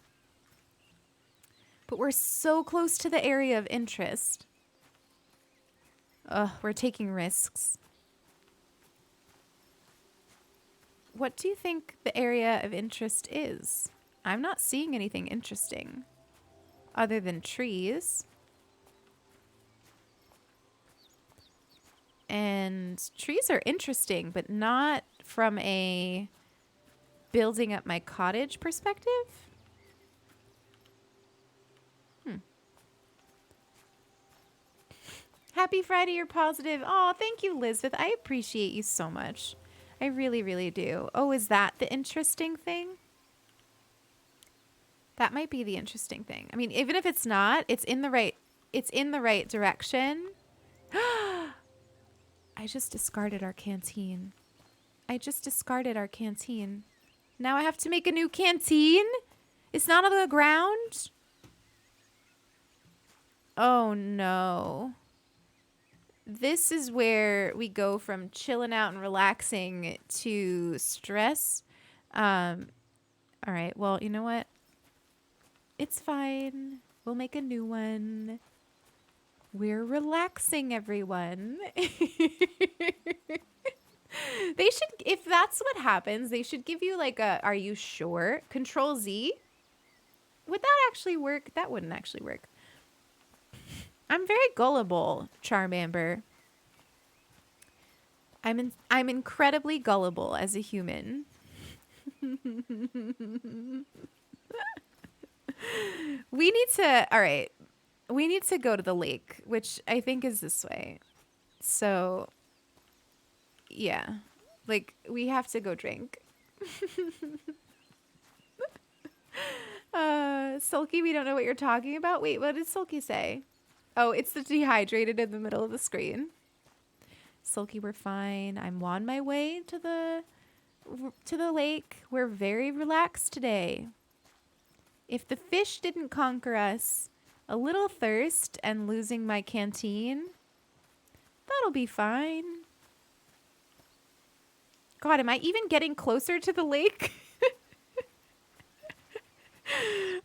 But we're so close to the area of interest. Ugh, we're taking risks. What do you think the area of interest is? I'm not seeing anything interesting. Other than trees. And trees are interesting, but not from a building up my cottage perspective. Happy Friday, you're positive. Oh, thank you, Lisbeth. I appreciate you so much. I really, really do. Oh, is that the interesting thing? That might be the interesting thing. I mean, even if it's not, it's in the right direction. I just discarded our canteen. Now I have to make a new canteen? It's not on the ground? Oh no. This is where we go from chilling out and relaxing to stress. All right. Well, you know what? It's fine. We'll make a new one. We're relaxing, everyone. They should, if that's what happens, they should give you like a, are you sure? Control Z. Would that actually work? That wouldn't actually work. I'm very gullible, Charmamber. I'm incredibly gullible as a human. We need to, all right. We need to go to the lake, which I think is this way. So, yeah. Like, we have to go drink. Sulky, we don't know what you're talking about. Wait, what did Sulky say? Oh, it's the dehydrated in the middle of the screen. Sulky, we're fine. I'm on my way to the lake. We're very relaxed today. If the fish didn't conquer us, a little thirst and losing my canteen, that'll be fine. God, am I even getting closer to the lake?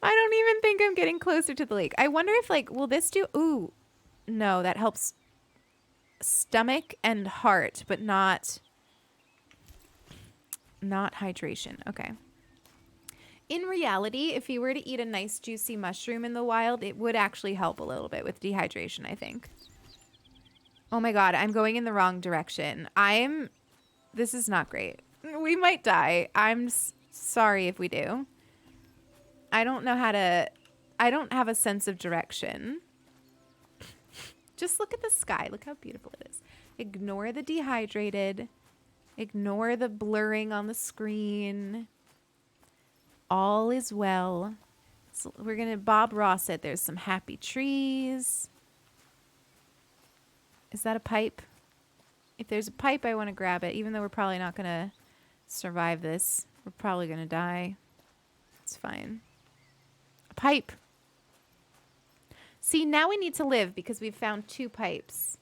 I don't even think I'm getting closer to the lake. I wonder if, like, will this do? Ooh, no, that helps stomach and heart, but not hydration. Okay. In reality, if you were to eat a nice juicy mushroom in the wild, it would actually help a little bit with dehydration, I think. Oh my God, I'm going in the wrong direction. This is not great. We might die. I'm sorry if we do. I don't have a sense of direction. Just look at the sky. Look how beautiful it is. Ignore the dehydrated. Ignore the blurring on the screen. All is well. So we're going to Bob Ross it. There's some happy trees. Is that a pipe? If there's a pipe, I want to grab it. Even though we're probably not going to survive this. We're probably going to die. It's fine. A pipe. See, now we need to live because we've found 2 pipes.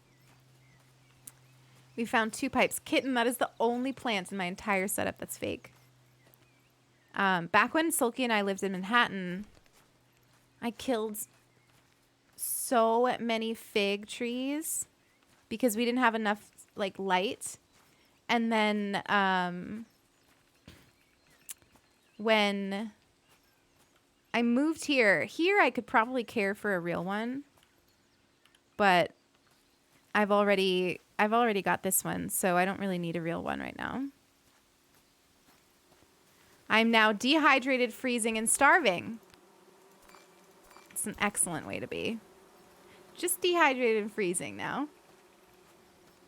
We found 2 pipes. Kitten, that is the only plant in my entire setup that's fake. Back when Sulky and I lived in Manhattan, I killed so many fig trees because we didn't have enough like light. And then when I moved here I could probably care for a real one, but I've already got this one, so I don't really need a real one right now. I'm now dehydrated, freezing, and starving. It's an excellent way to be. Just dehydrated and freezing now.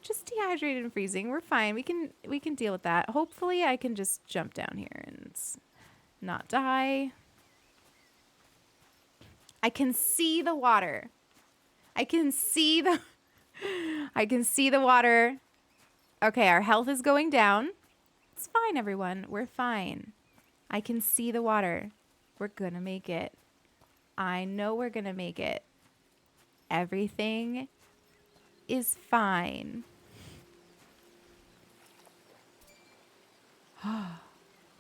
Just dehydrated and freezing. We're fine. We can deal with that. Hopefully I can just jump down here and not die. I can see the water. I can see the water. Okay, our health is going down. It's fine, everyone. We're fine. I can see the water. We're gonna make it. I know we're gonna make it. Everything is fine.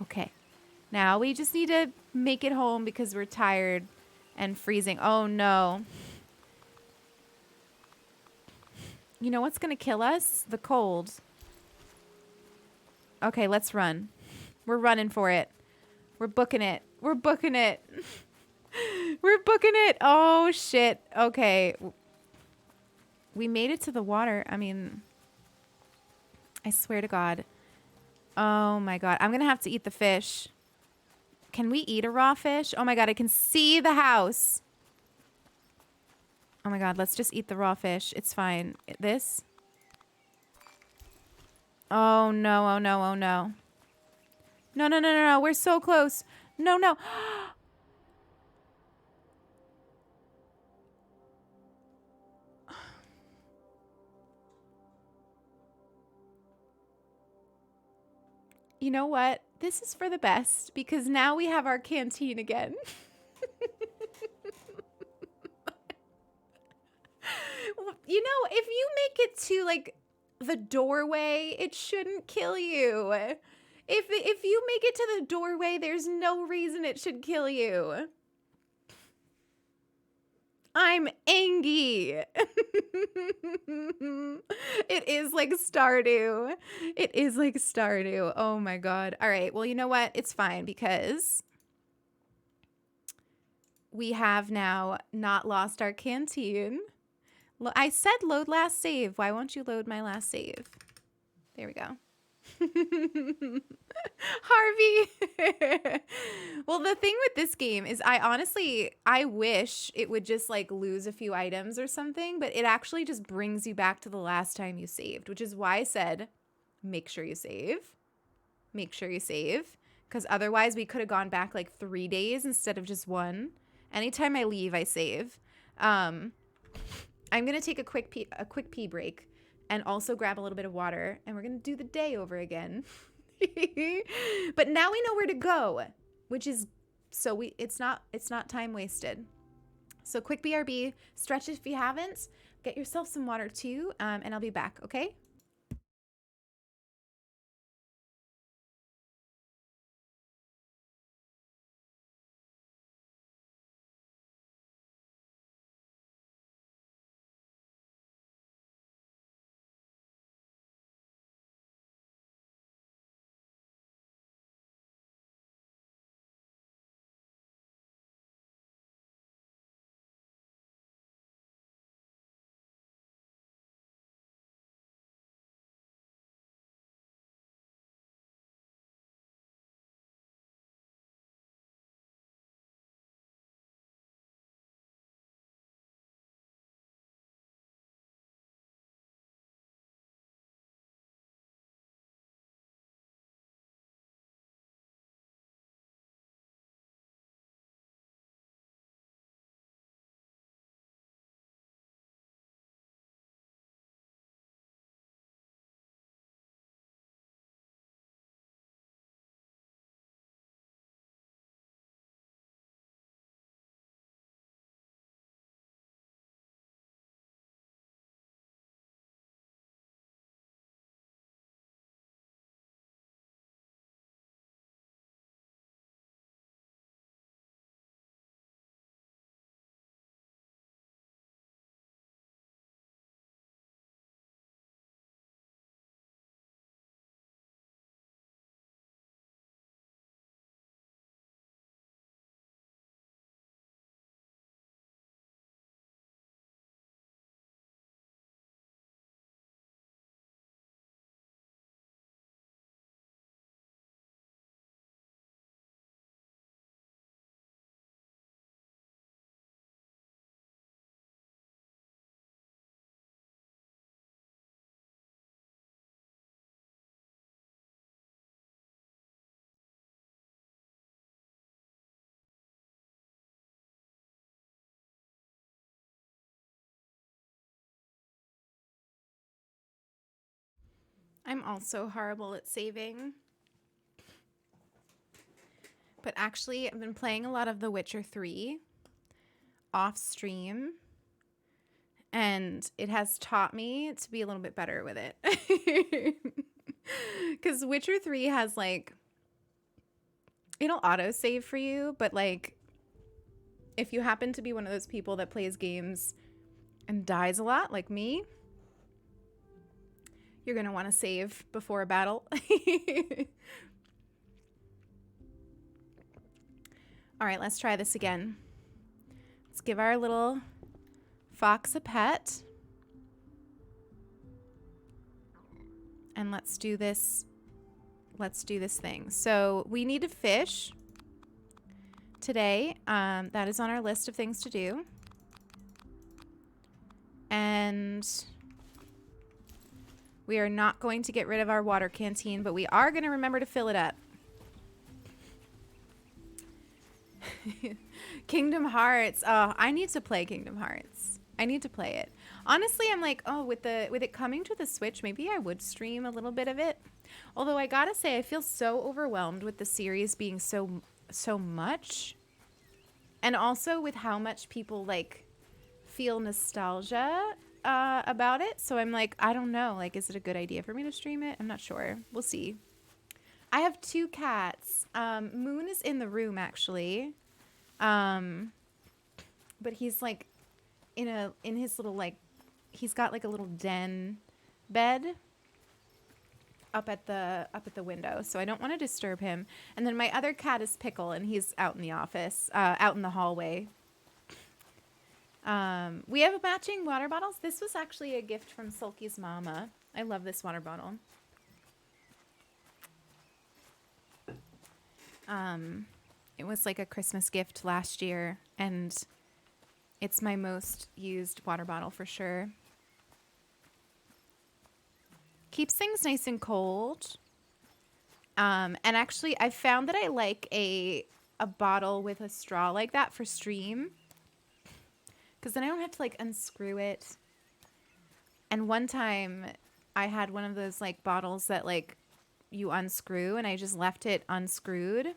Okay. Now we just need to make it home because we're tired and freezing. Oh no. You know what's gonna kill us? The cold. Okay, let's run. We're running for it. We're booking it. We're booking it. We're booking it. Oh, shit. Okay. We made it to the water. I mean, I swear to God. Oh my God. I'm going to have to eat the fish. Can we eat a raw fish? Oh my God. I can see the house. Oh my God. Let's just eat the raw fish. It's fine. This? Oh no. Oh no. Oh no. No, no, no, no, no. We're so close. No, no. You know what? This is for the best because now we have our canteen again. You know, if you make it to like the doorway, it shouldn't kill you. If you make it to the doorway, there's no reason it should kill you. I'm angry. It is like Stardew. It is like Stardew. Oh my God. All right. Well, you know what? It's fine because we have now not lost our canteen. I said load last save. Why won't you load my last save? There we go. Harvey. Well, the thing with this game is I wish it would just like lose a few items or something, but it actually just brings you back to the last time you saved, which is why I said make sure you save. Make sure you save. Because otherwise we could have gone back like 3 days instead of just one. Anytime I leave, I save. I'm going to take a quick pee break and also grab a little bit of water, and we're going to do the day over again. But now we know where to go, which is it's not time wasted. So quick BRB, stretch if you haven't, get yourself some water too, and I'll be back, okay? I'm also horrible at saving. But actually, I've been playing a lot of The Witcher 3 off stream, and it has taught me to be a little bit better with it. Because Witcher 3 has like, it'll auto save for you, but like, if you happen to be one of those people that plays games and dies a lot, like me, you're going to want to save before a battle. All right, let's try this again. Let's give our little fox a pet. And let's do this. Let's do this thing. So we need to fish today. That is on our list of things to do. And we are not going to get rid of our water canteen, but we are going to remember to fill it up. Kingdom Hearts. Oh, I need to play Kingdom Hearts. I need to play it. Honestly, I'm like, oh, with it coming to the Switch, maybe I would stream a little bit of it. Although I gotta say, I feel so overwhelmed with the series being so much, and also with how much people like feel nostalgia about it. So I'm like, I don't know. Like, is it a good idea for me to stream it? I'm not sure. We'll see. I have 2 cats. Moon is in the room actually, but he's like in his little like, he's got like a little den bed up at the window, so I don't want to disturb him. And then my other cat is Pickle, and he's out in the office, out in the hallway. We have matching water bottles. This was actually a gift from Sulky's mama. I love this water bottle. It was like a Christmas gift last year, and it's my most used water bottle for sure. Keeps things nice and cold. And actually, I found that I like a bottle with a straw like that for stream, because then I don't have to like unscrew it. And one time I had one of those like bottles that like you unscrew, and I just left it unscrewed,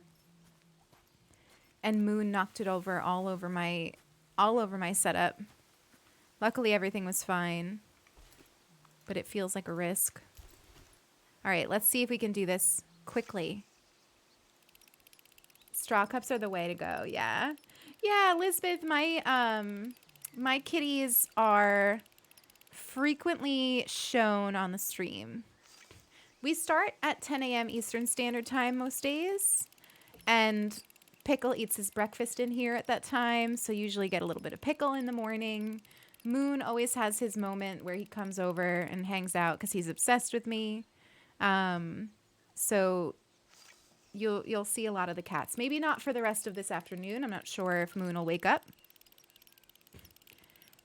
and Moon knocked it over all over my setup. Luckily everything was fine, but it feels like a risk. All right, let's see if we can do this quickly. Straw cups are the way to go. Yeah, Elizabeth, my kitties are frequently shown on the stream. We start at 10 a.m. Eastern Standard Time most days, and Pickle eats his breakfast in here at that time, so usually get a little bit of Pickle in the morning. Moon always has his moment where he comes over and hangs out because he's obsessed with me. So you'll see a lot of the cats. Maybe not for the rest of this afternoon. I'm not sure if Moon will wake up.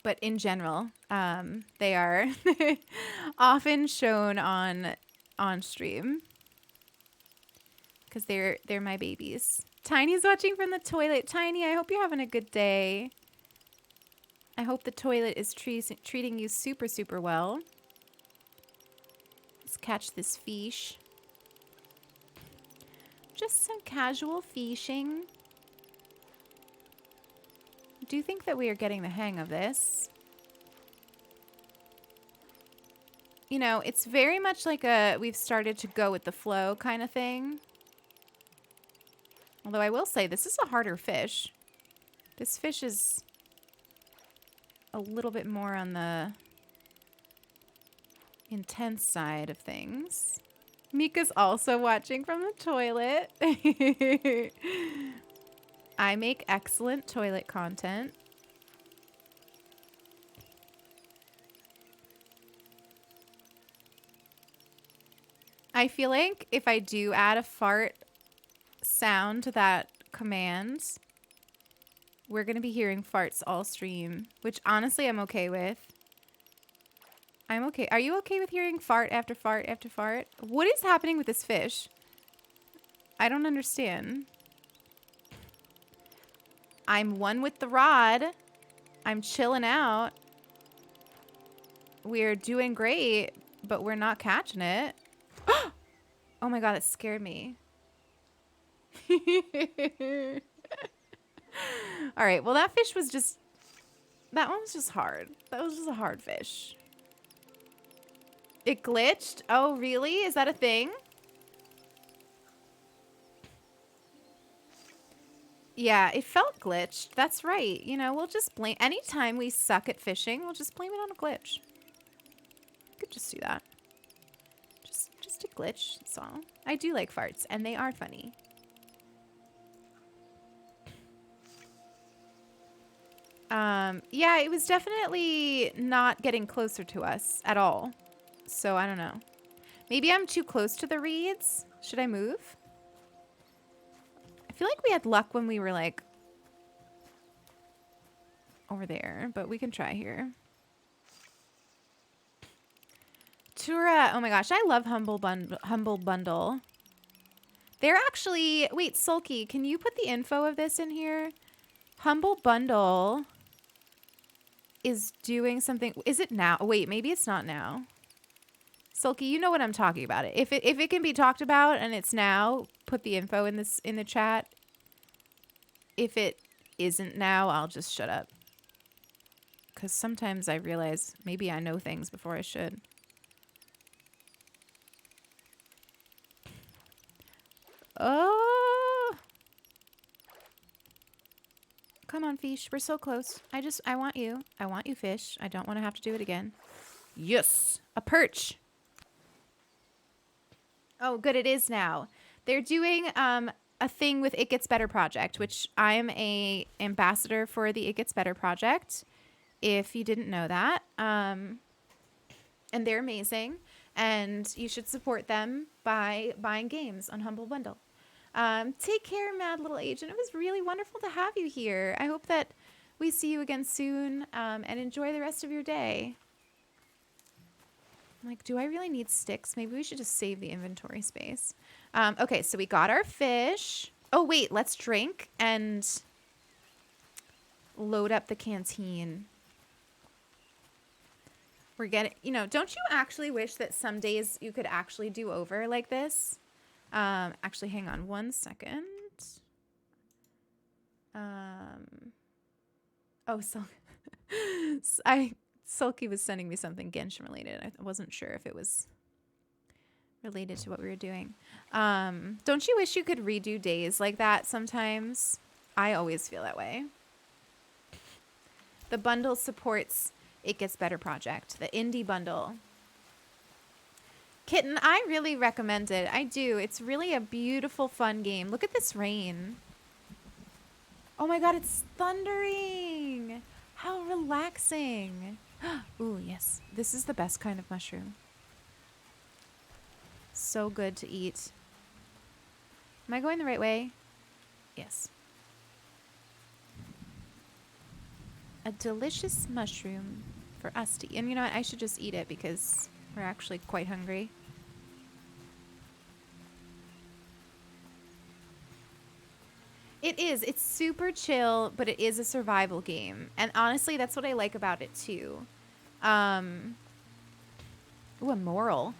But in general, they are often shown on stream because they're my babies. Tiny's watching from the toilet. Tiny, I hope you're having a good day. I hope the toilet is treating you super, super well. Let's catch this fish. Just some casual fishing. I do think that we are getting the hang of this. You know, it's very much like we've started to go with the flow kind of thing. Although I will say, this is a harder fish. This fish is a little bit more on the intense side of things. Mika's also watching from the toilet. I make excellent toilet content. I feel like if I do add a fart sound to that command, we're going to be hearing farts all stream, which honestly I'm okay with. I'm okay. Are you okay with hearing fart after fart after fart? What is happening with this fish? I don't understand. I'm one with the rod. I'm chilling out. We're doing great, but we're not catching it. Oh my god, that scared me. All right, well that fish was just... That one was just hard. That was just a hard fish. It glitched? Oh, really? Is that a thing? Yeah, it felt glitched. That's right. You know, we'll just blame... Anytime we suck at fishing, we'll just blame it on a glitch. We could just do that. Just a glitch, that's all. I do like farts, and they are funny. Yeah, it was definitely not getting closer to us at all. So, I don't know. Maybe I'm too close to the reeds. Should I move? I feel like we had luck when we were like over there, but we can try here. Tura, oh my gosh, I love Humble Bundle. They're actually, wait, Sulky, can you put the info of this in here? Humble Bundle is doing something. Is it now? Wait, maybe it's not now. Sulky, you know what I'm talking about. If it can be talked about and it's now, put the info in the chat. If it isn't now, I'll just shut up. Because sometimes I realize maybe I know things before I should. Oh. Come on, fish. We're so close. I want you. I want you, fish. I don't want to have to do it again. Yes. A perch. Oh, good. It is now. They're doing a thing with It Gets Better Project, which I am a ambassador for the It Gets Better Project, if you didn't know that. And they're amazing. And you should support them by buying games on Humble Bundle. Take care, Mad Little Agent. It was really wonderful to have you here. I hope that we see you again soon, and enjoy the rest of your day. I'm like, do I really need sticks? Maybe we should just save the inventory space. Okay, so we got our fish. Oh, wait, let's drink and load up the canteen. We're getting, don't you actually wish that some days you could actually do over like this? Actually, hang on one second. Oh, so Sulky was sending me something Genshin related. I wasn't sure if it was related to what we were doing. Don't you wish you could redo days like that sometimes? I always feel that way. The bundle supports It Gets Better Project, the indie bundle. Kitten, I really recommend it. I do. It's really a beautiful, fun game. Look at this rain. Oh my god, it's thundering. How relaxing. Ooh, yes. This is the best kind of mushroom. So good to eat. Am I going the right way? Yes. A delicious mushroom for us to eat. And you know what? I should just eat it because we're actually quite hungry. It is. It's super chill, but it is a survival game. And honestly, that's what I like about it too. Ooh, a moral.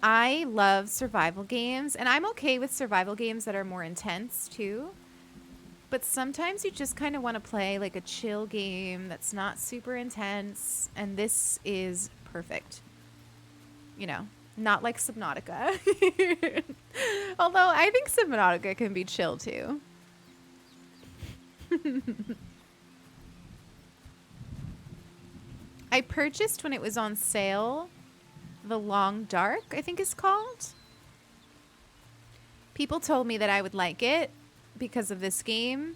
I love survival games, and I'm okay with survival games that are more intense too. But sometimes you just kind of want to play like a chill game that's not super intense, and this is perfect. Not like Subnautica. Although I think Subnautica can be chill too. I purchased when it was on sale The Long Dark, I think it's called. People told me that I would like it because of this game,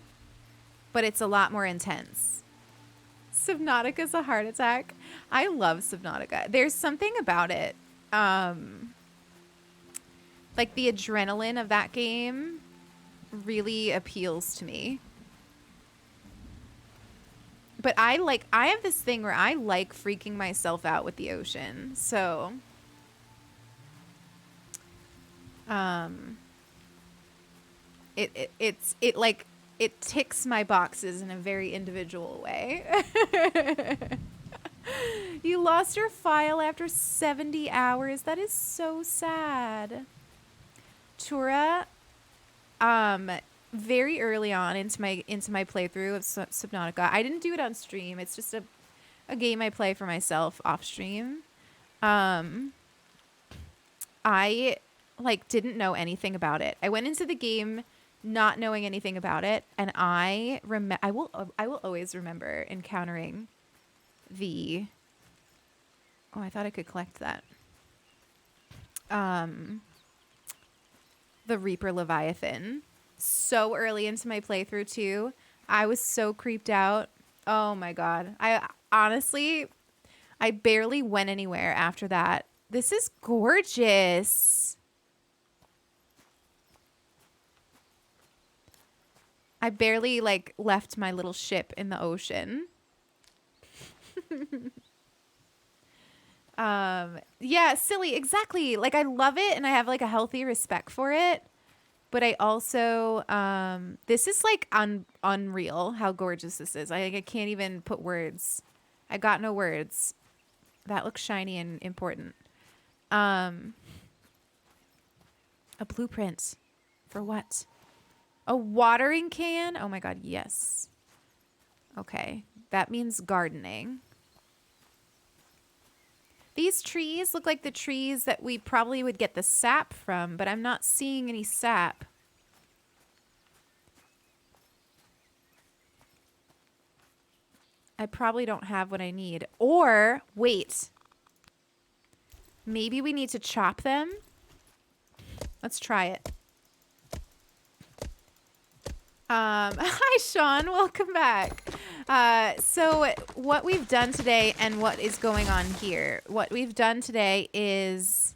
but it's a lot more intense. Subnautica's a heart attack. I love Subnautica. There's something about it. Like the adrenaline of that game really appeals to me. But I have this thing where I like freaking myself out with the ocean. So, it ticks my boxes in a very individual way. You lost your file after 70 hours. That is so sad. Tura, very early on into my playthrough of Subnautica. I didn't do it on stream. It's just a game I play for myself off stream. I didn't know anything about it. I went into the game not knowing anything about it, and I will always remember encountering the I thought I could collect that. The Reaper Leviathan. So early into my playthrough too. I was so creeped out. Oh my god. I honestly barely went anywhere after that This is gorgeous. I barely like left my little ship in the ocean. Yeah, silly, exactly. Like I love it and I have like a healthy respect for it. But I also this is like unreal how gorgeous this is. I can't even put words. I got no words. That looks shiny and important. A blueprint for what? A watering can? Oh my god, yes. Okay, that means gardening. These trees look like the trees that we probably would get the sap from, but I'm not seeing any sap. I probably don't have what I need. Or, wait. Maybe we need to chop them? Let's try it. Hi, Sean. Welcome back. So what we've done today and what is going on here. What we've done today is...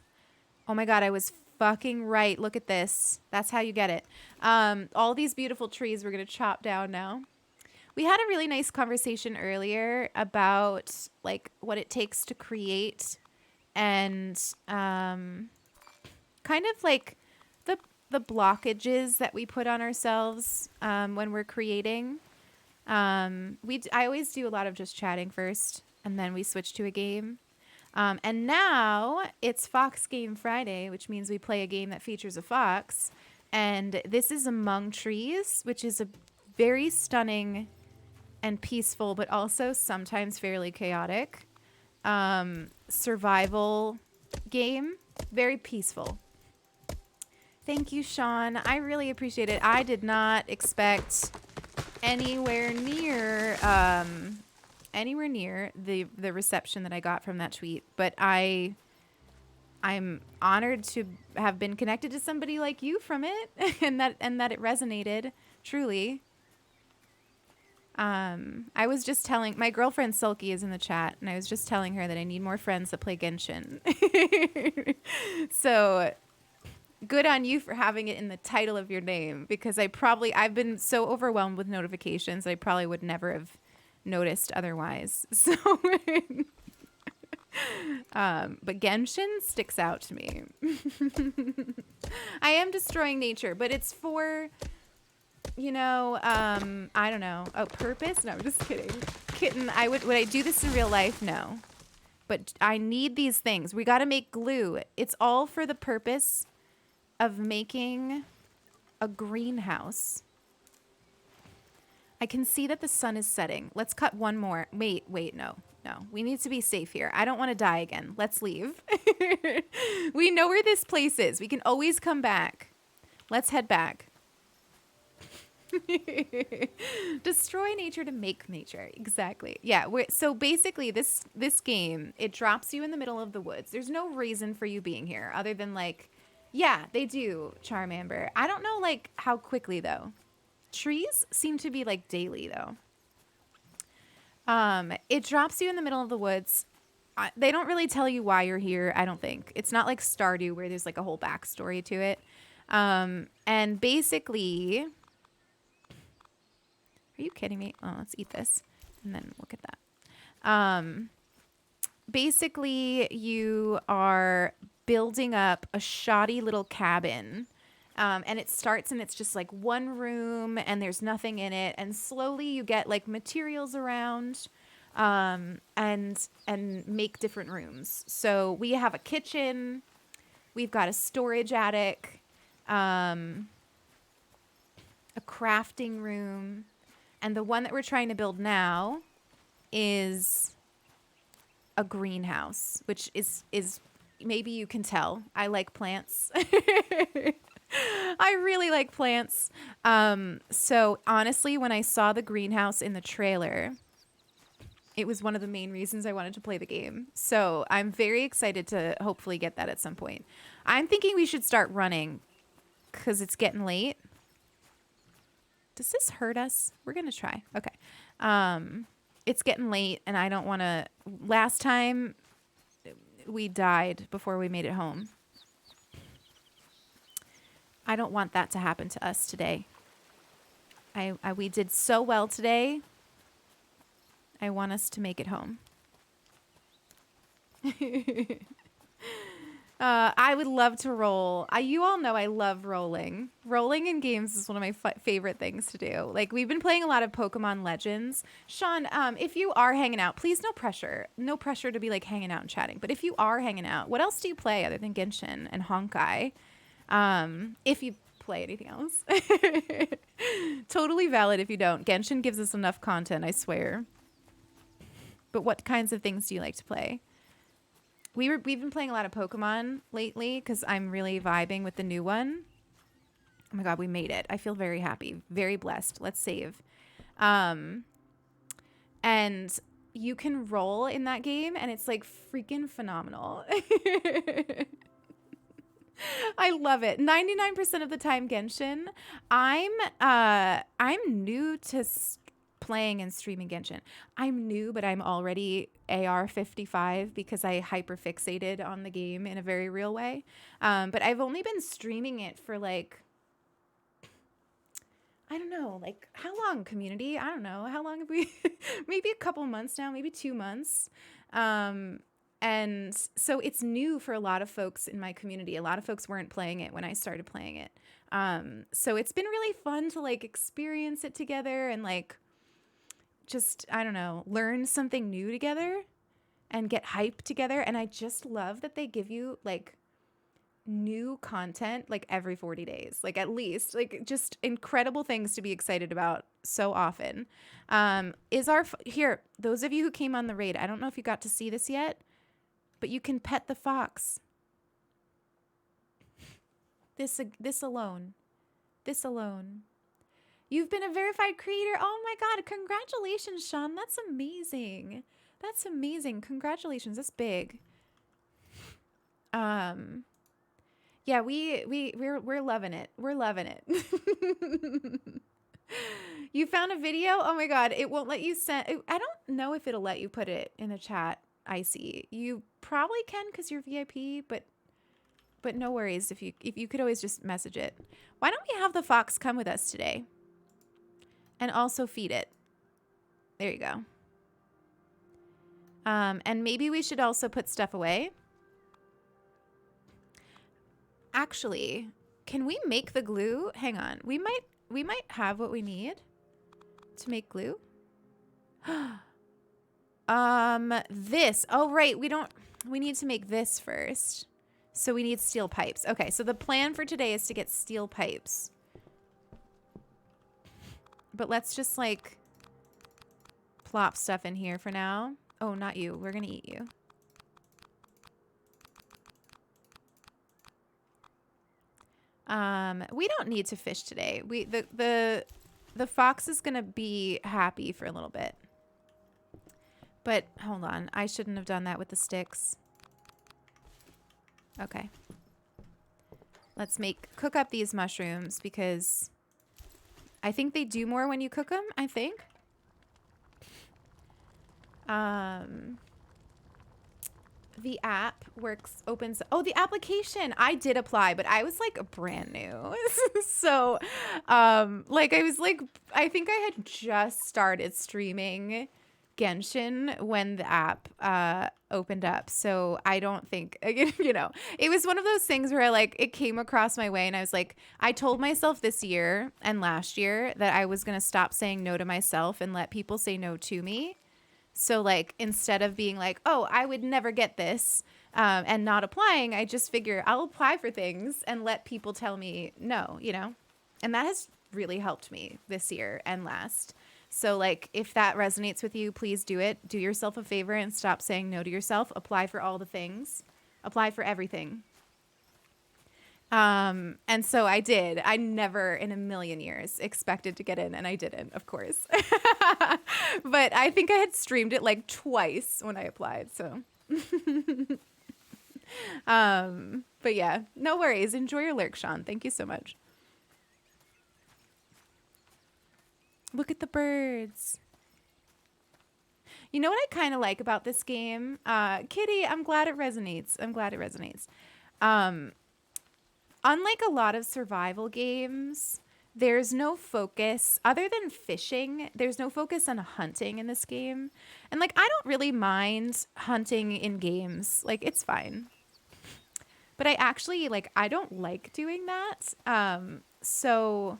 Oh my god, I was fucking right. Look at this. That's how you get it. All these beautiful trees we're going to chop down now. We had a really nice conversation earlier about like what it takes to create and kind of like the blockages that we put on ourselves when we're creating. I always do a lot of just chatting first, and then we switch to a game. And now it's Fox Game Friday, which means we play a game that features a fox. And this is Among Trees, which is a very stunning and peaceful, but also sometimes fairly chaotic survival game. Very peaceful. Thank you, Sean. I really appreciate it. I did not expect anywhere near the reception that I got from that tweet, but I'm honored to have been connected to somebody like you from it, and that it resonated truly. I was just telling my girlfriend Sulky is in the chat, and I was just telling her that I need more friends that play Genshin. So good on you for having it in the title of your name, because I've been so overwhelmed with notifications I probably would never have noticed otherwise. So but Genshin sticks out to me. I am destroying nature, but it's for, you know, I don't know, a purpose? No, I'm just kidding. Kitten, would I do this in real life? No. But I need these things. We got to make glue. It's all for the purpose of making a greenhouse. I can see that the sun is setting. Let's cut one more. Wait, no. We need to be safe here. I don't want to die again. Let's leave. We know where this place is. We can always come back. Let's head back. Destroy nature to make nature. Exactly. Yeah. So basically, this game, it drops you in the middle of the woods. There's no reason for you being here other than like, yeah, they do, Charmamber. I don't know like how quickly though. Trees seem to be like daily though. It drops you in the middle of the woods. They don't really tell you why you're here, I don't think. It's not like Stardew where there's like a whole backstory to it. And basically... Are you kidding me? Oh, let's eat this and then look at that. Basically, you are building up a shoddy little cabin. And it starts and it's just like one room and there's nothing in it. And slowly you get like materials around and make different rooms. So we have a kitchen. We've got a storage attic, a crafting room. And the one that we're trying to build now is a greenhouse, which is maybe you can tell. I like plants. I really like plants. So honestly, when I saw the greenhouse in the trailer, it was one of the main reasons I wanted to play the game. So I'm very excited to hopefully get that at some point. I'm thinking we should start running because it's getting late. Does this hurt us? We're going to try. Okay. It's getting late and I don't want to... Last time we died before we made it home. I don't want that to happen to us today. We did so well today. I want us to make it home. I would love to roll. You all know I love rolling. Rolling in games is one of my favorite things to do. Like, we've been playing a lot of Pokemon Legends. Sean, if you are hanging out, please, no pressure. No pressure to be like hanging out and chatting. But if you are hanging out, what else do you play other than Genshin and Honkai? If you play anything else. Totally valid if you don't. Genshin gives us enough content, I swear. But what kinds of things do you like to play? We've been playing a lot of Pokemon lately because I'm really vibing with the new one. Oh my god, we made it. I feel very happy, very blessed. Let's save. And you can roll in that game and it's like freaking phenomenal. I love it. 99% of the time Genshin. I'm new to playing and streaming Genshin. I'm new, but I'm already AR 55 because I hyperfixated on the game in a very real way. But I've only been streaming it for like, I don't know, like how long, community? I don't know. How long have we? Maybe a couple months now, maybe 2 months. And so it's new for a lot of folks in my community. A lot of folks weren't playing it when I started playing it. So it's been really fun to like experience it together and like just, I don't know, learn something new together and get hyped together. And I just love that they give you like new content like every 40 days, like at least, like just incredible things to be excited about so often. Here, those of you who came on the raid, I don't know if you got to see this yet, but you can pet the fox. This alone. You've been a verified creator. Oh my god, congratulations, Sean. That's amazing. That's amazing. Congratulations. That's big. Yeah, we're loving it. We're loving it. You found a video? Oh my god, it won't let you send. I don't know if it'll let you put it in the chat. I see. You probably can because you're VIP, but no worries if you could always just message it. Why don't we have the fox come with us today? And also feed it. There you go. And maybe we should also put stuff away. Actually, can we make the glue? Hang on. We might have what we need to make glue. This. Oh, right. We need to make this first. So we need steel pipes. Okay, so the plan for today is to get steel pipes. But let's just like plop stuff in here for now. Oh, not you. We're gonna eat you. We don't need to fish today. The fox is gonna be happy for a little bit. But hold on, I shouldn't have done that with the sticks. Okay. Let's cook up these mushrooms because I think they do more when you cook them, I think. The app opens. Oh, the application. I did apply, but I was like brand new. So, like I think I had just started streaming Genshin when the app opened up. So I don't think, you know, it was one of those things where it came across my way and I was like, I told myself this year and last year that I was going to stop saying no to myself and let people say no to me. So like, instead of being like, oh, I would never get this and not applying, I just figure I'll apply for things and let people tell me no, you know, and that has really helped me this year and last. So like, if that resonates with you, please do it. Do yourself a favor and stop saying no to yourself. Apply for all the things. Apply for everything. And so I did. I never in a million years expected to get in, and I didn't, of course. But I think I had streamed it like twice when I applied, so. But yeah, no worries. Enjoy your lurk, Sean. Thank you so much. Look at the birds. You know what I kind of like about this game? Kitty, I'm glad it resonates. I'm glad it resonates. Unlike a lot of survival games, there's no focus other than fishing. There's no focus on hunting in this game. And like, I don't really mind hunting in games. Like, it's fine. But I actually like, I don't like doing that. So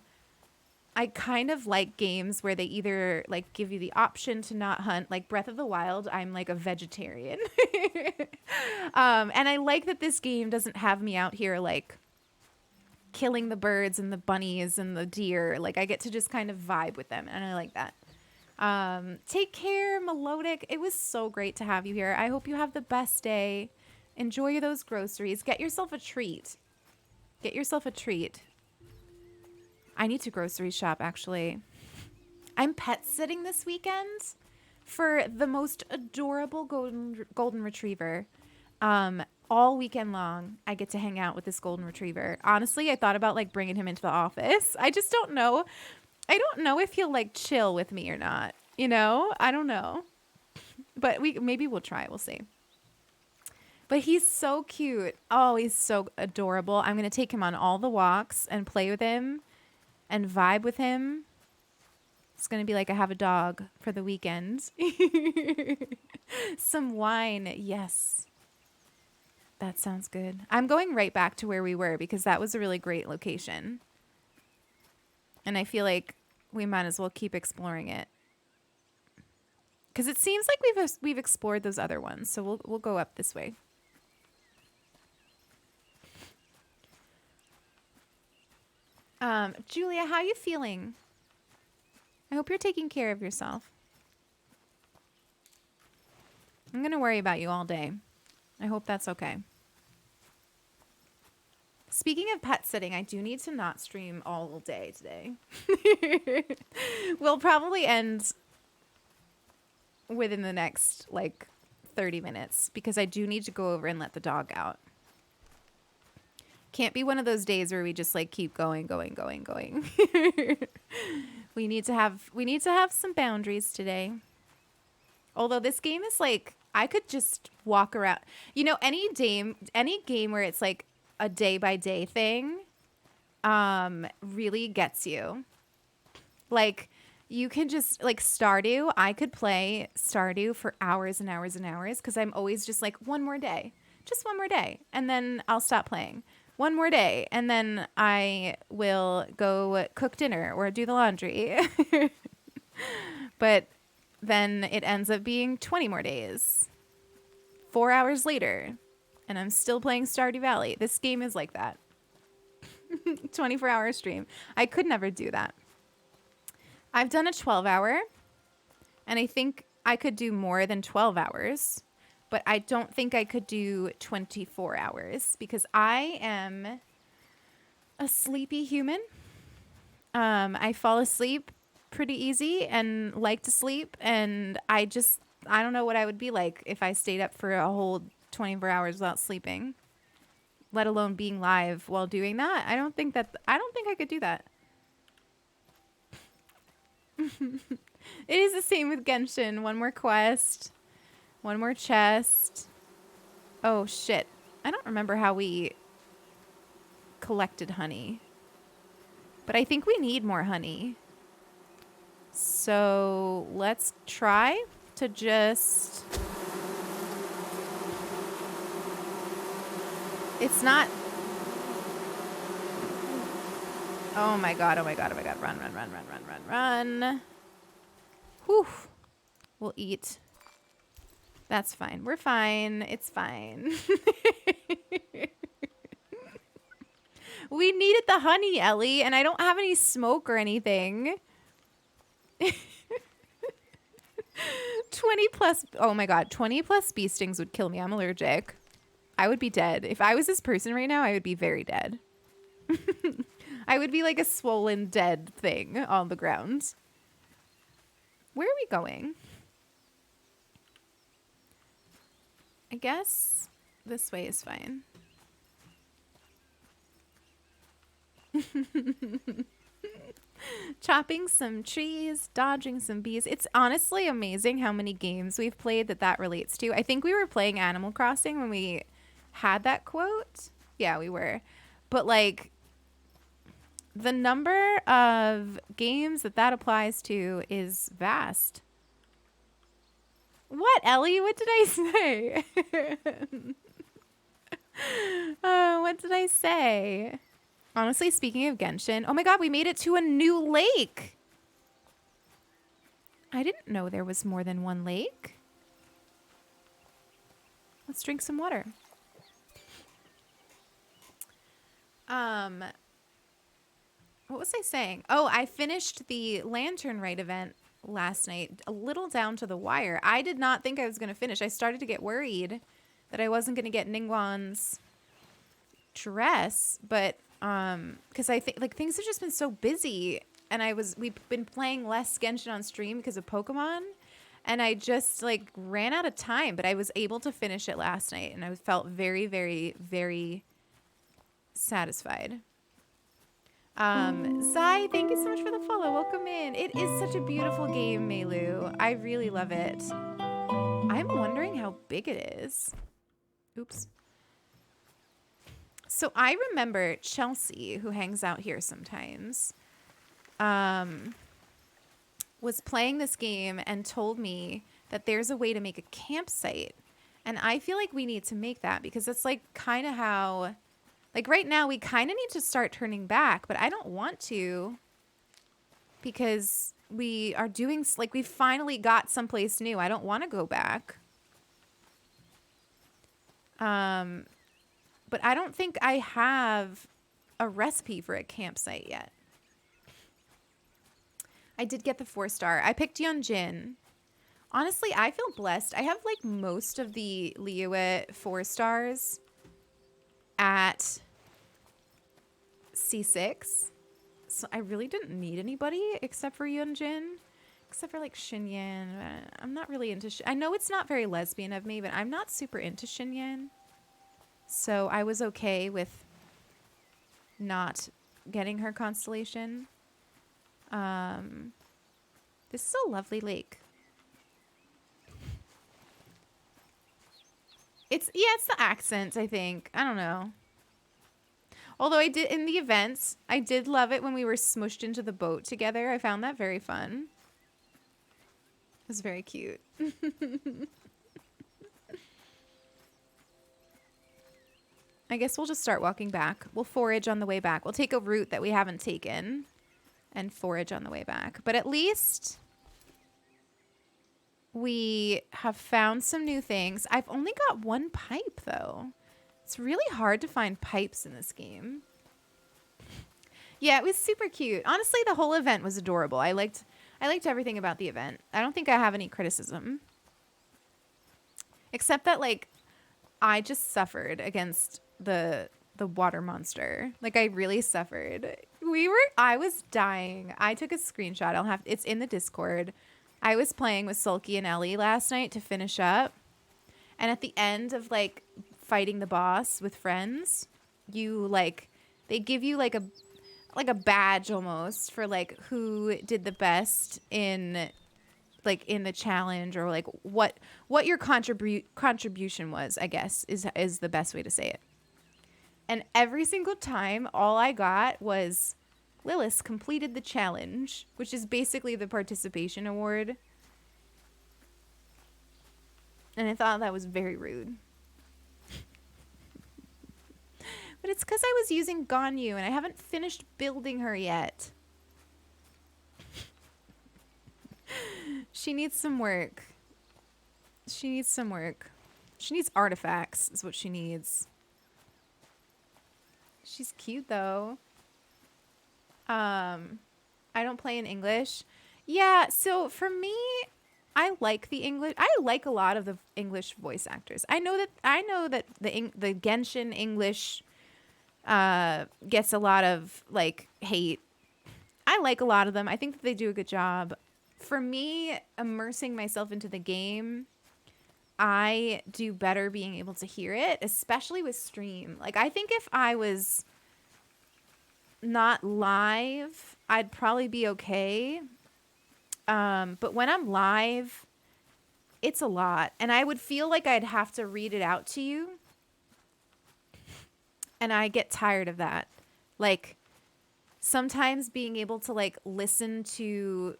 I kind of like games where they either like give you the option to not hunt, like Breath of the Wild. I'm like a vegetarian. And I like that this game doesn't have me out here like killing the birds and the bunnies and the deer. Like I get to just kind of vibe with them, and I like that. Take care, Melodic. It was so great to have you here. I hope you have the best day. Enjoy those groceries. Get yourself a treat. Get yourself a treat. I need to grocery shop, actually. I'm pet sitting this weekend for the most adorable golden retriever. All weekend long, I get to hang out with this golden retriever. Honestly, I thought about like bringing him into the office. I just don't know. I don't know if he'll like chill with me or not. You know, I don't know. But maybe we'll try. We'll see. But he's so cute. Oh, he's so adorable. I'm going to take him on all the walks and play with him and vibe with him. It's going to be like I have a dog for the weekend. Some wine. Yes. That sounds good. I'm going right back to where we were because that was a really great location. And I feel like we might as well keep exploring it. Because it seems like we've explored those other ones. So we'll go up this way. Julia, how you feeling? I hope you're taking care of yourself. I'm going to worry about you all day. I hope that's okay. Speaking of pet sitting, I do need to not stream all day today. We'll probably end within the next, like, 30 minutes because I do need to go over and let the dog out. Can't be one of those days where we just, like, keep going. We need to have some boundaries today. Although this game is, like, I could just walk around. You know, any game where it's, like, a day-by-day thing really gets you. Like, you can just, like, Stardew. I could play Stardew for hours and hours and hours because I'm always just like, one more day. Just one more day. And then I'll stop playing. One more day. And then I will go cook dinner or do the laundry. But then it ends up being 20 more days. 4 hours later. And I'm still playing Stardew Valley. This game is like that. 24-hour stream. I could never do that. I've done a 12-hour. And I think I could do more than 12 hours. But I don't think I could do 24 hours. Because I am a sleepy human. I fall asleep pretty easy and like to sleep. And I don't know what I would be like if I stayed up for a whole 24 hours without sleeping, let alone being live while doing that. I don't think I could do that. It is the same with Genshin. One more quest, one more chest. Oh shit. I don't remember how we collected honey, but I think we need more honey. So let's try to just... It's not... Oh my god. Run. Whew. We'll eat. That's fine. We're fine. It's fine. We needed the honey, Ellie, and I don't have any smoke or anything. 20 plus... Oh my god. 20 plus bee stings would kill me. I'm allergic. I would be dead. If I was this person right now, I would be very dead. I would be like a swollen dead thing on the ground. Where are we going? I guess this way is fine. Chopping some trees, dodging some bees. It's honestly amazing how many games we've played that relates to. I think we were playing Animal Crossing when we had that quote. Yeah, we were. But like the number of games that applies to is vast. What, Ellie? What did I say? What did I say? Honestly, speaking of Genshin, oh my god, we made it to a new lake. I didn't know there was more than one lake. Let's drink some water. What was I saying? Oh, I finished the Lantern Rite event last night, a little down to the wire. I did not think I was going to finish. I started to get worried that I wasn't going to get Ningguang's dress, but because I think like things have just been so busy, and we've been playing less Genshin on stream because of Pokemon, and I just like ran out of time, but I was able to finish it last night, and I felt very, very, very satisfied. Zai, thank you so much for the follow. Welcome in. It is such a beautiful game, Meilu. I really love it. I'm wondering how big it is. Oops. So I remember Chelsea, who hangs out here sometimes, was playing this game and told me that there's a way to make a campsite. And I feel like we need to make that because it's like kind of how, like right now we kind of need to start turning back, but I don't want to because we are doing, like we finally got someplace new. I don't want to go back. But I don't think I have a recipe for a campsite yet. I did get the 4-star. I picked Yeonjin. Honestly, I feel blessed. I have like most of the Liyue 4-stars at C6. So I really didn't need anybody except for Yeonjin. Except for like Xinyan. I'm not really into I know it's not very lesbian of me, but I'm not super into Xinyan. So I was okay with not getting her constellation. This is a lovely lake. It's the accent, I think. I don't know. Although I did, in the events, I did love it when we were smushed into the boat together. I found that very fun. It was very cute. I guess we'll just start walking back. We'll forage on the way back. We'll take a route that we haven't taken and forage on the way back. But at least we have found some new things. I've only got one pipe, though. It's really hard to find pipes in this game. Yeah, it was super cute. Honestly, the whole event was adorable. I liked everything about the event. I don't think I have any criticism. Except that, like, I just suffered against the water monster. Like, I really suffered. I was dying. I took a screenshot. It's in the Discord. I was playing with Sulky and Ellie last night to finish up. And at the end of, like, fighting the boss with friends, they give you, like, a badge almost for, like, who did the best in the challenge, or, like, what your contribution was, I guess, is the best way to say it. And every single time, all I got was Lilith completed the challenge, which is basically the participation award. And I thought that was very rude. But it's because I was using Ganyu, and I haven't finished building her yet. She needs some work. She needs artifacts, is what she needs. She's cute, though. I don't play in English. Yeah, so for me, I like the English. I like a lot of the English voice actors. I know that the Genshin English gets a lot of, like, hate. I like a lot of them. I think that they do a good job. For me, immersing myself into the game, I do better being able to hear it, especially with stream. Like, I think if I was not live, I'd probably be okay. But when I'm live, it's a lot. And I would feel like I'd have to read it out to you. And I get tired of that. Like, sometimes being able to, like, listen to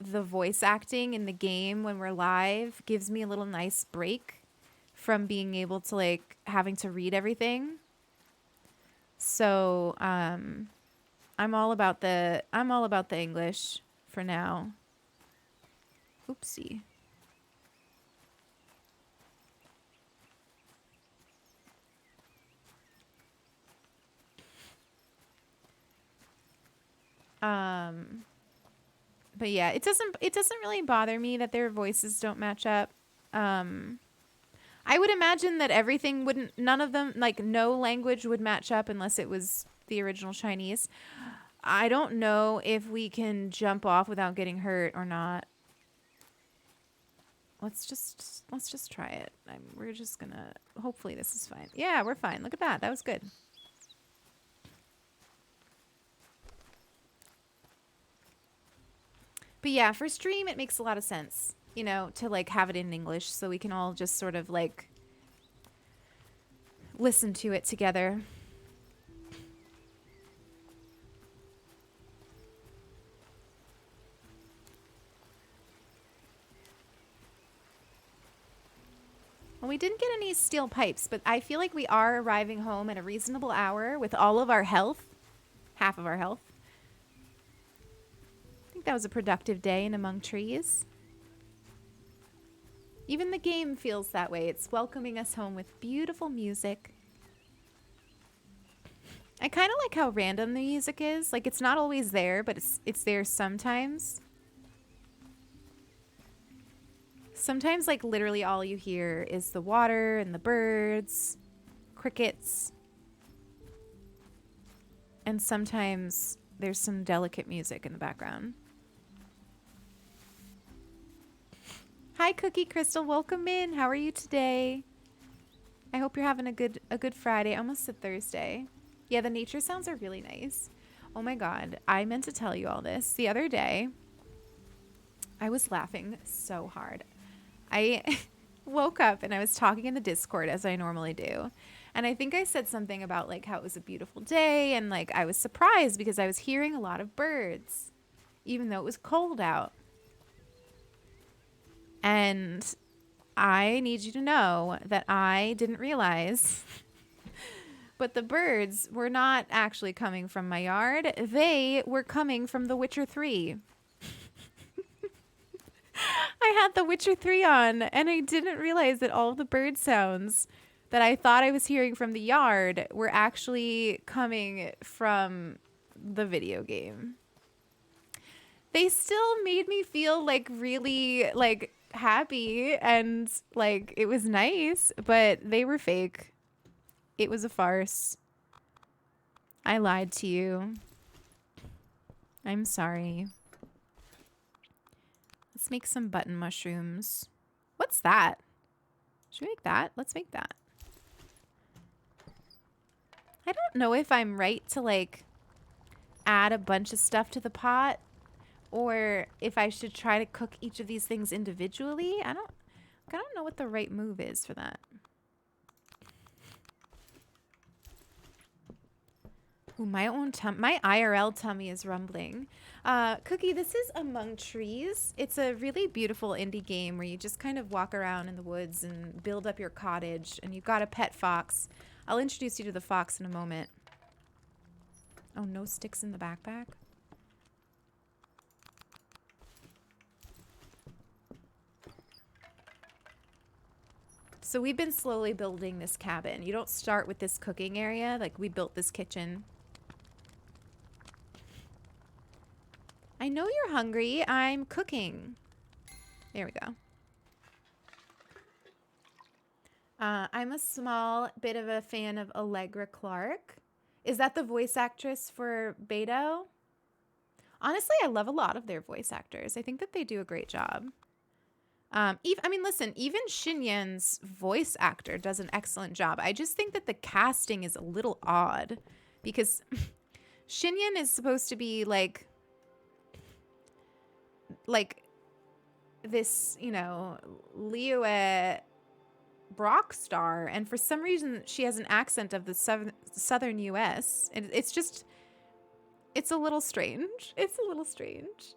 the voice acting in the game when we're live gives me a little nice break from being able to, like, having to read everything. So, I'm all about the English for now. Oopsie. But yeah, it doesn't really bother me that their voices don't match up. I would imagine that everything wouldn't, none of them, like no language would match up unless it was the original Chinese. I don't know if we can jump off without getting hurt or not. Let's just try it. We're just gonna, hopefully this is fine. Yeah, we're fine. Look at that. That was good. But yeah, for stream, it makes a lot of sense, you know, to like have it in English so we can all just sort of like listen to it together. Well, we didn't get any steel pipes, but I feel like we are arriving home at a reasonable hour with all of our health, half of our health. I think that was a productive day in Among Trees. Even the game feels that way. It's welcoming us home with beautiful music. I kind of like how random the music is. Like, it's not always there, but it's there sometimes. Sometimes, like, literally all you hear is the water and the birds, crickets. And sometimes there's some delicate music in the background. Hi, Cookie Crystal. Welcome in. How are you today? I hope you're having a good Friday. I almost said Thursday. Yeah, the nature sounds are really nice. Oh my God. I meant to tell you all this. The other day, I was laughing so hard. I woke up and I was talking in the Discord as I normally do. And I think I said something about like how it was a beautiful day and like I was surprised because I was hearing a lot of birds, even though it was cold out. And I need you to know that I didn't realize, but the birds were not actually coming from my yard. They were coming from The Witcher 3. I had The Witcher 3 on, and I didn't realize that all of the bird sounds that I thought I was hearing from the yard were actually coming from the video game. They still made me feel like really like happy and like it was nice, but they were fake. It was a farce. I lied to you. I'm sorry. Let's make some button mushrooms. What's that? Should we make that? Let's make that. I don't know if I'm right to like add a bunch of stuff to the pot or if I should try to cook each of these things individually. I don't know what the right move is for that. Ooh, my IRL tummy is rumbling. Cookie, this is Among Trees. It's a really beautiful indie game where you just kind of walk around in the woods and build up your cottage, and you've got a pet fox. I'll introduce you to the fox in a moment. Oh, no sticks in the backpack? So we've been slowly building this cabin. You don't start with this cooking area. Like, we built this kitchen. I know you're hungry. I'm cooking. There we go. I'm a small bit of a fan of Allegra Clark. Is that the voice actress for Beto? Honestly, I love a lot of their voice actors. I think that they do a great job. I mean, listen, even Shinyan's voice actor does an excellent job. I just think that the casting is a little odd because Shinyan is supposed to be like this, you know, Liyue rock star, and for some reason she has an accent of the southern US. And it's a little strange. It's a little strange.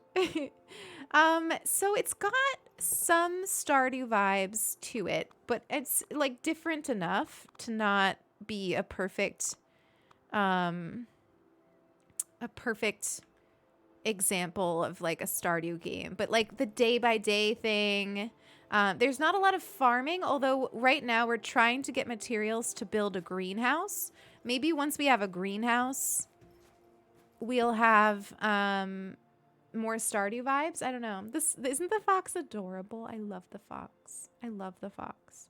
So it's got some Stardew vibes to it, but it's like different enough to not be a perfect example of like a Stardew game. But like the day by day thing, there's not a lot of farming, although right now we're trying to get materials to build a greenhouse. Maybe once we have a greenhouse, we'll have more Stardew vibes. I don't know. Isn't the fox adorable? I love the fox. I love the fox.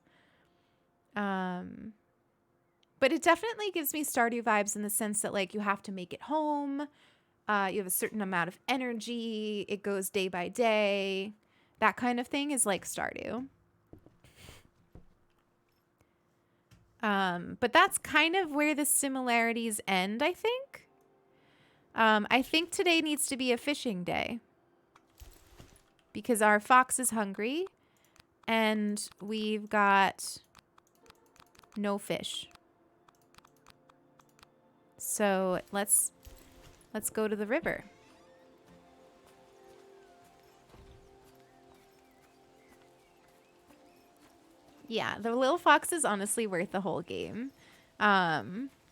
But it definitely gives me Stardew vibes in the sense that like you have to make it home. You have a certain amount of energy. It goes day by day. That kind of thing is like Stardew. But that's kind of where the similarities end, I think. I think today needs to be a fishing day because our fox is hungry and we've got no fish. So let's go to the river. Yeah, the little fox is honestly worth the whole game.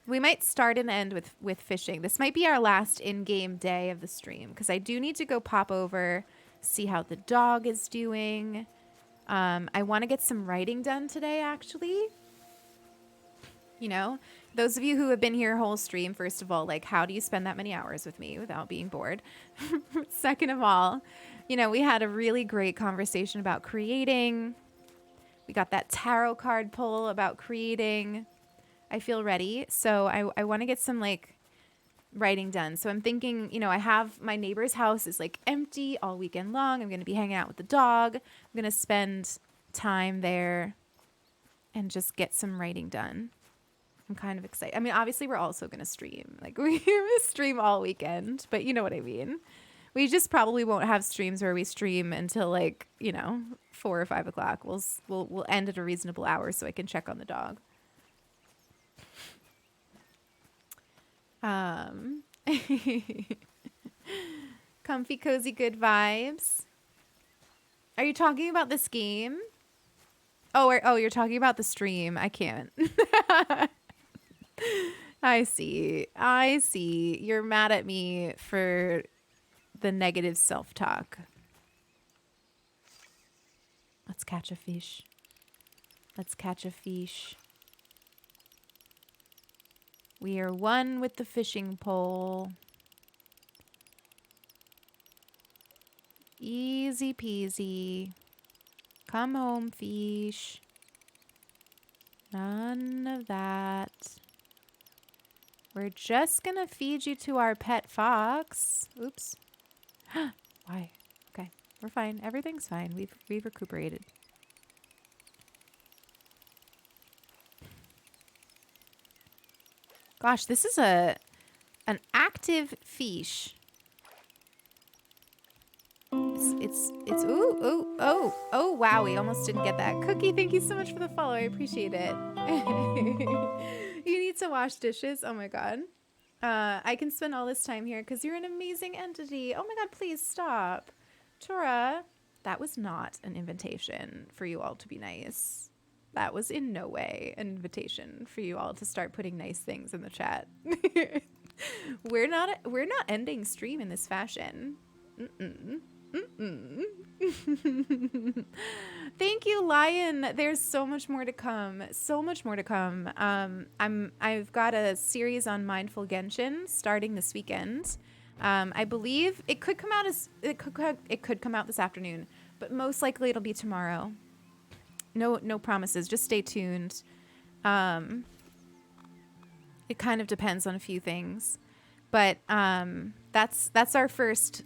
We might start and end with fishing. This might be our last in-game day of the stream because I do need to go pop over, see how the dog is doing. I want to get some writing done today, actually. You know, those of you who have been here whole stream, first of all, like, how do you spend that many hours with me without being bored? Second of all, you know, we had a really great conversation about creating. We got that tarot card pull about creating. I feel ready. So I want to get some like writing done. So I'm thinking, you know, I have my neighbor's house is like empty all weekend long. I'm going to be hanging out with the dog. I'm going to spend time there and just get some writing done. I'm kind of excited. I mean, obviously we're also going to stream. Like we stream all weekend, but you know what I mean? We just probably won't have streams where we stream until like, you know, 4 or 5 o'clock. We'll end at a reasonable hour so I can check on the dog. Comfy, cozy, good vibes. Are you talking about this game? Oh, you're talking about the stream. I can't. I see. You're mad at me for the negative self-talk. Let's catch a fish. We are one with the fishing pole. Easy peasy. Come home, fish. None of that. We're just gonna feed you to our pet fox. Oops. Why? Okay, we're fine. Everything's fine. We've recuperated. Gosh, this is an active fish. Oh, wow, we almost didn't get that. Cookie, thank you so much for the follow. I appreciate it. You need to wash dishes. Oh my God. I can spend all this time here because you're an amazing entity. Oh my God, please stop. Chora, that was not an invitation for you all to be nice. That was in no way an invitation for you all to start putting nice things in the chat. We're not ending stream in this fashion. Thank you, Lion. There's so much more to come. I've got a series on Mindful Genshin starting this weekend. I believe it could come out this afternoon, but most likely it'll be tomorrow. No promises. Just stay tuned. It kind of depends on a few things. But that's our first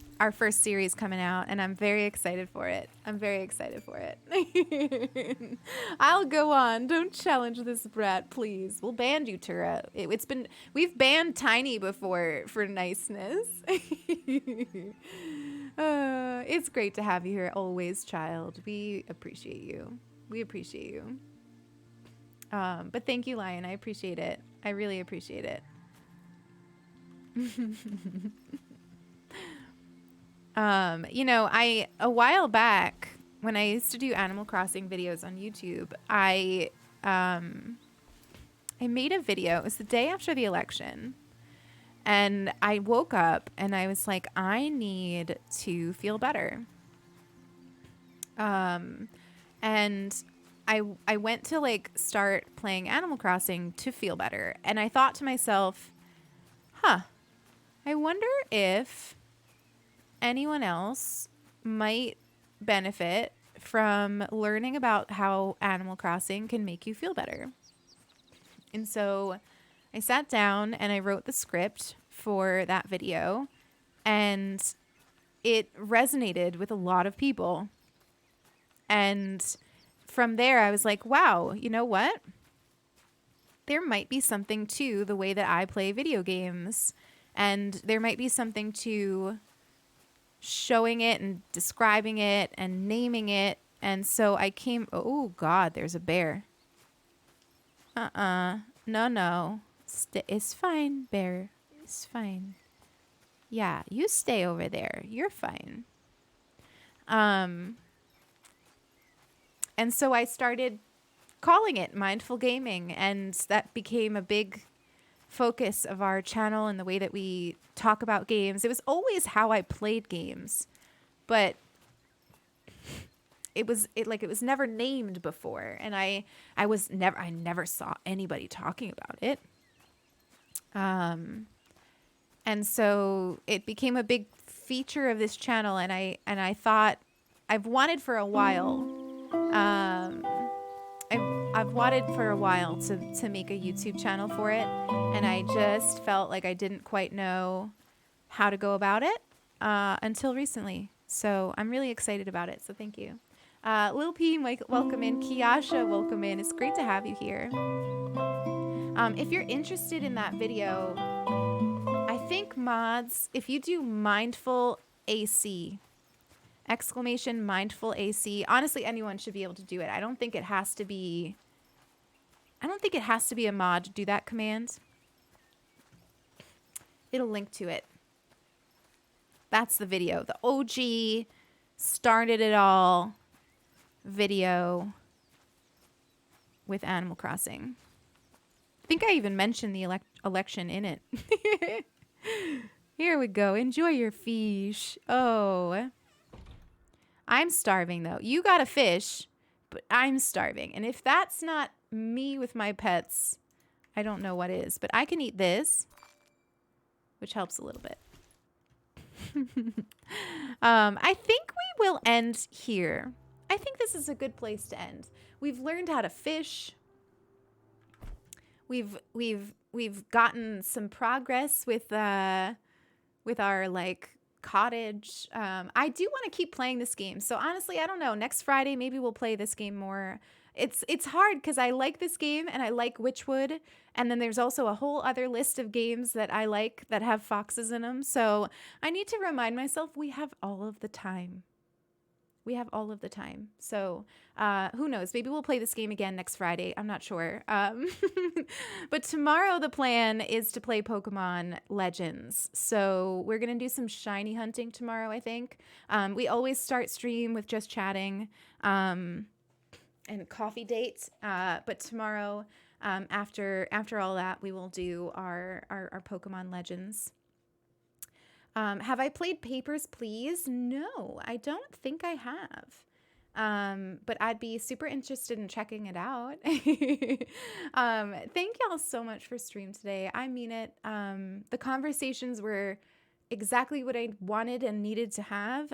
series coming out, and I'm very excited for it. I'll go on. Don't challenge this brat, please. We'll ban you, Tura. We've banned Tiny before for niceness. It's great to have you here always, child. We appreciate you. But thank you, Lion. I appreciate it. I really appreciate it. A while back when I used to do Animal Crossing videos on YouTube, I made a video. It was the day after the election, and I woke up and I was like, I need to feel better. And I went to like start playing Animal Crossing to feel better, and I thought to myself, I wonder if anyone else might benefit from learning about how Animal Crossing can make you feel better. And so I sat down and I wrote the script for that video, and it resonated with a lot of people. And from there, I was like, wow, you know what? There might be something to the way that I play video games. And there might be something to showing it and describing it and naming it. And so I came, oh God, there's a bear. No. It's fine, bear. It's fine. Yeah, you stay over there. You're fine. And so I started calling it mindful gaming, and that became a big focus of our channel and the way that we talk about games. It was always how I played games, but it was never named before, and I never saw anybody talking about it. And so it became a big feature of this channel, and I thought I've wanted for a while. I've wanted for a while to make a YouTube channel for it, and I just felt like I didn't quite know how to go about it until recently. So I'm really excited about it. So thank you. Lil P, welcome in. Kiasha, welcome in. It's great to have you here. If you're interested in that video, I think mods, if you do mindful AC, exclamation mindful AC. Honestly, anyone should be able to do it. I don't think it has to be a mod to do that command. It'll link to it. That's the video. The OG started it all video with Animal Crossing. I think I even mentioned the election in it. Here we go. Enjoy your fish. Oh. I'm starving, though. You got a fish, but I'm starving. And if that's not me with my pets, I don't know what is. But I can eat this, which helps a little bit. I think we will end here. I think this is a good place to end. We've learned how to fish. We've gotten some progress with our like cottage. I do want to keep playing this game. So honestly, I don't know. Next Friday, maybe we'll play this game more. It's hard because I like this game and I like Witchwood. And then there's also a whole other list of games that I like that have foxes in them. So I need to remind myself we have all of the time. So who knows? Maybe we'll play this game again next Friday. I'm not sure. But tomorrow the plan is to play Pokemon Legends. So we're going to do some shiny hunting tomorrow, I think. We always start stream with just chatting and coffee dates. But tomorrow, after all that, we will do our Pokemon Legends. Have I played Papers, Please? No, I don't think I have. But I'd be super interested in checking it out. Thank y'all so much for stream today. I mean it. The conversations were exactly what I wanted and needed to have.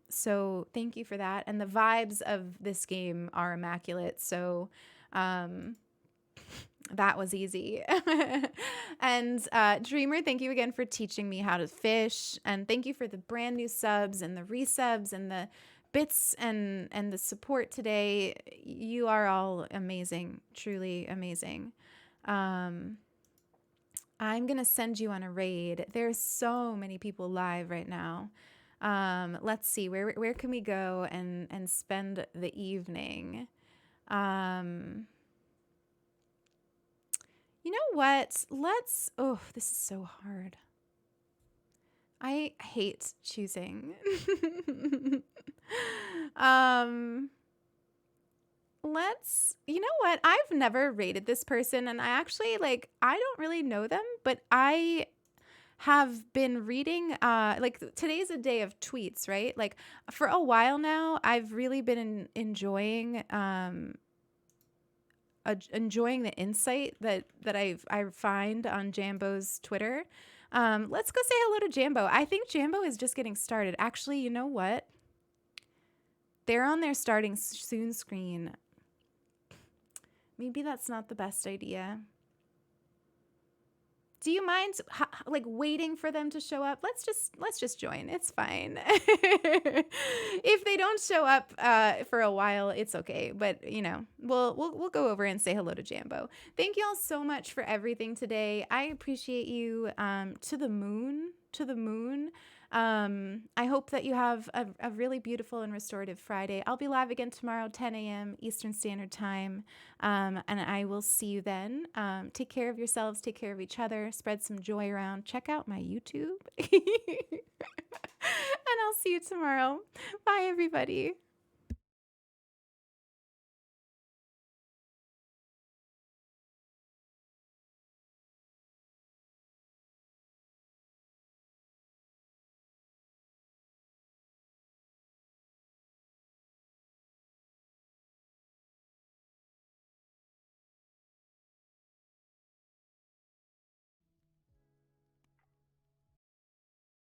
So thank you for that. And the vibes of this game are immaculate. So That was easy. And Dreamer, thank you again for teaching me how to fish. And thank you for the brand new subs and the resubs and the bits and the support today. You are all amazing, truly amazing. I'm going to send you on a raid. There's so many people live right now. Let's see, where can we go and spend the evening? You know what? Oh, this is so hard. I hate choosing. You know what? I've never rated this person, and I actually, like, I don't really know them, but I have been reading, like, today's a day of tweets, right? Like, for a while now, I've really been enjoying the insight that I find on Jambo's Twitter. Let's go say hello to Jambo. I think Jambo is just getting started. Actually, you know what? They're on their starting soon screen. Maybe that's not the best idea. Do you mind like waiting for them to show up? Let's just join. It's fine. If they don't show up for a while, it's okay. But you know, we'll go over and say hello to Jambo. Thank you all so much for everything today. I appreciate you to the moon. I hope that you have a really beautiful and restorative Friday. I'll be live again tomorrow, 10 a.m. Eastern Standard Time, and I will see you then. Take care of yourselves, take care of each other, spread some joy around. Check out my YouTube, and I'll see you tomorrow. Bye, everybody.